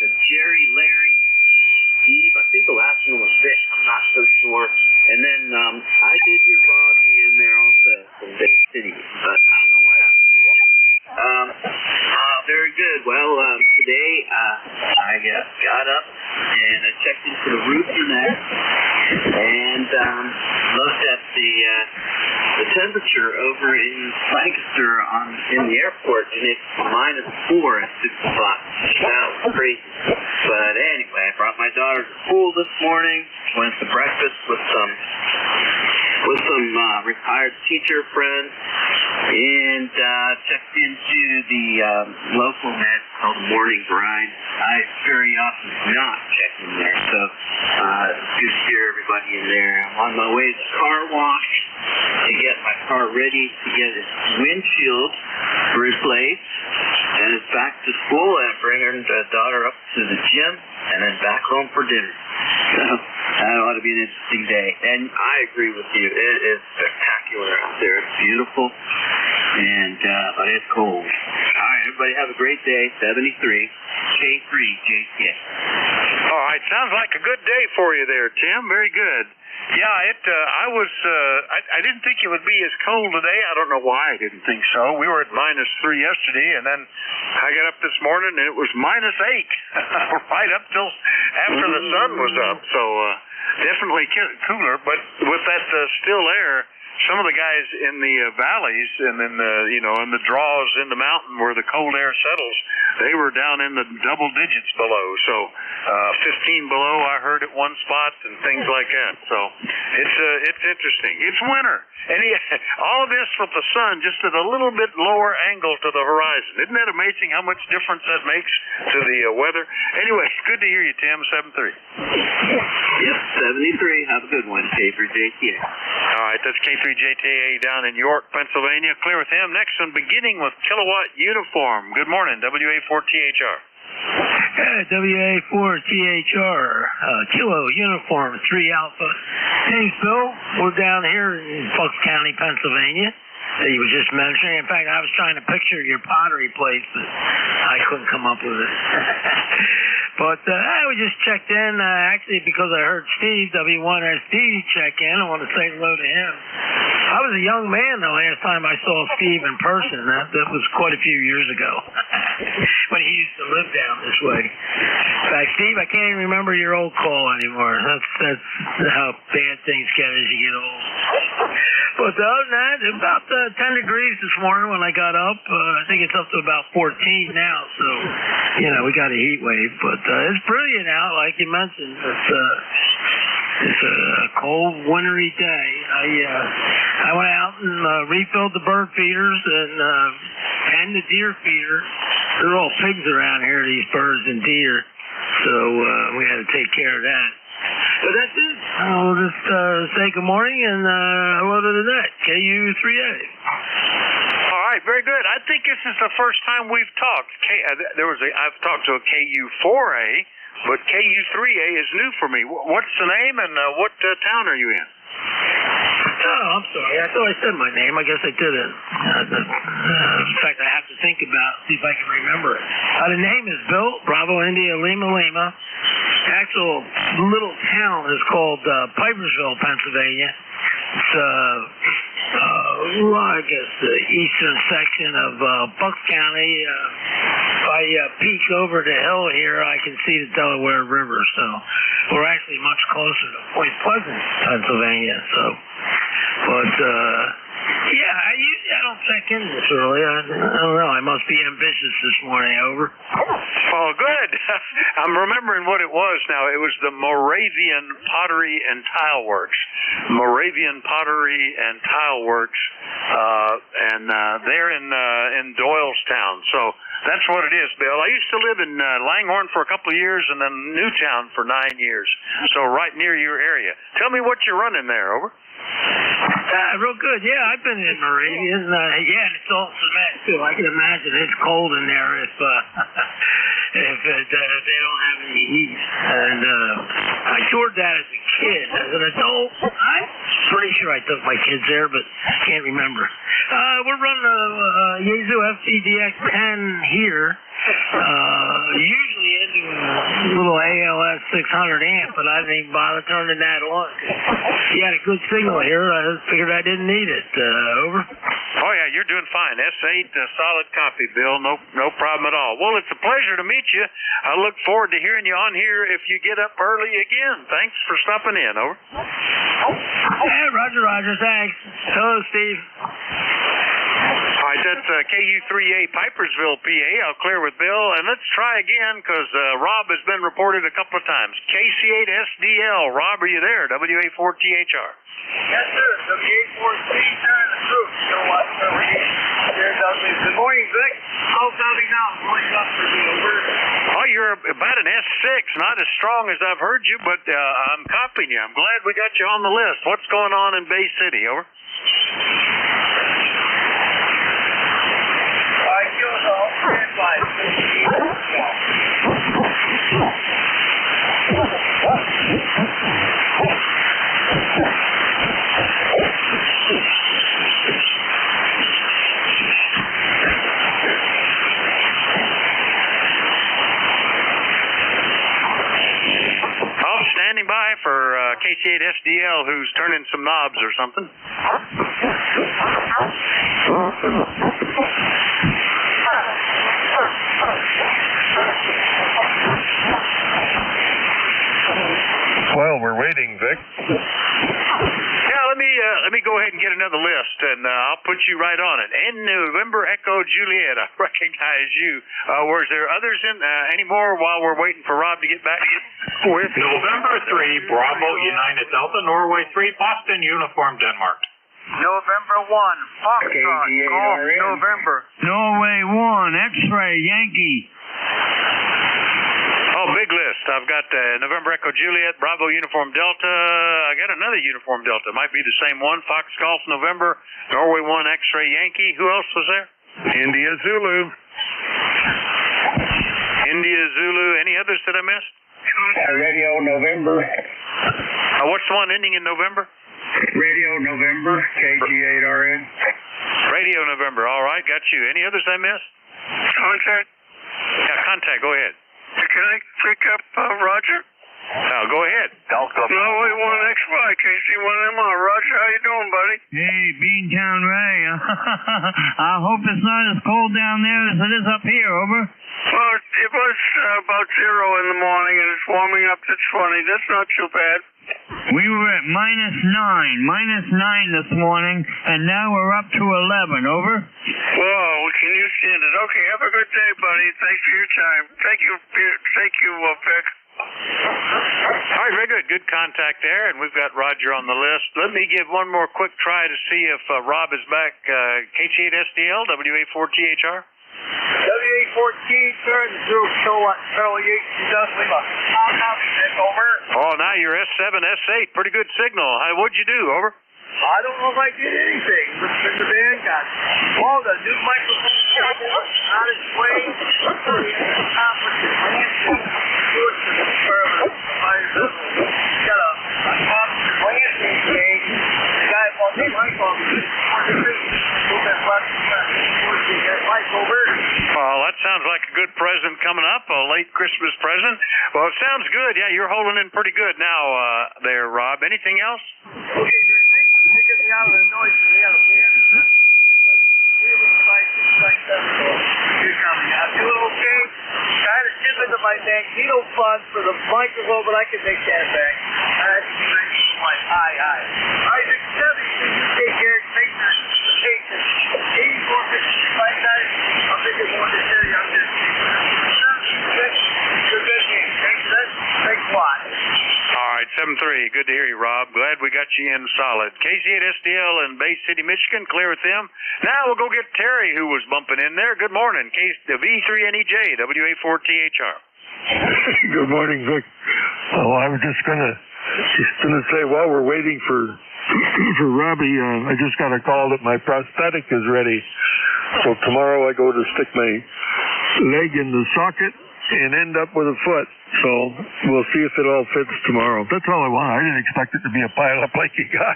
to Jerry, Larry, Steve. I think the last one was Vic. I'm not so sure. And then I did hear Robbie in there also from Bay City, but I don't know what happened. Very good. Well, today I got up and I checked into the roof and that, and looked at the the temperature over in Lancaster in the airport, and it's -4 at 6 o'clock. That was crazy. But anyway, I brought my daughter to school this morning, went to breakfast with some retired teacher friends, and checked into the local net called Morning Grind. I very often do not check in there, so it's good to hear everybody in there. I'm on my way to the car wash to get my car ready to get its windshield replaced, and it's back to school, and I bring her daughter up to the gym, and then back home for dinner. So that ought to be an interesting day. And I agree with you. It is spectacular out there. It's beautiful, and but it's cold. All right, everybody have a great day. 73 K3 JTA. All right, sounds like a good day for you there, Tim. Very good. Yeah, I didn't think it would be as cold today. I don't know why I didn't think so. We were at -3 yesterday, and then I got up this morning and it was -8 right up till after the sun was up. So definitely cooler, but with that still air, some of the guys in the valleys and in in the draws in the mountain where the cold air settles, they were down in the double digits below. So 15 below, I heard at one spot, and things like that. So it's interesting. It's winter, and all of this with the sun just at a little bit lower angle to the horizon. Isn't that amazing how much difference that makes to the weather? Anyway, it's good to hear you, Tim. 7-3. Yep, 73. Have a good one, K3JTA. All right, that's K3JTA down in York, Pennsylvania. Clear with him. Next one, beginning with Kilowatt Uniform. Good morning, WA4THR. WA4THR, Kilo Uniform 3 Alpha. Thanks, Bill. We're down here in Bucks County, Pennsylvania. That you were just mentioning. In fact, I was trying to picture your pottery place, but I couldn't come up with it. But we just checked in, actually, because I heard Steve, W1SD, check in. I want to say hello to him. I was a young man the last time I saw Steve in person. That was quite a few years ago when he used to live down this way. In fact, Steve, I can't even remember your old call anymore. That's how bad things get as you get old. But other than that, it's about 10 degrees this morning when I got up. I think it's up to about 14 now, so, we got a heat wave. But it's brilliant out, like you mentioned. It's a cold, wintry day. I went out and refilled the bird feeders and the deer feeder. They're all pigs around here, these birds and deer. So we had to take care of that. But that's it. I'll just say good morning and hello to the net, KU3A. All right, very good. I think this is the first time we've talked. I've talked to a KU4A, but KU3A is new for me. What's the name and what town are you in? Oh, I'm sorry. I thought I said my name. I guess I didn't. In fact, I have to think see if I can remember it. The name is Bill, Bravo, India, Lima, Lima. Actual little town is called Pipersville, Pennsylvania. It's, I guess, the eastern section of Bucks County. If I peek over the hill here, I can see the Delaware River. So we're actually much closer to Point Pleasant, Pennsylvania. So, but I don't check in this early. I don't know. I must be ambitious this morning. Over. Oh, good. I'm remembering what it was now. It was the Moravian Pottery and Tile Works. Moravian Pottery and Tile Works, and they're in Doylestown. So that's what it is, Bill. I used to live in Langhorne for a couple of years and then Newtown for 9 years. So right near your area. Tell me what you're running there. Over. Real good. Yeah, I've been in Moravian. And it's all cement too. I can imagine it's cold in there if they don't have any heat. And I toured that as a kid. As an adult, I'm pretty sure I took my kids there, but I can't remember. We're running a Yaesu FTDX10 here. Usually into a little ALS 600 amp, but I didn't even bother turning that on. You had a good signal here. I figured I didn't need it. Over. Oh, yeah, you're doing fine. S8, solid copy, Bill. No problem at all. Well, it's a pleasure to meet you. I look forward to hearing you on here if you get up early again. Thanks for stopping in. Over. Yeah, Roger, thanks. Hello, Steve. All right, that's KU3A Pipersville, PA. I'll clear with Bill. And let's try again because Rob has been reported a couple of times. KC8SDL. Rob, are you there? WA4THR. Yes, sir. WA4THR and the group. Good morning, Vic. How's Southie now? Morning up for you. Oh, you're about an S6. Not as strong as I've heard you, but I'm copying you. I'm glad we got you on the list. What's going on in Bay City? Over. Standing by for KC8SDL, who's turning some knobs or something. Well, we're waiting, Vic. Yeah, let me go ahead and get another list, and I'll put you right on it. In November Echo Juliet, I recognize you. Was there others in any more while we're waiting for Rob to get back with? November 3, Bravo United Delta, Norway 3, Boston Uniform Denmark. November 1, Foxtrot, Golf, November. Norway 1, X-Ray, Yankee. Oh, big list. I've got November Echo Juliet, Bravo Uniform Delta. I got another Uniform Delta. Might be the same one. Fox Golf November, Norway 1 X-Ray Yankee. Who else was there? India Zulu. India Zulu. Any others that I missed? Radio November. What's the one ending in November? Radio November, KG8RN. Radio November. All right, got you. Any others I missed? Contact. Yeah, contact. Go ahead. Can I pick up Roger? Go ahead. Norway 1XY, KC1MR. Roger, how you doing, buddy? Hey, Beantown Ray. I hope it's not as cold down there as it is up here, over. Well, it was about 0 in the morning, and it's warming up to 20. That's not too bad. We were at -9 this morning, and now we're up to 11, over. Whoa, can you stand it? Okay, have a good day, buddy. Thanks for your time. Thank you, Vic. All right, very good. Good contact there, and we've got Roger on the list. Let me give one more quick try to see if Rob is back. KC8SDL, WA4THR. WA4THR, the group, Charlie Yates, Lima. Over. Oh, now you're S7, S8. Pretty good signal. What'd you do? Over. I don't know if I did anything. The band got all the new microphone out of its way. Well, that sounds like a good present coming up, a late Christmas present. Well, it sounds good. Yeah, you're holding in pretty good now there, Rob. Anything else? Okay, taking me out of the noise. We got a band. You're coming out. Doing okay. Trying to chip into my magneto fund for the microphone, but I can make that back. Aye. Isaac 7, take care. Take the patient. 8455. I'll take it more to tell you. I'm just good game. Thanks a lot. All right, 7-3. Good to hear you, Rob. Glad we got you in solid. KC8SDL in Bay City, Michigan. Clear with them. Now we'll go get Terry, who was bumping in there. Good morning. V3NEJ, WA4THR. Good morning, Vic. Oh, I was just gonna say while we're waiting for Robbie, I just got a call that my prosthetic is ready. So tomorrow I go to stick my leg in the socket and end up with a foot. So we'll see if it all fits tomorrow. That's all I want. I didn't expect it to be a pileup like you got.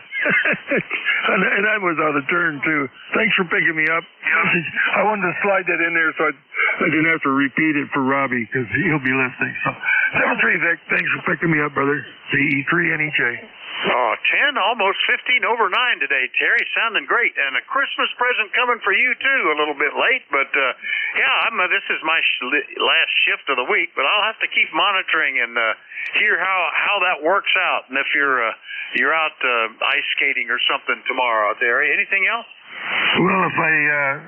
and I was out of turn, too. Thanks for picking me up. I wanted to slide that in there so I didn't have to repeat it for Robbie because he'll be listening. So 7-3, Vic. Thanks for picking me up, brother. CE3 NEJ. Oh, 10, almost 15 over 9 today, Terry. Sounding great. And a Christmas present coming for you, too, a little bit late. But, this is my last shift of the week, but I'll have to keep monitoring and hear how that works out. And if you're out ice skating or something tomorrow, Terry. Anything else? Well, if I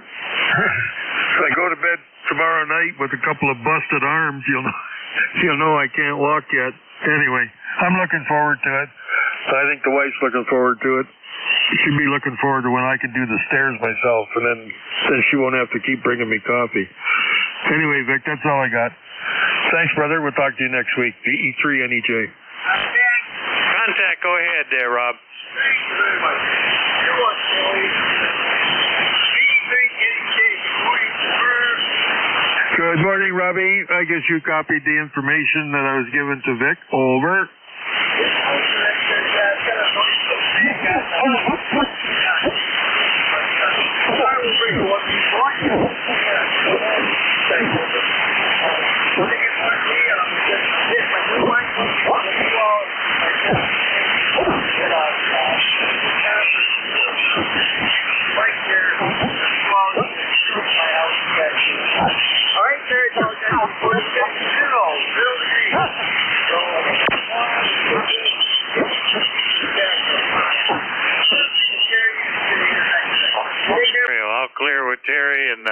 go to bed tomorrow night with a couple of busted arms, you'll know I can't walk yet. Anyway, I'm looking forward to it. I think the wife's looking forward to it. She'll be looking forward to when I can do the stairs myself, and then she won't have to keep bringing me coffee. Anyway, Vic, that's all I got. Thanks, brother. We'll talk to you next week. E3 NEJ. Contact. Go ahead there, Rob. Thank you very much. You're welcome, Billy. Good morning, Robbie. I guess you copied the information that I was given to Vic. Over. I'll clear with Terry and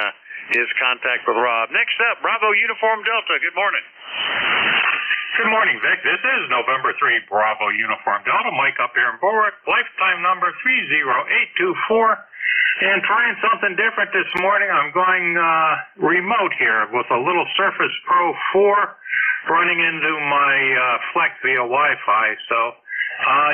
his contact with Rob. Next up, Bravo Uniform Delta. Good morning. Good morning, Vic. This is November 3, Bravo Uniform Delta. Mike up here in Berwick. Lifetime number 30824. And trying something different this morning. I'm going remote here with a little Surface Pro 4 running into my Flex via Wi-Fi. So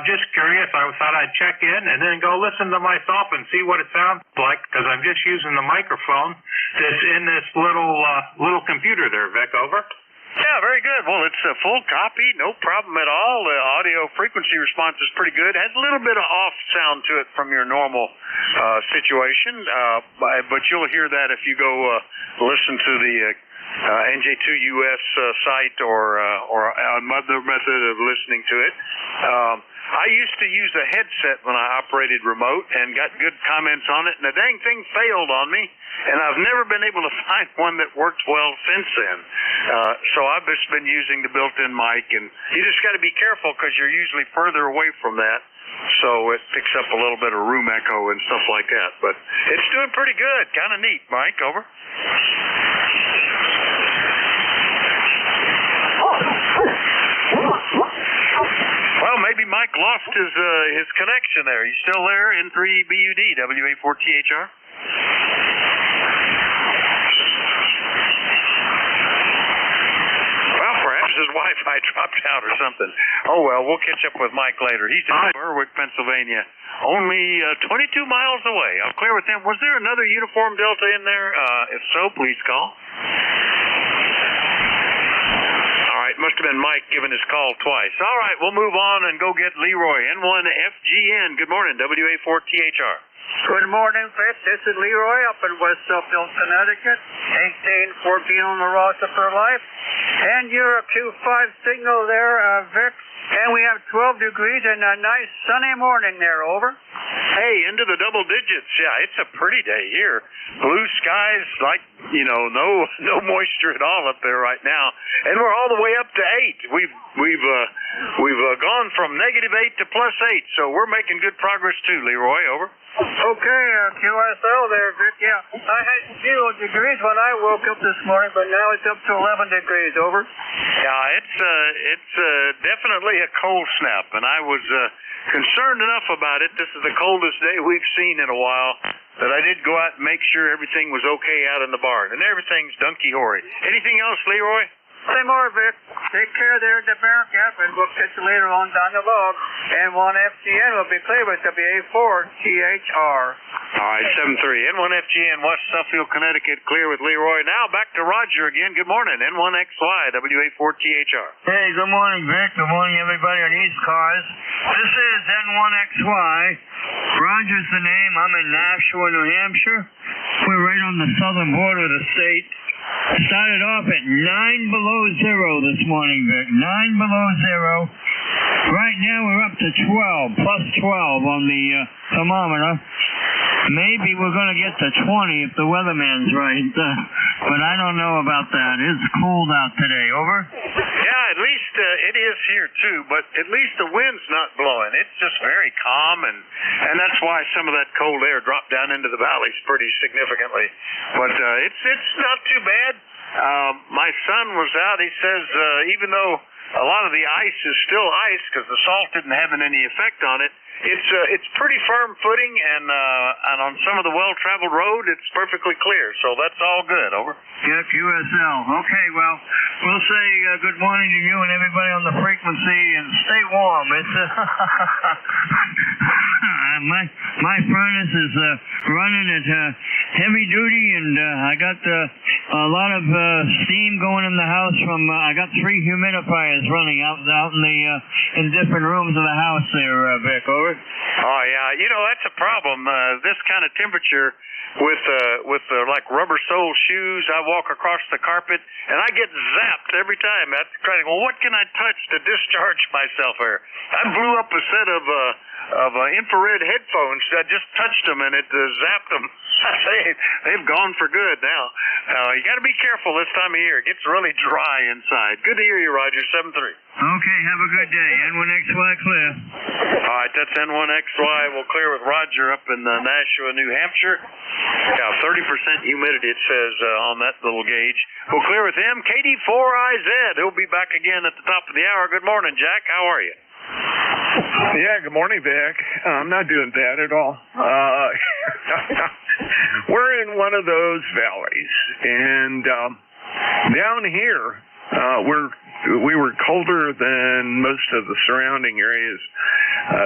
just curious. I thought I'd check in and then go listen to myself and see what it sounds like because I'm just using the microphone that's in this little computer there, Vic. Over. Yeah, very good. Well, it's a full copy, no problem at all. The audio frequency response is pretty good. Has a little bit of off sound to it from your normal situation, but you'll hear that if you go listen to the NJ2US site or another method of listening to it. I used to use a headset when I operated remote and got good comments on it, and the dang thing failed on me, and I've never been able to find one that works well since then. So I've just been using the built-in mic, and you just got to be careful because you're usually further away from that, so it picks up a little bit of room echo and stuff like that. But it's doing pretty good. Kind of neat, Mike. Over. Well, maybe Mike lost his connection there. You still there? N3BUD, WA4THR? Well, perhaps his Wi-Fi dropped out or something. Oh, well, we'll catch up with Mike later. He's in Berwick, Pennsylvania, only 22 miles away. I'll clear with him. Was there another Uniform Delta in there? If so, please call. Must have been Mike giving his call twice. All right, we'll move on and go get Leroy, N1FGN. Good morning, WA4THR. Good morning, Vic. This is Leroy up in West Suffield, Connecticut. 1814 on the roster for life. And you're a Q5 signal there, Vic. And we have 12 degrees and a nice sunny morning there, over. Hey, into the double digits. Yeah, it's a pretty day here. Blue skies, like, no moisture at all up there right now. And we're all the way up to 8. We've gone from -8 to +8, so we're making good progress too, Leroy. Over. Okay, QSL there, Vic. Yeah, I had 0 degrees when I woke up this morning, but now it's up to 11 degrees. Over. Yeah, it's definitely a cold snap, and I was concerned enough about it. This is the coldest day we've seen in a while that I did go out and make sure everything was okay out in the barn, and everything's dunky-hory. Anything else, Leroy? Say more, Vic. Take care there at the Bear Camp, and we'll catch you later on down the log. N1FGN will be clear with WA4THR. All right, 7-3. N1FGN, West Suffield, Connecticut, clear with Leroy. Now back to Roger again. Good morning. N1XY, WA4THR. Hey, good morning, Vic. Good morning, everybody on ECARS. This is N1XY. Roger's the name. I'm in Nashua, New Hampshire. We're right on the southern border of the state. Started off at 9 below zero this morning, Vic. 9 below zero. Right now we're up to 12, plus 12 on the thermometer. Maybe we're going to get to 20 if the weatherman's right. But I don't know about that. It's cold out today. Over? Yeah, at least it is here too, but at least the wind's not blowing. It's just very calm, and that's why some of that cold air dropped down into the valleys pretty significantly. But it's not too bad. My son was out. He says even though a lot of the ice is still ice because the salt didn't have any effect on it, it's pretty firm footing, and on some of the well-traveled road, it's perfectly clear. So that's all good. Over. Yep, USL. Okay, well, we'll say good morning to you and everybody on the frequency, and stay warm. It's my furnace is running at heavy duty, and I got a lot of steam going in the house from. I got 3 humidifiers running out in different rooms of the house there, Vic. Over. Oh yeah, that's a problem. This kind of temperature with like rubber sole shoes, I walk across the carpet and I get zapped every time. I'm trying to go, what can I touch to discharge myself here? I blew up a set of infrared headphones. I just touched them and it zapped them. They've gone for good now. You got to be careful this time of year. It gets really dry inside. Good to hear you, Roger. 7-3. Okay, have a good day. N1XY clear. All right, that's N1XY. We'll clear with Roger up in Nashua, New Hampshire. Yeah, 30% humidity, it says on that little gauge. We'll clear with him. KD4IZ. He'll be back again at the top of the hour. Good morning, Jack. How are you? Yeah, good morning, Vic. I'm not doing bad at all. We're in one of those valleys, and down here, we were colder than most of the surrounding areas,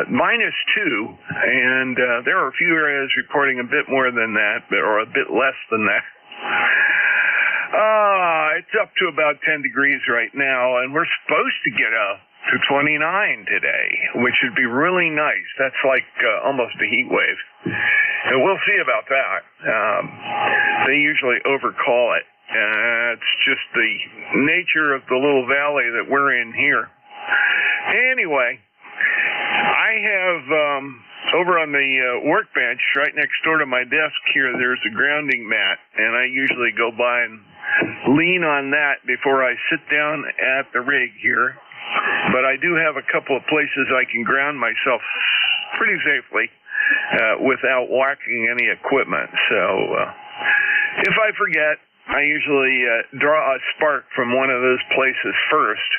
-2, and there are a few areas reporting a bit more than that, or a bit less than that. It's up to about 10 degrees right now, and we're supposed to get up to 29 today, which would be really nice. That's like almost a heat wave. And we'll see about that. They usually overcall it. It's just the nature of the little valley that we're in here. Anyway, I have over on the workbench right next door to my desk here, there's a grounding mat, and I usually go by and lean on that before I sit down at the rig here. But I do have a couple of places I can ground myself pretty safely without whacking any equipment. So if I forget, I usually draw a spark from one of those places first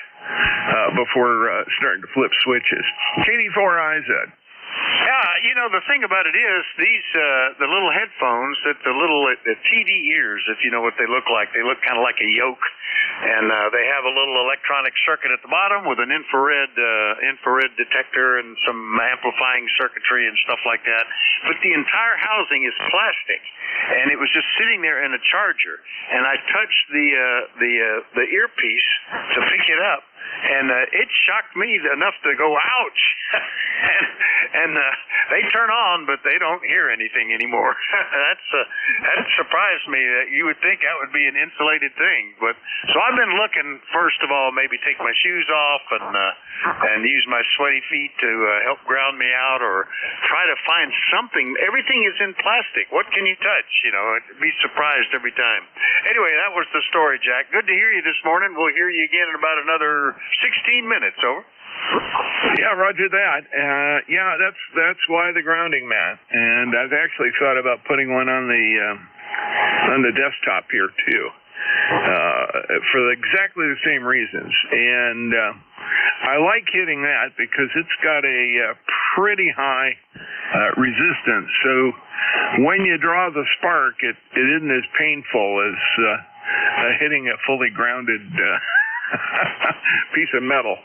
before starting to flip switches. KD4IZ. Yeah, the thing about it is the little headphones, the TV ears, if you know what they look like. They look kind of like a yoke, and they have a little electronic circuit at the bottom with an infrared detector and some amplifying circuitry and stuff like that. But the entire housing is plastic, and it was just sitting there in a charger. And I touched the earpiece to pick it up, and it shocked me enough to go, ouch! and they turn on, but they don't hear anything anymore. That surprised me. That you would think that would be an insulated thing, but so I've been looking. First of all, maybe take my shoes off and use my sweaty feet to help ground me out, or try to find something. Everything is in plastic. What can you touch? I'd be surprised every time. Anyway, that was the story, Jack. Good to hear you this morning. We'll hear you again in about another 16 minutes. Over. Yeah, roger that. Yeah, that's why the grounding mat. And I've actually thought about putting one on the desktop here too, for exactly the same reasons. And I like hitting that because it's got a pretty high resistance. So when you draw the spark, it isn't as painful as hitting a fully grounded Piece of metal.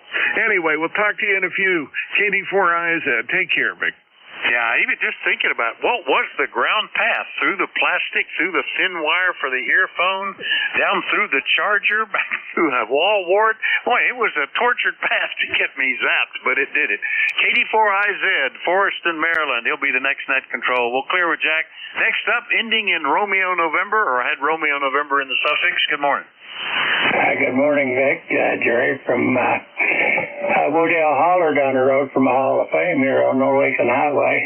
Anyway, we'll talk to you in a few. KD4IZ. Take care, Vic. Yeah, even just thinking about what was the ground path through the plastic, through the thin wire for the earphone, down through the charger, back through a wall wart. Boy, it was a tortured path to get me zapped, but it did it. KD4IZ, Forrest in Maryland. He'll be the next net control. We'll clear with Jack. Next up, ending in Romeo November, or I had Romeo November in the suffix. Good morning. Good morning, Vic. Jerry from Woodale Holler down the road from the Hall of Fame here on Norwegian Highway.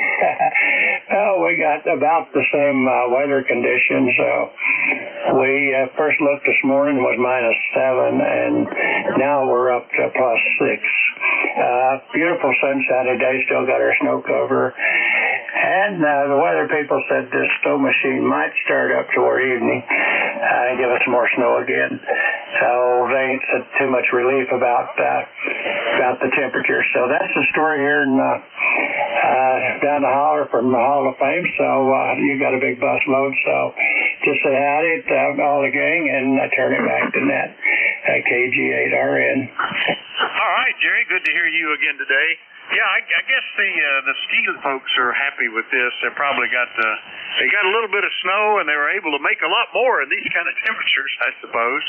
Well, we got about the same weather conditions. We first looked this morning was -7, and now we're up to +6. Beautiful sunshiny day, still got our snow cover. And the weather people said this snow machine might start up toward evening and give us more snow again. So they ain't said too much relief about the temperature. So that's the story here in, down the holler from the Hall of Fame. So you got a big bus load. So just say howdy to all the gang, and I turn it back to Nat at KG8RN. All right, Jerry. Good to hear you again today. Yeah, I guess the steel folks are happy with this. They probably got a little bit of snow, and they were able to make a lot more in these kind of temperatures, I suppose.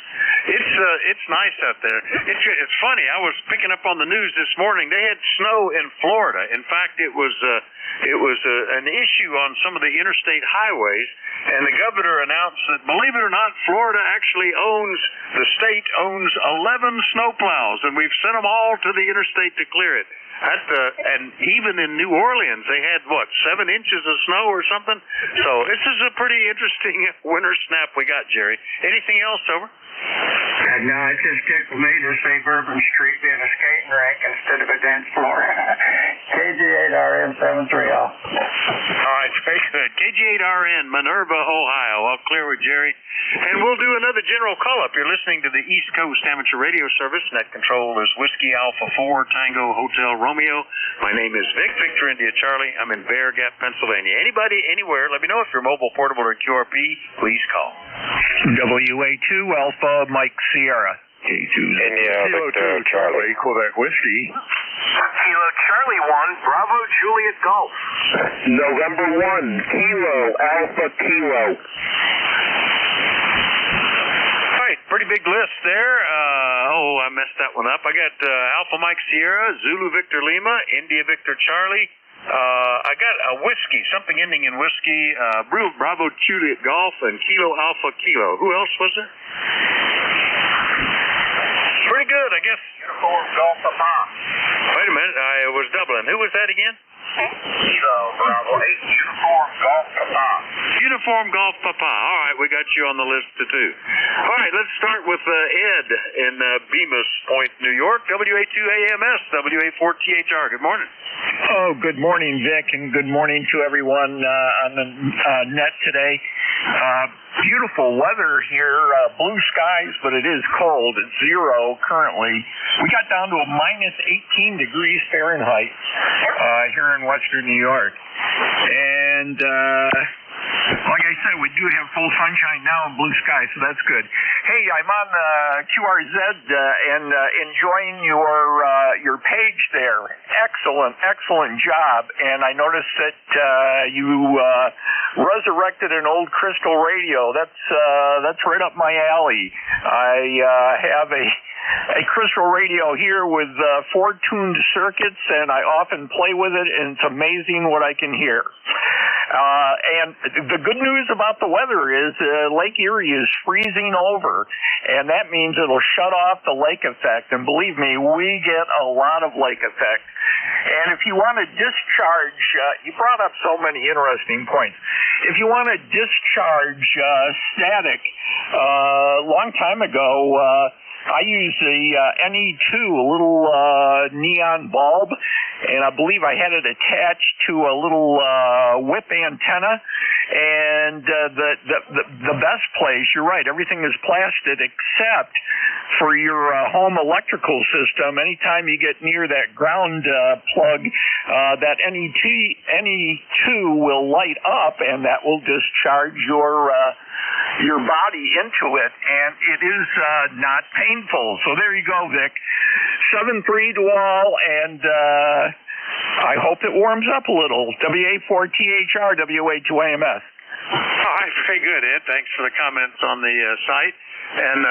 It's nice out there. It's funny. I was picking up on the news this morning. They had snow in Florida. In fact, it was an issue on some of the interstate highways, and the governor announced that, believe it or not, Florida actually the state owns 11 snowplows, and we've sent them all to the interstate to clear it. And even in New Orleans, they had, 7 inches of snow or something? So this is a pretty interesting winter snap we got, Jerry. Anything else, over? No, it just tickled me to see Bourbon Street being a skating rink instead of a dance floor. KG8RN 730. All right, very good. KG8RN, Minerva, Ohio. I'll clear with Jerry. And we'll do another general call-up. You're listening to the East Coast Amateur Radio Service. Net control is Whiskey Alpha 4, Tango Hotel Romeo. My name is Vic, Victor India Charlie. I'm in Bear Gap, Pennsylvania. Anybody, anywhere, let me know if you're mobile, portable, or QRP. Please call. WA2 Alpha Mike Sierra. K2 India Victor Charlie, Quebec Whiskey. Kilo Charlie 1, Bravo Juliet Golf. November 1, Kilo Alpha Kilo. Pretty big list there. I messed that one up. I got Alpha Mike Sierra, Zulu Victor Lima, India Victor Charlie. I got a whiskey, something ending in whiskey, Bravo Juliet Golf, and Kilo Alpha Kilo. Who else was there? Pretty good, I guess. Uniform Golf Papa. Wait a minute, I was doubling. Who was that again? Kilo Bravo 8 Uniform Golf Papa. Uniform Golf Papa. All right, we got you on the list too. All right, let's start with Ed in Bemis Point, New York. WA2AMS, WA4THR. Good morning. Oh, good morning, Vic, and good morning to everyone on the net today. Beautiful weather here, blue skies, but it is cold. It's 0 currently. We got down to a -18 degrees Fahrenheit here in western New York. And like I said, we do have full sunshine now and blue skies, so that's good. Hey, I'm on QRZ and enjoying your page there. Excellent job. And I noticed that you resurrected an old crystal radio. That's right up my alley. I have a crystal radio here with 4 tuned circuits, and I often play with it, and it's amazing what I can hear. And the good news about the weather is Lake Erie is freezing over, and that means it'll shut off the lake effect. And believe me, we get a lot of lake effect. And if you want to discharge, you brought up so many interesting points. If you want to discharge static, a long time ago, I used the NE2, a little neon bulb, and I believe I had it attached to a little whip antenna. And the best place, you're right, everything is plastic except for your home electrical system. Anytime you get near that ground plug, that NE2 will light up, and that will discharge your body into it, and it is not painful. So there you go, Vic. 7-3 to all, and I hope it warms up a little. WA4THR, WA2AMS. All right, very good, Ed. Thanks for the comments on the site. And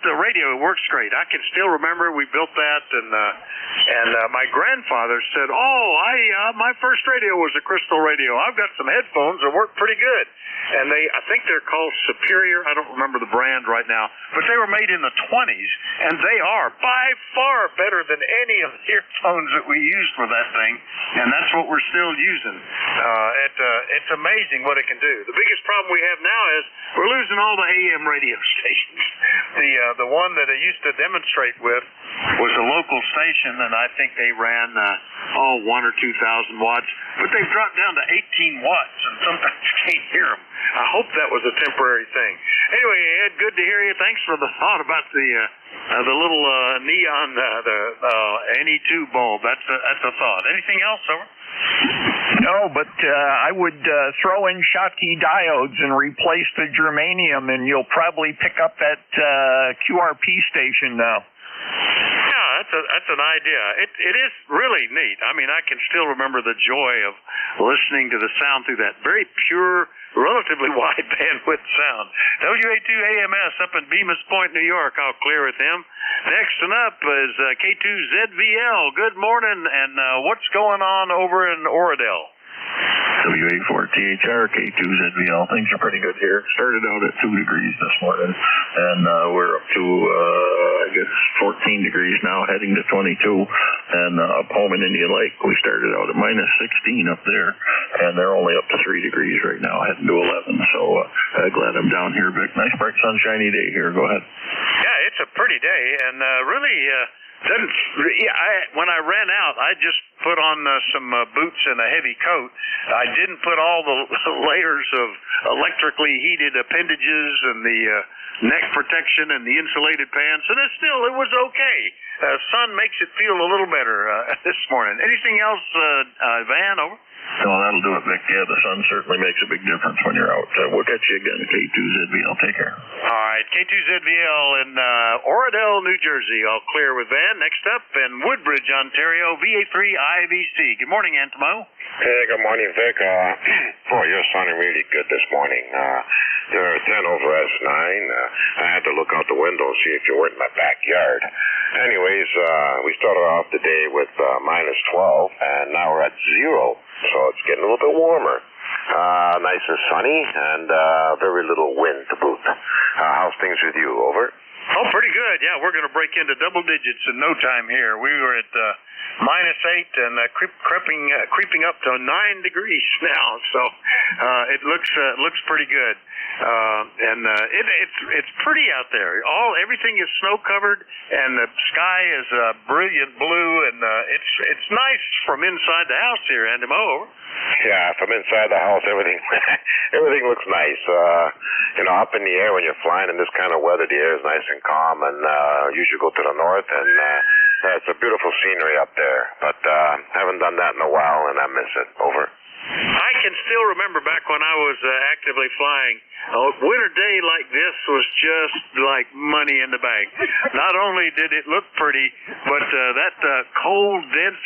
the radio works great. I can still remember we built that, and my grandfather said, my first radio was a crystal radio. I've got some headphones that work pretty good. And I think they're called Superior. I don't remember the brand right now, but they were made in the 20s, and they are by far better than any of the earphones that we used for that thing, and that's what we're still using. It's amazing what it can do. The biggest problem we have now is we're losing all the AM radio stations. The one that I used to demonstrate with was a local station, and I think they ran 1,000 or 2,000 watts, but they've dropped down to 18 watts, and sometimes you can't hear them. I hope that was a temporary thing. Anyway, Ed, good to hear you. Thanks for the thought about the little neon, NE2 bulb. That's a thought. Anything else, over? No, but I would throw in Schottky diodes and replace the germanium, and you'll probably pick up that QRP station now. Yeah, that's an idea. It is really neat. I mean, I can still remember the joy of listening to the sound through that very pure, relatively wide bandwidth sound. WA2AMS up in Bemis Point, New York. I'll clear with him. Next one up is K2ZVL. Good morning, and what's going on over in Oradell? WA4THR, K2ZVL. Things are pretty good here. Started out at 2 degrees this morning, and we're up to, 14 degrees now, heading to 22. And up home in Indian Lake, we started out at minus 16 up there, and they're only up to 3 degrees right now, heading to 11. So glad I'm down here, Vic. Nice, bright, sunshiny day here. Go ahead. Yeah, it's a pretty day, and really... when I ran out, I just put on some boots and a heavy coat. I didn't put all the layers of electrically heated appendages and the neck protection and the insulated pants, and it was okay. Sun makes it feel a little better this morning. Anything else, Van, over? No, that'll do it, Vic. Yeah, the sun certainly makes a big difference when you're out. We'll catch you again, K2ZVL. Take care. All right, K2ZVL in Oradell, New Jersey. I'll clear with Van. Next up in Woodbridge, Ontario, VA3IVC. Good morning, Antimo. Hey, good morning, Vic. Boy, you're sounding really good this morning. You're 10 over S9. I had to look out the window and see if you were in my backyard. Anyways, we started off the day with minus 12, and now we're at 0. So it's getting a little bit warmer. Nice and sunny, and very little wind to boot. How's things with you? Over? Oh, pretty good. Yeah, we're going to break into double digits in no time here. We were at minus 8 and creeping up to 9 degrees now. So it looks pretty good. It's pretty out there. Everything is snow covered, and the sky is brilliant blue, and it's nice from inside the house here. Andy Mo. Yeah, from inside the house, everything looks nice. Up in the air when you're flying in this kind of weather, the air is nice and calm, and you should go to the north, and it's a beautiful scenery up there. But haven't done that in a while, and I miss it. Over. I can still remember back when I was actively flying, a winter day like this was just like money in the bank. Not only did it look pretty, but that cold, dense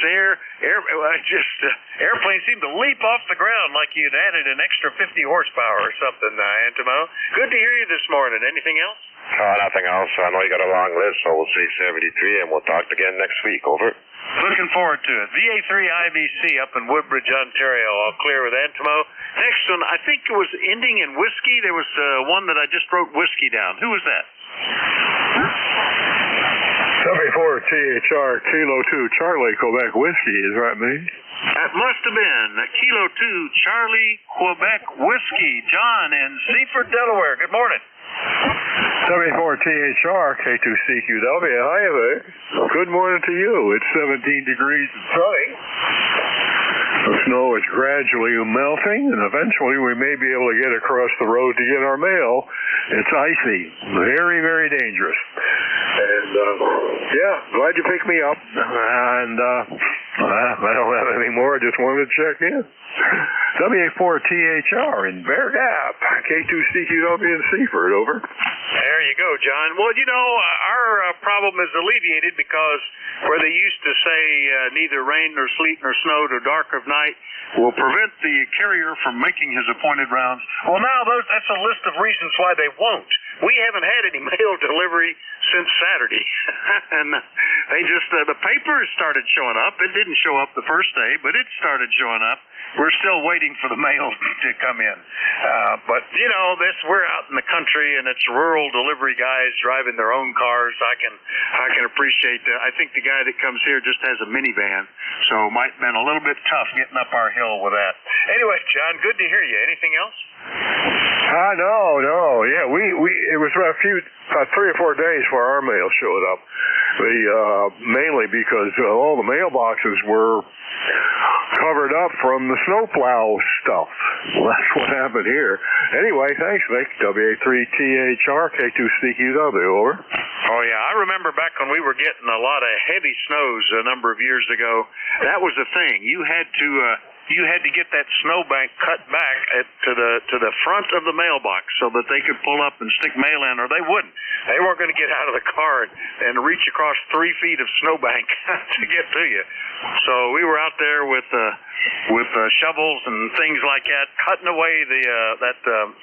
airplane seemed to leap off the ground like you'd added an extra 50 horsepower or something, Antimo. Good to hear you this morning. Anything else? Nothing else. I know you got a long list, so we'll say 73, and we'll talk again next week. Over. Looking forward to it. VA3IVC up in Woodbridge, Ontario. I'll clear with Antimo. Next one, I think it was ending in whiskey. There was one that I just wrote whiskey down. Who was that? 74THR Kilo 2 Charlie Quebec Whiskey is right, me. That must have been Kilo 2 Charlie Quebec Whiskey. John in Seaford, Delaware. Good morning. 74THR K2CQW. Hi there. Good morning to you. It's 17 degrees and sunny. The snow is gradually melting, and eventually we may be able to get across the road to get our mail. It's icy. Very, very dangerous. And, glad you picked me up. And, I don't have anything more. I just wanted to check in. WA4THR in Bear Gap, K2CQW in Seaford, over. There you go, John. Well, our problem is alleviated because where they used to say neither rain nor sleet nor snow nor dark of night will prevent the carrier from making his appointed rounds. Well, now that's a list of reasons why they won't. We haven't had any mail delivery since Saturday. And they just, the papers started showing up. It didn't show up the first day, but it started showing up. We're still waiting for the mail to come in. But, we're out in the country, and it's rural delivery guys driving their own cars. I can appreciate that. I think the guy that comes here just has a minivan, so it might have been a little bit tough getting up our hill with that. Anyway, John, good to hear you. Anything else? No. Yeah, it was about 3 or 4 days before our mail showed up. Mainly because all the mailboxes were covered up from the snowplow stuff. Well, that's what happened here. Anyway, thanks, Vic. WA3THR, K2CQW, over. Oh, yeah. I remember back when we were getting a lot of heavy snows a number of years ago. That was the thing. You had to get that snowbank cut back to the front of the mailbox so that they could pull up and stick mail in, or they wouldn't. They weren't going to get out of the car and reach across 3 feet of snowbank to get to you. So we were out there with shovels and things like that, cutting away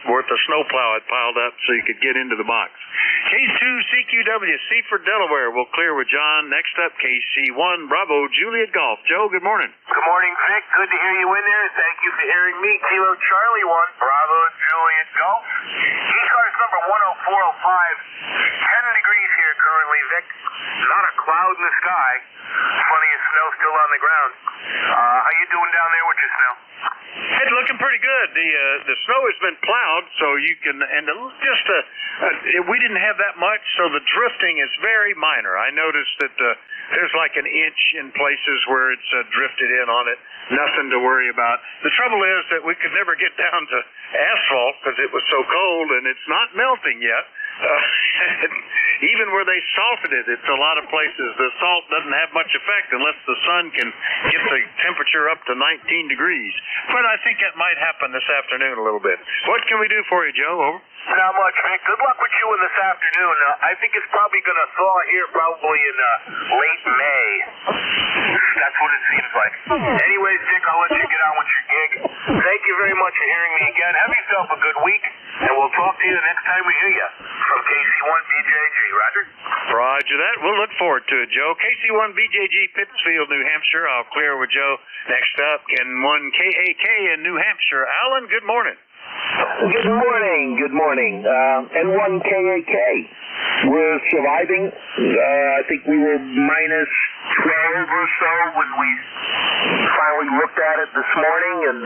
where the snowplow had piled up so you could get into the box. K2CQW, Seaford, Delaware. We'll clear with John. Next up, KC1 Bravo Juliet Golf. Joe, good morning. Good morning, Vic. Good to hear you in there. Thank you for hearing me. Kilo Charlie 1 Bravo Juliet Golf. ECARS number 10405. 10 degrees here currently, Vic. Not a cloud in the sky. Plenty of snow still on the ground. How you doing down there with your snow? It's looking pretty good. The snow has been plowed, so you can, and we didn't have that much, so the drifting is very minor. I noticed that there's like an inch in places where it's drifted in on it. Nothing to worry about. The trouble is that we could never get down to asphalt because it was so cold, and it's not melting yet. Even where they salted it, it's a lot of places. The salt doesn't have much effect unless the sun can get the temperature up to 19 degrees. But I think that might happen this afternoon a little bit. What can we do for you, Joe? Over. Not much, Vic. Good luck with you in this afternoon. I think it's probably going to thaw here probably in late May. That's what it seems like. Anyways, Vic, I'll let you get on with your gig. Thank you very much for hearing me again. Have yourself a good week, and we'll talk to you the next time we hear you. From KC1BJG, Roger? Roger that. We'll look forward to it, Joe. KC1BJG, Pittsfield, New Hampshire. I'll clear with Joe. Next up, N1KAK in New Hampshire. Alan, good morning. Good morning. N1KAK. We're surviving. I think we were minus 12 or so when we finally looked at it this morning, and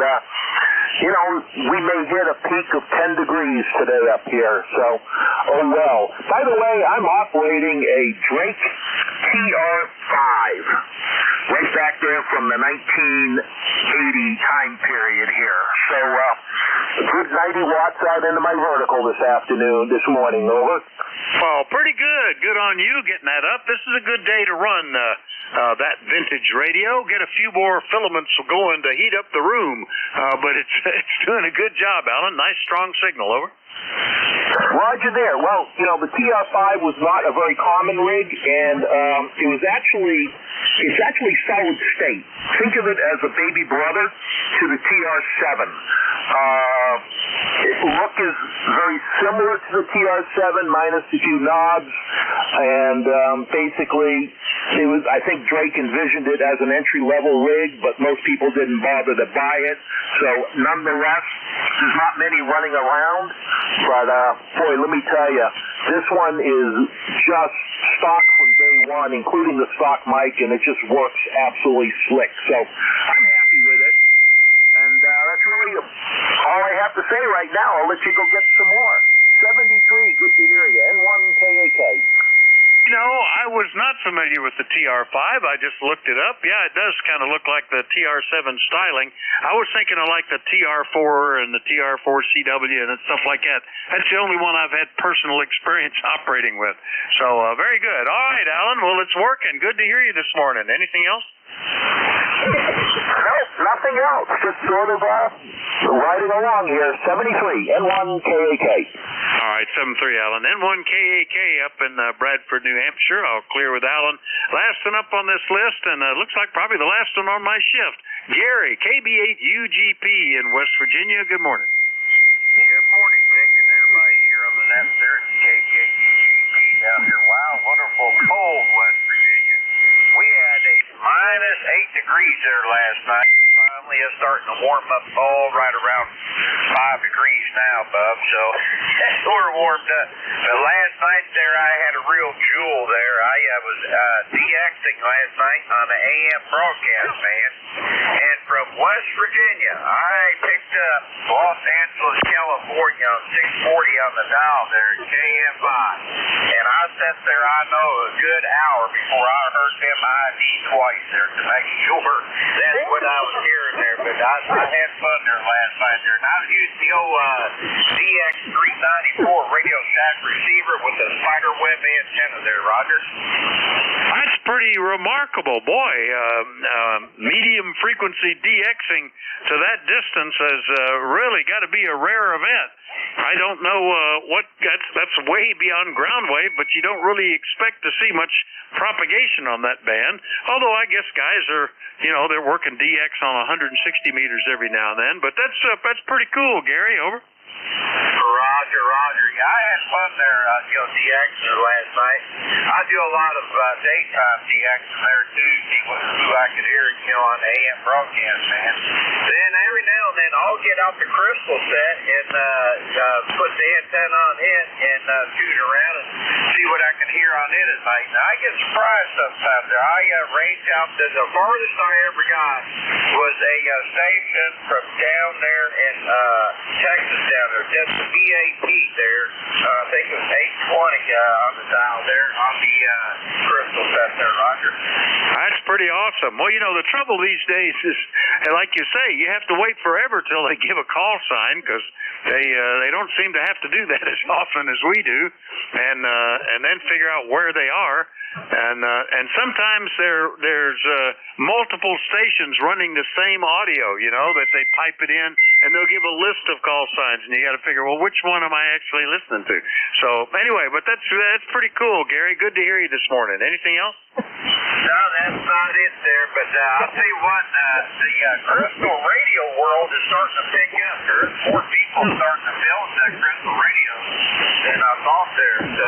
we may hit a peak of 10 degrees today up here, so oh well. By the way, I'm operating a Drake TR5 right back there from the 1980 time period here. So a good 90 watts out into my vertical this morning, over. Well, pretty good. Good on you getting that up. This is a good day to run that vintage radio. Get a few more filaments going to heat up the room. But it's doing a good job, Alan. Nice, strong signal, over. Roger there. Well, the TR5 was not a very common rig, and it's actually solid state. Think of it as a baby brother to the TR7. Its look is very similar to the TR7 minus a few knobs, and basically I think Drake envisioned it as an entry-level rig, but most people didn't bother to buy it. So nonetheless, there's not many running around, but boy, let me tell you, this one is just stock from day one, including the stock mic, and it just works absolutely slick. So I'm happy with it. And that's really all I have to say right now. I'll let you go get some more. 73, good to hear you. N1KAK. I was not familiar with the TR5. I just looked it up. Yeah, it does kind of look like the TR7 styling. I was thinking of like the TR4 and the TR4CW and stuff like that. That's the only one I've had personal experience operating with. So, very good. All right, Alan. Well, it's working. Good to hear you this morning. Anything else? Nope. nothing else. Just sort of riding along here. 73, N1 KAK. All right, 73, Alan. N1 KAK up in Bradford, New Hampshire. I'll clear with Alan. Last one up on this list, and looks like probably the last one on my shift. Gary, KB8UGP in West Virginia. Good morning. Good morning, Vic, and everybody here on the net there. It's KB8UGP down here. Wow, wonderful, cold West Virginia. We had a minus 8 degrees there last night. Finally, it's starting to warm up right around 5 degrees now, bub. So we're warmed up. But last night there, I had a real jewel there. I was DXing last night on the AM broadcast, man. And from West Virginia, I picked up Los Angeles, California on 640 on the dial there at KM5. And I sat there, I know, a good hour before I heard them ID twice there to make sure that's what I was hearing there. But I had fun there last night there. And I was using the old DX394 Radio Shack receiver with the spider web antenna there, Roger. That's pretty remarkable, boy. Medium frequency DXing to that distance has really got to be a rare event. I don't know that's way beyond ground wave, but you don't really expect to see much propagation on that band. Although I guess guys are, they're working DX on 160 meters every now and then. But that's pretty cool, Gary. Over. Roger. Yeah, I had fun there, DX last night. I do a lot of daytime DX there too, see who I could hear, on the AM broadcast, man. Then every now and then I'll get out the crystal set and put the antenna on it and shoot around and see what I can hear on it at night. Now I get surprised sometimes there. I range out to the farthest I ever got was a station from down there in Texas down there, just the VAP there. I think it was 820 on the dial there on the crystal set there, Roger. That's pretty awesome. Well, the trouble these days is, like you say, you have to wait forever till they give a call sign because they don't seem to have to do that as often as we do, and then figure out where they are. And sometimes there's multiple stations running the same audio, that they pipe it in, and they'll give a list of call signs, and you got to figure, well, which one am I actually listening to? So anyway, but that's pretty cool, Gary. Good to hear you this morning. Anything else? No, that's not it there, but I'll tell you what, the crystal radio world is starting to pick up. There's more people starting to build that crystal radio than I thought there, so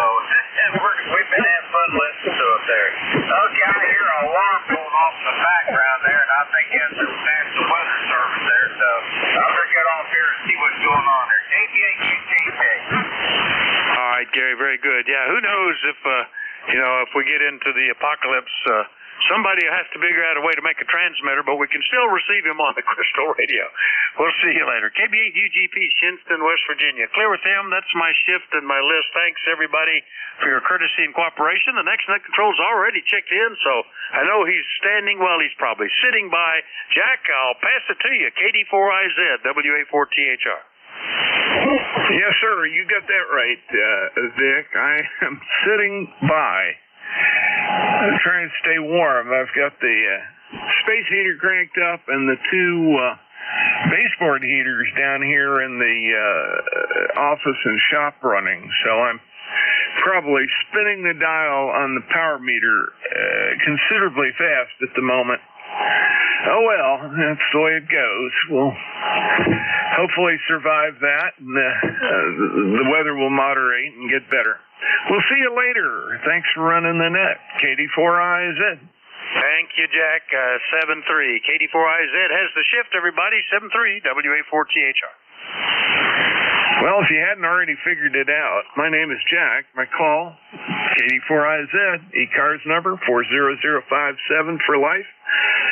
we've been having fun listening to it there. Okay, I hear an alarm going off in the background there, and I think that's the National Weather Service there, so I'm going to get off here and see what's going on there. KBAQTK. All right, Gary, very good. Yeah, who knows if we get into the apocalypse, somebody has to figure out a way to make a transmitter, but we can still receive him on the crystal radio. We'll see you later. KB8UGP, Shinston, West Virginia. Clear with him. That's my shift and my list. Thanks, everybody, for your courtesy and cooperation. The next net control's already checked in, so I know he's standing. Well, he's probably sitting by. Jack, I'll pass it to you. KD4IZ, WA4THR. Yes, sir. You got that right, Vic. I am sitting by. I'm trying to stay warm. I've got the space heater cranked up and the two baseboard heaters down here in the office and shop running. So I'm probably spinning the dial on the power meter considerably fast at the moment. Oh well, that's the way it goes. We'll hopefully survive that, and the weather will moderate and get better. We'll see you later. Thanks for running the net. KD4IZ. Thank you, Jack. 7-3. KD4IZ has the shift, everybody. 7-3, WA4THR. Well, if you hadn't already figured it out, my name is Jack. My call, KD4IZ, ECARS number 40057 for life.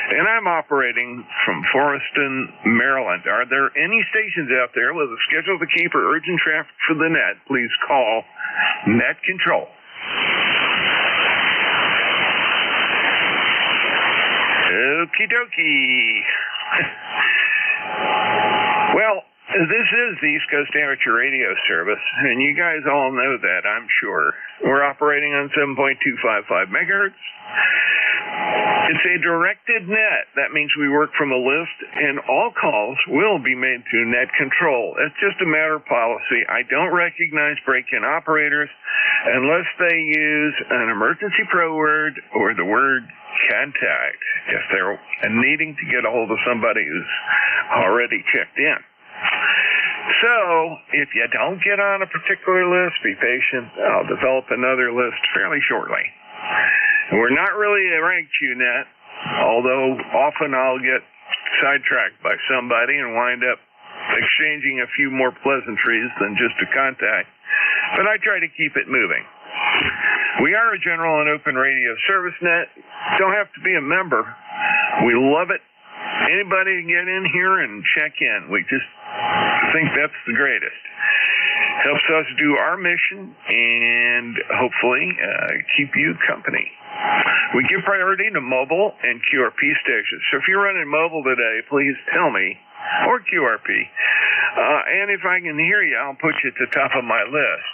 And I'm operating from Forreston, Maryland. Are there any stations out there with a schedule to keep or urgent traffic for the net? Please call Net Control. Okie dokie. Well, this is the East Coast Amateur Radio Service, and you guys all know that, I'm sure. We're operating on 7.255 megahertz. It's a directed net. That means we work from a list, and all calls will be made through net control. It's just a matter of policy. I don't recognize break-in operators unless they use an emergency pro word or the word contact if they're needing to get a hold of somebody who's already checked in. So, if you don't get on a particular list, be patient. I'll develop another list fairly shortly. We're not really a ranked QNet, although often I'll get sidetracked by somebody and wind up exchanging a few more pleasantries than just a contact, but I try to keep it moving. We are a general and open radio service net. Don't have to be a member. We love it. Anybody can get in here and check in. We just think that's the greatest. Helps us do our mission and hopefully keep you company. We give priority to mobile and QRP stations. So if you're running mobile today, please tell me, or QRP. And if I can hear you, I'll put you at the top of my list.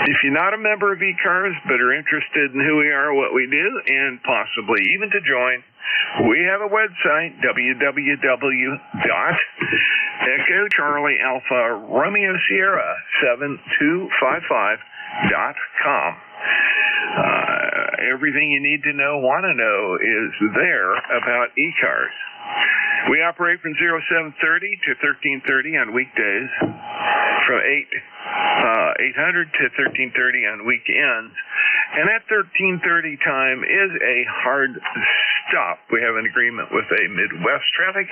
If you're not a member of ECARS but are interested in who we are, what we do, and possibly even to join, we have a website, www.EchoCharlieAlphaRomeoSierra7255.com. Everything you need to know, want to know, is there about ECARS. We operate from 0730 to 1330 on weekdays, from 800 to 1330 on weekends, and that 1330 time is a hard stop. We have an agreement with a Midwest traffic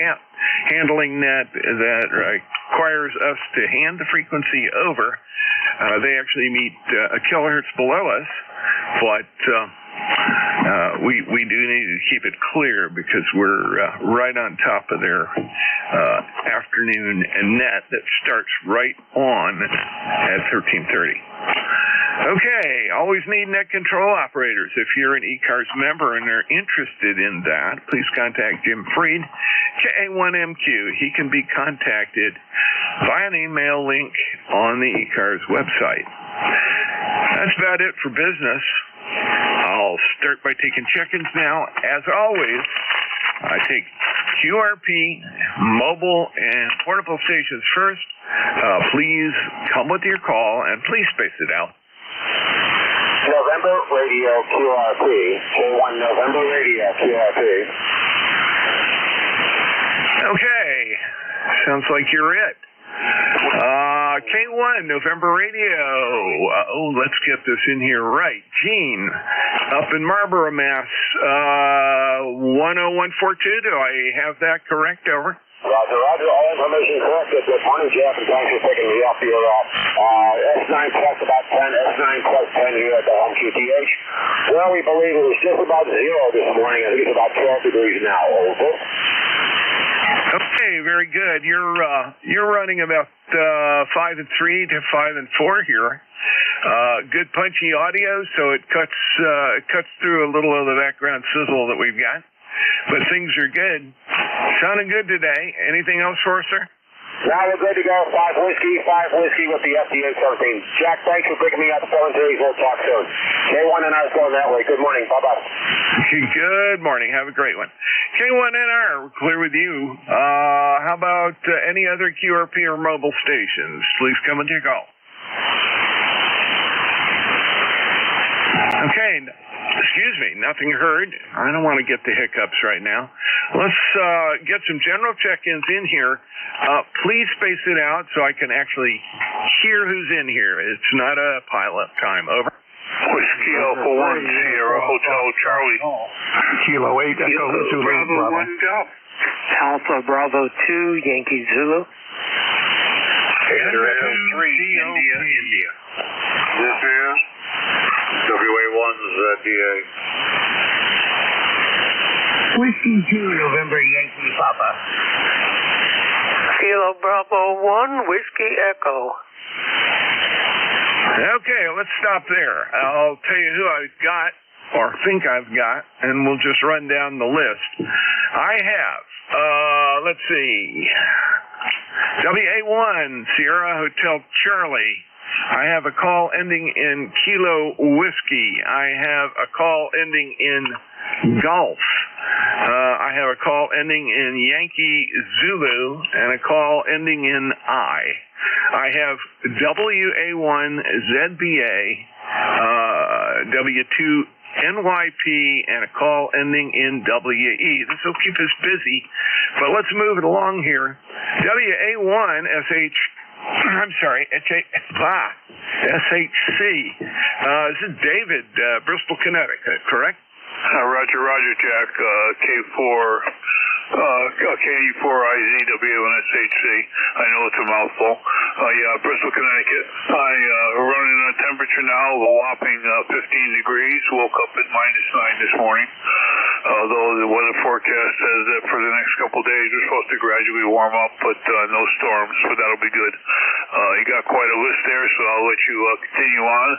handling net that requires us to hand the frequency over. They actually meet a kilohertz below us, but we do need to keep it clear because we're right on top of their afternoon net that starts right on at 1330. Okay, always need net control operators. If you're an ECARS member and are interested in that, please contact Jim Freed, KA1MQ. He can be contacted via an email link on the ECARS website. That's about it for business. I'll start by taking check-ins now. As always, I take QRP, mobile, and portable stations first. Please come with your call, and please space it out. November Radio QRP. K1 November Radio QRP. Okay. Sounds like you're it. K1 November Radio. Let's get this in here right. Gene, up in Marlboro, Mass. 10142. Do I have that correct? Over. Roger, roger. All information correct. Good morning, Jeff, and thanks for picking me up here. S9 plus about 10, S9 plus 10 here at the home QTH. Well, we believe it was just about zero this morning. I think it's about 12 degrees now. Over. Okay, very good. You're running about 5 and 3 to 5 and 4 here. Good punchy audio, so it cuts through a little of the background sizzle that we've got. But things are good. Sounding good today. Anything else for us, sir? Now we're good to go. 5 whiskey with the FDA 13. Jack, thanks for picking me up. 4 days. We'll talk soon. K1NR is going that way. Good morning. Bye-bye. Good morning. Have a great one. K1NR, we're clear with you. How about any other QRP or mobile stations? Please come and take call. Okay. Excuse me, nothing heard. I don't want to get the hiccups right now. Let's get some general check-ins in here. Please space it out so I can actually hear who's in here. It's not a pilot time. Over. Whiskey Alpha 1 Sierra Hotel Charlie. Kilo 8 Echo Zulu Bravo. 1 Golf. Alpha Bravo 2 Yankee Zulu. Echo 3 India. This is WA1ZDA. Whiskey 2 November Yankee Papa. Kilo Bravo 1 Whiskey Echo. Okay, let's stop there. I'll tell you who I've got, or think I've got, and we'll just run down the list. I have, let's see, WA1 Sierra Hotel Charlie. I have a call ending in Kilo Whiskey. I have a call ending in Golf. I have a call ending in Yankee Zulu and a call ending in I. I have WA1ZBA, W2 NYP, and a call ending in WE. This will keep us busy, but let's move it along here. WA1SH. I'm sorry, SHC. This is David, Bristol, Connecticut, correct? Roger, Jack, K4, KD4IZW1SHC. I know it's a mouthful. Bristol, Connecticut. We're running a temperature now of a whopping 15 degrees. Woke up at -9 this morning. Although the weather forecast says that for the next couple of days we're supposed to gradually warm up, but no storms, but that'll be good. You got quite a list there, so I'll let you continue on.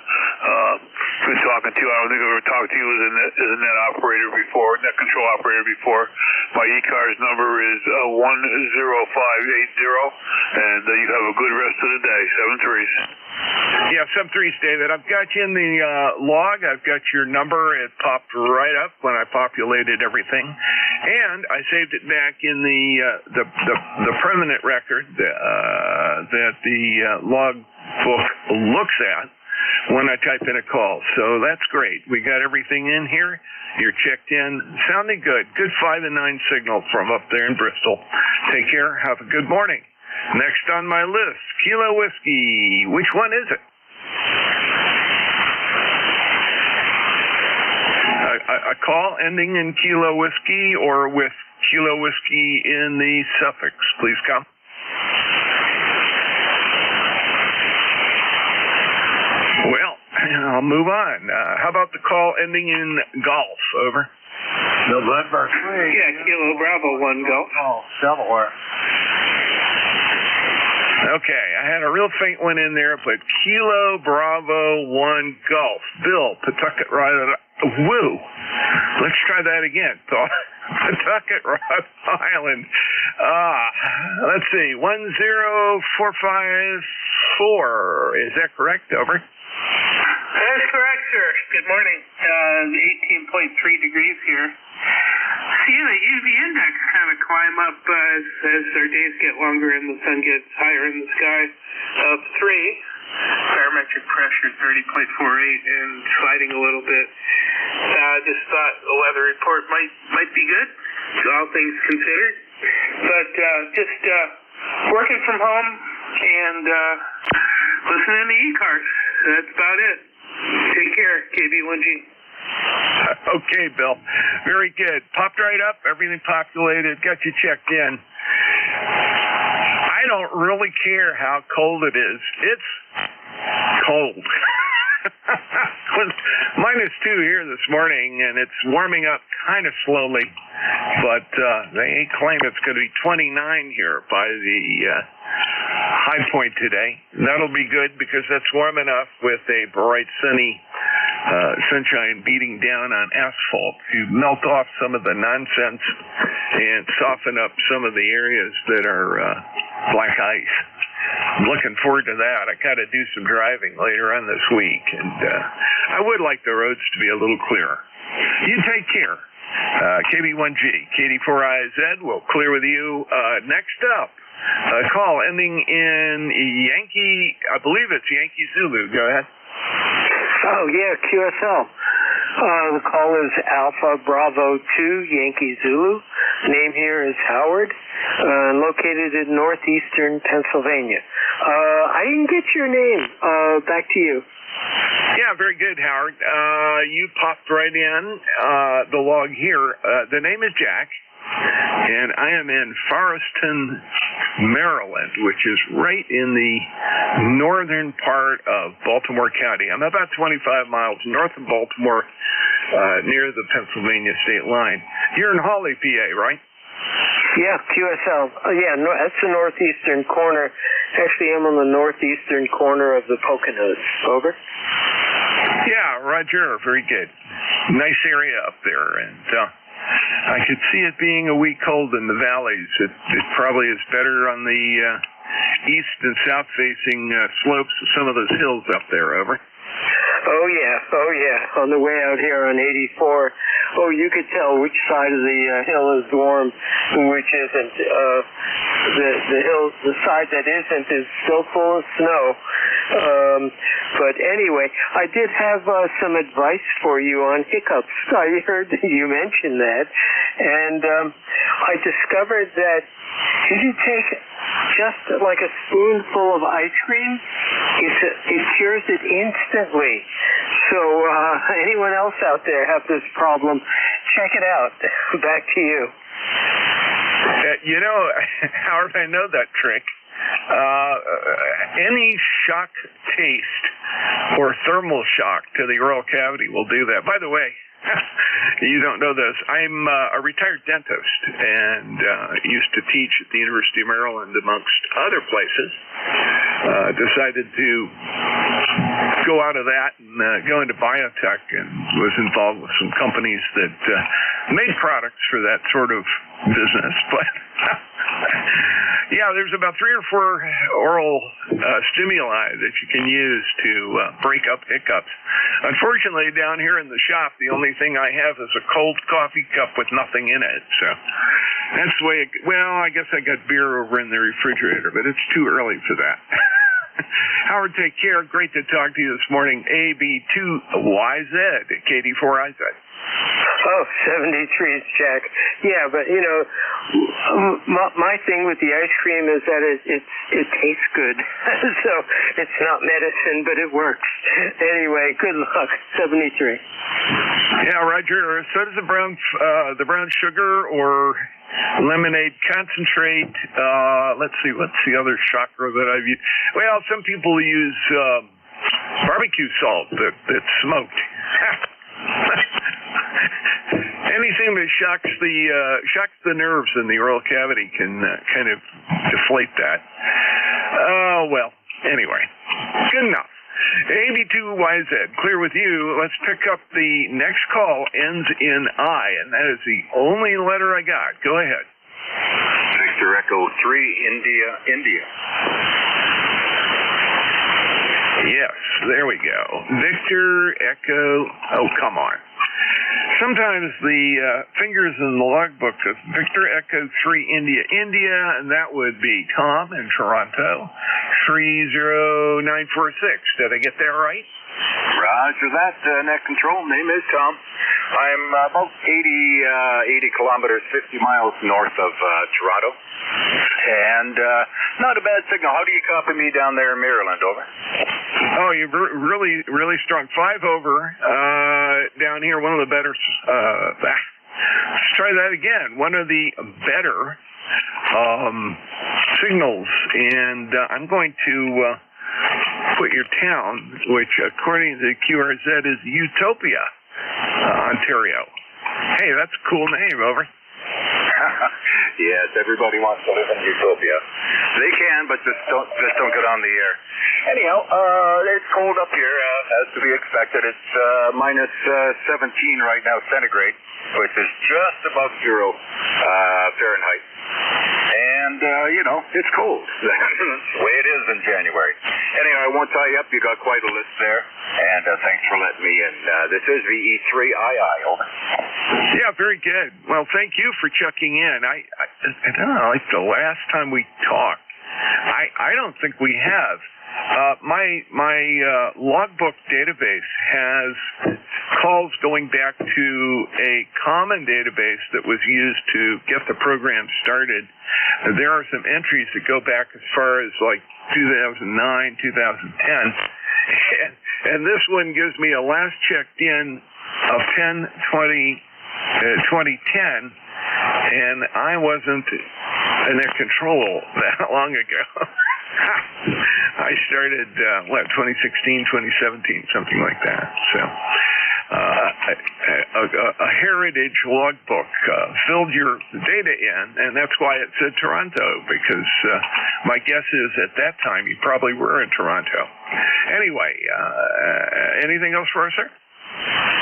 Been talking to you. I don't think I've ever talked to you as a net operator before, net control operator before. My ECARS number is 10580, and you have a good rest of the day. 7-3s. Yeah, 7-3s, David. I've got you in the log. I've got your number. It popped right up when I populated everything, and I saved it back in the permanent record that the log book looks at when I type in a call. So that's great. We got everything in here. You're checked in. Sounding good. Good 5 and 9 signal from up there in Bristol. Take care. Have a good morning. Next on my list, Kilo Whiskey. Which one is it? A call ending in Kilo Whiskey or with Kilo Whiskey in the suffix. Please come. Well, I'll move on. How about the call ending in Golf? Over. November 3. Yeah, Kilo Bravo 1 Golf. Oh, Delaware. Okay, I had a real faint one in there, but Kilo Bravo 1 Golf. Bill, Pawtucket, Rhode Woo. Let's try that again. Pawtucket, Rhode Island. Let's see, 10454. Is that correct? Over. That's correct, sir. Good morning. 18.3 degrees here. See, the UV index kind of climb up as our days get longer and the sun gets higher in the sky. 3. Barometric pressure 30.48 and sliding a little bit. Just thought the weather report might be good, all things considered. But just working from home and listening to ECARS. That's about it. Take care, KB1G. Okay, Bill. Very good. Popped right up. Everything populated. Got you checked in. I don't really care how cold it is. It's cold. It was -2 here this morning, and it's warming up kind of slowly. But they claim it's going to be 29 here by the high point today. That'll be good because that's warm enough with a bright, sunny sunshine beating down on asphalt to melt off some of the nonsense and soften up some of the areas that are black ice. I'm looking forward to that. I got to do some driving later on this week, and I would like the roads to be a little clearer. You take care. KB1G, KD4IZ, we'll clear with you. Next up, a call ending in Yankee, I believe it's Yankee Zulu. Go ahead. Oh, yeah, QSL. The call is Alpha Bravo 2 Yankee Zulu. Name here is Howard, located in northeastern Pennsylvania. I didn't get your name. Back to you. Yeah, very good, Howard. You popped right in the log here. The name is Jack, and I am in Forreston, Maryland, which is right in the northern part of Baltimore County. I'm about 25 miles north of Baltimore, near the Pennsylvania state line. You're in Hawley, PA, right? Yeah, QSL. That's the northeastern corner. Actually, I'm on the northeastern corner of the Poconos. Over. Yeah, Roger. Very good. Nice area up there, and I could see it being a week cold in the valleys. It probably is better on the east and south-facing slopes of some of those hills up there. Over. Oh yeah. On the way out here on 84, you could tell which side of the hill is warm and which isn't. The side that isn't is still full of snow. But anyway, I did have some advice for you on hiccups. I heard that you mentioned that, and I discovered that if you take just like a spoonful of ice cream, it cures it instantly. So anyone else out there have this problem, check it out. Back to you. Howard, I know that trick. Any shock taste or thermal shock to the oral cavity will do that. By the way, you don't know this. I'm a retired dentist and used to teach at the University of Maryland, amongst other places. Decided to go out of that and go into biotech, and was involved with some companies that made products for that sort of business. But yeah, there's about 3 or 4 oral stimuli that you can use to break up hiccups. Unfortunately, down here in the shop, the only thing I have is a cold coffee cup with nothing in it. So that's the way I guess I got beer over in the refrigerator, but it's too early for that. Howard, take care. Great to talk to you this morning. AB2YZ, KD4IZ. 73 is Jack. Yeah, but my thing with the ice cream is that it tastes good. So it's not medicine, but it works. Anyway, good luck. 73. Yeah, Roger. So does the brown sugar or lemonade concentrate. Let's see, what's the other shocker that I've used? Well, some people use barbecue salt that's smoked. Anything that shocks the nerves in the oral cavity can kind of deflate that. Well, anyway, good enough. AB2YZ, clear with you. Let's pick up the next call. Ends in I, and that is the only letter I got. Go ahead. Victor Echo 3, India. Yes, there we go. Victor Echo. Oh, come on. Sometimes the fingers in the logbook says Victor Echo 3 India, and that would be Tom in Toronto, 30946. Did I get that right? Roger that. Net control. Name is Tom. I'm about 80 kilometers, 50 miles north of Toronto. And not a bad signal. How do you copy me down there in Maryland? Over. Oh, you're really, really strong. 5 over down here. One of the better. Let's try that again. One of the better signals. And I'm going to put your town, which according to the QRZ is Utopia, Ontario. Hey, that's a cool name. Over. Yes, everybody wants to live in Utopia. They can, but just don't get on the air. Anyhow, it's cold up here, as to be expected. It's minus 17 right now centigrade, which is just above 0 Fahrenheit. And, it's cold. That's the way it is in January. Anyhow, I won't tie you up. You got quite a list there. And thanks for letting me in. This is VE3II. Over. Yeah, very good. Well, thank you for checking in. I don't know, like the last time we talked, I don't think we have. My logbook database has calls going back to a common database that was used to get the program started. There are some entries that go back as far as like 2009, 2010. And this one gives me a last checked in of 10/20/2010, and I wasn't in their control that long ago. I started, 2016, 2017, something like that. So, a heritage logbook filled your data in, and that's why it said Toronto, because my guess is at that time you probably were in Toronto. Anyway, anything else for us, sir?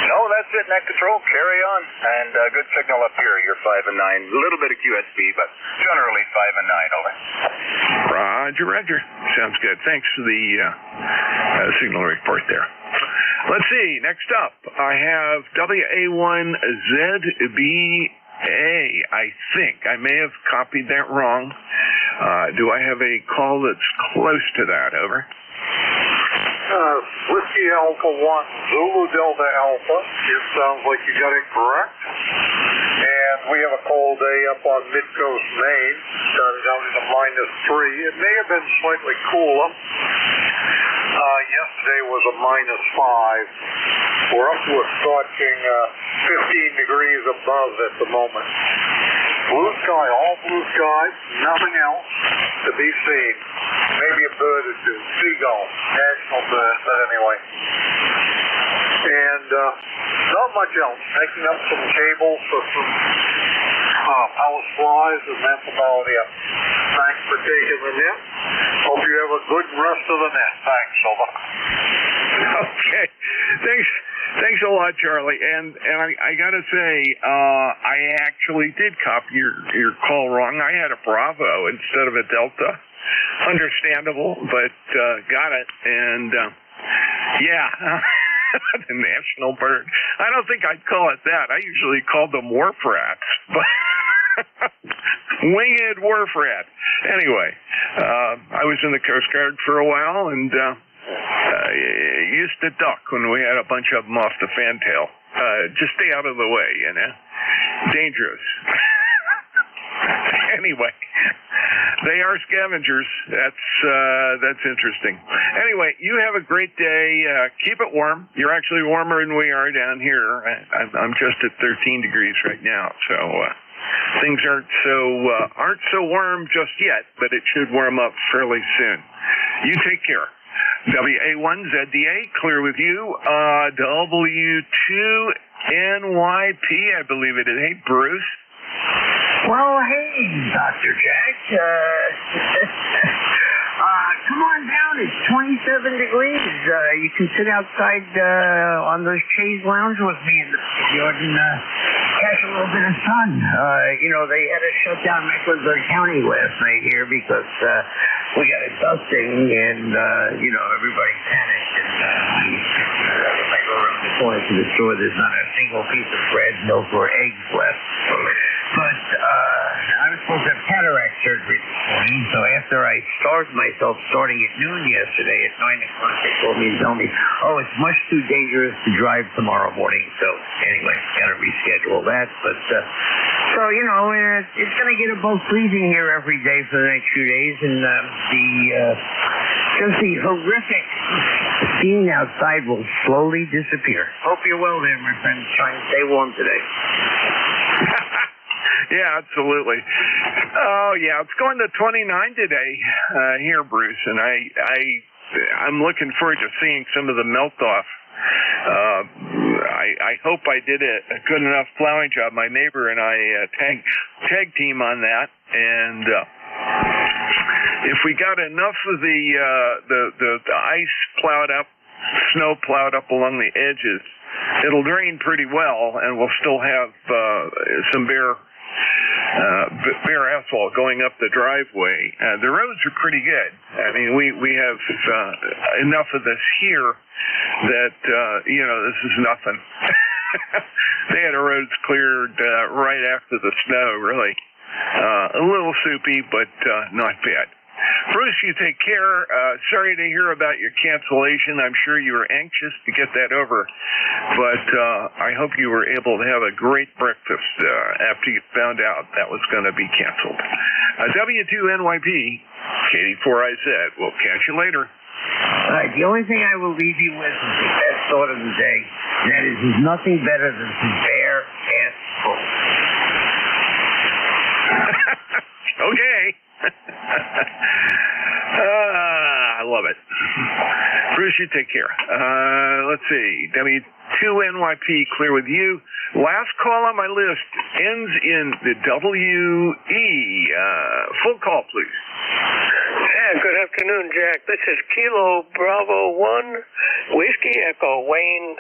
No, that's it. Net control. Carry on. And good signal up here. You're 5 and 9. A little bit of QSB, but generally 5 and 9. Over. Roger. Sounds good. Thanks for the signal report there. Let's see. Next up, I have WA1ZBA, I think. I may have copied that wrong. Do I have a call that's close to that? Over. Whiskey Alpha 1, Zulu Delta Alpha. It sounds like you got it correct. And we have a cold day up on Mid-Coast Maine. Started down in the -3. It may have been slightly cooler. Yesterday was a -5. We're up to a scorching 15 degrees above at the moment. Blue sky, all blue sky, nothing else to be seen. Maybe a bird or two. Seagull, national bird, but anyway. And not much else. Making up some cables for some power supplies, and that's about it. Thanks for taking the net. Hope you have a good rest of the net. Thanks, over. Okay. Thanks a lot, Charlie. And I got to say, I actually did copy your call wrong. I had a Bravo instead of a Delta. Understandable, but got it. And yeah, the national bird. I don't think I'd call it that. I usually call them wharf rats, but winged wharf rat. Anyway, I was in the Coast Guard for a while, and used to duck when we had a bunch of them off the fantail. Just stay out of the way, you know. Dangerous. Anyway, they are scavengers. That's interesting. Anyway, you have a great day. Keep it warm. You're actually warmer than we are down here. I'm just at 13 degrees right now, so things aren't so warm just yet, but it should warm up fairly soon. You take care. WA1ZDA, clear with you. W2NYP, I believe it is. Hey, Bruce. Well, hey, Dr. Jack. Come on down. It's 27 degrees. You can sit outside on those chaise lounge with me in the yard and catch a little bit of sun. They had to shut down Mecklenburg County last night here because we got a dusting and, everybody panicked. And if I go around the corner to the store, there's not a single piece of bread, milk, or eggs left. But I was supposed to have cataract surgery this morning, so after I starved myself starting at noon yesterday, at 9 o'clock, they called me and told me, it's much too dangerous to drive tomorrow morning. So anyway, got to reschedule that. But it's going to get above freezing here every day for the next few days, and the horrific scene outside will slowly disappear. Hope you're well there, my friend. Try and stay warm today. Yeah, absolutely. Oh, yeah, it's going to 29 today here, Bruce, and I'm looking forward to seeing some of the melt-off. I hope I did a good enough plowing job. My neighbor and I tag team on that, and if we got enough of the ice plowed up, snow plowed up along the edges, it'll drain pretty well, and we'll still have some bare asphalt going up the driveway. The roads are pretty good. I mean, we have enough of this here that this is nothing. They had the roads cleared right after the snow. Really, a little soupy, but not bad. Bruce, you take care. Sorry to hear about your cancellation. I'm sure you were anxious to get that over, but I hope you were able to have a great breakfast after you found out that was going to be canceled. W2NYP, KD4IZ. We'll catch you later. All right, the only thing I will leave you with is the best thought of the day. That is, there's nothing better than some bare-ass folks. Okay. I love it. Bruce, you take care. Let's see. W2NYP, clear with you. Last call on my list ends in the WE. Full call, please. Yeah, good afternoon, Jack. This is Kilo Bravo 1, Whiskey Echo, Wayne,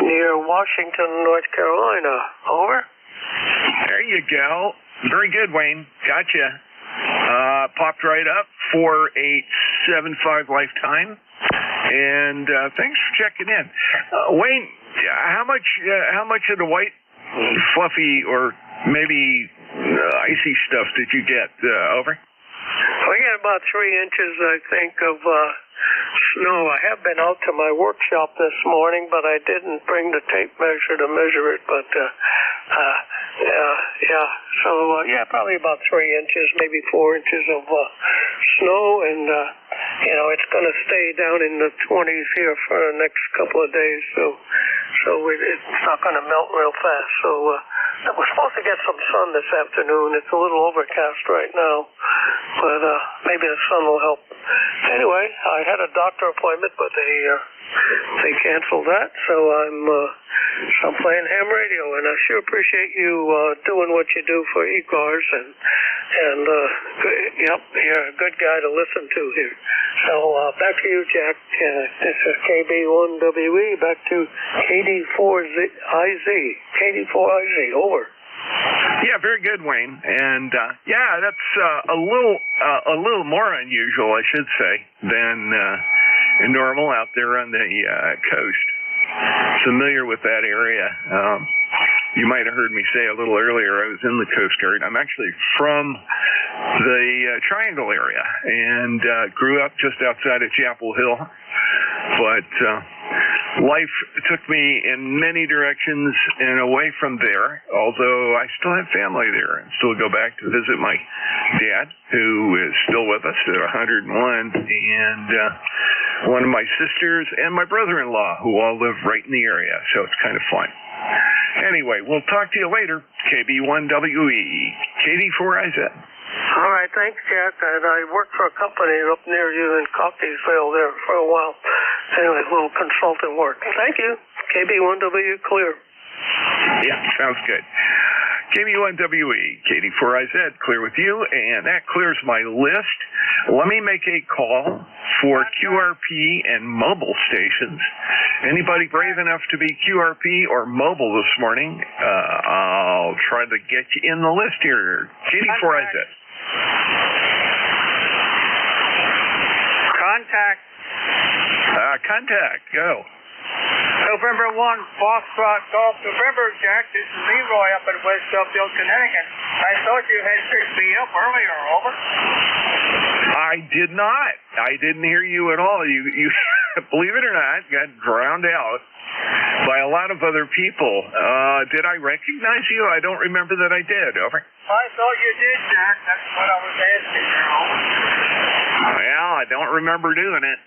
near Washington, North Carolina. Over. There you go. Very good, Wayne. Gotcha. Popped right up, 4875 lifetime. And thanks for checking in. Wayne, how much of the white, fluffy, or maybe icy stuff did you get? Over? We got about 3 inches, I think, of snow. I have been out to my workshop this morning, but I didn't bring the tape measure to measure it. But so probably about 3 inches, maybe 4 inches of snow, and it's going to stay down in the 20s here for the next couple of days. So it's not going to melt real fast. So we're supposed to get some sun this afternoon. It's a little overcast right now, but maybe the sun will help. Anyway, I had a doctor appointment, but they canceled that, so I'm playing ham radio, and I sure appreciate you doing what you do for ECARS, and you're a good guy to listen to here. So back to you, Jack. This is KB1WE, back to KD4IZ. KD4IZ, over. Yeah, very good, Wayne. And that's a little more unusual, I should say, than normal out there on the coast. Familiar with that area. You might have heard me say a little earlier, I was in the Coast Guard. I'm actually from the Triangle area and grew up just outside of Chapel Hill. But life took me in many directions and away from there, although I still have family there and still go back to visit my dad, who is still with us at 101, and one of my sisters and my brother-in-law, who all live right in the area, so it's kind of fun. Anyway, we'll talk to you later. KB1WE, KD4IZ. All right, thanks, Jack. And I worked for a company up near you in Cockeysville there for a while. Anyway, a little consulting work. Thank you. KB1W clear. Yeah, sounds good. KB1WE, KD4IZ, clear with you, and that clears my list. Let me make a call for QRP and mobile stations. Anybody brave enough to be QRP or mobile this morning, I'll try to get you in the list here. KD4IZ. Contact, go. November 1, Foxtrot Golf November, Jack. This is Leroy up in West Upfield, Connecticut. I thought you had picked me up earlier, over. I did not. I didn't hear you at all. You believe it or not, got drowned out by a lot of other people. Did I recognize you? I don't remember that I did, over. I thought you did, Jack. That's what I was asking, over. Well, I don't remember doing it.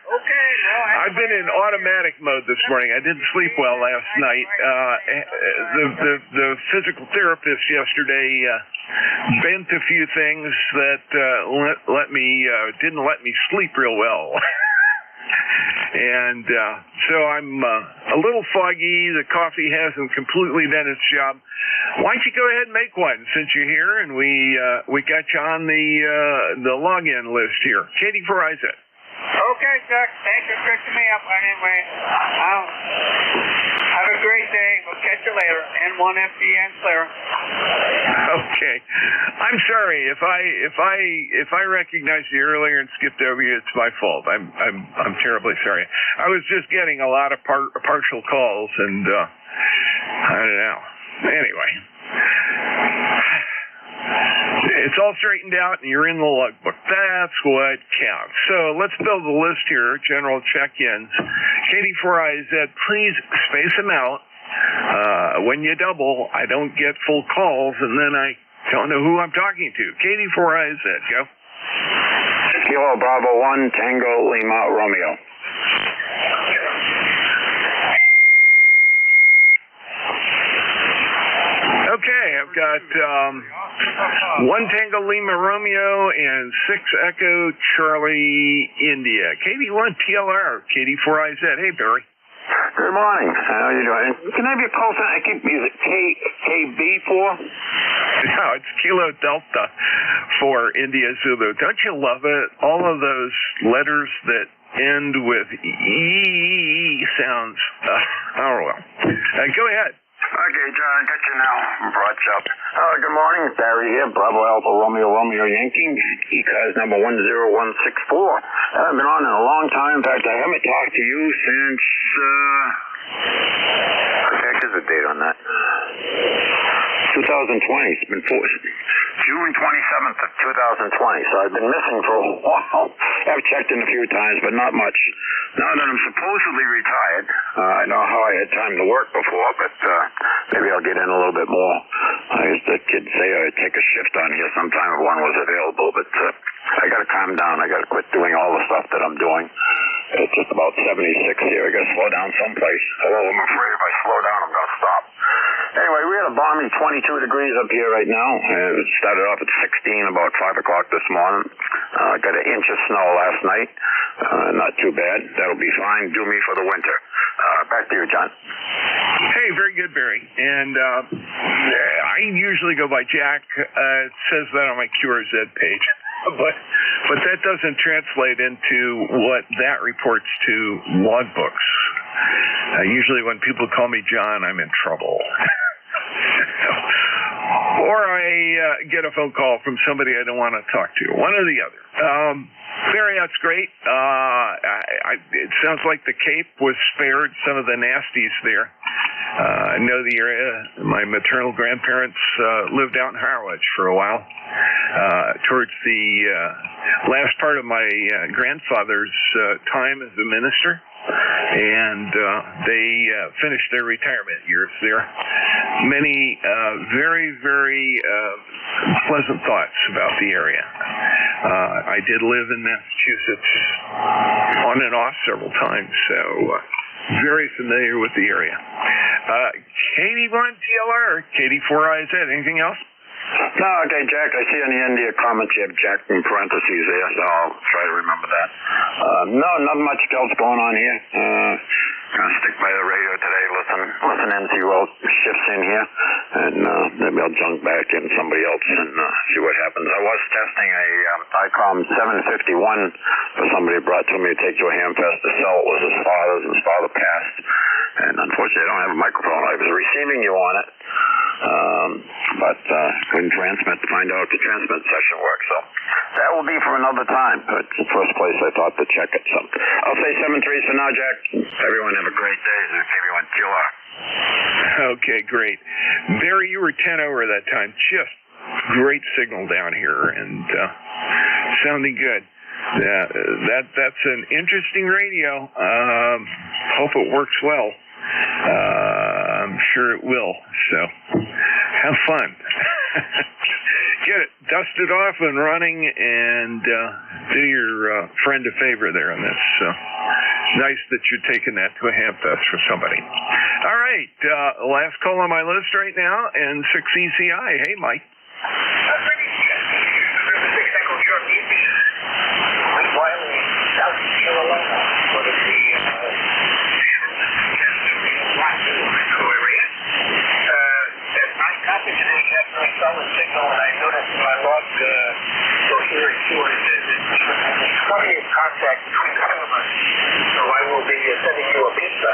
Okay, well, I've been in automatic mode this morning. I didn't sleep well last night. The physical therapist yesterday bent a few things that didn't let me sleep real well. And so I'm a little foggy. The coffee hasn't completely done its job. Why don't you go ahead and make one since you're here, and we got you on the login list here. KD4IZ. Okay, Jack. Thanks for picking me up anyway. Have a great day. We'll catch you later. N1FDN clear. Okay. I'm sorry if I recognized you earlier and skipped over you. It's my fault. I'm terribly sorry. I was just getting a lot of partial calls, and I don't know. Anyway. It's all straightened out, and you're in the logbook. That's what counts. So let's build a list here, general check-ins. KD4IZ, please space them out. When you double, I don't get full calls, and then I don't know who I'm talking to. KD4IZ, go. Kilo Bravo 1, Tango Lima Romeo. Okay, I've got 1 Tango Lima Romeo and 6 Echo Charlie India. KD1 TLR, KD4IZ. Hey, Barry. Good morning. How are you doing? Can I have your call sign? Is it KB4? No, it's Kilo Delta for India Zulu. Don't you love it? All of those letters that end with E sounds, oh well. Go ahead. Okay, Okay, John, I got you now. Brought you up. Good morning. Barry here. Bravo Alpha Romeo Romeo Yankee. ECARS number 10164. I haven't been on in a long time. In fact, I haven't talked to you since, what the heck is the date on that? 2020. It's been June 27th of 2020. So I've been missing for a while. I've checked in a few times, but not much. Now that I'm supposedly retired, I know how I had time to work before, but maybe I'll get in a little bit more. The kids say I'd take a shift on here sometime if one was available, but I got to calm down. I got to quit doing all the stuff that I'm doing. It's just about 76 here. I got to slow down someplace. Although I'm afraid if I slow down, I'm going to stop. Anyway, we had a balmy 22 degrees up here right now. It started off at 16 about 5 o'clock this morning. Got an inch of snow last night. Not too bad. That'll be fine. Do me for the winter. Back to you, John. Hey, very good, Barry. And I usually go by Jack. It says that on my QRZ page. But that doesn't translate into what that reports to logbooks. Usually when people call me John, I'm in trouble. Or I get a phone call from somebody I don't want to talk to. One or the other. Barry, that's great. It sounds like the Cape was spared some of the nasties there. I know the area. My maternal grandparents lived out in Harwich for a while. Towards the last part of my grandfather's time as a minister. And they finished their retirement years there. Many very, very pleasant thoughts about the area. I did live in Massachusetts on and off several times, so very familiar with the area. Katie1TLR, Katie4IZ, anything else? No, okay, Jack, I see on the end of your comments you have Jack in parentheses there, so I'll try to remember that. No, not much else going on here. Gonna stick by the radio today, listen in, see who else shifts in here, and maybe I'll jump back in somebody else and see what happens. I was testing a ICOM 751 for somebody brought to me to take to a Hamfest to sell. It was his father passed, and unfortunately I don't have a microphone. I was receiving you on it. But couldn't transmit to find out if the transmit session works. So that will be for another time. But it's the first place I thought to check it. So I'll say 7-3 for now, Jack. Everyone have a great day. Everyone, killer. Okay, great. Barry, you were 10 over that time. Just great signal down here and sounding good. That's an interesting radio. Hope it works well. I'm sure it will. So have fun. Get it dusted off and running, and do your friend a favor there on this. Nice that you're taking that to a Hamfest for somebody. All right, last call on my list right now, and 6ECI. Hey, Mike. Solid signal, and I noticed in my log so here and here it's currently in contact between two of us. So I will be sending you a pizza.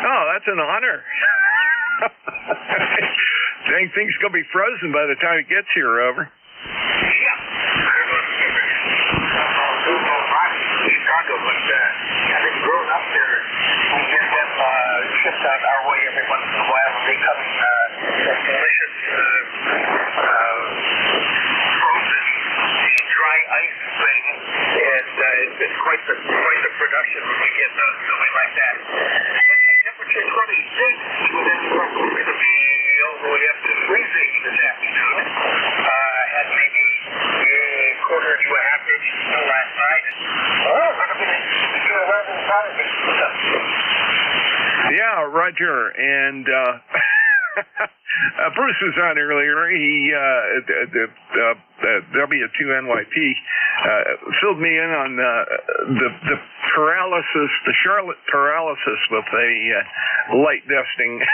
Oh, that's an honor. Dang, things gonna be frozen by the time it gets here, over. Yeah. Chicago, but having grown up there, we get them shipped on our way every once in a while, and they come delicious frozen dry ice thing, and it's quite the production when you get something like that. Let's see, temperature 26, but then we're going to be all the way up to freezing this afternoon. Had maybe a quarter to a half inch snow last night. Oh, we're going to be wearing Saturday. Yeah, Roger, and Bruce was on earlier. He W2NYP filled me in on the paralysis, the Charlotte paralysis with a light dusting.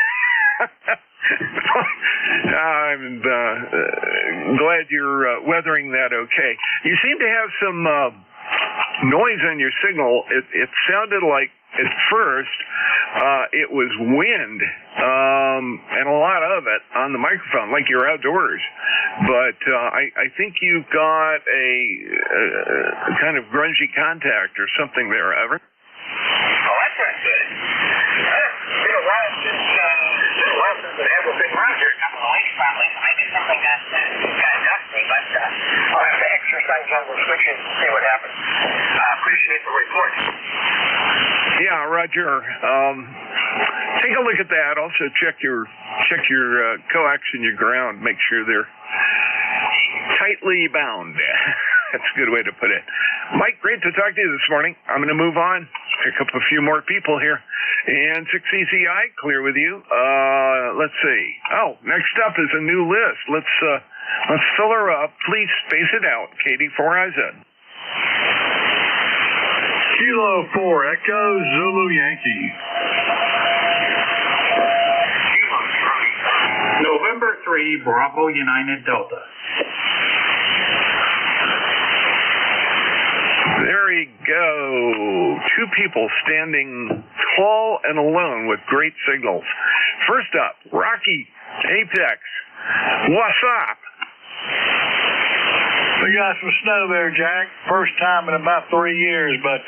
I'm glad you're weathering that okay. You seem to have some noise on your signal, it sounded like at first it was wind, and a lot of it on the microphone, like you're outdoors. But I think you've got a kind of grungy contact or something there, Ever. Oh, that's not good. It's been a while since I ever been around here. A couple of weeks probably. Maybe something got dusty, but I'll have to exercise on the switch and see what happens. I appreciate the report. Yeah, Roger. Take a look at that. Also check your coax and your ground. Make sure they're tightly bound. That's a good way to put it. Mike, great to talk to you this morning. I'm going to move on, pick up a few more people here. And 6ECI, clear with you. Let's see. Oh, next up is a new list. Let's fill her up. Please space it out. KD4IZ. Kilo 4, Echo, Zulu, Yankee. November 3, Bravo, United, Delta. There we go. Two people standing tall and alone with great signals. First up, Rocky, Apex. What's up? We got some snow there, Jack. First time in about 3 years, but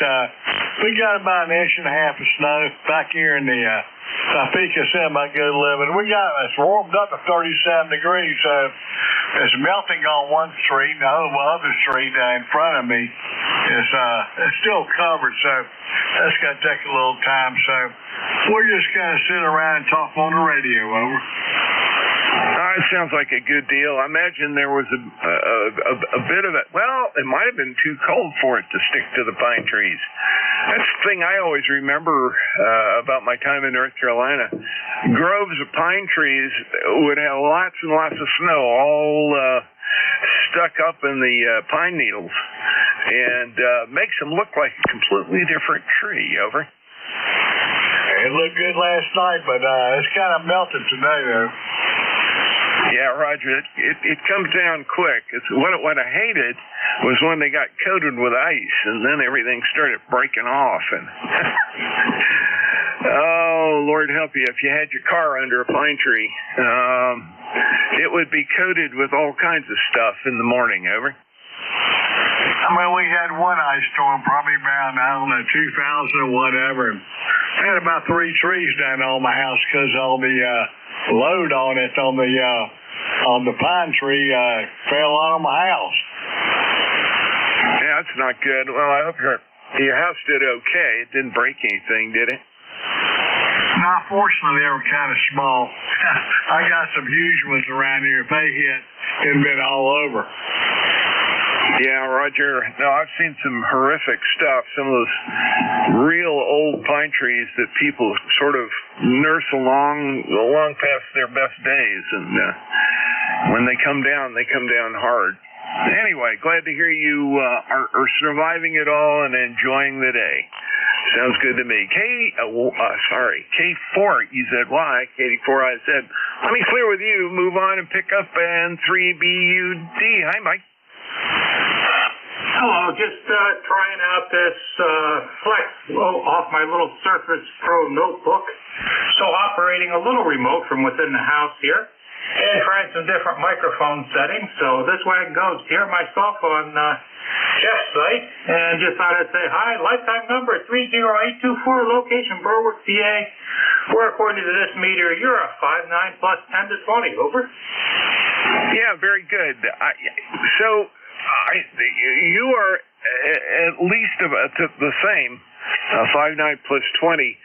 we got about 1.5 inches of snow back here in the Topeka semi-good living. It's warmed up to 37 degrees, so it's melting on one street. The other street in front of me is it's still covered, so that's going to take a little time. So we're just going to sit around and talk on the radio. Over. It sounds like a good deal. I imagine there was a bit of it. Well, it might have been too cold for it to stick to the pine trees. That's the thing I always remember about my time in North Carolina. Groves of pine trees would have lots and lots of snow all stuck up in the pine needles, and makes them look like a completely different tree. Over. It looked good last night, but it's kind of melted today, though. Yeah, Roger, it comes down quick. What I hated was when they got coated with ice, and then everything started breaking off. And oh, Lord help you, if you had your car under a pine tree, it would be coated with all kinds of stuff in the morning. Over. I mean, we had one ice storm probably around, 2000 or whatever. And I had about 3 trees down on my house because all the load on it on the pine tree fell on my house. Yeah, that's not good. Well, I hope your house did okay. It didn't break anything, did it? No, fortunately, they were kind of small. I got some huge ones around here. If they hit, it'd been all over. Yeah, Roger. No, I've seen some horrific stuff. Some of those real old pine trees that people sort of nurse along past their best days, and when they come down hard. Anyway, glad to hear you are surviving it all and enjoying the day. Sounds good to me. K4EZY, KD4IZ. Let me clear with you. Move on and pick up N3BUD. Hi, Mike. Hello, just trying out this Flex off my little Surface Pro notebook. So operating a little remote from within the house here, and trying some different microphone settings. So this way I can go hear myself on Jeff's site, and just thought I'd say hi. Lifetime number 30824, location Berwick, PA. Where according to this meter, you're a 5'9" plus 10 to 20. Over. Yeah, very good. You are at least about the same, 5'9" plus 20.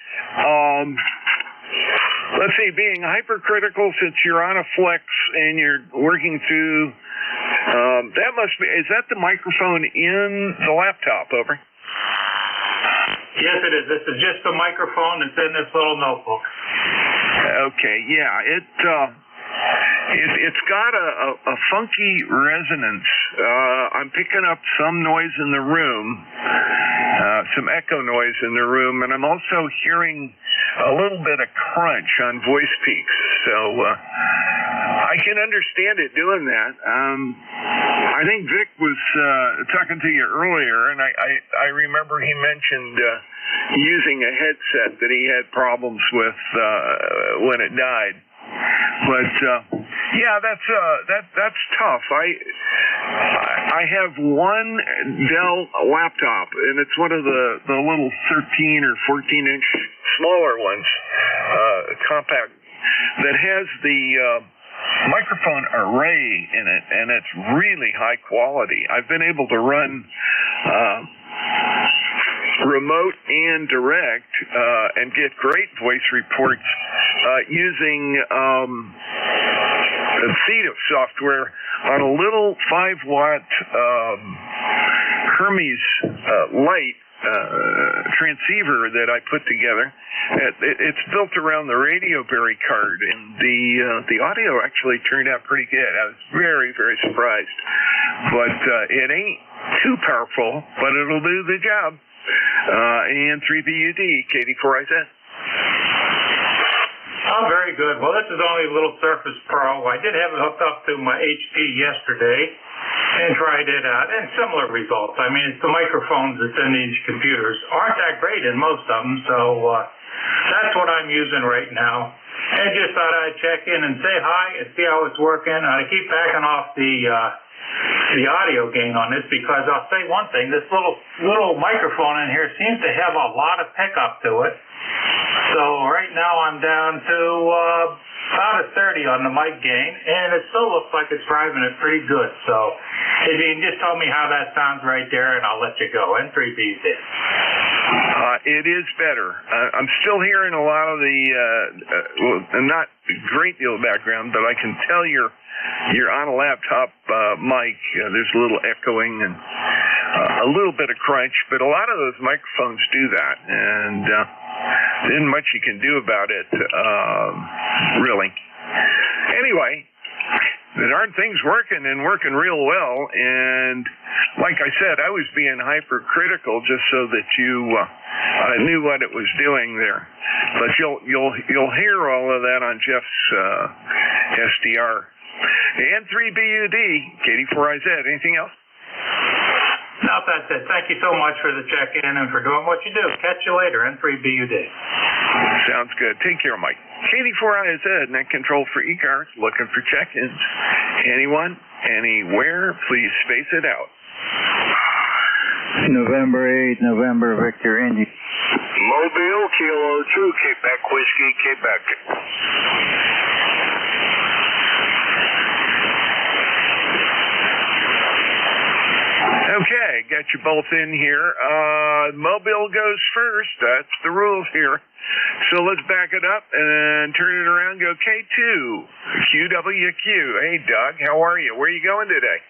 Let's see, being hypercritical since you're on a Flex and you're working through, that must be, is that the microphone in the laptop, over? Yes, it is. This is just the microphone that's in this little notebook. Okay, yeah, it's got a funky resonance. I'm picking up some noise in the room, some echo noise in the room, and I'm also hearing a little bit of crunch on voice peaks. So I can understand it doing that. I I think Vic was talking to you earlier, and I remember he mentioned using a headset that he had problems with when it died. But yeah, that's tough. I have one Dell laptop, and it's one of the little 13 or 14-inch smaller ones, compact, that has the microphone array in it, and it's really high quality. I've been able to run remote and direct and get great voice reports using CEDA software on a little 5-watt Hermes light transceiver that I put together. It's built around the Radioberry card, and the audio actually turned out pretty good. I was very, very surprised. But it ain't too powerful, but it'll do the job. And 3BUD, KD4IZ. Oh, very good. Well, this is only a little Surface Pro. I did have it hooked up to my HP yesterday and tried it out, and similar results. I mean, it's the microphones that's in these computers aren't that great in most of them, so that's what I'm using right now. And just thought I'd check in and say hi and see how it's working. I keep backing off the audio gain on this because I'll say one thing, this little microphone in here seems to have a lot of pickup to it. So right now I'm down to about a 30 on the mic gain, and it still looks like it's driving it pretty good. So if you can just tell me how that sounds right there, and I'll let you go. N3B's in. It is better. I'm still hearing a lot of the, not a great deal of background, but I can tell you're on a laptop mic. There's a little echoing and a little bit of crunch, but a lot of those microphones do that, and isn't much you can do about it, really. Anyway, the darn thing's working and working real well, and like I said, I was being hypercritical just so that you knew what it was doing there. But you'll hear all of that on Jeff's SDR. And 3BUD, KD4IZ. Anything else? No, that's it. Thank you so much for the check-in and for doing what you do. Catch you later, N3BUD. Sounds good. Take care, Mike. KD4IZ, net control for ECARS, looking for check-ins. Anyone, anywhere, please space it out. November 8, November Victor Indy. Mobile, Kilo 2, Quebec Whiskey, Quebec. Okay, got you both in here. Mobile goes first. That's the rules here. So let's back it up and turn it around. Go K2, QWQ. Hey, Doug, how are you? Where are you going today?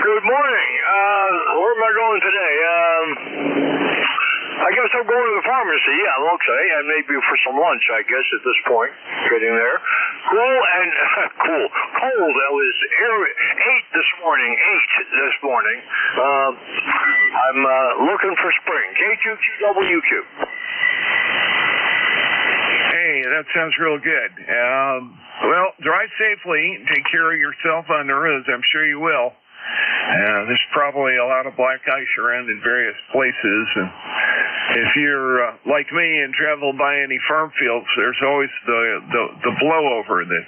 Good morning. Where am I going today? I guess I'm going to the pharmacy. Yeah, okay. And maybe for some lunch, I guess, at this point. Getting there. Cool and cool. Cold. That was 8 this morning. 8 this morning. I'm looking for spring. K2QWQ. Hey, that sounds real good. Well, drive safely. Take care of yourself on the roads. I'm sure you will. There's probably a lot of black ice around in various places, and if you're like me and travel by any farm fields, there's always the blowover that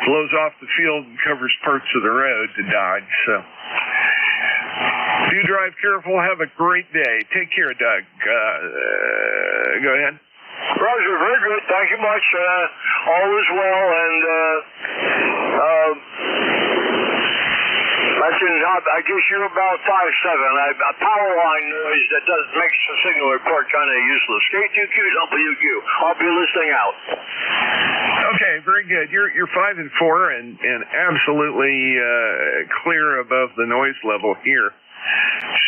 blows off the field and covers parts of the road to dodge. So do drive careful. Have a great day. Take care, Doug. Go ahead. Roger, very good. Thank you much. All is well, and I guess you're about 5'7". A power line noise that makes the signal report kind of useless. K2QWQ. I'll be listening out. Okay, very good. You're 5 and 4 and absolutely clear above the noise level here.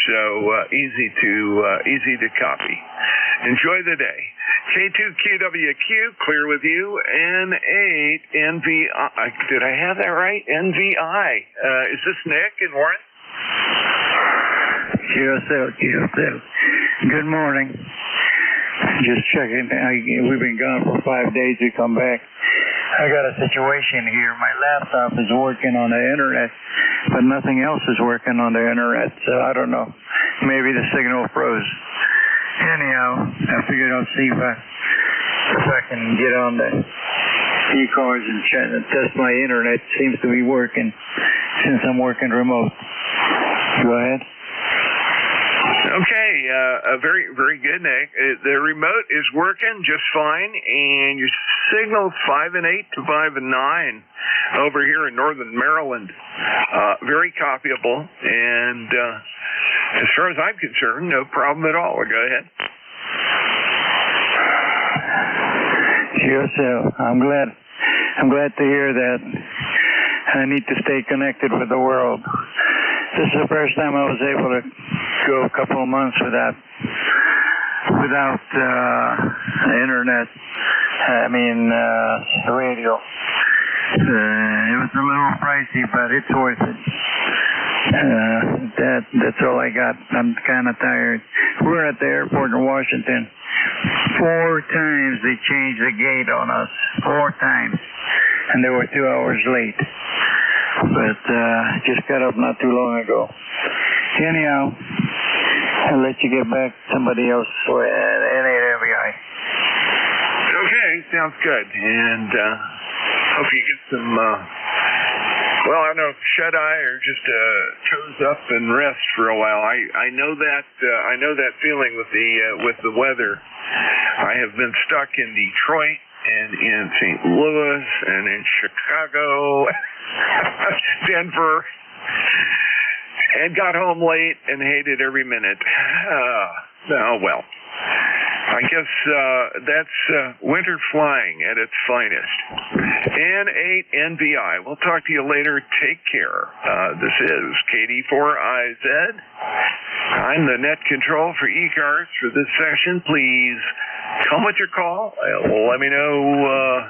So easy to copy. Enjoy the day. K2QWQ, clear with you. N8 NVI. Did I have that right? NVI. Is this Nick and Warren? QSL. Good morning. Just checking. We've been gone for 5 days. We come back. I got a situation here. My laptop is working on the internet, but nothing else is working on the internet, so I don't know. Maybe the signal froze. Anyhow, I figured I'll see if I can get on the ECARS and test my internet. Seems to be working since I'm working remote. Go ahead. Okay, very, very good, Nick. The remote is working just fine, and your signal's 5 and 8 to 5 and 9 over here in northern Maryland. Very copyable, and as far as I'm concerned, no problem at all. Go ahead. Sure, so I'm glad to hear that. I need to stay connected with the world. This is the first time I was able to go a couple of months without internet. I mean, radio. It was a little pricey, but it's worth it. That's all I got. I'm kind of tired. We're at the airport in Washington. 4 times they changed the gate on us. 4 times. And they were 2 hours late. But just got up not too long ago. Anyhow, I'll let you get back. Somebody else at NAWI. Okay, sounds good. And hope you get some, well, I don't know, shut-eye or just toes up and rest for a while. I know that feeling with the weather. I have been stuck in Detroit and in St. Louis and in Chicago, Denver, and got home late and hated every minute. Oh, well. I guess that's winter flying at its finest. N8NBI. We'll talk to you later. Take care. This is KD4IZ. I'm the net control for ECARS for this session. Please come with your call. Let me know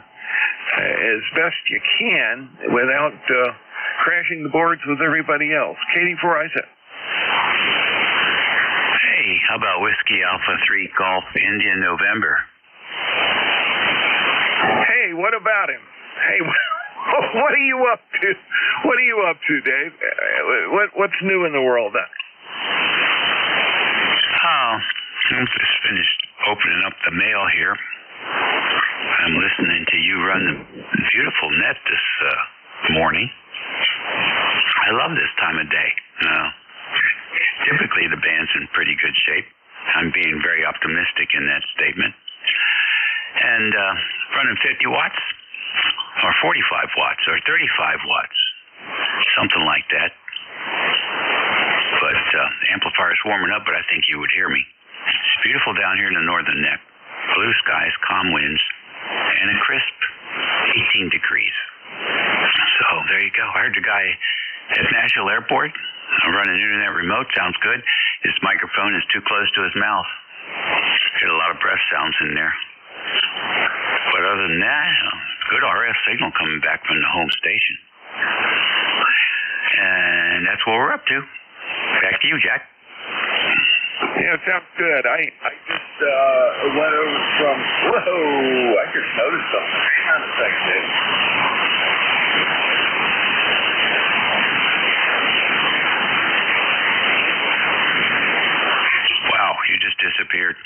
as best you can without crashing the boards with everybody else. KD4IZ. Hey, how about Whiskey Alpha 3 Golf India November? Hey, what about him? Hey, what are you up to? What are you up to, Dave? What's new in the world? Oh, I just finished opening up the mail here. I'm listening to you run the beautiful net this morning. I love this time of day. Typically, the band's in pretty good shape. I'm being very optimistic in that statement. And running 50 watts, or 45 watts, or 35 watts, something like that. But the amplifier's warming up, but I think you would hear me. It's beautiful down here in the northern neck. Blue skies, calm winds, and a crisp 18 degrees. So there you go. I heard the guy at Nashville Airport. I'm running internet remote. Sounds good. His microphone is too close to his mouth. Get a lot of breath sounds in there. But other than that, good RF signal coming back from the home station. And that's what we're up to. Back to you, Jack. Yeah, it sounds good. I just went over from, whoa, I just noticed something. Hang on a second, Dave. Wow, you just disappeared.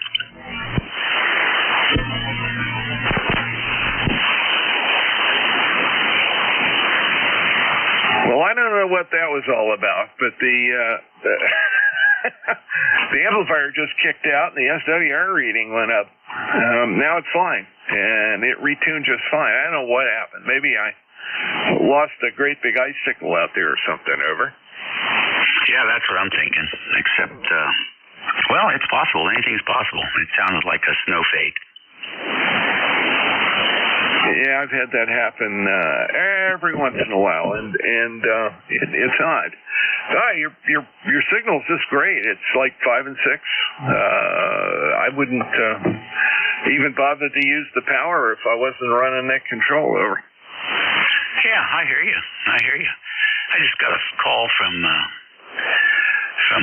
Well, I don't know what that was all about, but the amplifier just kicked out and the SWR reading went up. Now it's fine, and it retuned just fine. I don't know what happened. Maybe I lost a great big icicle out there or something. Over. Yeah, that's what I'm thinking. Except, well, it's possible. Anything's possible. It sounded like a snow fade. Yeah, I've had that happen every once in a while, and it's odd. Your signal's just great. It's like 5 and 6. I wouldn't even bother to use the power if I wasn't running that control. Over. Yeah, I hear you. I just got a call from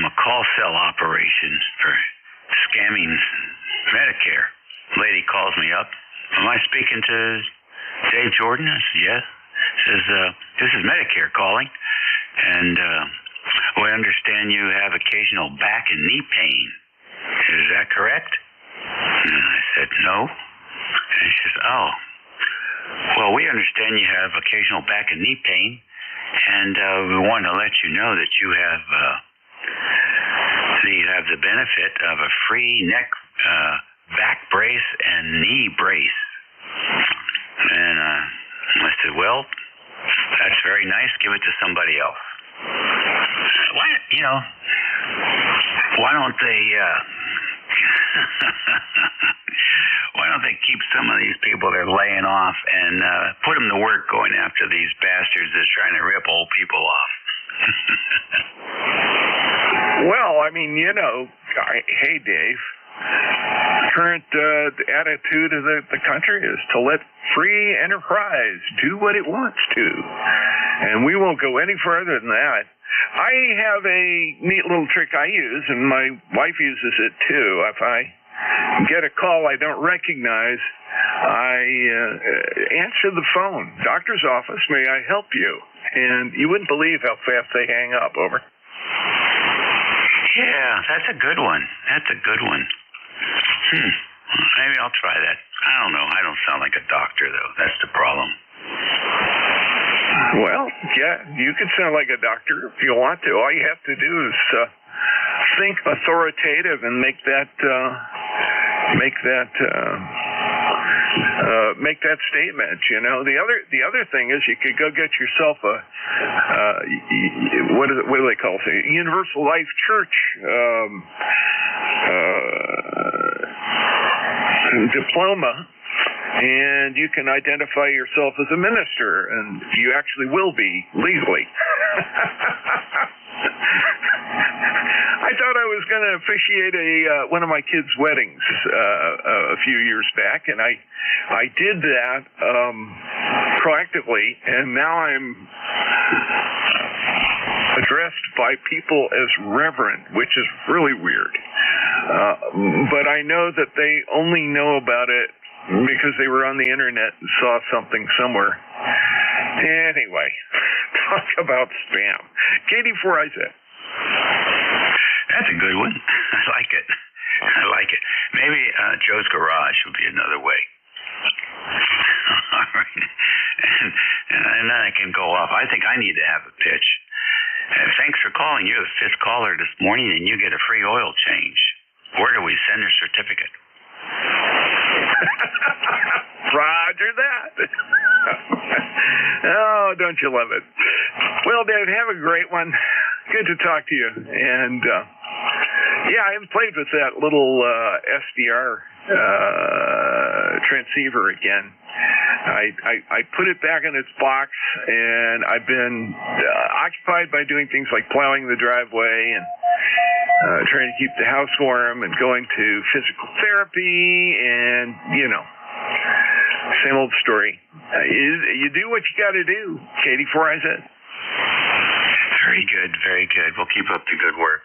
a call cell operation for scamming Medicare. Lady calls me up. Am I speaking to Dave Jordan? I said, yes. Says, this is Medicare calling. And we understand you have occasional back and knee pain. Is that correct? And I said, no. And she says, oh. Well, we understand you have occasional back and knee pain, and we want to let you know that you have the benefit of a free neck, back brace and knee brace. And I said, well, that's very nice. Give it to somebody else. Why don't they why don't they keep some of these people they're laying off and put them to work going after these bastards that's trying to rip old people off? Well, I mean, hey, Dave, current attitude of the country is to let free enterprise do what it wants to. And we won't go any further than that. I have a neat little trick I use, and my wife uses it too. If I get a call I don't recognize, I answer the phone. Doctor's office, may I help you? And you wouldn't believe how fast they hang up. Over. Yeah, that's a good one. Maybe I'll try that. I don't know. I don't sound like a doctor, though. That's the problem. Well, yeah, you can sound like a doctor if you want to. All you have to do is think authoritative and make that statement. The other thing is you could go get yourself a what do they call it? A Universal Life Church diploma, and you can identify yourself as a minister, and you actually will be legally. I thought I was going to officiate one of my kids' weddings a few years back, and I did that proactively, and now I'm addressed by people as reverend, which is really weird. But I know that they only know about it because they were on the internet and saw something somewhere. Anyway, talk about spam. Katie 4IZ. That's a good one. I like it. Maybe Joe's Garage would be another way. All right. And then I can go off. I think I need to have a pitch. Thanks for calling. You're the fifth caller this morning, and you get a free oil change. Where do we send your certificate? Roger that. Oh, don't you love it? Well, Dave, have a great one. Good to talk to you. And, I haven't played with that little SDR transceiver again. I put it back in its box, and I've been occupied by doing things like plowing the driveway and trying to keep the house warm and going to physical therapy and, same old story. You do what you got to do, Katie 4IZ. Very good, very good. We'll keep up the good work.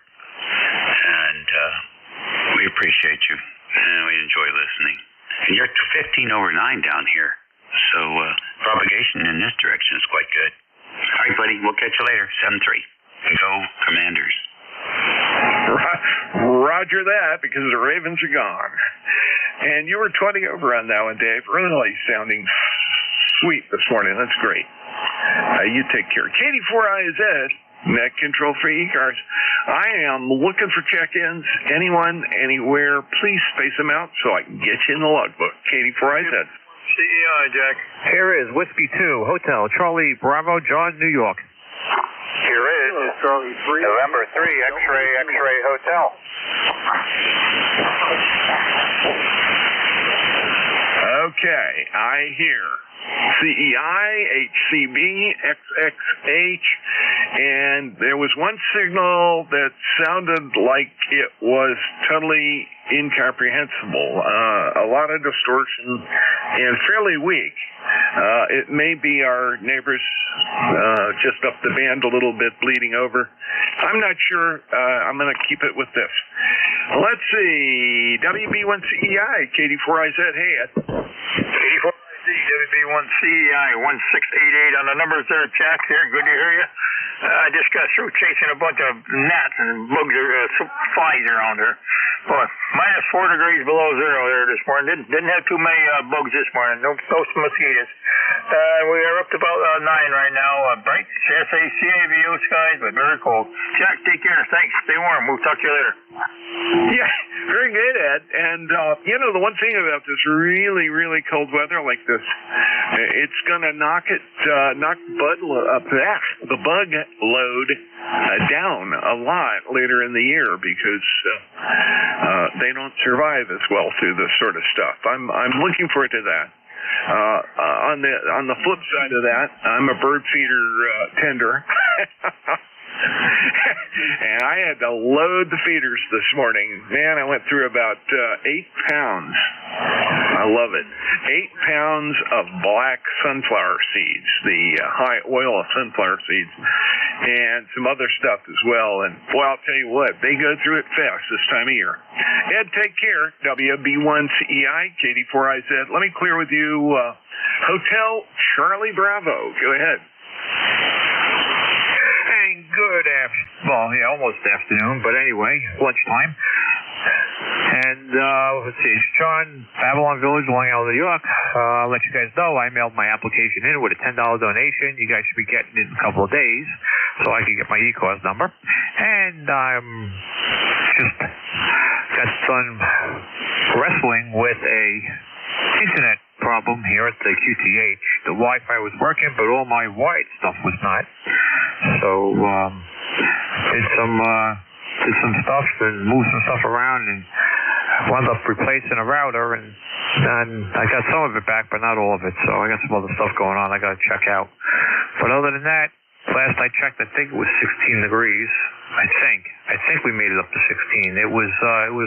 And we appreciate you, and we enjoy listening. And you're 15 over 9 down here, so propagation in this direction is quite good. All right, buddy, we'll catch you later. 7-3. Go Commanders. Roger that, because the Ravens are gone. And you were 20 over on that one, Dave. Really sounding sweet this morning. That's great. You take care. Katie 4IZ, net control for ECARS. I am looking for check-ins. Anyone, anywhere, please space them out so I can get you in the logbook. Katie 4IZ. CEI, Jack. Here is Whiskey 2, Hotel, Charlie, Bravo, John, New York. Here is November 3, X-Ray Hotel. Okay, I hear CEI, HCB, XXH, and there was one signal that sounded like it was totally incomprehensible. A lot of distortion and fairly weak. It may be our neighbors just up the band a little bit, bleeding over. I'm not sure. I'm going to keep it with this. Let's see. WB1CEI, Katie 4IZ. Hey, Ed. Katie 4IZ, WB1CEI 1688 on the numbers there, Jack. Here, good to hear you. I just got through chasing a bunch of gnats and bugs, flies around her. Boy, minus 4 degrees below zero there this morning. Didn't have too many bugs this morning. No mosquitoes. We are up to about 9 right now. Bright SACAVO skies, but very cold. Jack, take care. Thanks. Stay warm. We'll talk to you later. Yeah, very good, Ed. And, the one thing about this really, really cold weather like this, it's going to knock the bug load down a lot later in the year because they don't survive as well through this sort of stuff. I'm looking forward to that. On the flip side of that, I'm a bird feeder tender. And I had to load the feeders this morning. Man, I went through about 8 pounds. I love it. 8 pounds of black sunflower seeds, the high oil sunflower seeds, and some other stuff as well. And boy, I'll tell you what, they go through it fast this time of year. Ed, take care. WB1CEI, KD4IZ. Let me clear with you. Hotel Charlie Bravo. Go ahead. Good almost afternoon, but anyway, lunchtime. And let's see, it's John, Babylon Village, Long Island, New York. I'll let you guys know I mailed my application in with a $10 donation. You guys should be getting it in a couple of days so I can get my ECARS number. And I'm just got done wrestling with a internet problem here at the QTH. The Wi-Fi was working, but all my wired stuff was not. So did some stuff and moved some stuff around and wound up replacing a router, and I got some of it back, but not all of it. So I got some other stuff going on I got to check out. But other than that, last I checked, I think it was 16 degrees. I think we made it up to 16. It was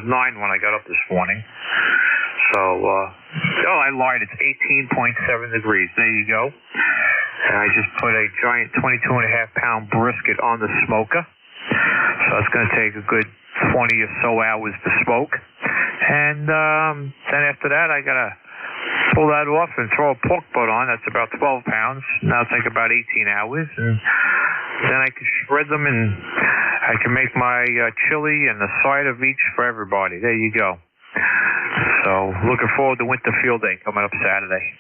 9 when I got up this morning. So, I lied. It's 18.7 degrees. There you go. And I just put a giant 22.5-pound brisket on the smoker. So it's going to take a good 20 or so hours to smoke. And then after that, I got to pull that off and throw a pork butt on. That's about 12 pounds. That'll take about 18 hours. And then I can shred them, and I can make my chili and a side of each for everybody. There you go. So looking forward to Winter Field Day coming up Saturday.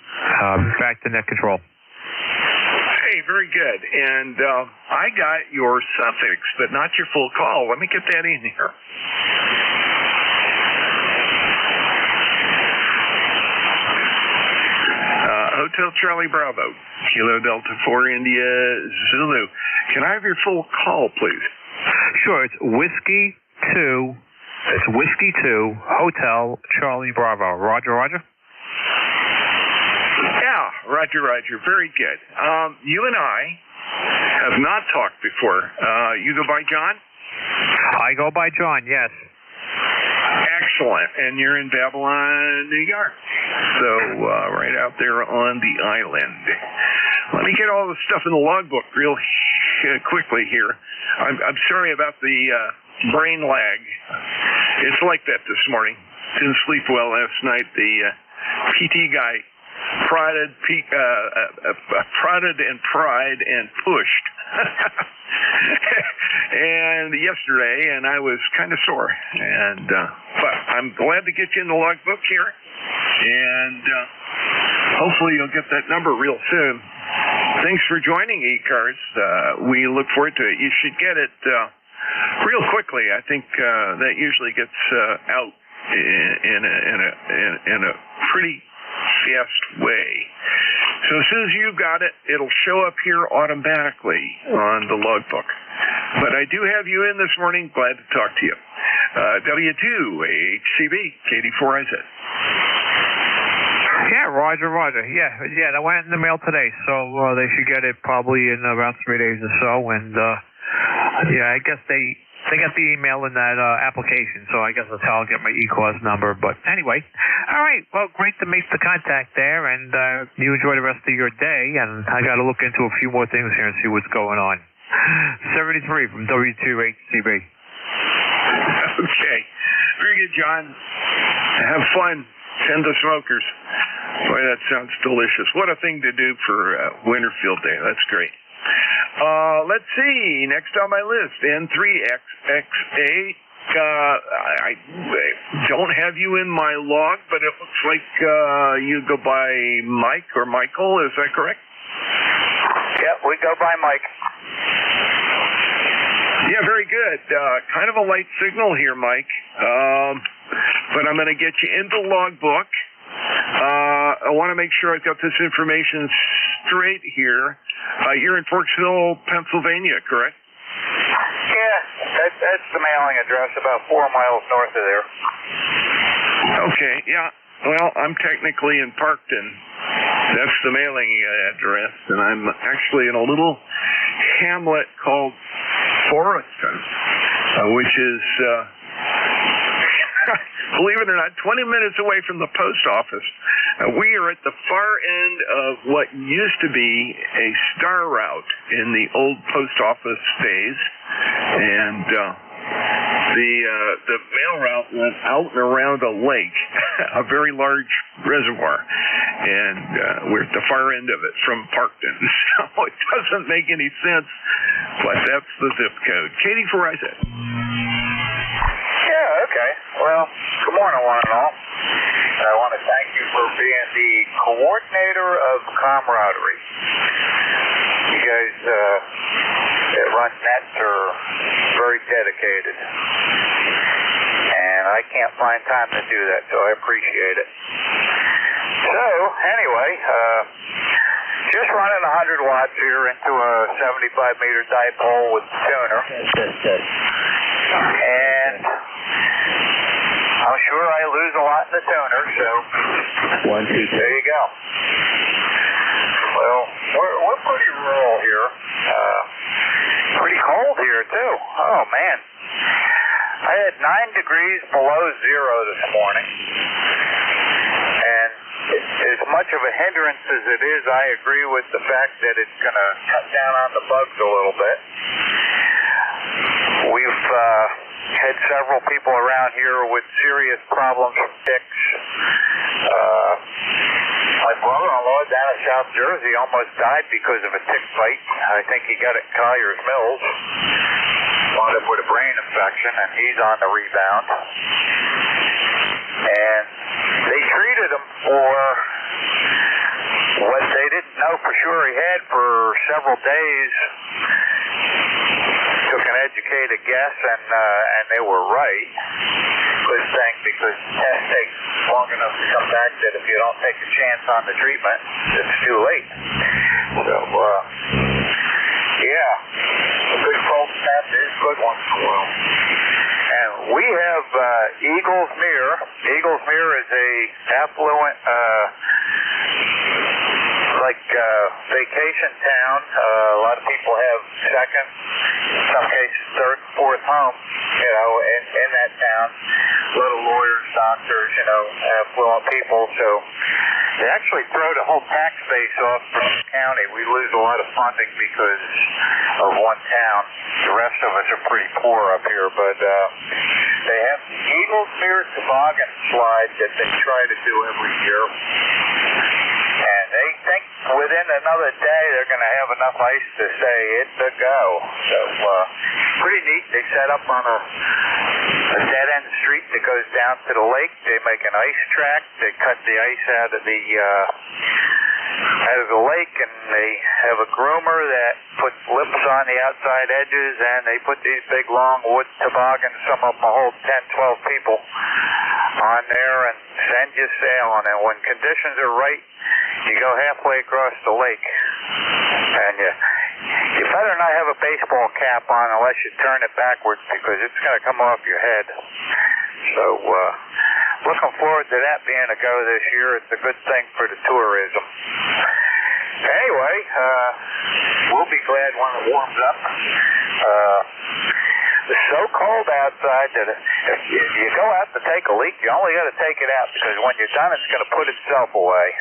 Back to net control. Hey, very good. And I got your suffix, but not your full call. Let me get that in here. Hotel Charlie Bravo, Kilo Delta 4 India Zulu. Can I have your full call, please? Sure. It's Whiskey 2. It's Whiskey 2, Hotel Charlie Bravo. Roger, Roger? Yeah, Roger, Roger. Very good. You and I have not talked before. You go by John? I go by John, yes. Excellent. And you're in Babylon, New York. So right out there on the island. Let me get all the stuff in the logbook real quickly here. I'm sorry about the brain lag. It's like that this morning. Didn't sleep well last night. The PT guy prodded and pried and pushed. And yesterday, and I was kind of sore. And but I'm glad to get you in the logbook here. And hopefully you'll get that number real soon. Thanks for joining ECARS. We look forward to it. You should get it real quickly. I think that usually gets out in a pretty fast way. So as soon as you got it, it'll show up here automatically on the logbook. But I do have you in this morning. Glad to talk to you. W2HCB, KD4IZ. Yeah, Roger, Roger. Yeah, that went in the mail today, so they should get it probably in about 3 days or so. And yeah, I guess they got the email in that application, so I guess that's how I'll get my ECARS number. But anyway, all right. Well, great to make the contact there, and you enjoy the rest of your day. And I got to look into a few more things here and see what's going on. 73 from W2HCB. Okay. Very good, John. Have fun. Tend the smokers. Boy, that sounds delicious. What a thing to do for Winter Field Day. That's great. Let's see. Next on my list, N3XXA. I don't have you in my log, but it looks like you go by Mike or Michael. Is that correct? Yep, we go by Mike. Yeah, very good. Kind of a light signal here, Mike. But I'm going to get you into the logbook. I want to make sure I've got this information straight here. You're in Forksville, Pennsylvania, correct? Yeah, that's the mailing address, about 4 miles north of there. Okay, yeah. Well, I'm technically in Parkton. That's the mailing address, and I'm actually in a little hamlet called Forreston, which is, believe it or not, 20 minutes away from the post office. We are at the far end of what used to be a star route in the old post office days, and the mail route went out and around a lake, a very large reservoir, and we're at the far end of it from Parkton. So it doesn't make any sense, but that's the zip code. Katie, for Isaac. Yeah, okay. Well, good morning, one and all. I want to thank you for being the coordinator of camaraderie. You guys that run nets are very dedicated, and I can't find time to do that, so I appreciate it. So, anyway, just running 100 watts here into a 75-meter dipole with the tuner. And I'm sure I lose a lot in the tuner, so there you go. Well, we're pretty rural here. Pretty cold here, too. Oh, man. I had 9 degrees below zero this morning. And as much of a hindrance as it is, I agree with the fact that it's going to cut down on the bugs a little bit. We've had several people around here with serious problems with ticks. My brother-in-law down in South Jersey almost died because of a tick bite. I think he got it in Collier's Mills. Wound up with a brain infection, and he's on the rebound. And they treated him for what they didn't know for sure he had for several days. Took an educated guess, and they were right. Good thing, because the test takes long enough to come back that if you don't take a chance on the treatment, it's too late. So, yeah, a good cold snap is good once in a while. And we have Eagles Mere. Eagles Mere is a affluent, vacation town. A lot of people have second, in some cases third and fourth home, in that town. A lot of lawyers, doctors, affluent people. So they actually throw the whole tax base off from the county. We lose a lot of funding because of one town. The rest of us are pretty poor up here, but they have the Eagles Mere toboggan slide that they try to do every year. And they think within another day they're going to have enough ice to say it's a go. So pretty neat. They set up on a dead-end street that goes down to the lake. They make an ice track. They cut the ice out of the lake, and they have a groomer that puts lips on the outside edges, and they put these big long wood toboggans. Some of them hold 10, 12 people on there and send you sailing. And when conditions are right, you go halfway across the lake, and you better not have a baseball cap on unless you turn it backwards, because it's going to come off your head. So looking forward to that being a go this year. It's a good thing for the tourism. Anyway, we'll be glad when it warms up. It's so cold outside that if you go out to take a leak, you only got to take it out, because when you're done, it's going to put itself away.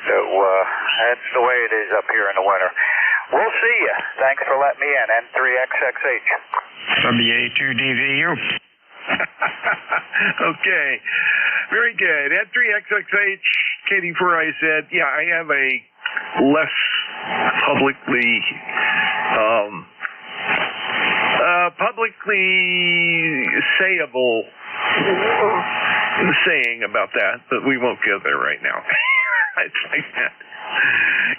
So that's the way it is up here in the winter. We'll see you. Thanks for letting me in. N3XXH. WA2DVU. Okay. Very good. At 3XXH, Katie I said, yeah, I have a less publicly sayable saying about that, but we won't go there right now. It's like that.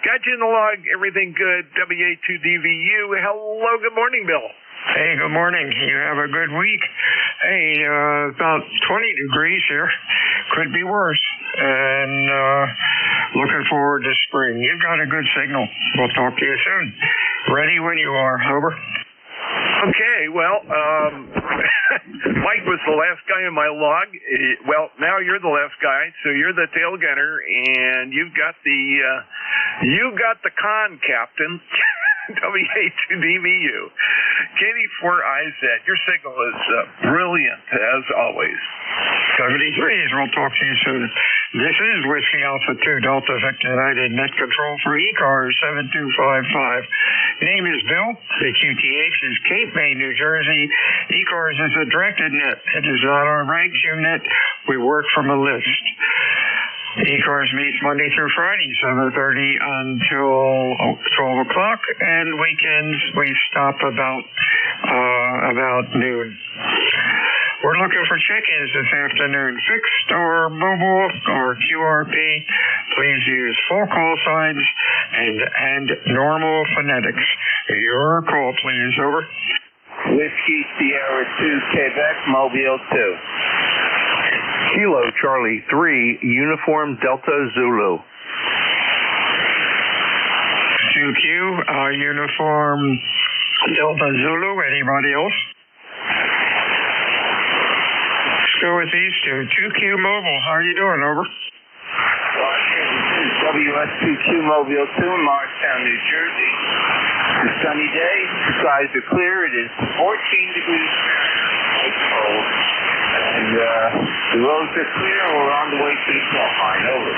Got you in the log. Everything good. WA2DVU. Hello. Good morning, Bill. Hey, good morning. You have a good week. Hey, about 20 degrees here. Could be worse. And looking forward to spring. You've got a good signal. We'll talk to you soon. Ready when you are. Over. Okay, well, Mike was the last guy in my log. Well, now you're the last guy, so you're the tail gunner, and you've got the con captain, WA2DVU. Katie 4IZ, your signal is brilliant, as always. 73s, we'll talk to you soon. This is Whiskey Alpha 2 Delta Victor United Net Control for ECARS 7255. Name is Bill. The QTH is Cape May, New Jersey. ECARS is a directed net. It is not our rank net. We work from a list. ECARS meets Monday through Friday, 7:30 until 12 o'clock, and weekends we stop about noon. We're looking for check-ins this afternoon, fixed or mobile or QRP. Please use full call signs and normal phonetics. Your call, please. Over. Whiskey Sierra 2, Quebec, Mobile 2. Kilo Charlie 3, Uniform Delta Zulu. 2Q, Uniform Delta Zulu. Anybody else? Go with these two. 2Q Mobile, how are you doing? Over. WS2Q Mobile 2, Morristown, New Jersey. It's a sunny day. The skies are clear. It is 14 degrees Fahrenheit, cold. And the roads are clear. We're on the way to the fault line. Over.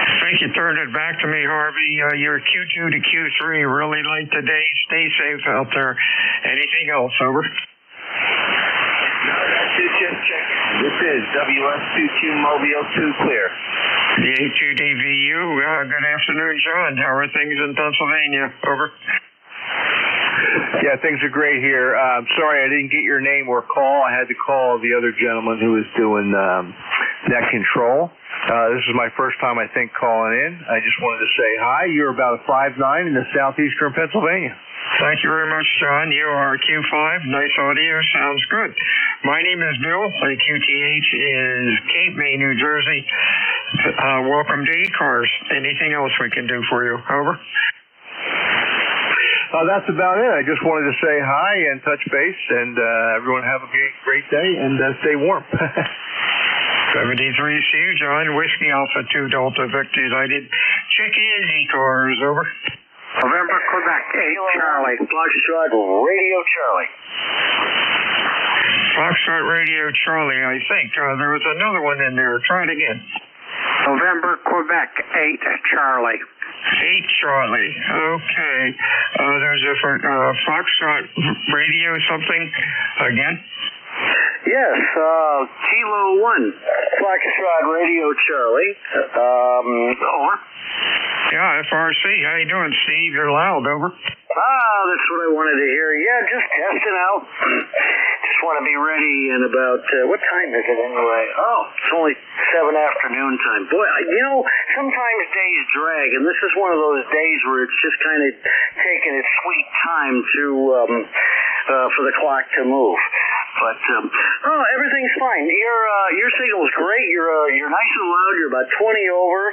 I think you turned it back to me, Harvey. You're Q2 to Q3. Really late today. Stay safe out there. Anything else? Over. No, that's it. Just checking. This is WS2Q Mobile 2 clear. The A2DVU. Good afternoon, John. How are things in Pennsylvania? Over. Yeah, things are great here. Sorry I didn't get your name or call. I had to call the other gentleman who was doing net control. This is my first time, I think, calling in. I just wanted to say hi. You're about a 5'9" in the southeastern Pennsylvania. Thank you very much, John. You are Q5. Nice audio. Sounds good. My name is Bill. The QTH is Cape May, New Jersey. Welcome to ECARS. Anything else we can do for you? Over. That's about it. I just wanted to say hi and touch base, and everyone have a great day and stay warm. 73, see you, John. Whiskey Alpha 2 Delta Victor United. Check in, ECARS. Over. November, Quebec, 8 Charlie. Foxtrot Radio Charlie. Foxtrot Radio Charlie, I think. There was another one in there. Try it again. November, Quebec, 8 Charlie. 8 Charlie. Okay. There's a Foxtrot Radio something again? Yes, Kilo 1, Foxtrot Radio Charlie. Over. Yeah, FRC. How you doing, Steve? You're loud. Over. That's what I wanted to hear. Yeah, just testing out. Just want to be ready in about, what time is it anyway? Oh, it's only 7 afternoon time. Boy, sometimes days drag, and this is one of those days where it's just kind of taking its sweet time to, for the clock to move. But everything's fine. Your signal's great. You're nice and loud. You're about 20 over.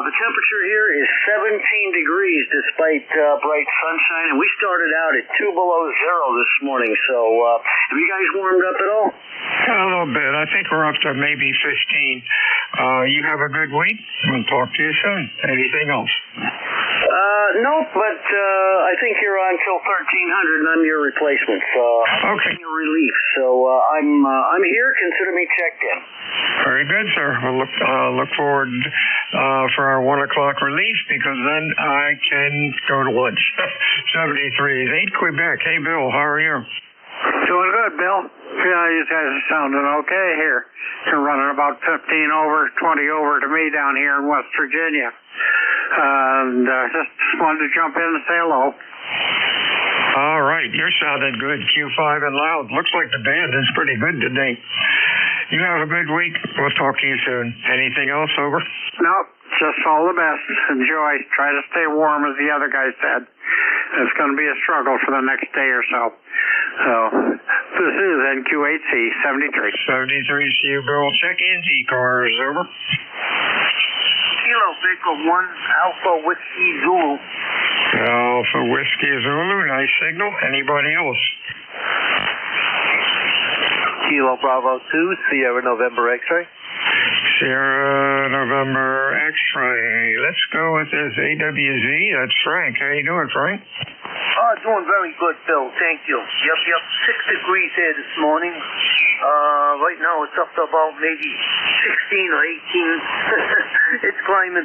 The temperature here is 17 degrees despite bright sunshine, and we started out at 2 below zero this morning. So have you guys warmed up at all? A little bit. I think we're up to maybe 15. You have a good week. We'll talk to you soon. Anything else? Nope, but I think you're on till 1300, and I'm your replacement. I'm okay. Your relief. So I'm here. Consider me checked in. Very good, sir. We'll look forward for our 1 o'clock relief, because then I can go to lunch. 73 is 8 Quebec. Hey, Bill, how are you? Doing good, Bill. Yeah, you guys are sounding okay here. You're running about 15 over, 20 over to me down here in West Virginia. And just wanted to jump in and say hello. All right, you're sounding good, Q5 and loud. Looks like the band is pretty good today. You have a good week. We'll talk to you soon. Anything else, over? Nope, just all the best. Enjoy. Try to stay warm, as the other guy said. It's going to be a struggle for the next day or so. So, this is NQ8C 73. 73 to you, Bill. Check in ECARS, over. Kilo Victor 1 Alpha Whiskey Zulu. Alpha Whiskey Zulu, nice signal. Anybody else? Kilo Bravo 2 Sierra November X-ray. Sierra November X-ray. Let's go with this AWZ. That's Frank. How you doing, Frank? Doing very good, Bill. Thank you. Yep. 6 degrees here this morning. Right now it's up to about maybe 16 or 18. It's climbing.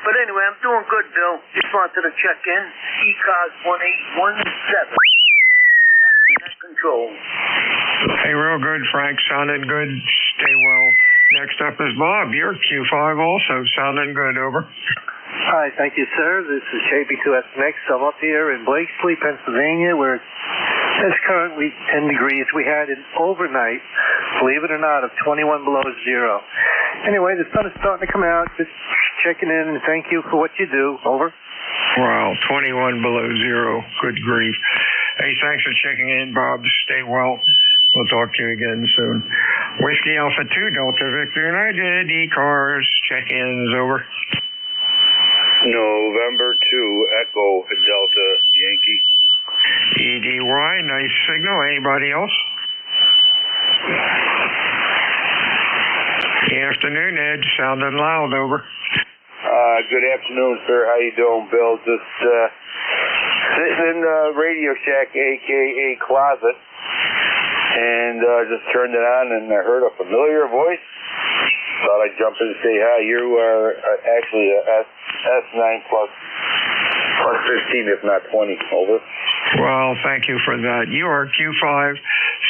But anyway, I'm doing good, Bill. Just wanted to check in. ECARS 1817. That's net control. Hey, real good, Frank. Sounding good. Stay well. Next up is Bob. You're Q5 also. Sounding good, over. Hi, thank you, sir. This is JP2SNX. I'm up here in Blakesley, Pennsylvania, where it's currently 10 degrees. We had an overnight, believe it or not, of 21 below zero. Anyway, the sun is starting to come out. Just checking in, and thank you for what you do. Over. Wow, 21 below zero. Good grief. Hey, thanks for checking in, Bob. Stay well. We'll talk to you again soon. Whiskey Alpha 2 Delta Victor United ECARS check-ins, over. November 2 Echo Delta Yankee. EDY, nice signal. Anybody else? Good afternoon, Ed. Sounding loud, over. Good afternoon, sir. How you doing, Bill? Just sitting in the Radio Shack, a.k.a. closet, and just turned it on, and I heard a familiar voice. Thought I'd jump in and say hi. You are actually a S9 plus 15, if not 20. Over. Well, thank you for that. You are Q5.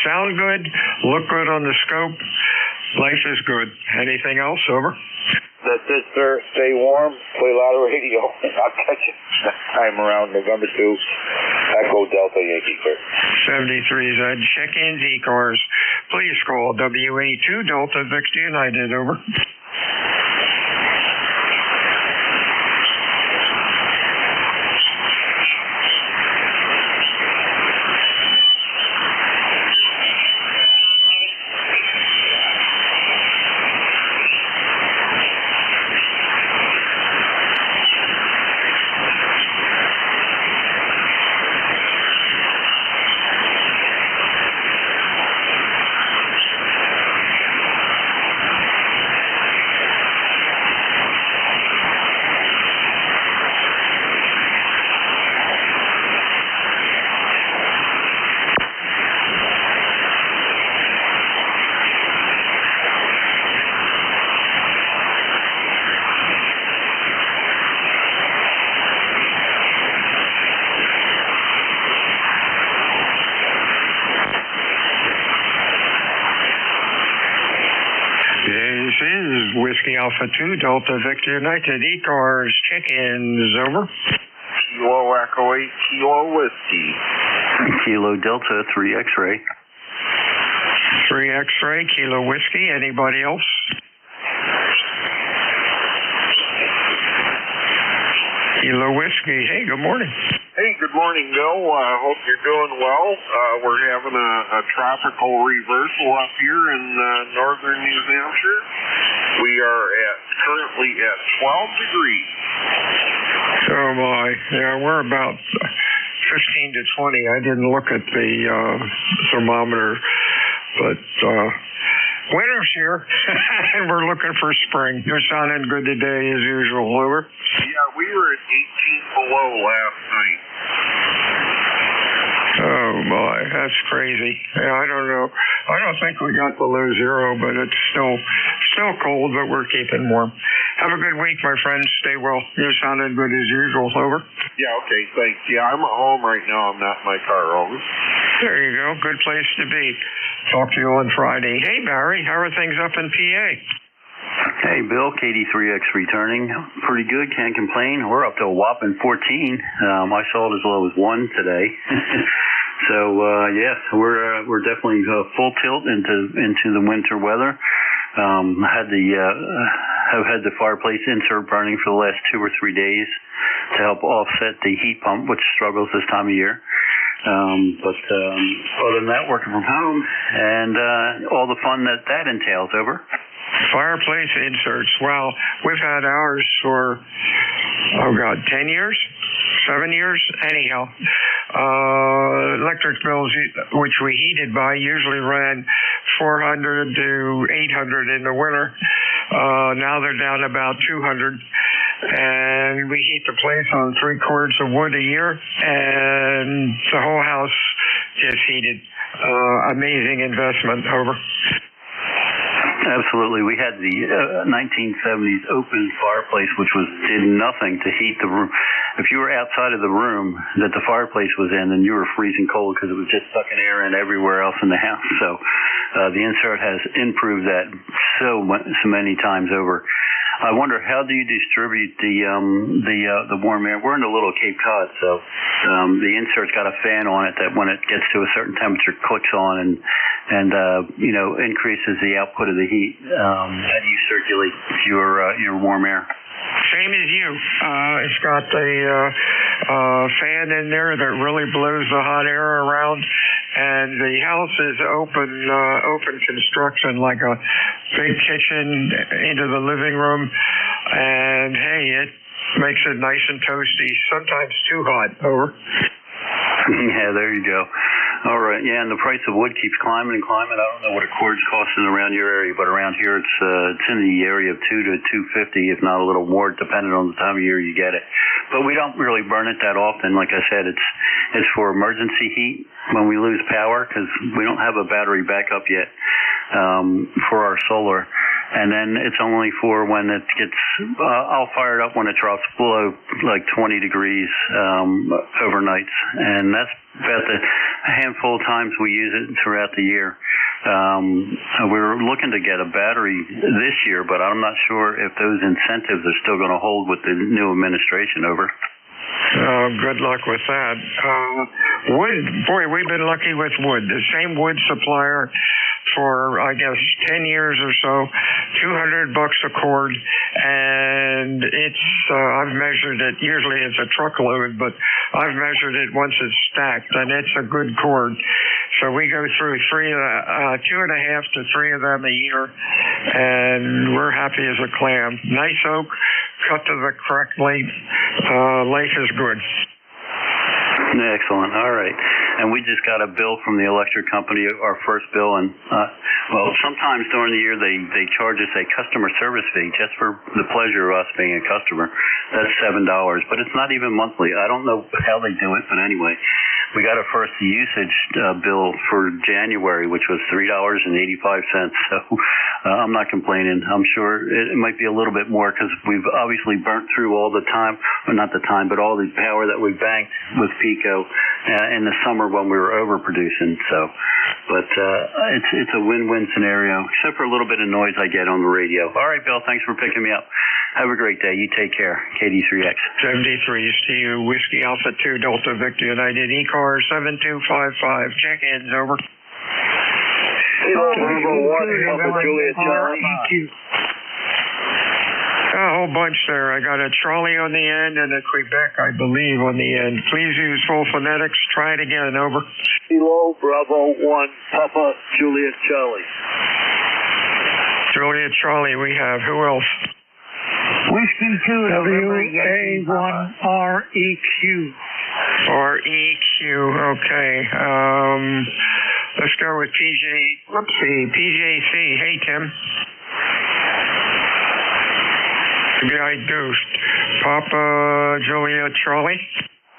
Sound good. Look good on the scope. Life is good. Anything else? Over. That's it, sir. Stay warm. Play a lot of radio. I'll catch you next time around November 2. Echo Delta Yankee, sir. 73Z. Check-ins ECARS. Please call WA2 Delta Victor United, over. Whiskey Alpha 2 Delta Victor United ECARS check-ins, over. Kilo Echo 8 Kilo Whiskey. Kilo Delta 3 X-ray. 3 X-ray, Kilo Whiskey. Anybody else? Kilo Whiskey. Hey, good morning. Hey, good morning, Bill. I hope you're doing well. We're having a tropical reversal up here in northern New Hampshire. We are currently at 12 degrees. Oh, my. Yeah, we're about 15 to 20. I didn't look at the thermometer, but winter's here, and we're looking for spring. You're sounding good today, as usual, over. Yeah, we were at 18 below last night. Oh, my, that's crazy. Yeah, I don't know. I don't think we got below zero, but it's still cold, but we're keeping warm. Have a good week, my friends. Stay well. You sounded good as usual. Over. Yeah, okay, thanks. Yeah, I'm at home right now. I'm not in my car. Over. There you go. Good place to be. Talk to you on Friday. Hey, Barry, how are things up in PA? Hey, Bill, KD3X returning. Pretty good, can't complain. We're up to a whopping 14. I saw it as low as 1 today. So, yeah, we're definitely full tilt into the winter weather. Have had the fireplace insert burning for the last 2 or 3 days to help offset the heat pump, which struggles this time of year. But other than that, working from home and all the fun that entails. Over. Fireplace inserts. Well, we've had ours for, 10 years? 7 years? Anyhow. Electric bills, which we heated by, usually ran $400 to $800 in the winter. Now they're down about $200. And we heat the place on 3 cords of wood a year, and the whole house gets heated. Amazing investment. Over. Absolutely. We had the 1970s open fireplace, which did nothing to heat the room. If you were outside of the room that the fireplace was in, then you were freezing cold because it was just sucking air in everywhere else in the house. So the insert has improved that so many times over. I wonder, how do you distribute the warm air? We're in a little Cape Cod, so the insert's got a fan on it that when it gets to a certain temperature, clicks on and increases the output of the heat. How do you circulate your warm air? Same as you. It's got the fan in there that really blows the hot air around, and the house is open construction, like a big kitchen into the living room, and hey, it makes it nice and toasty. Sometimes too hot. Over. Yeah, there you go. All right, yeah, and the price of wood keeps climbing and climbing. I don't know what a cord's costing around your area, but around here it's in the area of $2 to $2.50, if not a little more, depending on the time of year you get it. But we don't really burn it that often. Like I said, it's for emergency heat when we lose power, because we don't have a battery backup yet for our solar. And then it's only for when it gets, I'll fire it up when it drops below like 20 degrees overnights. And that's about the handful of times we use it throughout the year. We're looking to get a battery this year, but I'm not sure if those incentives are still going to hold with the new administration. Over. Good luck with that. Wood, boy, we've been lucky with wood. The same wood supplier for, I guess, 10 years or so, $200 a cord, and it's, I've measured it, usually it's a truckload, but I've measured it once it's stacked, and it's a good cord. So we go through 2.5 to 3 of them a year, and we're happy as a clam. Nice oak, cut to the correct length. Life is good. Excellent. All right. And we just got a bill from the electric company, our first bill, and sometimes during the year they charge us a customer service fee just for the pleasure of us being a customer. That's $7, but it's not even monthly. I don't know how they do it, but anyway. We got a first usage bill for January, which was $3.85. So I'm not complaining. I'm sure it might be a little bit more because we've obviously burnt through all the time, or not the time, but all the power that we banked with PICO in the summer when we were overproducing. So, but it's a win-win scenario, except for a little bit of noise I get on the radio. All right, Bill, thanks for picking me up. Have a great day. You take care. KD3X. 73s to you. Whiskey Alpha 2 Delta Victor United ECARS 7255. Check-ins. Over. A whole bunch there. I got a Charlie on the end and a Quebec, I believe, on the end. Please use full phonetics. Try it again. Over. Kilo Bravo 1 Papa Juliet Charlie. Juliet Charlie we have. Who else? Whiskey 2 WA1REQ. REQ, okay. Let's go with PJC. Hey, Tim. Maybe I goofed. Papa Juliet Charlie.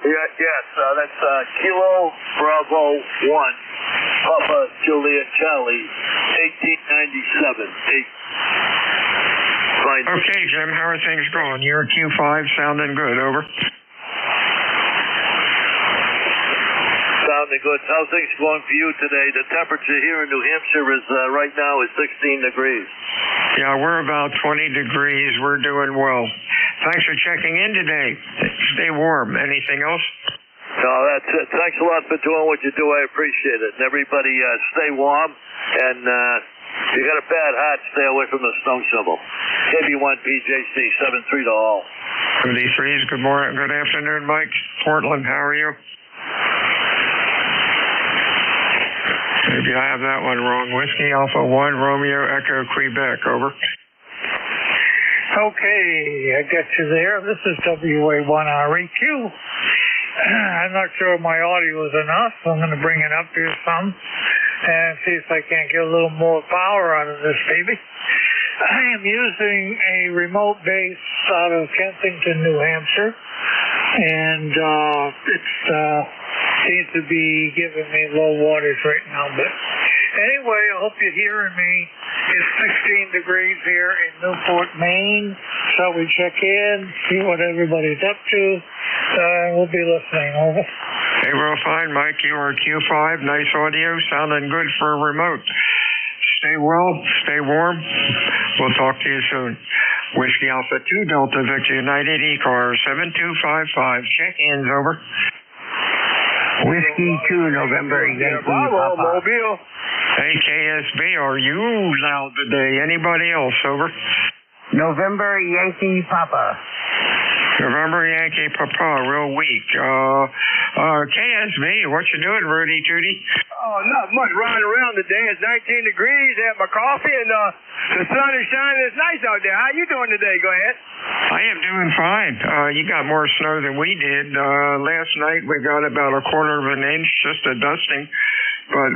Yes, that's Kilo Bravo 1, Papa Juliet Charlie, 1897. Fine. Okay, Jim, how are things going? You're Q5, sounding good, over. Sounding good. How's things going for you today? The temperature here in New Hampshire is right now is 16 degrees. Yeah, we're about 20 degrees. We're doing well. Thanks for checking in today. Stay warm. Anything else? No, that's it. Thanks a lot for doing what you do. I appreciate it. And everybody stay warm. And if you got a bad heart, stay away from the snow shovel. KB1PJC 73 to all. 73s. Good morning. Good afternoon, Mike. Portland, how are you? Maybe I have that one wrong. Whiskey Alpha 1, Romeo Echo Quebec, over. Okay, I got you there. This is WA1REQ. I'm not sure my audio is enough. I'm going to bring it up here some and see if I can't get a little more power out of this baby. I am using a remote base out of Kensington, New Hampshire, and it seems to be giving me low wattage right now. But anyway, I hope you're hearing me. It's 16 degrees here in Newport, Maine. Shall we check in, see what everybody's up to? We'll be listening. Over. Hey, real fine, Mike. You are Q5. Nice audio. Sounding good for a remote. Stay well. Stay warm. We'll talk to you soon. Whiskey Alpha 2 Delta Victor United ECARS 7255. Check-ins, over. Whiskey 2 November Yankee Papa. Mobile. Hey, KSB, are you loud today? Anybody else, over? November Yankee Papa. November Yankee Papa, real weak. KSB, what you doing, Rudy Tootie? Oh, not much. Riding around today. It's 19 degrees. I had my coffee, and the sun is shining. It's nice out there. How you doing today? Go ahead. I am doing fine. You got more snow than we did. Last night we got about a quarter of an inch, just a dusting. But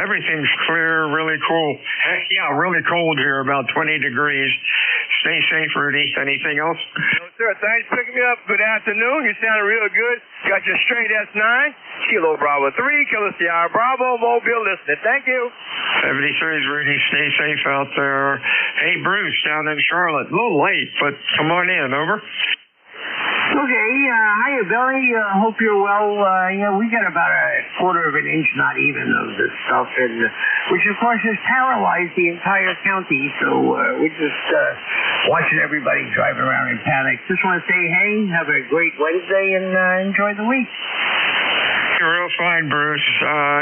everything's clear, really cool. Heck yeah, really cold here, about 20 degrees. Stay safe, Rudy. Anything else? No, sir. Thanks for picking me up. Good afternoon. You sound real good. Got your straight S9, Kilo Bravo 3, Kilo Sierra Bravo, Mobile listening. Thank you. 73s, Rudy. Stay safe out there. Hey, Bruce, down in Charlotte. A little late, but come on in. Over. Okay, hiya, Billy. Hope you're well. We got about a quarter of an inch, not even, of this stuff, and which of course has paralyzed the entire county. So we're just watching everybody driving around in panic. Just want to say, hey, have a great Wednesday and enjoy the week. You're real fine, Bruce.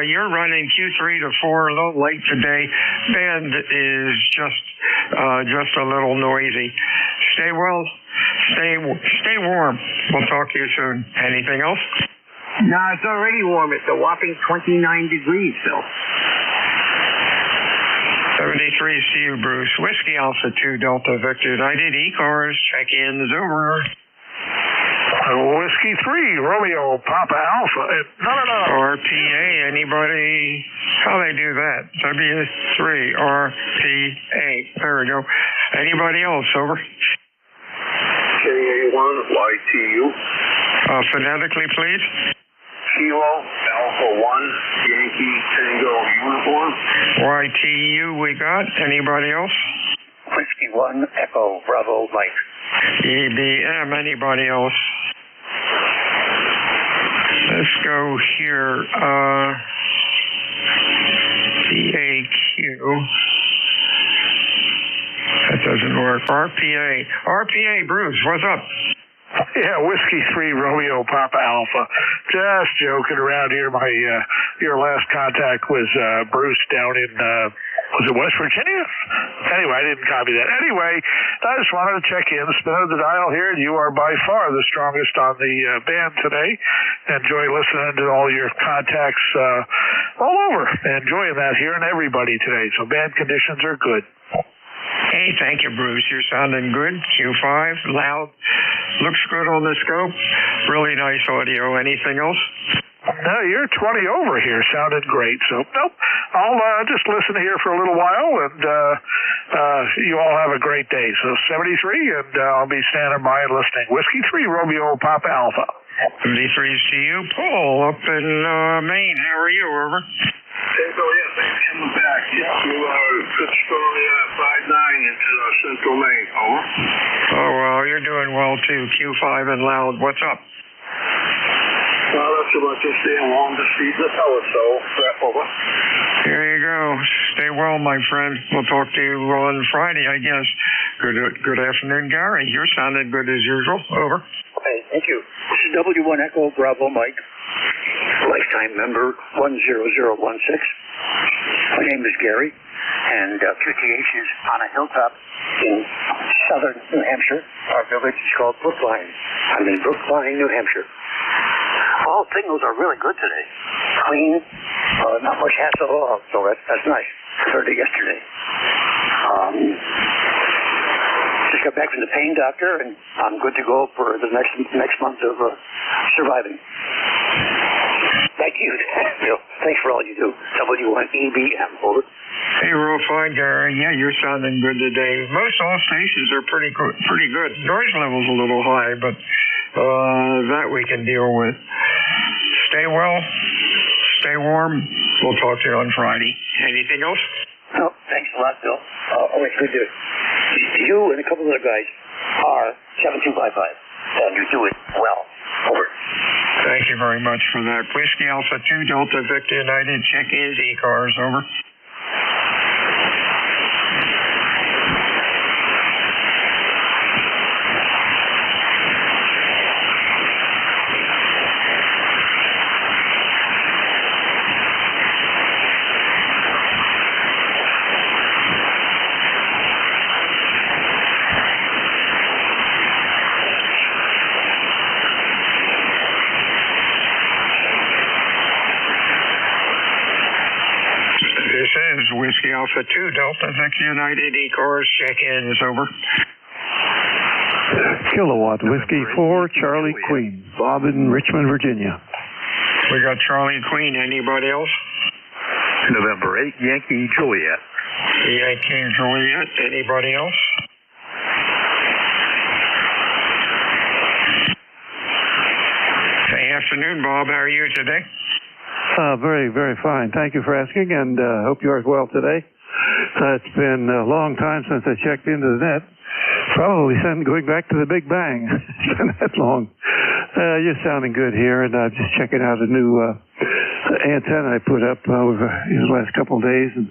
You're running Q3 to 4, a little late today. Band is just a little noisy. Stay well. Stay warm. We'll talk to you soon. Anything else? No, it's already warm. It's a whopping 29 degrees, Phil. 73 to you, Bruce. Whiskey Alpha 2 Delta Victor United ECARS. Check-ins, over. Whiskey 3, Romeo Papa Alpha. No. RPA, anybody? How they do that? W3, RPA. There we go. Anybody else, over? KA1, YTU. Phonetically, please. Kilo Alpha 1, Yankee Tango Uniform. YTU we got. Anybody else? Whiskey 1, Echo Bravo Mike. EBM, anybody else? Let's go here. BAQ. That doesn't work. RPA, Bruce, what's up? Yeah, Whiskey 3, Romeo Papa Alpha. Just joking around here. Your last contact was Bruce down in, was it West Virginia? Anyway, I didn't copy that. Anyway, I just wanted to check in, spin of the dial here. You are by far the strongest on the band today. Enjoy listening to all your contacts all over. Enjoying that, hearing everybody today. So band conditions are good. Hey, thank you, Bruce. You're sounding good. Q5, loud. Looks good on the scope. Really nice audio. Anything else? No, you're 20 over here. Sounded great. So, nope. I'll just listen here for a little while, and you all have a great day. So, 73, and I'll be standing by and listening. Whiskey 3, Romeo Papa Alpha. 73's to you, Paul, up in Maine. How are you? Over. Hey, Bill, yeah, thanks for coming back. Yeah, you good strong 5-9 into Central Maine. Over. Oh, well, you're doing well, too. Q5 and loud. What's up? Well, that's about just staying along to see the fellas, so over. Here you go. Stay well, my friend. We'll talk to you on Friday, I guess. Good afternoon, Gary. You're sounding good as usual. Over. Hey, thank you. This is W1 Echo Bravo Mike, lifetime member 10016. My name is Gary, and QTH is on a hilltop in southern New Hampshire. Our village is called Brookline. I'm in Brookline, New Hampshire. All signals are really good today. Clean, not much hassle at all, so that's nice compared to yesterday. Just got back from the pain doctor, and I'm good to go for the next month of surviving. Thank you, Bill. Thanks for all you do. W1EBM, over. Hey, real fine, Gary. Yeah, you're sounding good today. Most all stations are pretty good. Noise level's a little high, but that we can deal with. Stay well. Stay warm. We'll talk to you on Friday. Anything else? No, thanks a lot, Bill. Always good to you and a couple of other guys are 7255, and you do it well. Over. Thank you very much for that. Whiskey Alpha 2 Delta Victor United, check-ins, ECARS, over. Whiskey Alpha 2 Delta Victor United, ECARS, check-ins, over. Kilowatt Whiskey 4 Charlie Queen, Bob in Richmond, Virginia. We got Charlie Queen. Anybody else? November 8, Yankee Juliet. Yankee Juliet. Anybody else? Hey, afternoon, Bob. How are you today? Very, very fine. Thank you for asking, and hope you are as well today. It's been a long time since I checked into the net. Probably going back to the Big Bang. It's been that long. You're sounding good here, and I'm just checking out a new antenna I put up over the last couple of days, and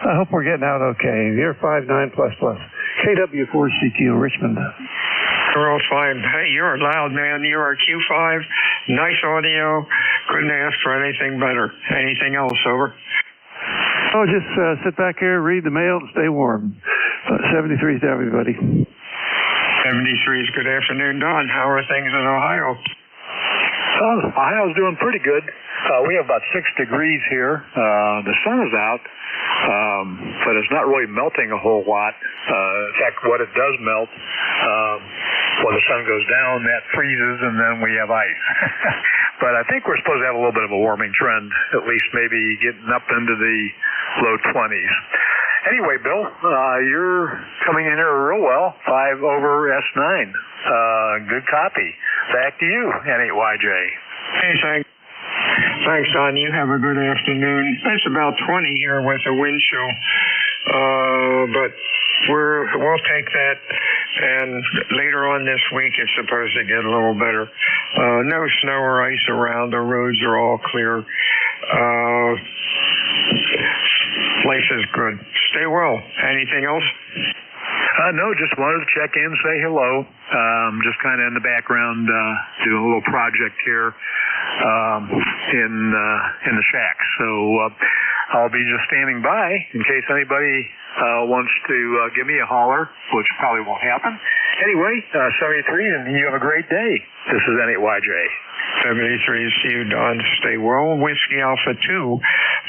I hope we're getting out okay. You're 59++. KW4CTO Richmond. Real fine. Hey, you're loud, man. You're a Q5. Nice audio. Couldn't ask for anything better. Anything else, over? Oh, just sit back here, read the mail, and stay warm. 73 to everybody. 73's good afternoon, Don. How are things in Ohio? Ohio's doing pretty good. We have about 6 degrees here. The sun is out, but it's not really melting a whole lot. In fact, what it does melt, when the sun goes down, that freezes, and then we have ice. But I think we're supposed to have a little bit of a warming trend, at least maybe getting up into the low 20s. Anyway, Bill, you're coming in here real well, 5 over S9. Good copy. Back to you, N8YJ. Hey, thanks, Don. You have a good afternoon. It's about 20 here with a wind chill, but we'll take that. And later on this week, it's supposed to get a little better. No snow or ice around. The roads are all clear. Life is good. Stay well. Anything else? No, just wanted to check in, say hello. Just kind of in the background, doing a little project here in the shack. So I'll be just standing by in case anybody wants to give me a holler, which probably won't happen. Anyway, 73, and you have a great day. This is N8YJ. 73, see you, Don. Stay well. Whiskey Alpha 2,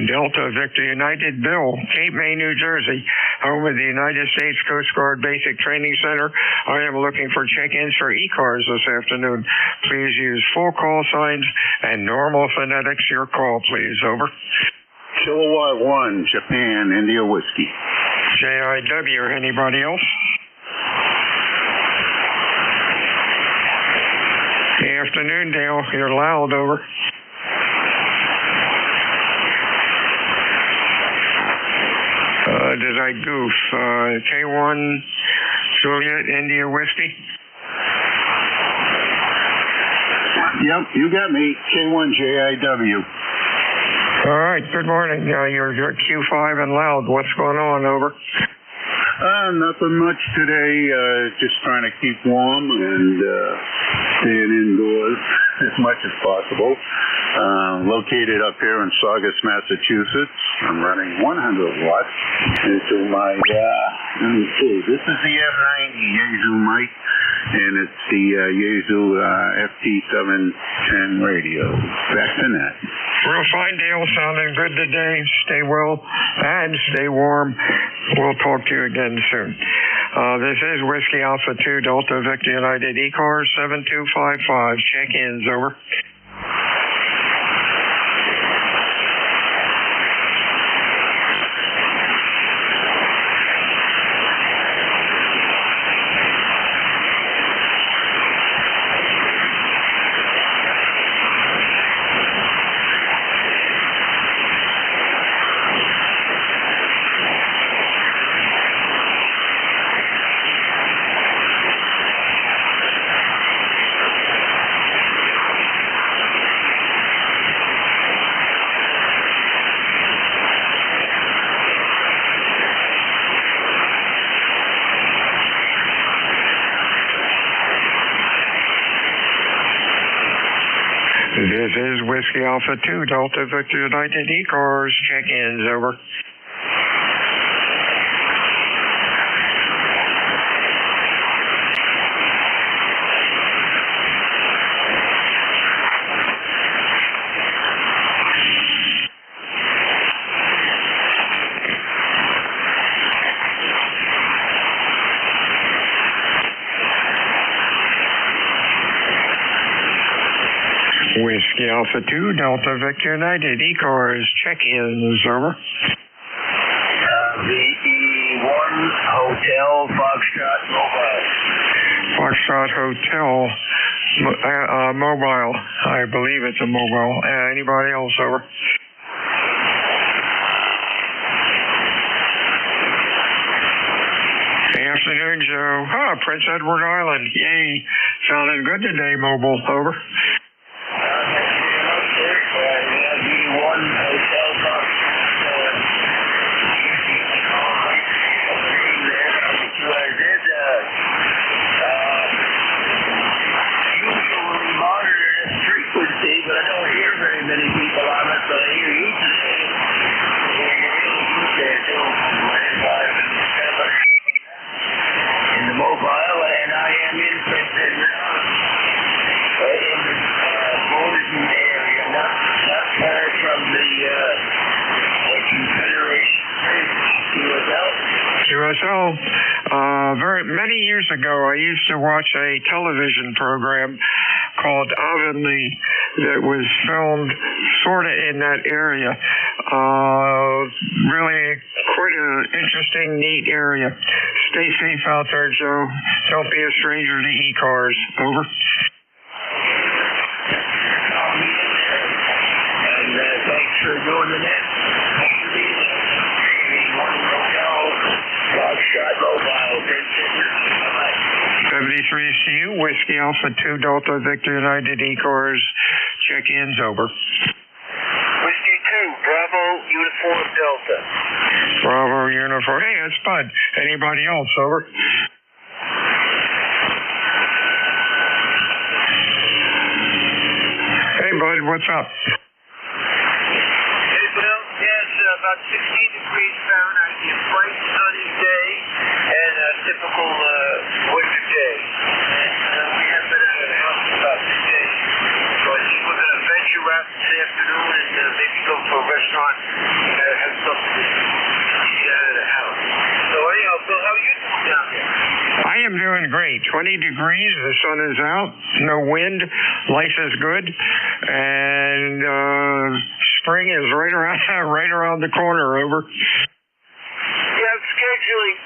Delta Victor United, Bill, Cape May, New Jersey, home of the United States Coast Guard Basic Training Center. I am looking for check-ins for ECARS this afternoon. Please use full call signs and normal phonetics. Your call, please. Over. Kilowatt 1, Japan, India Whiskey. JIW, anybody else? afternoon, Dale. You're loud, over. Did I goof? K1 Juliet India Whiskey? Yep, you got me. K1JIW. All right, good morning. You're Q5 and loud. What's going on, over? Nothing much today. Just trying to keep warm and staying indoors as much as possible. Located up here in Saugus, Massachusetts. I'm running 100 watts into my, let me see, this is the F90 Yaesu mic, and it's the Yaesu FT710 radio. Back to net. Real fine, Dale. Sounding good today. Stay well and stay warm. We'll talk to you again soon. This is Whiskey Alpha 2 Delta Victor United ECARS 7255. Check-ins, over. This is Whiskey Alpha 2 Delta Victor United ECARS. Check-ins, over. Whiskey Alpha 2 Delta Victor United ECARS. Check-ins, over. VE1 Hotel Foxtrot Mobile. Foxtrot Hotel Mobile. I believe it's a mobile. Anybody else, over? Afternoon, Joe. Prince Edward Island. Yay. Sounding good today, mobile, over. But I don't hear very many people on it, but I hear you today. In the mobile, and I am in Princeton, in the Bozeman area, not far from the Confederation QSL. Very many years ago, I used to watch a television program called Avonlea that was filmed sort of in that area. Really quite an interesting, neat area. Stay safe out there, Joe. Don't be a stranger to ECARS. Over. And thanks for doing the net. 73CU, Whiskey Alpha 2 Delta Victor United ECARS. Check-ins, over. Whiskey 2, Bravo Uniform Delta. Bravo Uniform. Hey, it's Bud. Anybody else, over? Hey, Bud, what's up? Hey, Bill. Yes, about 16 degrees Fahrenheit. A bright, sunny day and a typical winter day. And we have been at the house about 2 days. So I think we're going to venture out this afternoon and maybe go to a restaurant and have something to eat out of the house. So anyhow, Bill, how are you doing down there? I am doing great. 20 degrees, the sun is out, no wind, life is good, and spring is right around the corner, over. Yeah, I'm scared scheduling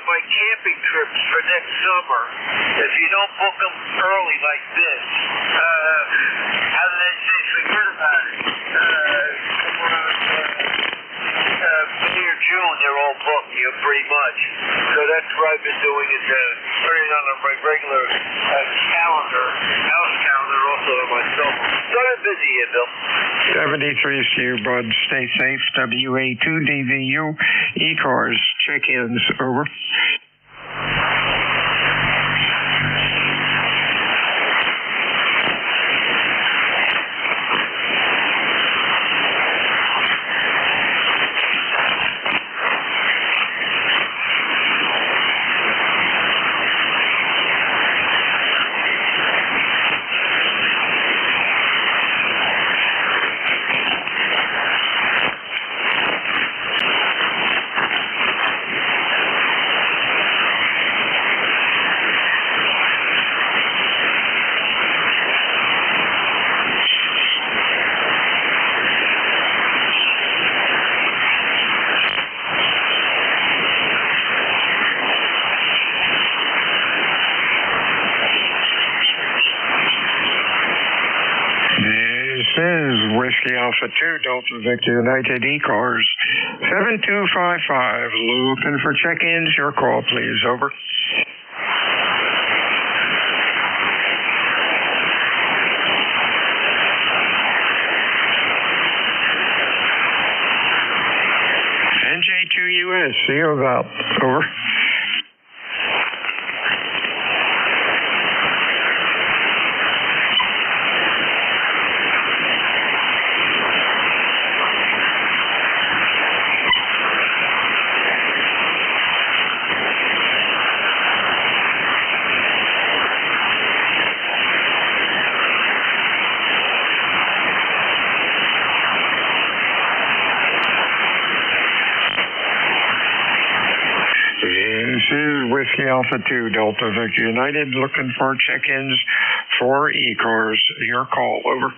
my camping trips for next summer, if you don't book them early like this, how do they say, forget about it. Near June, they're all booked, pretty much. So that's what I've been doing, is putting on my regular calendar, house calendar, also on my cell phone. So I'm busy here, Bill. 73 to you, bud. Stay safe. WA2DVU, ECARS, check-ins, over. Whiskey Alpha 2, Delta Victor United ECARS, 7255, looking for check-ins. Your call, please. Over. NJ2US, see you about. Over. This is Whiskey Alpha 2, Delta Victor United, looking for check-ins for ECARS. Your call, over.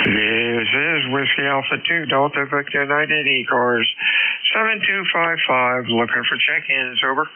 This is Whiskey Alpha 2, Delta Victor United ECARS, 7255, looking for check-ins. Over.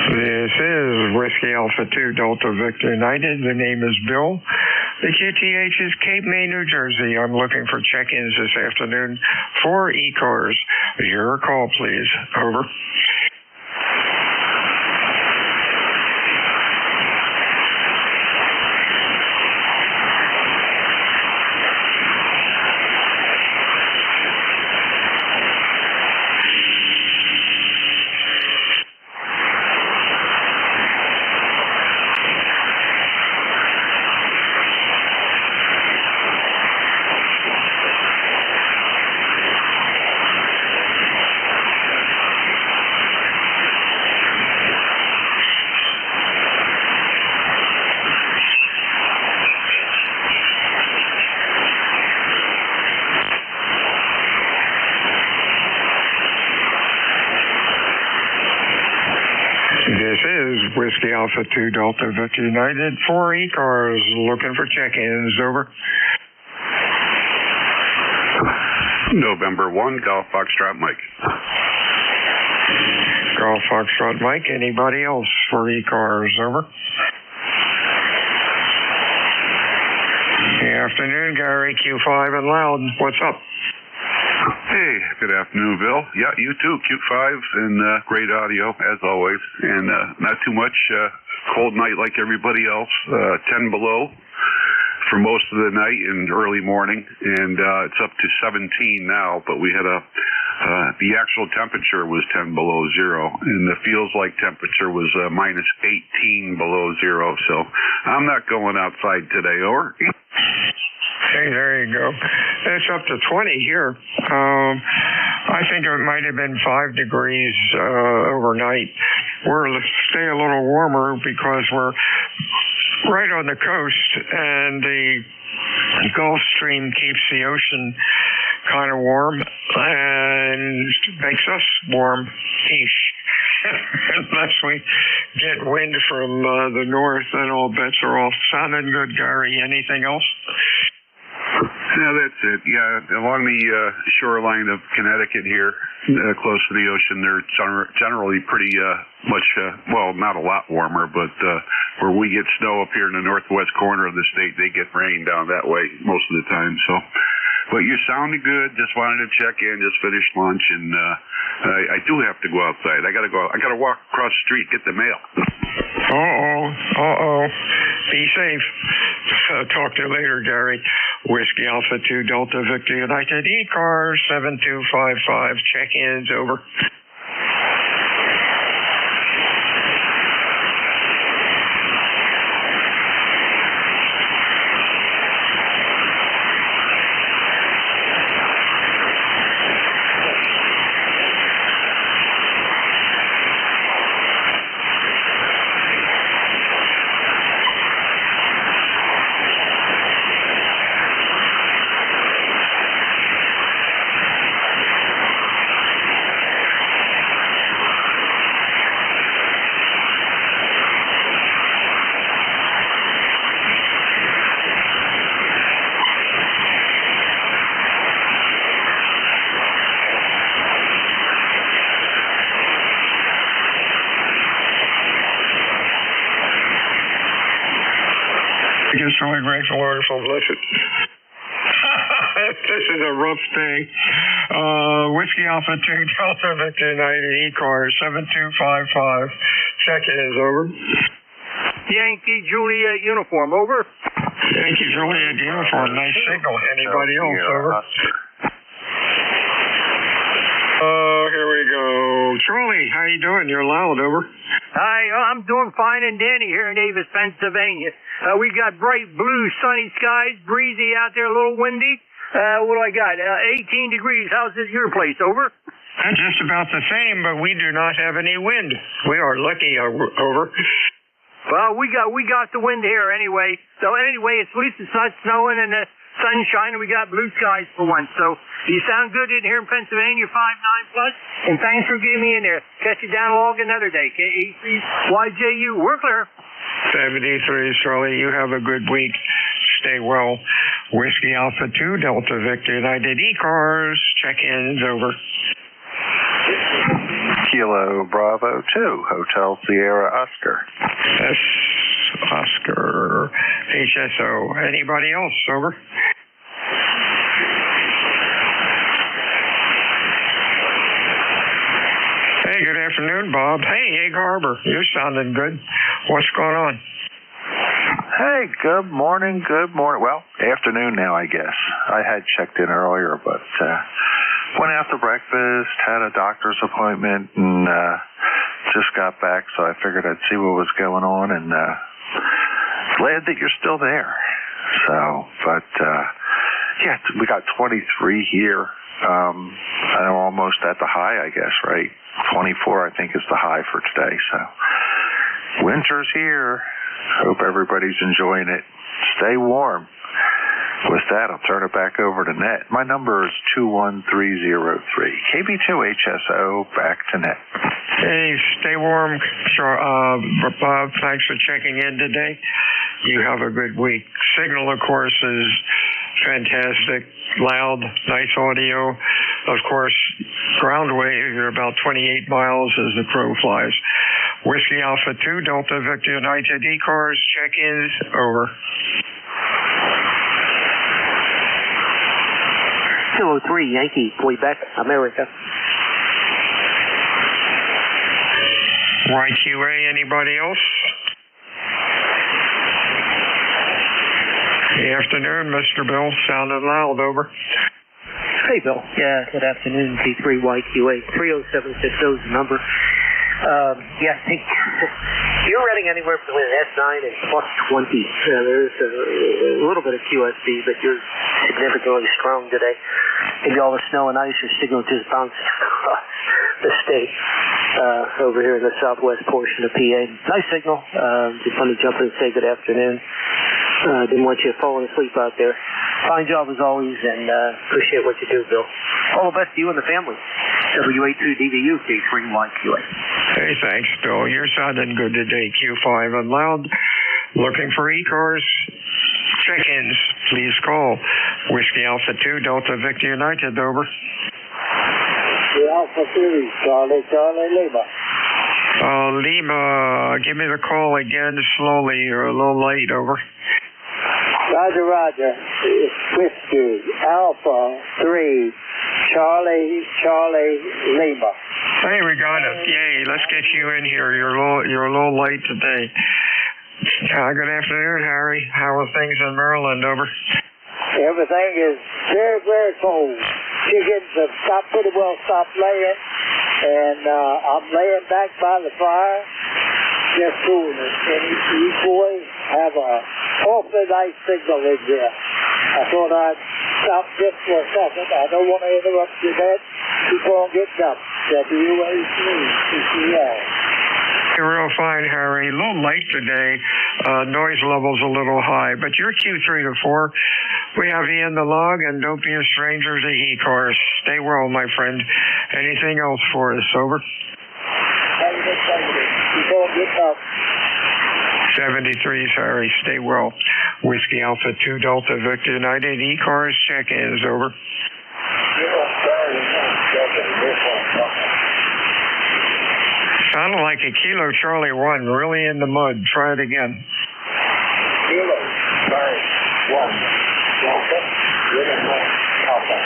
This is Whiskey Alpha 2, Delta Victor United. The name is Bill. The QTH is Cape May, New Jersey. I'm looking for check-ins this afternoon for ECARS. Your call, please. Over. Whiskey Alpha 2 Delta Victor United for ECARS, looking for check-ins, over. November 1, Golf Foxtrot Mike. Golf Foxtrot Mike, anybody else for ECARS, over. Good afternoon, Gary, Q5 and Loud, what's up? Hey, good afternoon, Bill. Yeah, you too, Q5, and great audio, as always. And not too much, cold night like everybody else, 10 below for most of the night and early morning, and it's up to 17 now, but we had the actual temperature was 10 below zero, and the feels like temperature was minus 18 below zero, so I'm not going outside today, over. Hey, there you go. It's up to 20 here. I think it might have been 5 degrees overnight. We'll stay a little warmer because we're right on the coast, and the Gulf Stream keeps the ocean kind of warm and makes us warm-ish. Unless we get wind from the north, then all bets are off. Sounding good, Gary. Anything else? Yeah, that's it. Yeah, along the shoreline of Connecticut here, close to the ocean, they're generally pretty much, well, not a lot warmer, but where we get snow up here in the northwest corner of the state, they get rain down that way most of the time. So, but you're sounding good. Just wanted to check in. Just finished lunch, and I do have to go outside. I gotta walk across the street, get the mail. Be safe. Talk to you later, Gary. Whiskey Alpha 2 Delta Victor United ECARS 7255. Check-ins, over. Just really grateful, wonderful, blessed. This is a rough day. Whiskey Alpha 2 Delta Victor United ECARS 7255. Check-in is over. Yankee Juliet uniform, over. Yankee Juliet uniform, nice signal. Anybody else, over? Here we go. Charlie, how you doing? You're loud, over. Hi, I'm doing fine and dandy here in Davis, Pennsylvania. We got bright blue sunny skies, breezy out there, a little windy. What do I got? 18 degrees. How's this your place, over? Just about the same, but we do not have any wind. We are lucky, over. Well, we got the wind here anyway. So anyway, at least it's not snowing and the sun's shining. We got blue skies for once. So you sound good in here in Pennsylvania, 5-9 plus. And thanks for getting me in there. Catch you down along another day. KE3YJU. We're clear. 73, Charlie. You have a good week. Stay well. Whiskey Alpha 2 Delta Victor United ECARS. Check-ins, over. Kilo Bravo 2 Hotel Sierra Oscar. S. Oscar HSO. Anybody else, over? Hey, good afternoon, Bob. Hey, Egg Harbor. You're sounding good. What's going on? Hey, good morning. Well, afternoon now, I guess. I had checked in earlier, but went out to breakfast, had a doctor's appointment, and just got back, so I figured I'd see what was going on, and glad that you're still there. So, but yeah, we got 23 here. I'm almost at the high, I guess, right? 24, I think, is the high for today. So, winter's here. Hope everybody's enjoying it. Stay warm. With that, I'll turn it back over to Net. My number is 21303. KB2HSO, back to Net. Hey, stay warm, Bob. Thanks for checking in today. You have a good week. Signal, of course, is fantastic. Loud, nice audio. Of course, ground wave, you're about 28 miles as the crow flies. Whiskey Alpha 2, Delta Victor United ECARS, check-ins, over. 203 Yankee, Quebec, America. YQA, anybody else? Good afternoon, Mr. Bill. Sounded loud, over. Hey, Bill. Yeah, good afternoon, T3YQA. 3076 is the number. Yeah, I think you're running anywhere between an S9 and plus 20. There's a little bit of QSB, but you're significantly strong today. Maybe all the snow and ice, your signal just bounced across the state over here in the southwest portion of PA. Nice signal. Just wanted to jump in and say good afternoon. Didn't want you falling asleep out there. Fine job as always, and appreciate what you do, Bill. All the best to you and the family. W82DVU, K3YQA. Hey, thanks, Bill. You're sounding good today, Q5 and loud. Looking for ECARS? Check-ins, please call. Whiskey Alpha 2, Delta Victor United, over. Alpha 3, Charlie Lima. Lima, give me the call again slowly. You're a little late, over. Roger. It's Whiskey Alpha 3, Charlie Lima. Hey, we got it. Yay, let's get you in here. You're a little late today. Good afternoon, Harry. How are things in Maryland, over? Everything is very, very cold. Chickens have pretty well stopped laying, and I'm laying back by the fire, just cooling it. And you boys have a awfully nice signal in there. I thought I'd stop just for a second. I don't want to interrupt your bed. Keep on getting up. WA3, You're real fine, Harry. A little late today. Noise level's a little high, but you're Q3 to 4. We have you in the log, and don't be a stranger to ECARS. Stay well, my friend. Anything else for us, over? Keep on getting up. 73's Harry. Stay well. Whiskey Alpha 2, Delta Victor United ECARS, check-ins, over. Sounded like a Kilo Charlie 1, really in the mud. Try it again. Kilo Charlie 1, Delta, Alpha.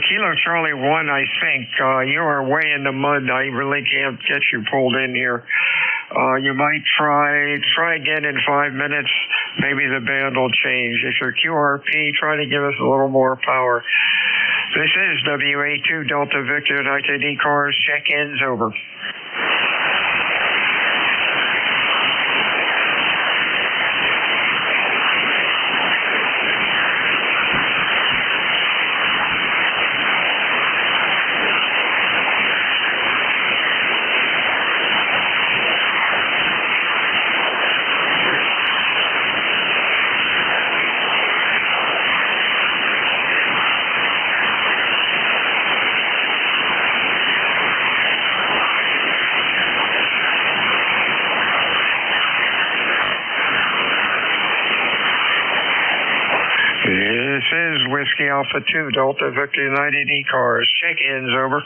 Kilo Charlie 1, I think. You are way in the mud. I really can't get you pulled in here. You might try again in 5 minutes. Maybe the band will change. If you're QRP, try to give us a little more power. This is WA2 Delta Victor United ECARS. Check-ins, over. This is Whiskey Alpha 2, Delta Victor United ECARS. Check-ins, over.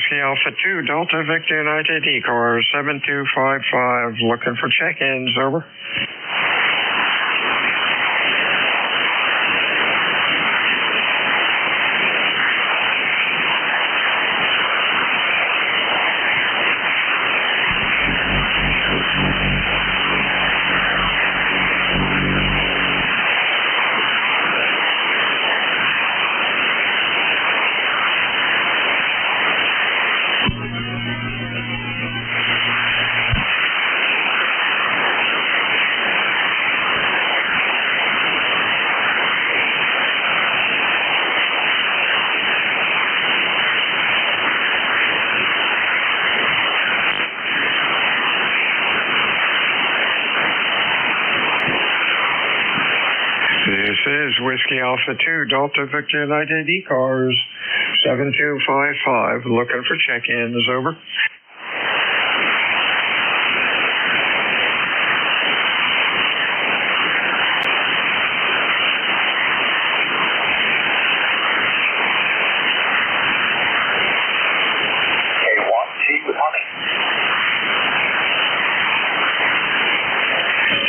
Whiskey Alpha 2, Delta Victor United ECARS 7255, looking for check-ins, over. This is Whiskey Alpha 2, Delta Victor United ECARS 7255, looking for check-ins, over.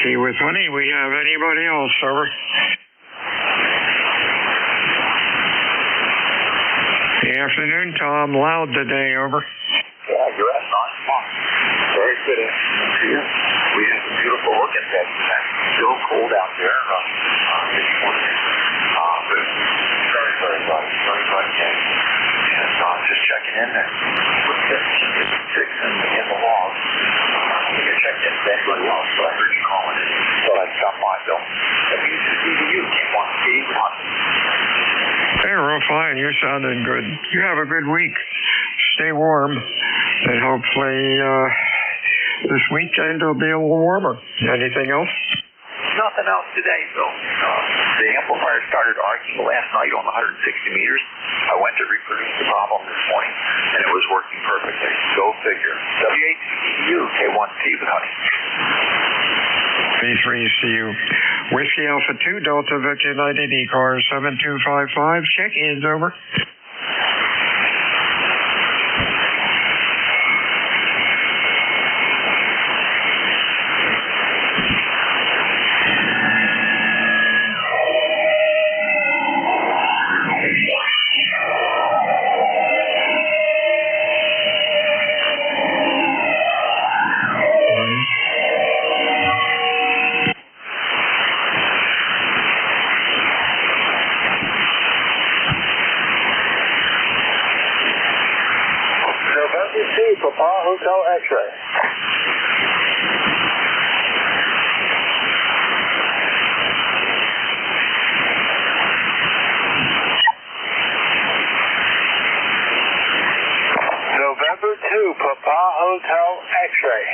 Tea with honey, we have anybody else, over? Good afternoon, Tom. Loud today, over. Yeah, you're at 9 months. Very good afternoon to you. We have a beautiful look at that. It's still cold out there this morning. But very, very bright. Very bright day. And just checking in there. Look at 6 in the log. I don't think I checked in with anybody else, but I heard you calling in. So I'd stop by, Bill. WCCDU, K1C, Hey, real fine. You're sounding good. You have a good week. Stay warm. And hopefully this weekend will be a little warmer. Anything else? Nothing else today, Bill. The amplifier started arcing last night on 160 meters. I went to reproduce the problem this morning, and it was working perfectly. Go figure. W8CU, K1C with honey. B3CU. Whiskey Alpha 2, Delta Victor United ECARS 7255. Check-ins, over. Papa Hotel X-ray. November 2, Papa Hotel X-ray.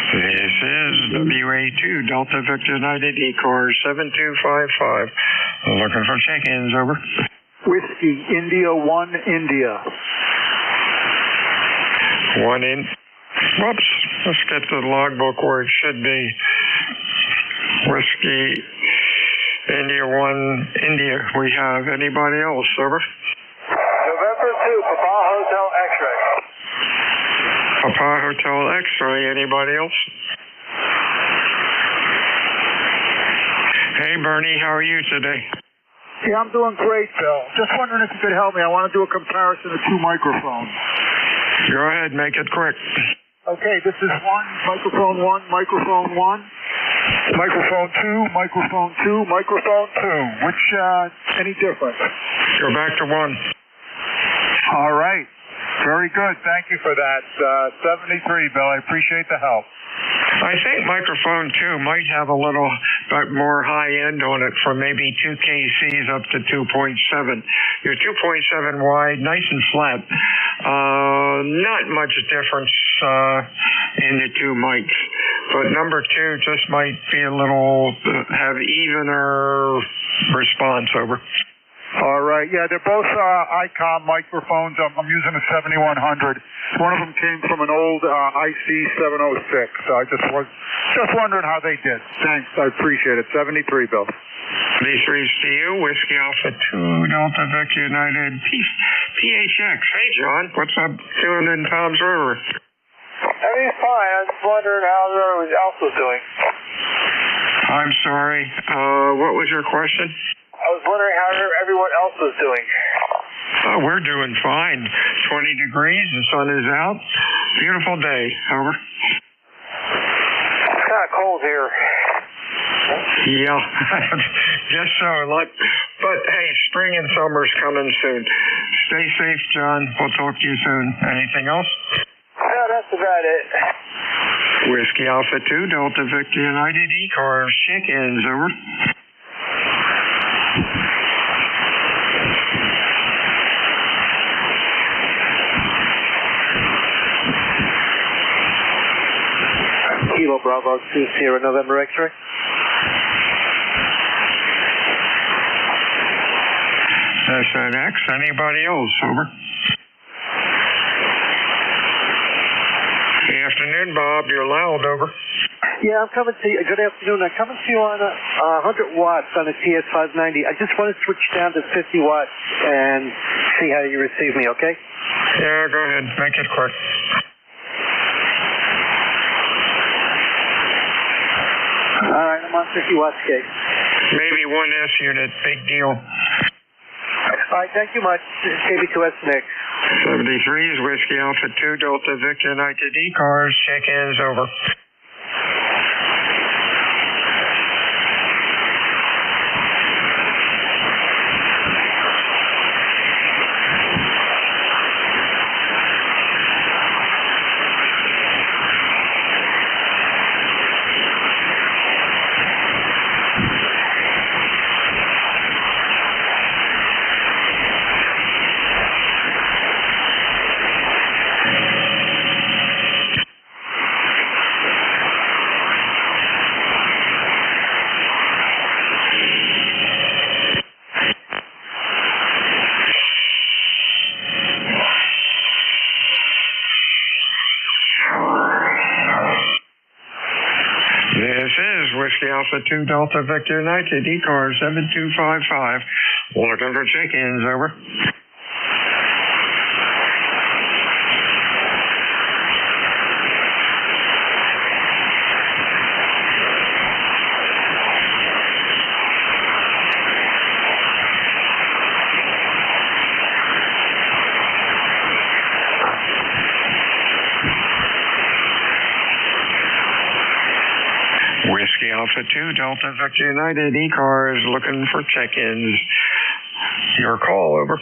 This is WA2, Delta Victor United ECARS 7255. Looking for check-ins, over. Whiskey, India 1, India. 1 in. Whoops. Let's get to the logbook where it should be. Whiskey, India 1, India. We have anybody else, over? November 2, Papa Hotel X-ray. Papa Hotel X-ray. Anybody else? Hey, Bernie, how are you today? Yeah, I'm doing great, Bill. Just wondering if you could help me. I want to do a comparison of 2 microphones. Go ahead, make it quick. Okay, this is microphone 1, microphone 1. Microphone 2, microphone 2, microphone 2. Which, any difference? Go back to 1. All right. Very good. Thank you for that. 73, Bill. I appreciate the help. I think microphone 2 might have a little bit more high end on it from maybe 2 kcs up to 2.7. You're 2.7 wide, nice and flat. Not much difference in the two mics. But number 2 just might be a little, have evener response, over. All right. Yeah, they're both ICOM microphones. I'm using a 7100. One of them came from an old IC 706. So I just wondering how they did. Thanks. I appreciate it. 73, Bill. 73's to you. Whiskey Alpha 2, Delta Victor United, PHX. Hey, John. What's up doing in Tom's River? Everything's fine. I was just wondering how everyone else was doing. I'm sorry. What was your question? I was wondering how everyone else was doing. We're doing fine. 20 degrees, the sun is out. Beautiful day. Over. It's kind of cold here. Yeah, guess so. But hey, spring and summer's coming soon. Stay safe, John. We'll talk to you soon. Anything else? No, that's about it. Whiskey Alpha 2, Delta Victor United, ECARS, check-ins, over. Kilo Bravo 2 Sierra November X-ray. SNX, anybody else, over? Good afternoon, Bob. You're loud, over. Yeah, I'm coming to you. Good afternoon. I'm coming to you on 100 watts on a TS590. I just want to switch down to 50 watts and see how you receive me, okay? Yeah, go ahead. Make it quick. All right, I'm on 50 watts, Kate. Maybe 1S unit. Big deal. All right, thank you much. KB2S Nick. 73's Whiskey Alpha 2, Delta Victor United, ECARS, check-ins, over. Whiskey Alpha 2, Delta Victor United, ECARS 7255. Looking for check-ins, over. Whiskey Alpha 2, Delta Victor United, ECARS, looking for check-ins. Your call, over.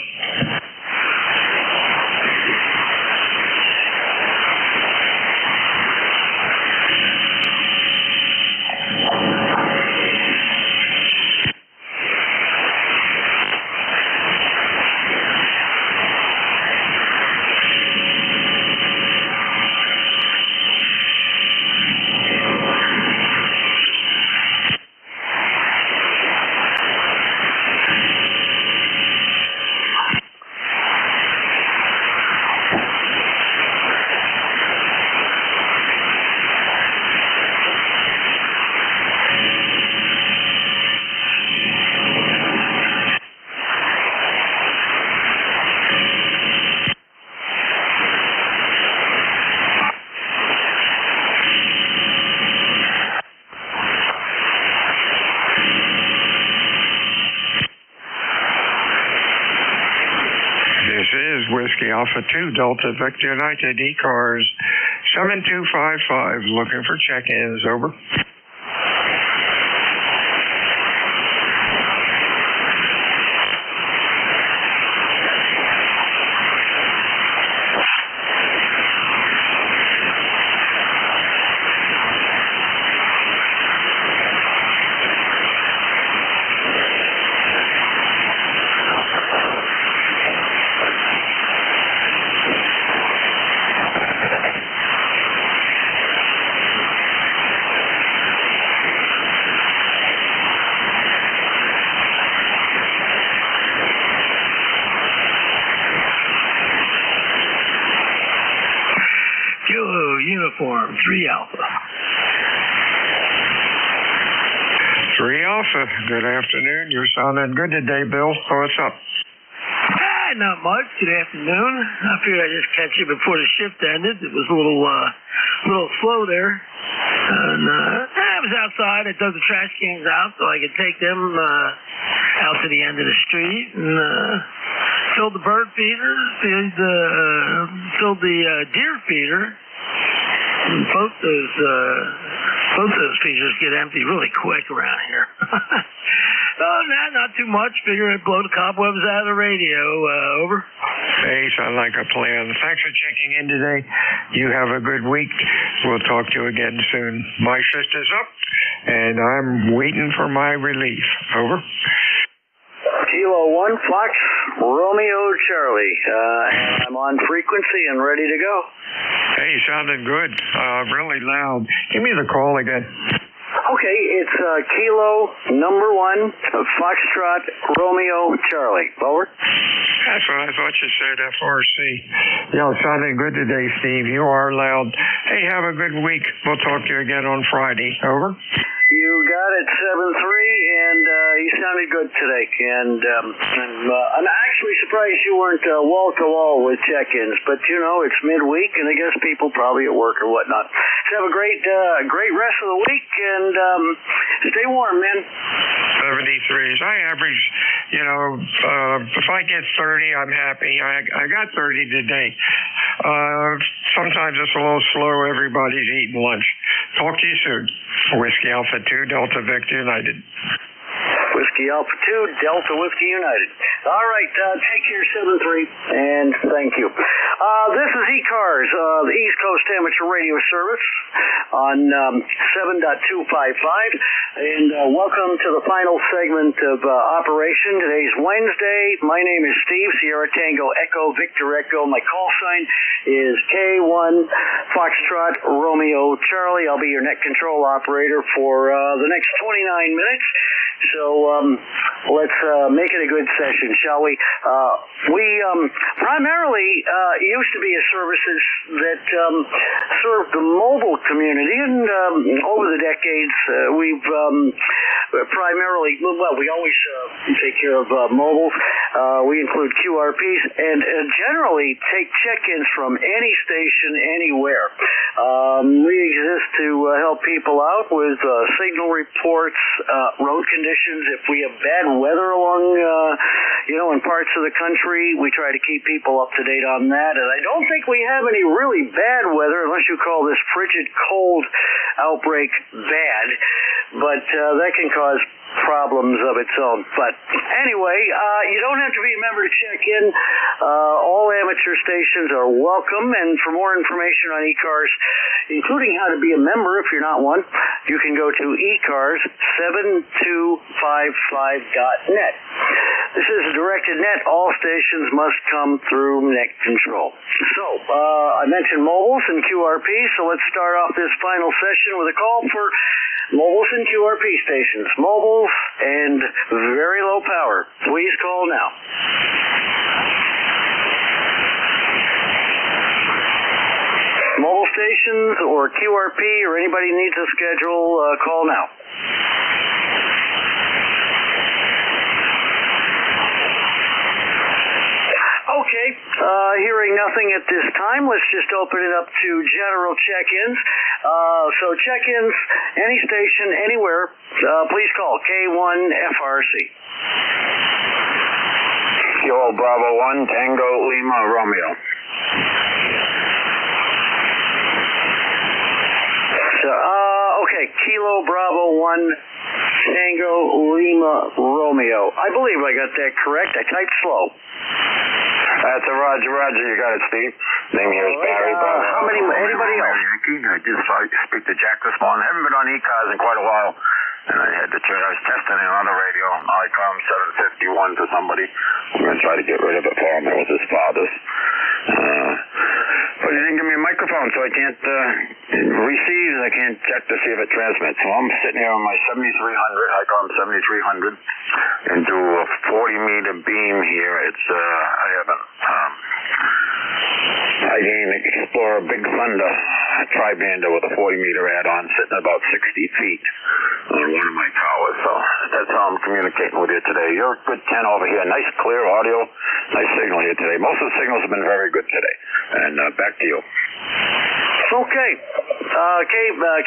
Whiskey Alpha 2, Delta Victor United, ECARS 7255, looking for check-ins, over. uniform, 3 Alpha. 3 Alpha, good afternoon. You're sounding good today, Bill. What's up? Not much. Good afternoon. I figured I'd just catch you before the shift ended. It was a little slow there. And I was outside. I dug the trash cans out so I could take them out to the end of the street and filled the bird feeder, filled the deer feeder. And both those feeders get empty really quick around here. Oh, not too much. Figure I'd blow the cobwebs out of the radio. Over. Hey, sound like a plan. Thanks for checking in today. You have a good week. We'll talk to you again soon. My shift is up, and I'm waiting for my relief. Over. Kilo 1, Fox, Romeo, Charlie. I'm on frequency and ready to go. Hey, sounded good. Really loud. Give me the call again. Okay, it's Kilo number 1, Foxtrot, Romeo, Charlie. Over. That's what I thought you said, FRC. Yeah, sounding good today, Steve. You are loud. Hey, have a good week. We'll talk to you again on Friday. Over. You got it, 7-3, and you sounded good today. And I'm actually surprised you weren't wall-to-wall with check-ins. But, you know, it's midweek, and I guess people probably at work or whatnot. So have a great rest of the week, and stay warm, man. 73s. I average, if I get 30, I'm happy. I got 30 today. Sometimes it's a little slow. Everybody's eating lunch. Talk to you soon. Whiskey Alpha 2, Delta Victor United. Whiskey Alpha 2, Delta Whiskey United. All right, take care, 7-3, and thank you. This is ECARS, the East Coast Amateur Radio Service on 7.255, and welcome to the final segment of operation. Today's Wednesday. My name is Steve, Sierra Tango Echo Victor Echo. My call sign is K1 Foxtrot Romeo Charlie. I'll be your net control operator for the next 29 minutes. So let's make it a good session, shall we? We primarily used to be a services that served the mobile community, and over the decades we've primarily, we always take care of mobiles. We include QRPs and generally take check-ins from any station, anywhere. We exist to help people out with signal reports, road conditions. If we have bad weather along, in parts of the country, we try to keep people up to date on that. And I don't think we have any really bad weather, unless you call this frigid cold outbreak bad. But that can cause problems of its own. But anyway, you don't have to be a member to check in. All amateur stations are welcome, and for more information on ECARS, including how to be a member if you're not one, you can go to ECARS7255.net. This is a directed net. All stations must come through net control. So, I mentioned mobiles and QRP, so let's start off this final session with a call for mobiles and QRP stations. Mobiles and very low power. Please call now. Mobile stations or QRP or anybody needs a schedule, call now. Okay, hearing nothing at this time, let's just open it up to general check-ins. So check-ins, any station, anywhere, please call K1FRC. Kilo Bravo 1, Tango Lima Romeo. So, okay, Kilo Bravo 1, Tango Lima Romeo. I believe I got that correct. I typed slow. That's a Roger. You got it, Steve. Name here is Barry. Anybody else? I just speak to Jack this morning. I haven't been on ECARS in quite a while. And I had to turn, I was testing it on the radio. ICOM 751 to somebody. I'm going to try to get rid of it for him. It was his father's. But he didn't give me a microphone, so I can't receive. I can't check to see if it transmits. So I'm sitting here on my 7300, ICOM 7300, and do a 40-meter beam here. It's, I high-gain Explorer Big Thunder tri-bander with a 40-meter add-on sitting about 60 feet on one of my towers. So that's how I'm communicating with you today. You're a good 10 over here. Nice, clear audio. Nice signal here today. Most of the signals have been very good today. And back to you. Okay.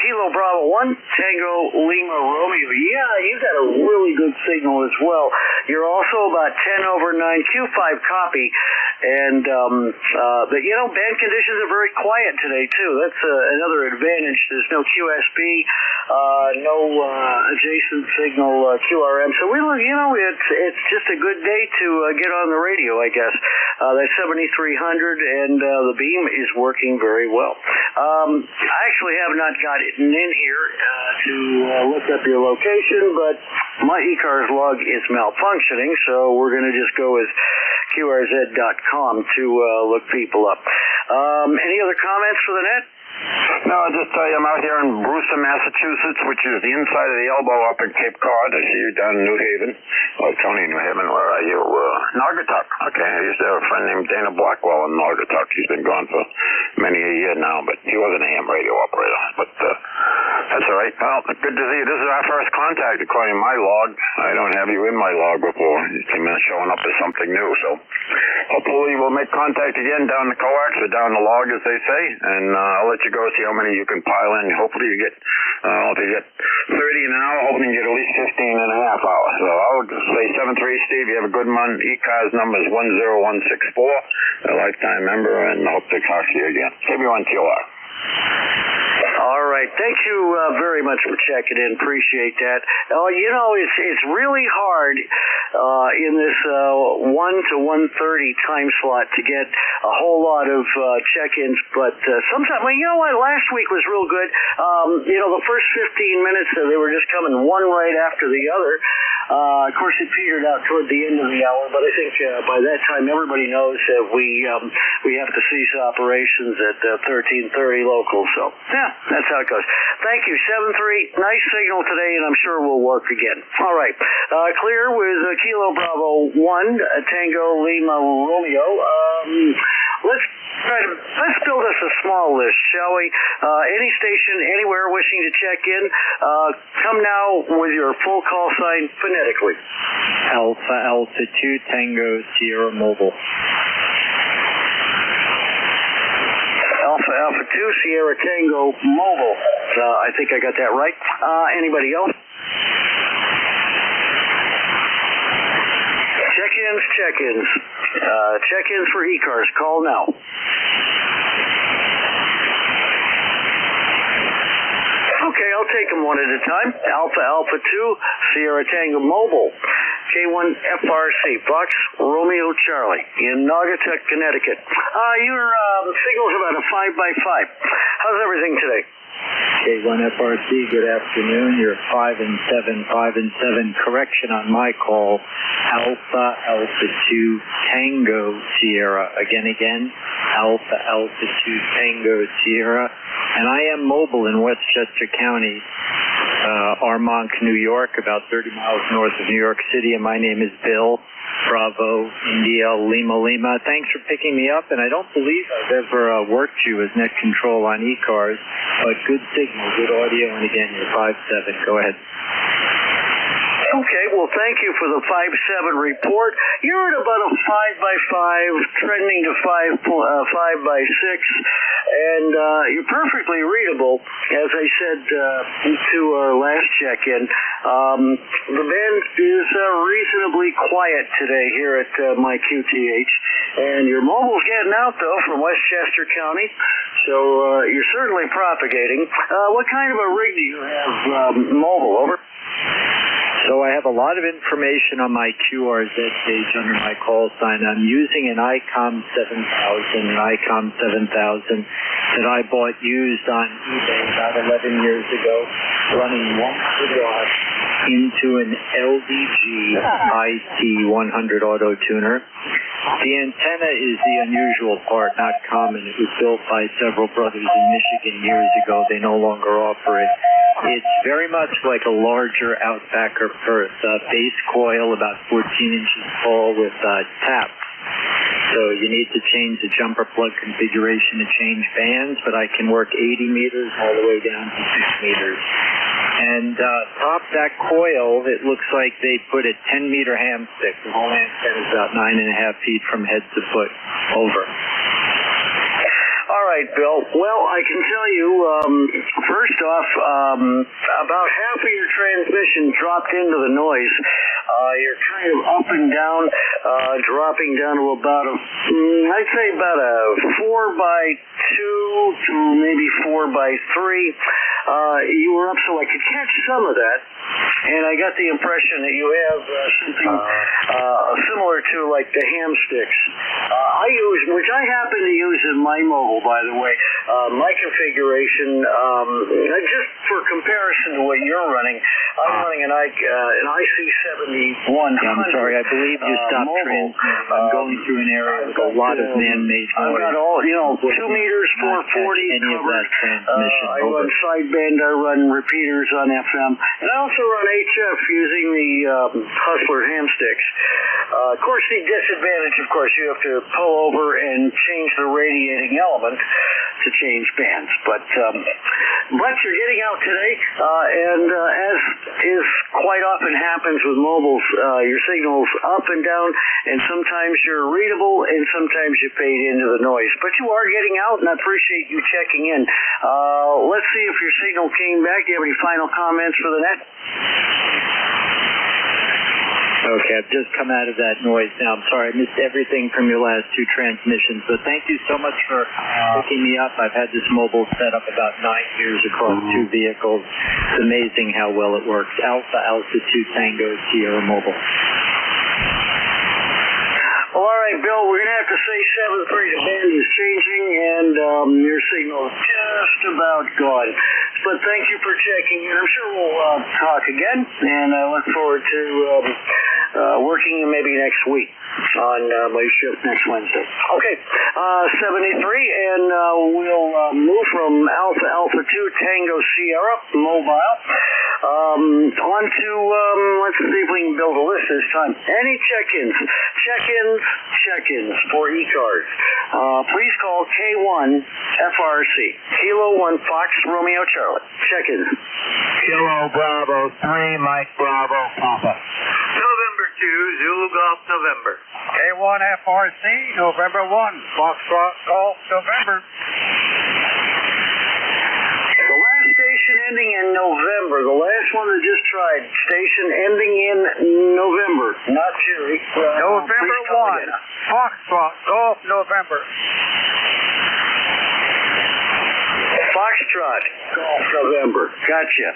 Kilo Bravo 1, Tango Lima Romeo. Yeah, you got a really good signal as well. You're also about 10 over 9 Q5 copy. And, band conditions are very quiet today, too. That's another advantage. There's no QSB, no adjacent signal QRM. So it's just a good day to get on the radio, I guess. That's 7300, and the beam is working very well. I actually have not got it in here to look up your location, but my ECARS log is malfunctioning, so we're going to just go with QRZ.com to look people up. Any other comments for the net? No, I'll just tell you, I'm out here in Brewster, Massachusetts, which is the inside of the elbow up in Cape Cod. I see you down in New Haven. Oh, Tony, New Haven, where are you? Naugatuck. Okay, I used to have a friend named Dana Blackwell in Naugatuck. He's been gone for many a year now, but he was an AM radio operator. But that's all right. Well, good to see you. This is our first contact according to my log. I don't have you in my log before. You came in showing up as something new, so hopefully we'll make contact again down the coax or down the log, as they say, and I'll let you go see how many you can pile in. Hopefully you get, if you get 30 an hour, hopefully you get at least 15 and a half hours. So I'll just say 7-3, Steve, you have a good month. ECARS number is 10164, a lifetime member, and I hope to talk to you again. KB1TOR. All right. Thank you very much for checking in. Appreciate that. It's really hard in this 1 to 1:30 time slot to get a whole lot of check-ins, but sometimes, last week was real good. The first 15 minutes, they were just coming one right after the other. Of course, it petered out toward the end of the hour, but I think by that time everybody knows that we have to cease operations at 13:30 local. So, yeah, that's how it goes. Thank you, 7-3. Nice signal today, and I'm sure we'll work again. All right. Clear with Kilo Bravo 1, Tango Lima Romeo. Let's build us a small list, shall we? Any station, anywhere wishing to check in, come now with your full call sign phonetically. Alpha 2 Tango Sierra Mobile. Alpha 2 Sierra Tango Mobile. I think I got that right. Anybody else? Check-ins. Check-ins for ECARS. Call now. Okay, I'll take them one at a time. Alpha 2 Sierra Tango Mobile. K1 FRC, Fox Romeo Charlie in Naugatuck, Connecticut. Your signal's about a 5x5. How's everything today? K1 FRC, good afternoon. You're 5 and 7. Correction on my call. Alpha 2 Tango Sierra. Again. Alpha 2 Tango Sierra. And I am mobile in Westchester County, Armonk, New York, about 30 miles north of New York City. And my name is Bill. Bravo, India, Lima. Thanks for picking me up, and I don't believe I've ever worked you as net control on ECARS, but good signal, good audio, and again, you're 5-7. Go ahead. Okay, well, thank you for the 5-7 report. You're at about a 5x5, trending to 5x6, and you're perfectly readable. As I said to our last check-in, the band is reasonably quiet today here at my QTH, and your mobile's getting out, though, from Westchester County, so you're certainly propagating. What kind of a rig do you have mobile? Over. So I have a lot of information on my QRZ page under my call sign. I'm using an ICOM 7000 that I bought used on eBay about 11 years ago, running 1 kilowatt into an LDG IC100 auto tuner. The antenna is the unusual part, not common. It was built by several brothers in Michigan years ago. They no longer offer it. It's very much like a larger Outbacker Perth, base coil about 14 inches tall with taps. So you need to change the jumper plug configuration to change bands, but I can work 80 meters all the way down to 6 meters. And top that coil, it looks like they put a 10-meter ham stick. The whole antenna is about 9.5 feet from head to foot. Over. All right, Bill. Well, I can tell you, first off, about half of your transmission dropped into the noise. You're kind of up and down, dropping down to about I'd say about a 4x2 to maybe 4x3. You were up so I could catch some of that, and I got the impression that you have something similar to like the ham sticks. I use, which I happen to use in my mobile, by the way, my configuration, just for comparison to what you're running, I'm running an IC7100. Yeah, I'm sorry, I believe you stopped transmitting. I'm going through an area with a lot of man-made noise. I've got all, 2 meters, 440 any of that transmission. I run sideband, I run repeaters on FM, and I also run HF using the Hustler ham sticks. Of course, the disadvantage, of course, you have to pull over and change the radiating element to change bands. But you're getting out today, and as is quite often happens with mobiles, your signal's up and down, and sometimes you're readable, and sometimes you fade into the noise. But you are getting out, and I appreciate you checking in. Let's see if your signal came back. Do you have any final comments for the net? Okay, I've just come out of that noise now. I'm sorry, I missed everything from your last two transmissions, but thank you so much for picking me up. I've had this mobile set up about 9 years across 2 vehicles. It's amazing how well it works. Alpha 2 Tango Sierra Mobile. All right, Bill, we're going to have to say 7-3. The band is changing, and your signal is just about gone. But thank you for checking in. I'm sure we'll talk again, and I look forward to working maybe next week on my shift next Wednesday. Okay, 73, and we'll move from Alpha 2 Tango Sierra Mobile on to, let's see if we can build a list this time. Any check-ins for ECARS. Please call K1 FRC, Kilo 1 Fox Romeo Charlie. Check-ins. Kilo Bravo 3, Mike Bravo Papa. November 2, Zulu Golf November. K1 FRC, November 1, Foxtrot Golf November. The last station ending in November, the last one that just tried, station ending in November, not Jerry. November 1, Foxtrot Golf November. Foxtrot Golf November. Gotcha.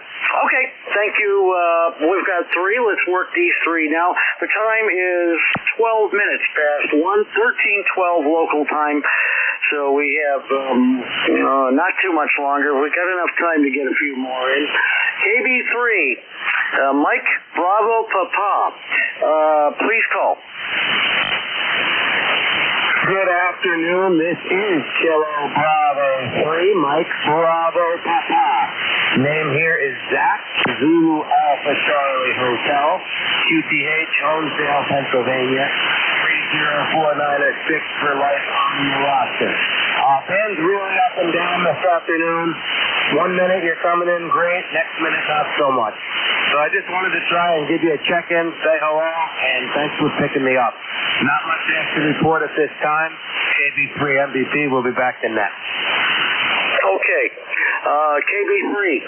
Okay, thank you. We've got 3. Let's work these 3 now. The time is 12 minutes past 1, 13:12 local time. So we have not too much longer. We've got enough time to get a few more in. KB3, Mike Bravo Papa. Please call. Good afternoon. This is Kilo Bravo 3, Mike Bravo Papa. Name here is Zach, Zulu Alpha Charlie Hotel, QTH, Holmesdale, Pennsylvania, 30496 for life on the roster. Band's really up and down this afternoon. 1 minute you're coming in great, next minute not so much. So I just wanted to try and give you a check-in, say hello, and thanks for picking me up. Not much else to report at this time. KB3 MVP will be back in net. Okay. KB3,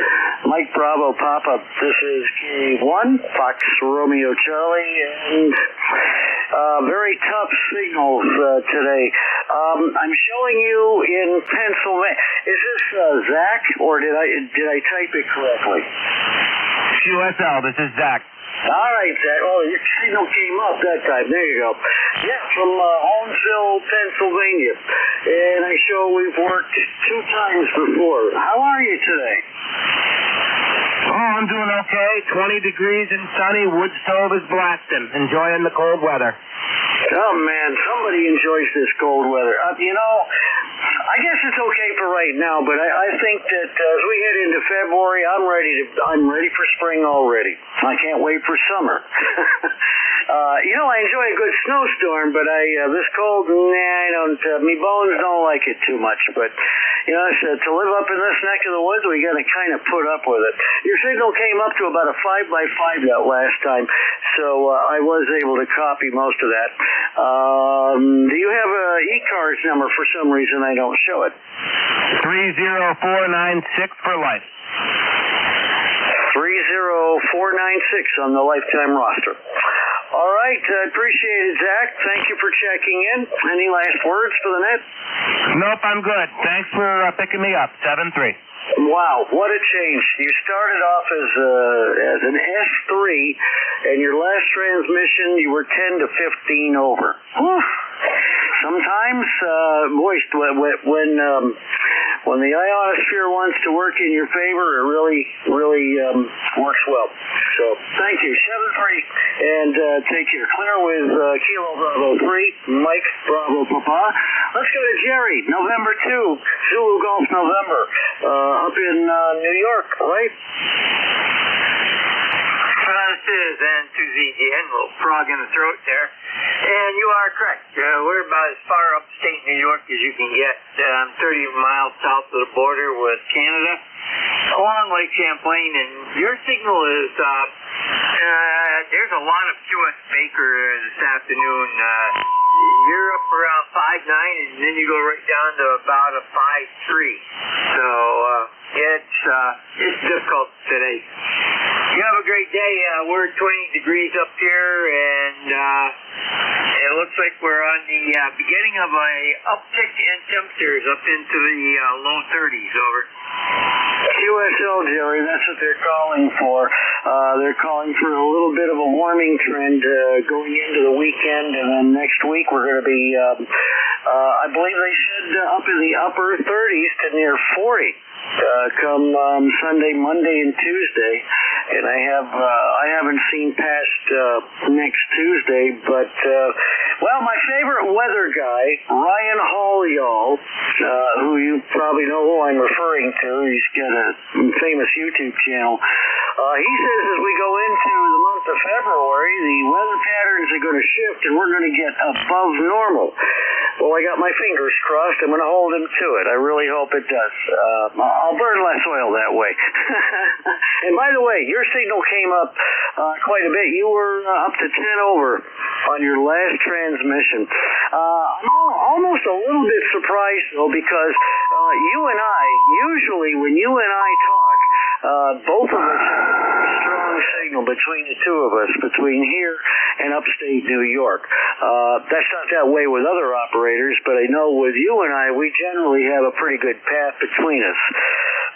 Mike Bravo Papa. This is K1, Fox Romeo Charlie, and very tough signals today. I'm showing you in Pennsylvania. Is this Zach, or did I type it correctly? QSL, this is Zach. All right, Zach. Oh, your signal came up that time. There you go. Yeah, from Holmesville, Pennsylvania. And I show we've worked 2 times before. How are you today? Oh, I'm doing okay. 20 degrees and sunny. Wood stove is blasting. Enjoying the cold weather. Oh, man, somebody enjoys this cold weather. I guess it's okay for right now, but I think that as we head into February, I'm ready for spring already. I can't wait for summer. I enjoy a good snowstorm, but this cold, I don't. Me bones don't like it too much. But to live up in this neck of the woods, we got to kind of put up with it. Your signal came up to about a 5x5 that last time, so I was able to copy most of that. Do you have a ECARS number? For some reason, I don't show it. 30496 for life. 30496 on the lifetime roster. All right, appreciate it, Zach. Thank you for checking in. Any last words for the net? Nope, I'm good. Thanks for picking me up. 7-3. Wow, what a change. You started off as an S3, and your last transmission, you were 10 to 15 over. Whew. Sometimes, when the ionosphere wants to work in your favor, it really works well. So, thank you. 7-3, and take care. Clear with Kilo Bravo 3, Mike Bravo Papa. Let's go to Jerry, November 2, Zulu Golf November, up in New York, right? This is N2ZGN, little frog in the throat there. And you are correct. We're about as far upstate New York as you can get. 30 miles south of the border with Canada, along Lake Champlain. And your signal is, there's a lot of QS Baker this afternoon. You're up around 5.9, and then you go right down to about a 5.3. So it's difficult today. You have a great day. We're 20 degrees up here, and it looks like we're on the beginning of a uptick in temperatures up into the low 30s. Over. QSL, Jerry, that's what they're calling for. They're calling for a little bit of a warming trend going into the weekend, and then next week we're going to be, I believe they said up in the upper 30s to near 40. Come Sunday, Monday, and Tuesday, and I haven't seen past next Tuesday, but my favorite weather guy, Ryan Hall, who you probably know who I'm referring to. He's got a famous YouTube channel. He says as we go into the month of February, the weather patterns are going to shift, and we're going to get above normal. Well, I got my fingers crossed. I'm going to hold him to it. I really hope it does. I'll burn less oil that way. And by the way, your signal came up quite a bit. You were up to 10 over on your last transmission. I'm almost a little bit surprised, though, because you and I, usually when you and I talk, both of us have a very strong signal between the two of us, between here and upstate New York. That's not that way with other operators, but I know with you and I, we generally have a pretty good path between us.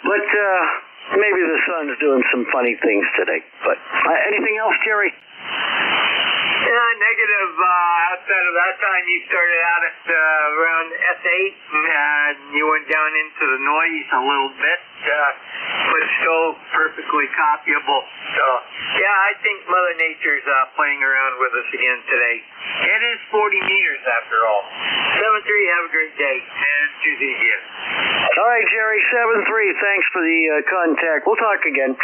But maybe the sun's doing some funny things today. But anything else, Jerry? Negative. Outside of that time, you started out at around S8, and you went down into the noise a little bit, but still perfectly copyable. So, I think Mother Nature's playing around with us again today. It is 40 meters after all. 7-3, have a great day, and Tuesday again. All right, Jerry, 7-3, thanks for the contact. We'll talk again.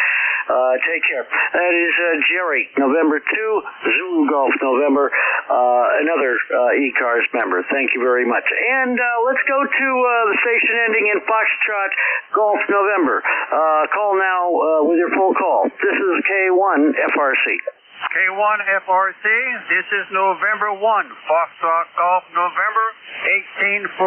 Take care. That is Jerry, November 2, Zulu Golf November, another ECARS member. Thank you very much. And let's go to the station ending in Foxtrot Golf November. Call now with your full call. This is K1 FRC. K1 FRC, this is November 1, Foxtrot Golf November, 1814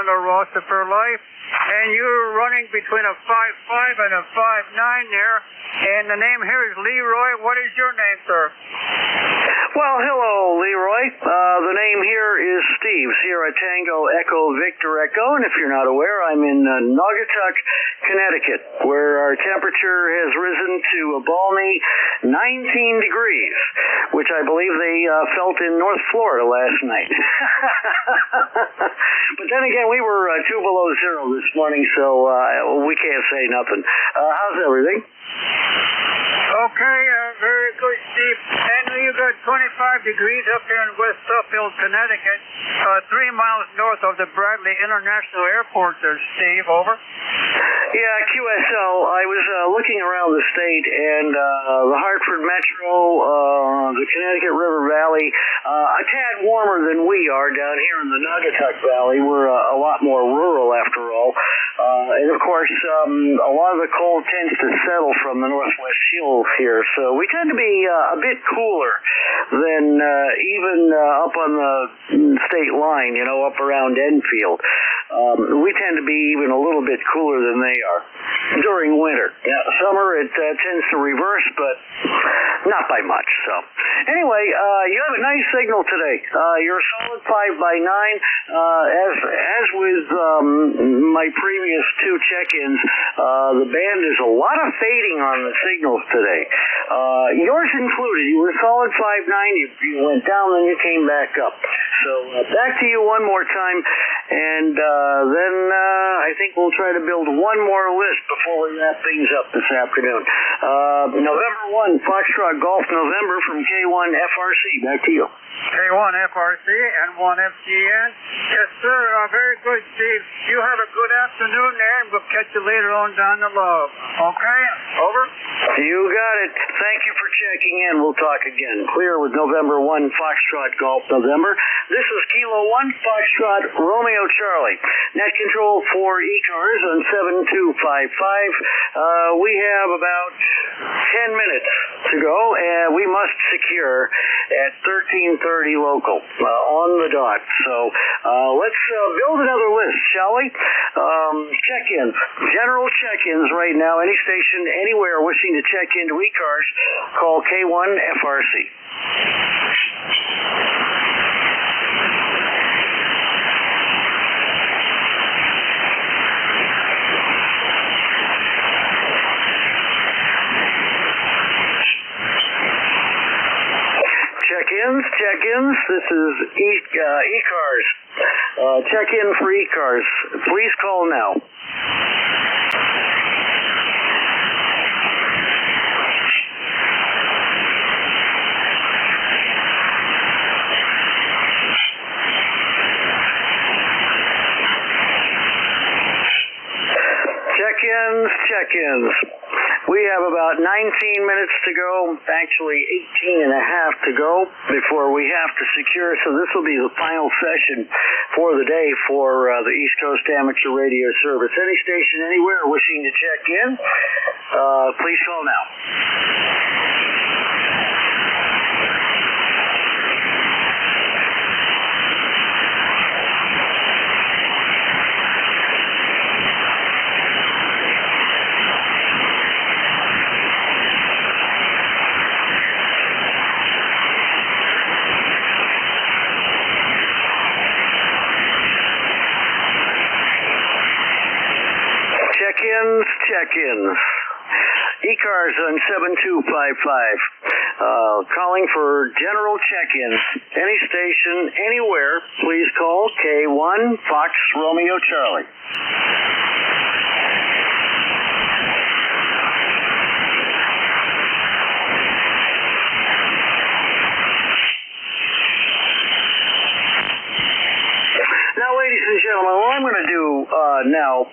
on the roster for life. And you're running between a 5.5 and a 5.9 there. And the name here is Leroy. What is your name, sir? Well, hello, Leroy. The name here is Steve, Sierra Tango Echo Victor Echo. And if you're not aware, I'm in Naugatuck, Connecticut, where our temperature has risen to a balmy 19 degrees, which I believe they felt in North Florida last night. But then again, we were 2 below zero this morning, so we can't say nothing. How's everything? Okay, very good. Steve. And you got 25 degrees up here in West Suffield, Connecticut, 3 miles north of the Bradley International Airport there, Steve. Over. Yeah, QSL. I was looking around the state, and the Hartford Metro, the Connecticut River Valley, a tad warmer than we are down here in the Naugatuck Valley. We're a lot more rural, after all. And, of course, a lot of the cold tends to settle from the northwest hills here, so we tend to be a bit cooler than even up on the state line, you know, up around Enfield. We tend to be even a little bit cooler than they are during winter. Yeah, summer it tends to reverse, but not by much. So, anyway, you have a nice signal today. You're a solid 5x9. As with my previous two check-ins, the band is a lot of fading on the signals today. Yours included. You were a solid 5.9. You went down, then you came back up. So back to you one more time, and then I think we'll try to build one more list before we wrap things up this afternoon. November 1, Foxtrot Golf November from K1 FRC. Back to you. K1 FRC and 1 FGN. Yes, sir. Very good, Steve. You have a good afternoon there, and we'll catch you later on down the log. Okay? Over? You got it. Thank you for checking in. We'll talk again. Clear with November 1, Foxtrot Golf November. This is Kilo 1, Foxtrot Romeo Charlie. Net control for ECARS on 7255. We have about 10 minutes to go, and we must secure at 13:30 local on the dot. So let's build another list, shall we? Check-ins, general check-ins right now. Any station, anywhere wishing to check into ECARS, call K1 FRC. Check-ins. This is ECARS. Check-in for ECARS. Please call now. Check-ins. We have about 19 minutes to go, actually 18 and a half to go before we have to secure. So this will be the final session for the day for the East Coast Amateur Radio Service. Any station anywhere wishing to check in, please call now. Check-ins. ECARS on 7255. Calling for general check-ins. Any station, anywhere, please call K1 Fox Romeo Charlie. Now, ladies and gentlemen, what I'm going to do now,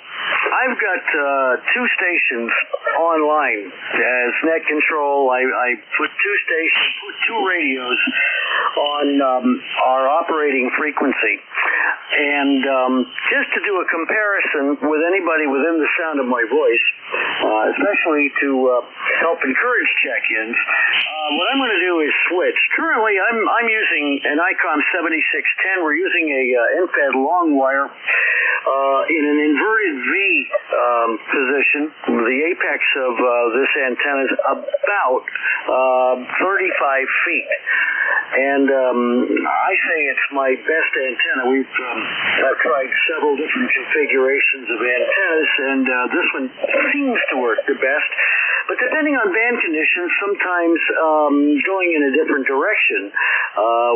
I've got two stations online as net control. I put two radios on our operating frequency. And just to do a comparison with anybody within the sound of my voice, especially to help encourage check-ins, what I'm going to do is switch. Currently, I'm using an ICOM 7610. We're using a NFED long wire in an inverted V position. The apex of this antenna is about 35 feet. And I say it's my best antenna. I've tried several different configurations of antennas, and this one seems to work the best. But depending on band conditions, sometimes going in a different direction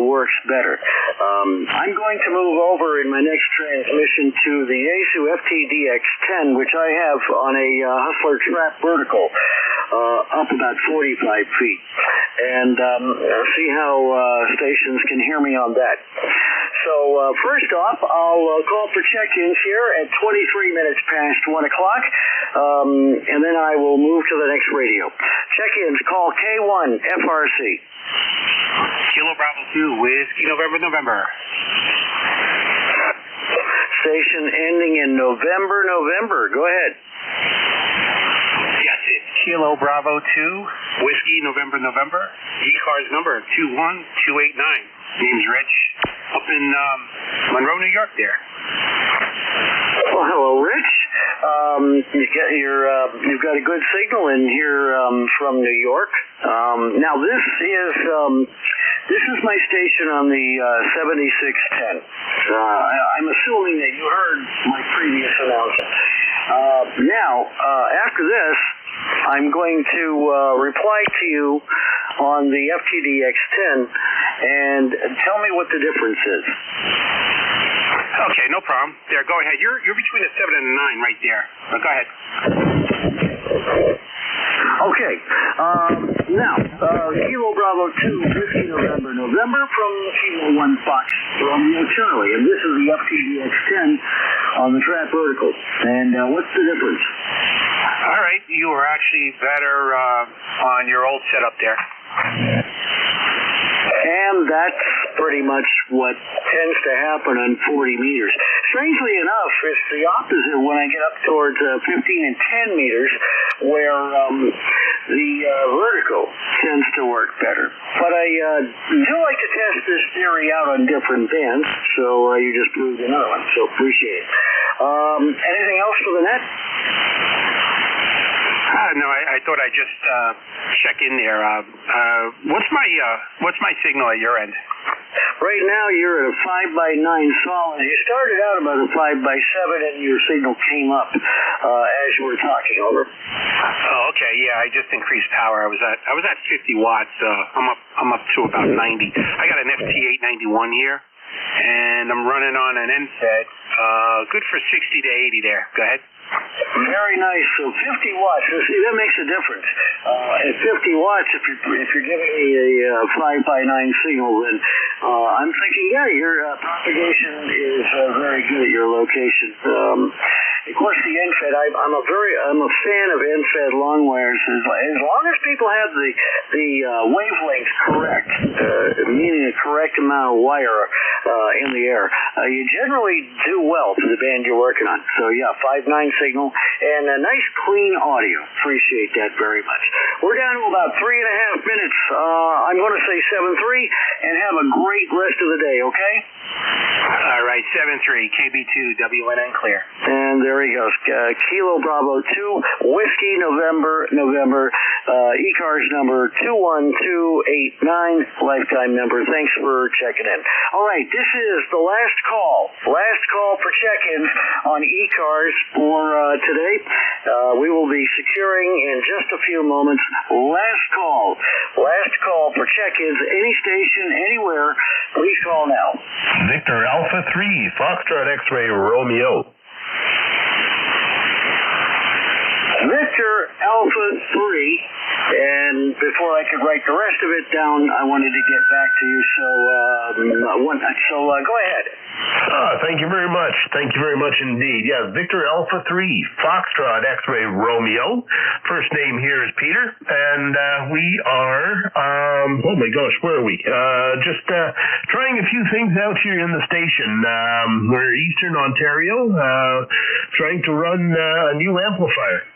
works better. I'm going to move over in my next transmission to the Yaesu FTDX10, which I have on a Hustler Trap vertical, up about 45 feet. and see how stations can hear me on that. So first off, I'll call for check-ins here at 23 minutes past 1 o'clock, and then I will move to the next radio. Check-ins, call K1 FRC. Kilo Bravo 2, Whiskey November. Station ending in November. Go ahead. Yes, it's Kilo Bravo 2, Whiskey November. ECARS number 21289. Name's Rich. Up in Monroe, New York there. Well, hello, Rich. You've got a good signal in here from New York. Now this is my station on the 7610. I'm assuming that you heard my previous announcement. Now, after this, I'm going to reply to you on the FTDX10 and tell me what the difference is. Okay, no problem. There, go ahead. You're between a 7 and a 9 right there. Go ahead. Okay. Now, Kilo Bravo 2, Whiskey November from Kilo 1 Fox Romeo Charlie. And this is the FTDX10 on the track vertical. And what's the difference? All right. You were actually better on your old setup there. And that's pretty much what tends to happen on 40 meters. Strangely enough, it's the opposite when I get up towards 15 and 10 meters, where the vertical tends to work better. But I do like to test this theory out on different bands, so you just proved another one, so appreciate it. Anything else for the net? No, I thought I'd just check in there. What's my signal at your end? Right now you're at a 5x9 solid. You started out about a 5x7 and your signal came up as you were talking. Over. Oh, okay. Yeah, I just increased power. I was at 50 watts. I'm up to about 90. I got an FT891 here, and I'm running on an NFED. Good for 60 to 80 there. Go ahead. Very nice. So 50 watts. See, that makes a difference. At 50 watts, if you're giving me a 5x9 signal, then I'm thinking, yeah, your propagation is very good at your location. Of course, the NFED. I'm a fan of NFED long wires. As long as people have the wavelengths correct, meaning a correct amount of wire in the air, you generally do well for the band you're working on. So yeah, 5.9 signal and a nice clean audio. Appreciate that very much. We're down to about 3.5 minutes. I'm going to say 7-3 and have a great rest of the day. Okay. All right, 7-3 KB2 WNN clear. And there he goes. Kilo Bravo 2, Whiskey November, ECARS number 21289, lifetime number. Thanks for checking in. All right, this is the last call for check-ins on ECARS for today. We will be securing in just a few moments. Last call for check-ins. Any station, anywhere, please call now. Victor Alpha 3, Foxtrot X-Ray Romeo. Victor Alpha 3, and before I could write the rest of it down, I wanted to get back to you, so go ahead. Thank you very much. Thank you very much indeed. Yeah, Victor Alpha 3, Foxtrot X-Ray Romeo. First name here is Peter, and we are, oh my gosh, where are we? Just trying a few things out here in the station. We're Eastern Ontario, trying to run a new amplifier.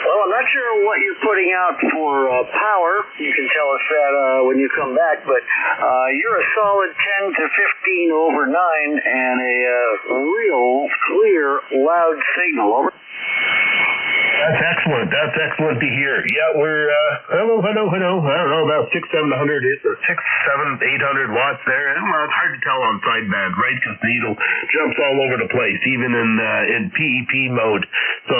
Well, I'm not sure what you're putting out for power. You can tell us that when you come back, but you're a solid 10 to 15 over 9 and a real clear, loud signal. Over. That's excellent. That's excellent to hear. Yeah, we're, hello. I don't know, about 600, 800 watts there. Well, it's hard to tell on sideband, right? Because the needle jumps all over the place, even in PEP mode. So,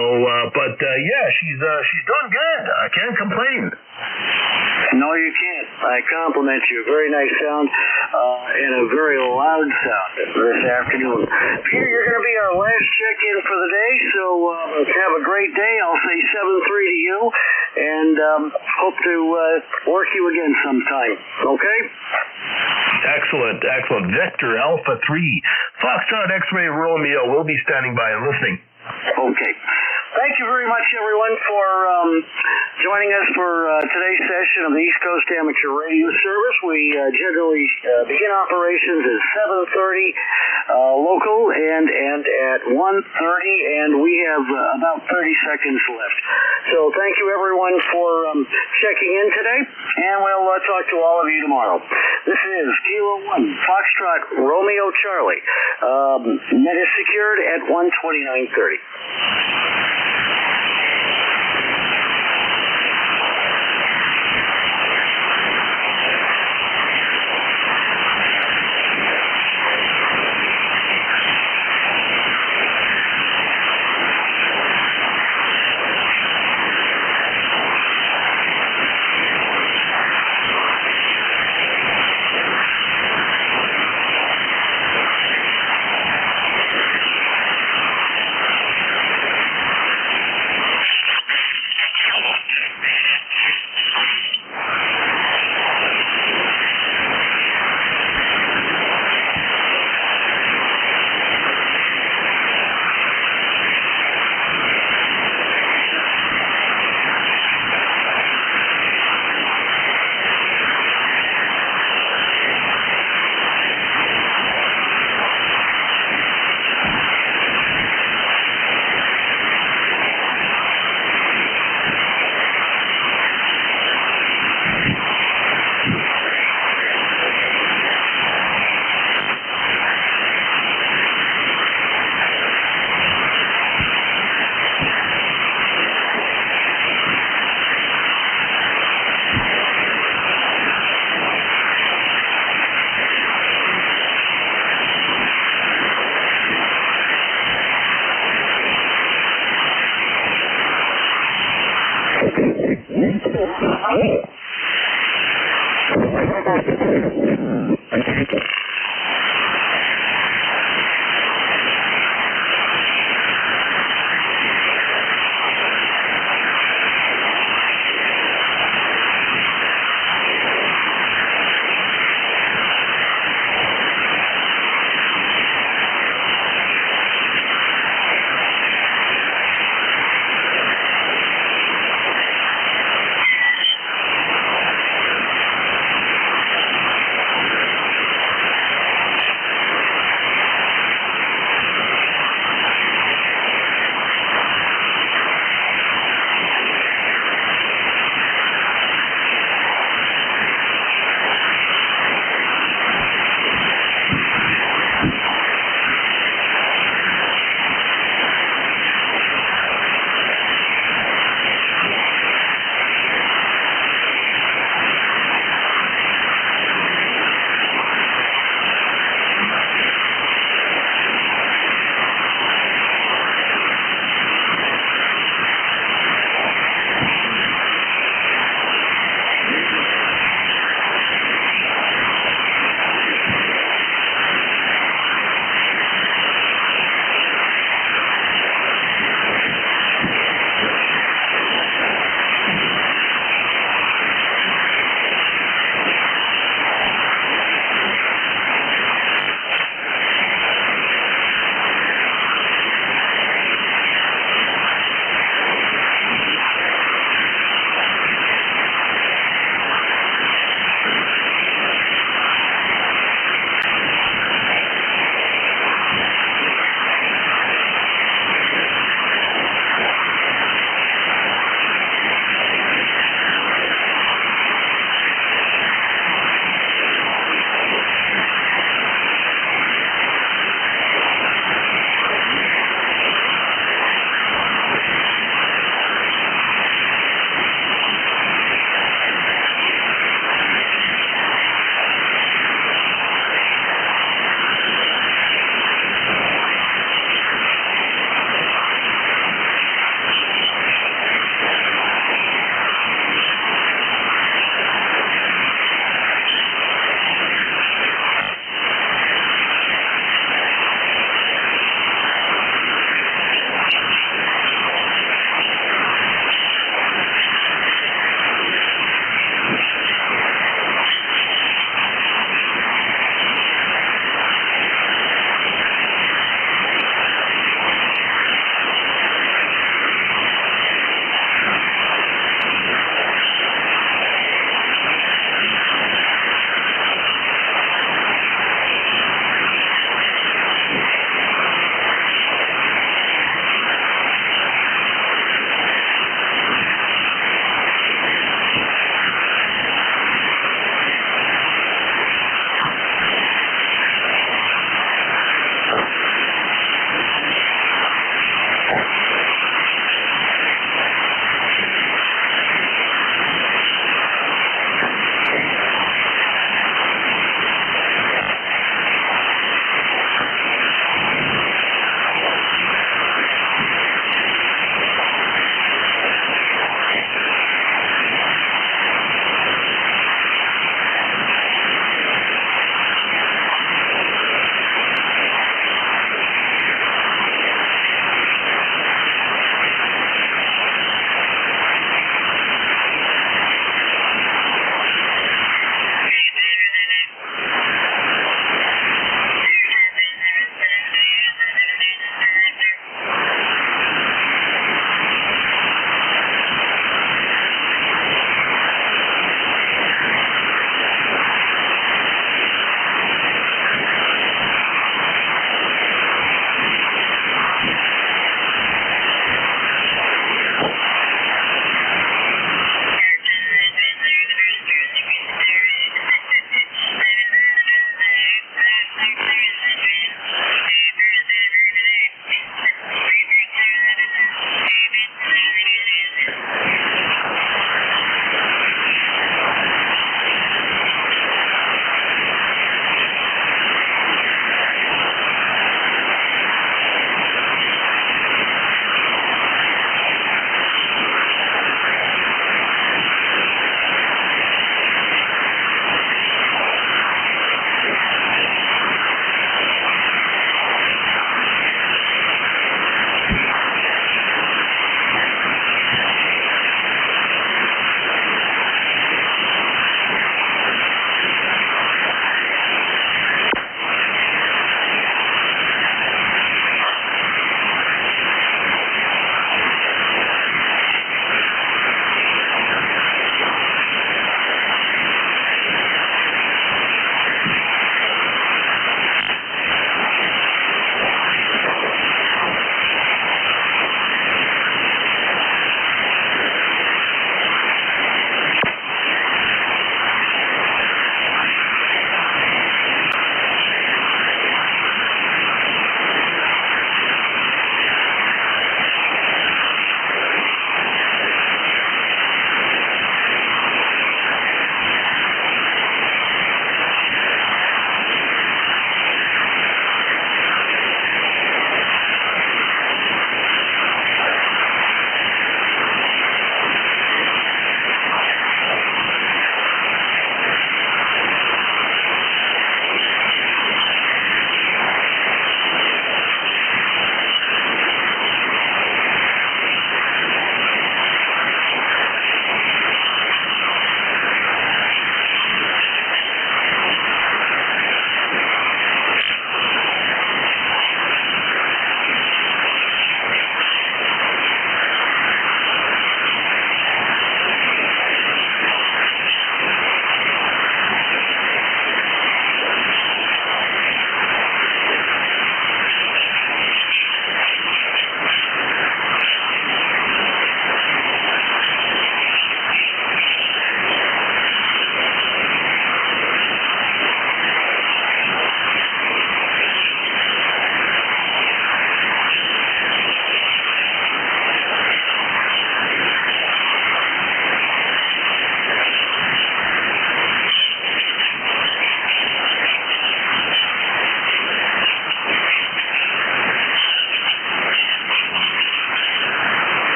but yeah, she's doing good. I can't complain. No, you can't. man. I compliment you. Very nice sound and a very loud sound this afternoon. Peter, you're going to be our last check-in for the day, so have a great day. I'll say 7-3 to you, and hope to work you again sometime. Okay? Excellent. Victor Alpha 3, Foxtrot X-Ray Romeo will be standing by and listening. Okay. Thank you very much, everyone, for joining us for today's session of the East Coast Amateur Radio Service. We generally begin operations at 7:30 local and at 1:30, and we have about 30 seconds left. So thank you, everyone, for checking in today, and we'll talk to all of you tomorrow. This is Kilo 1, Foxtrot Romeo Charlie. Net is secured at 129.30.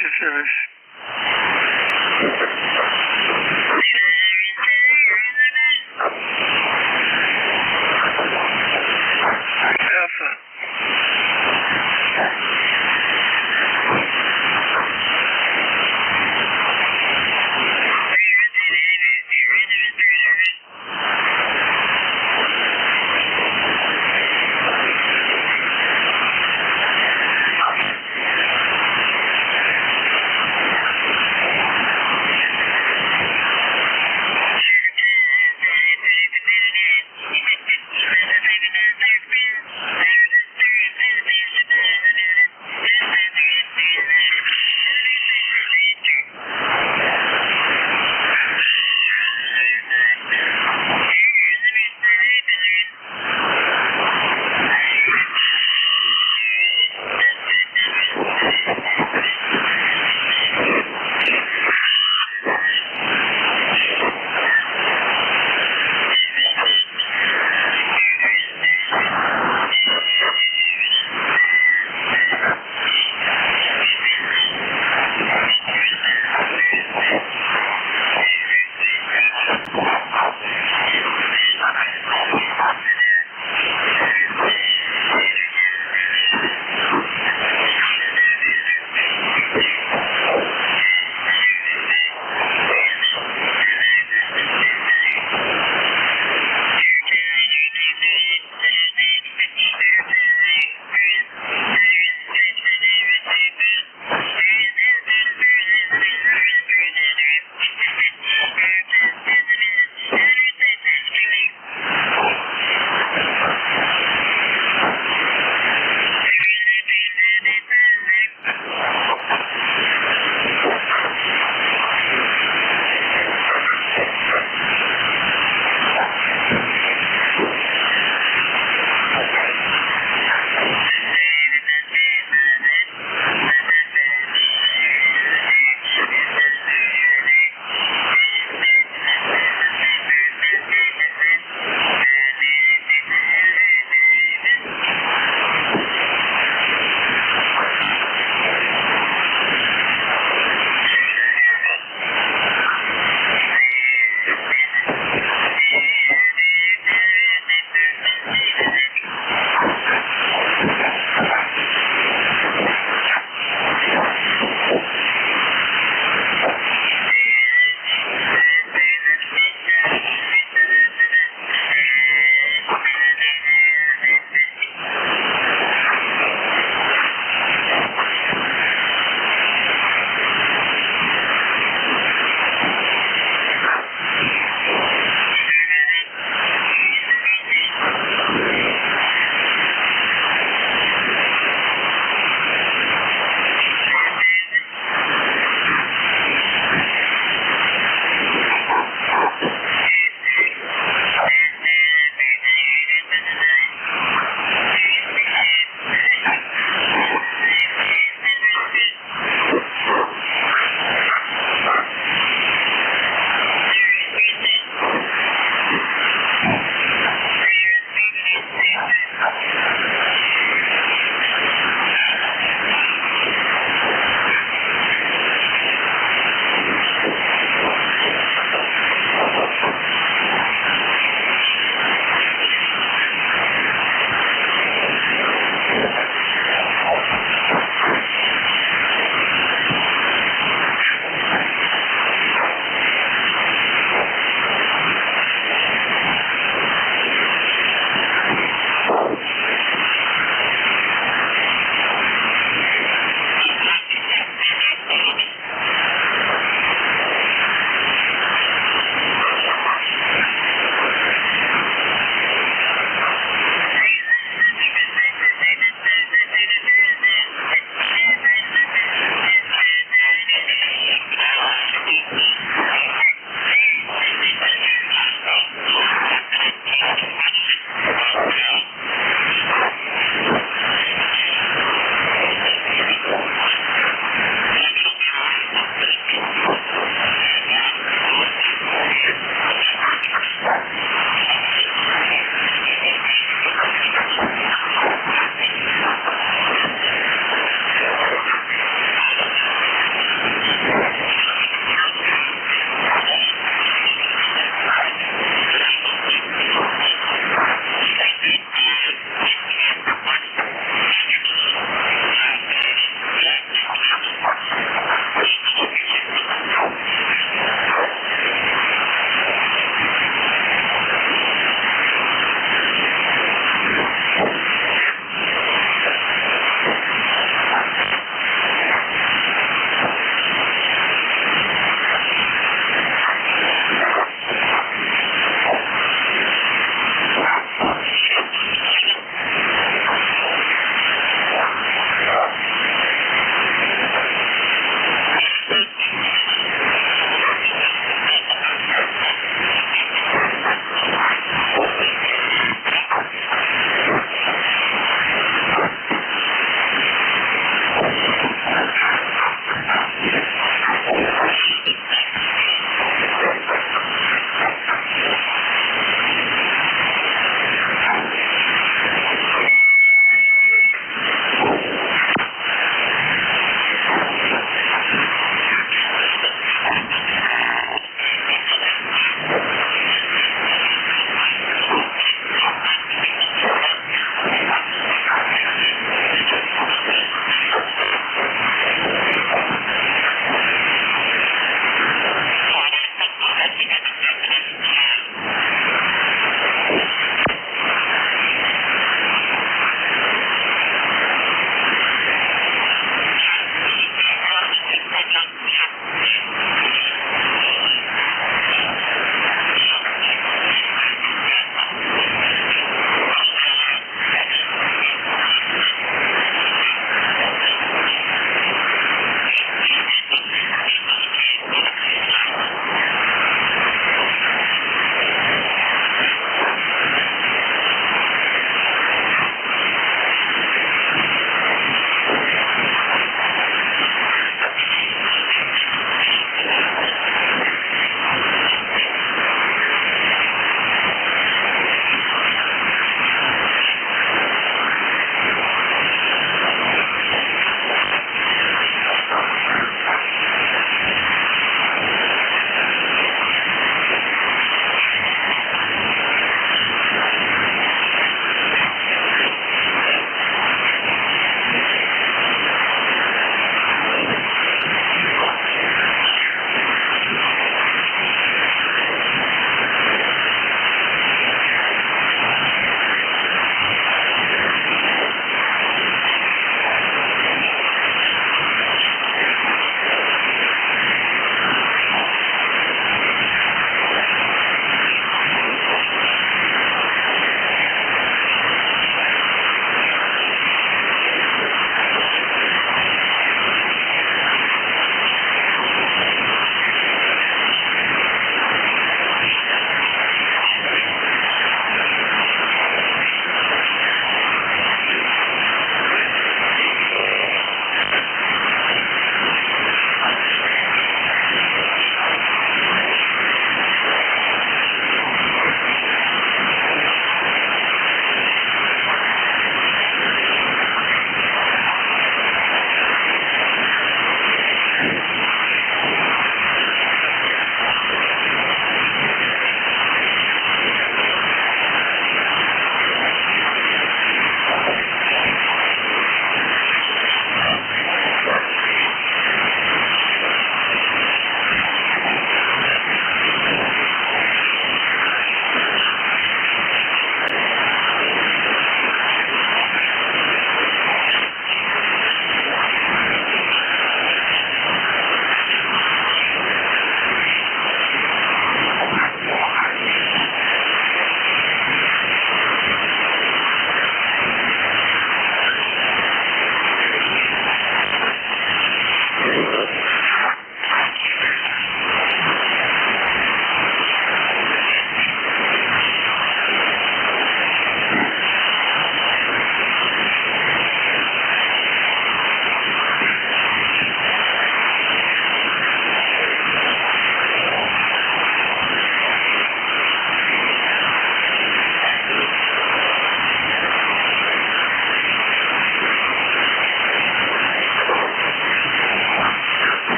Positive service. Alpha.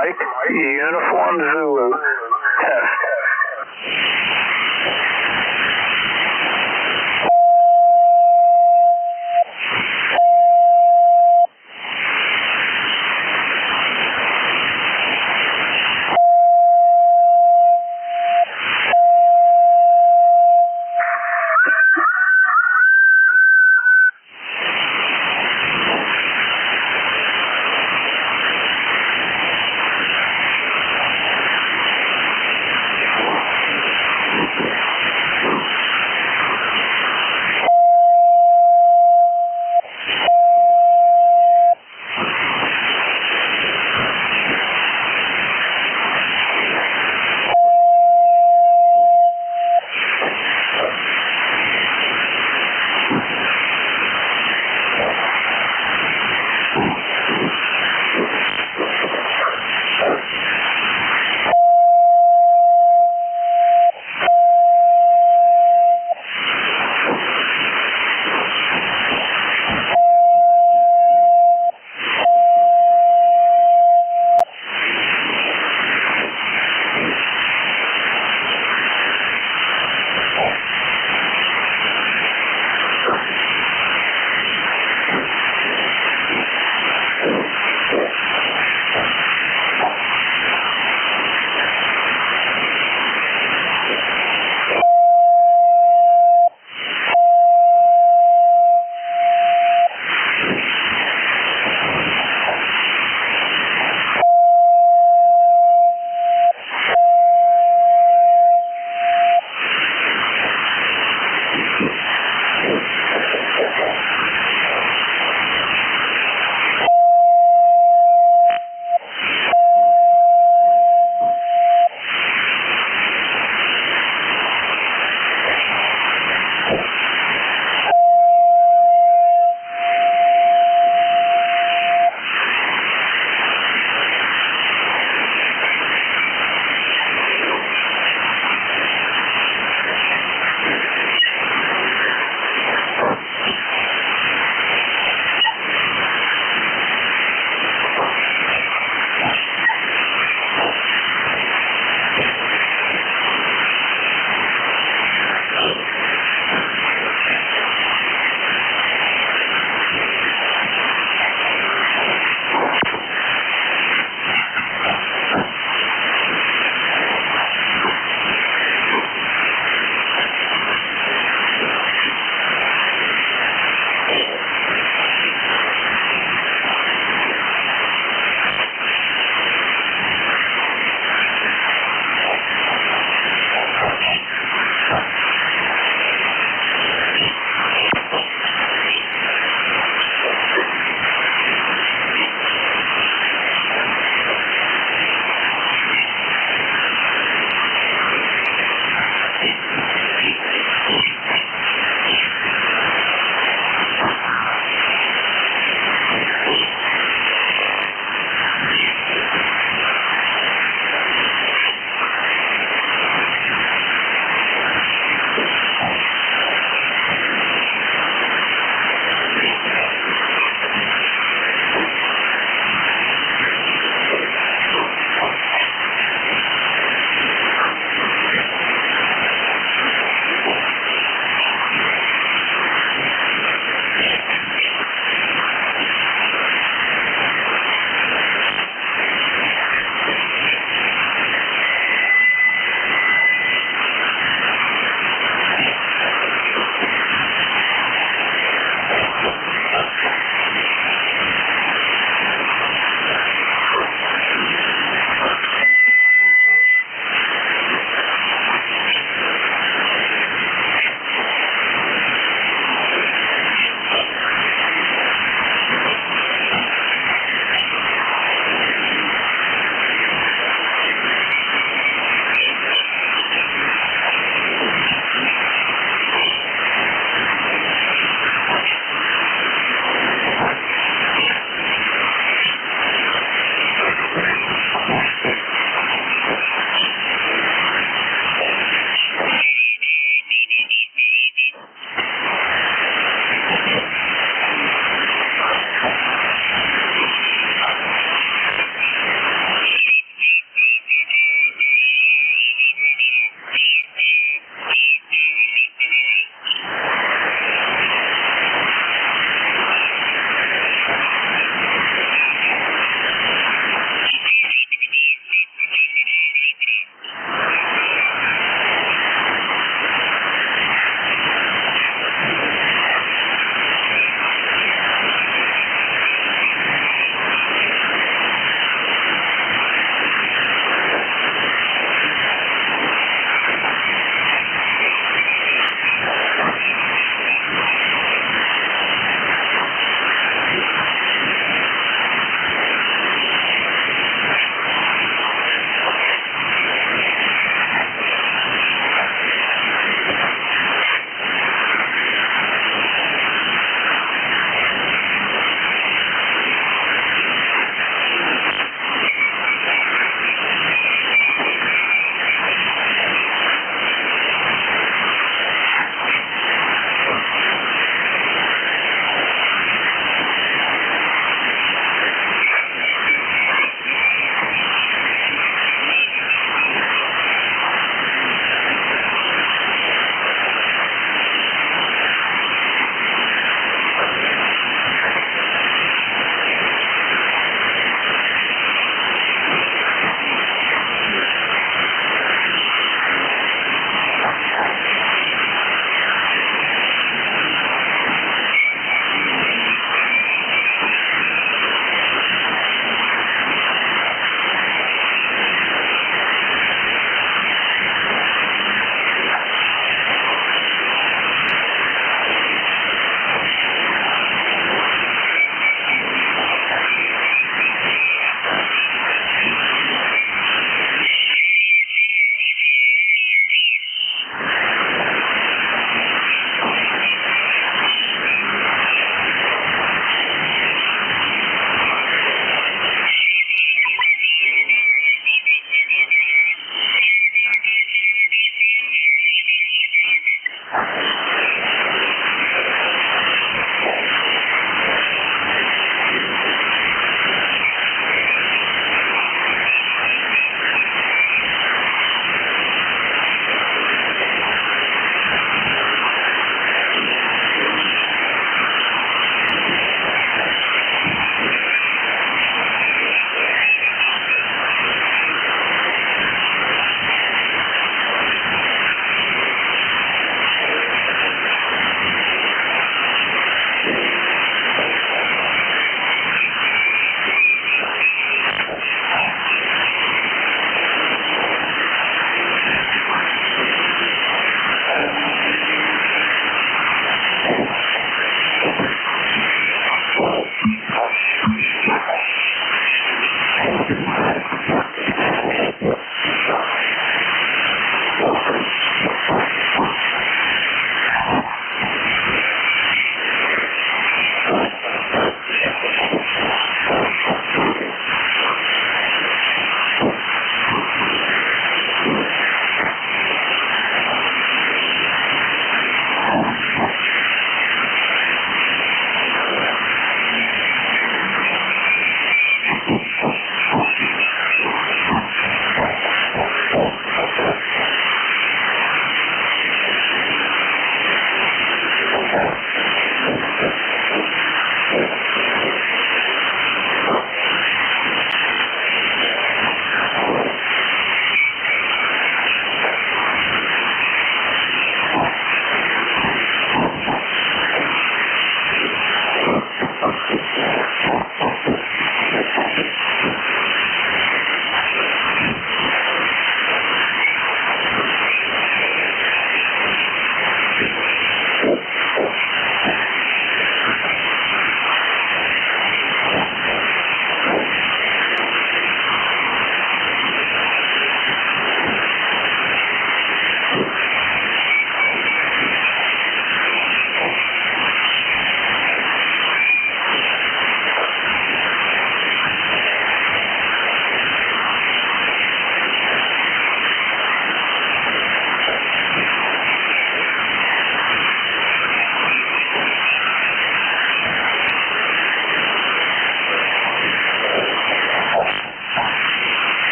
Mike, Uniform Zulu. Test.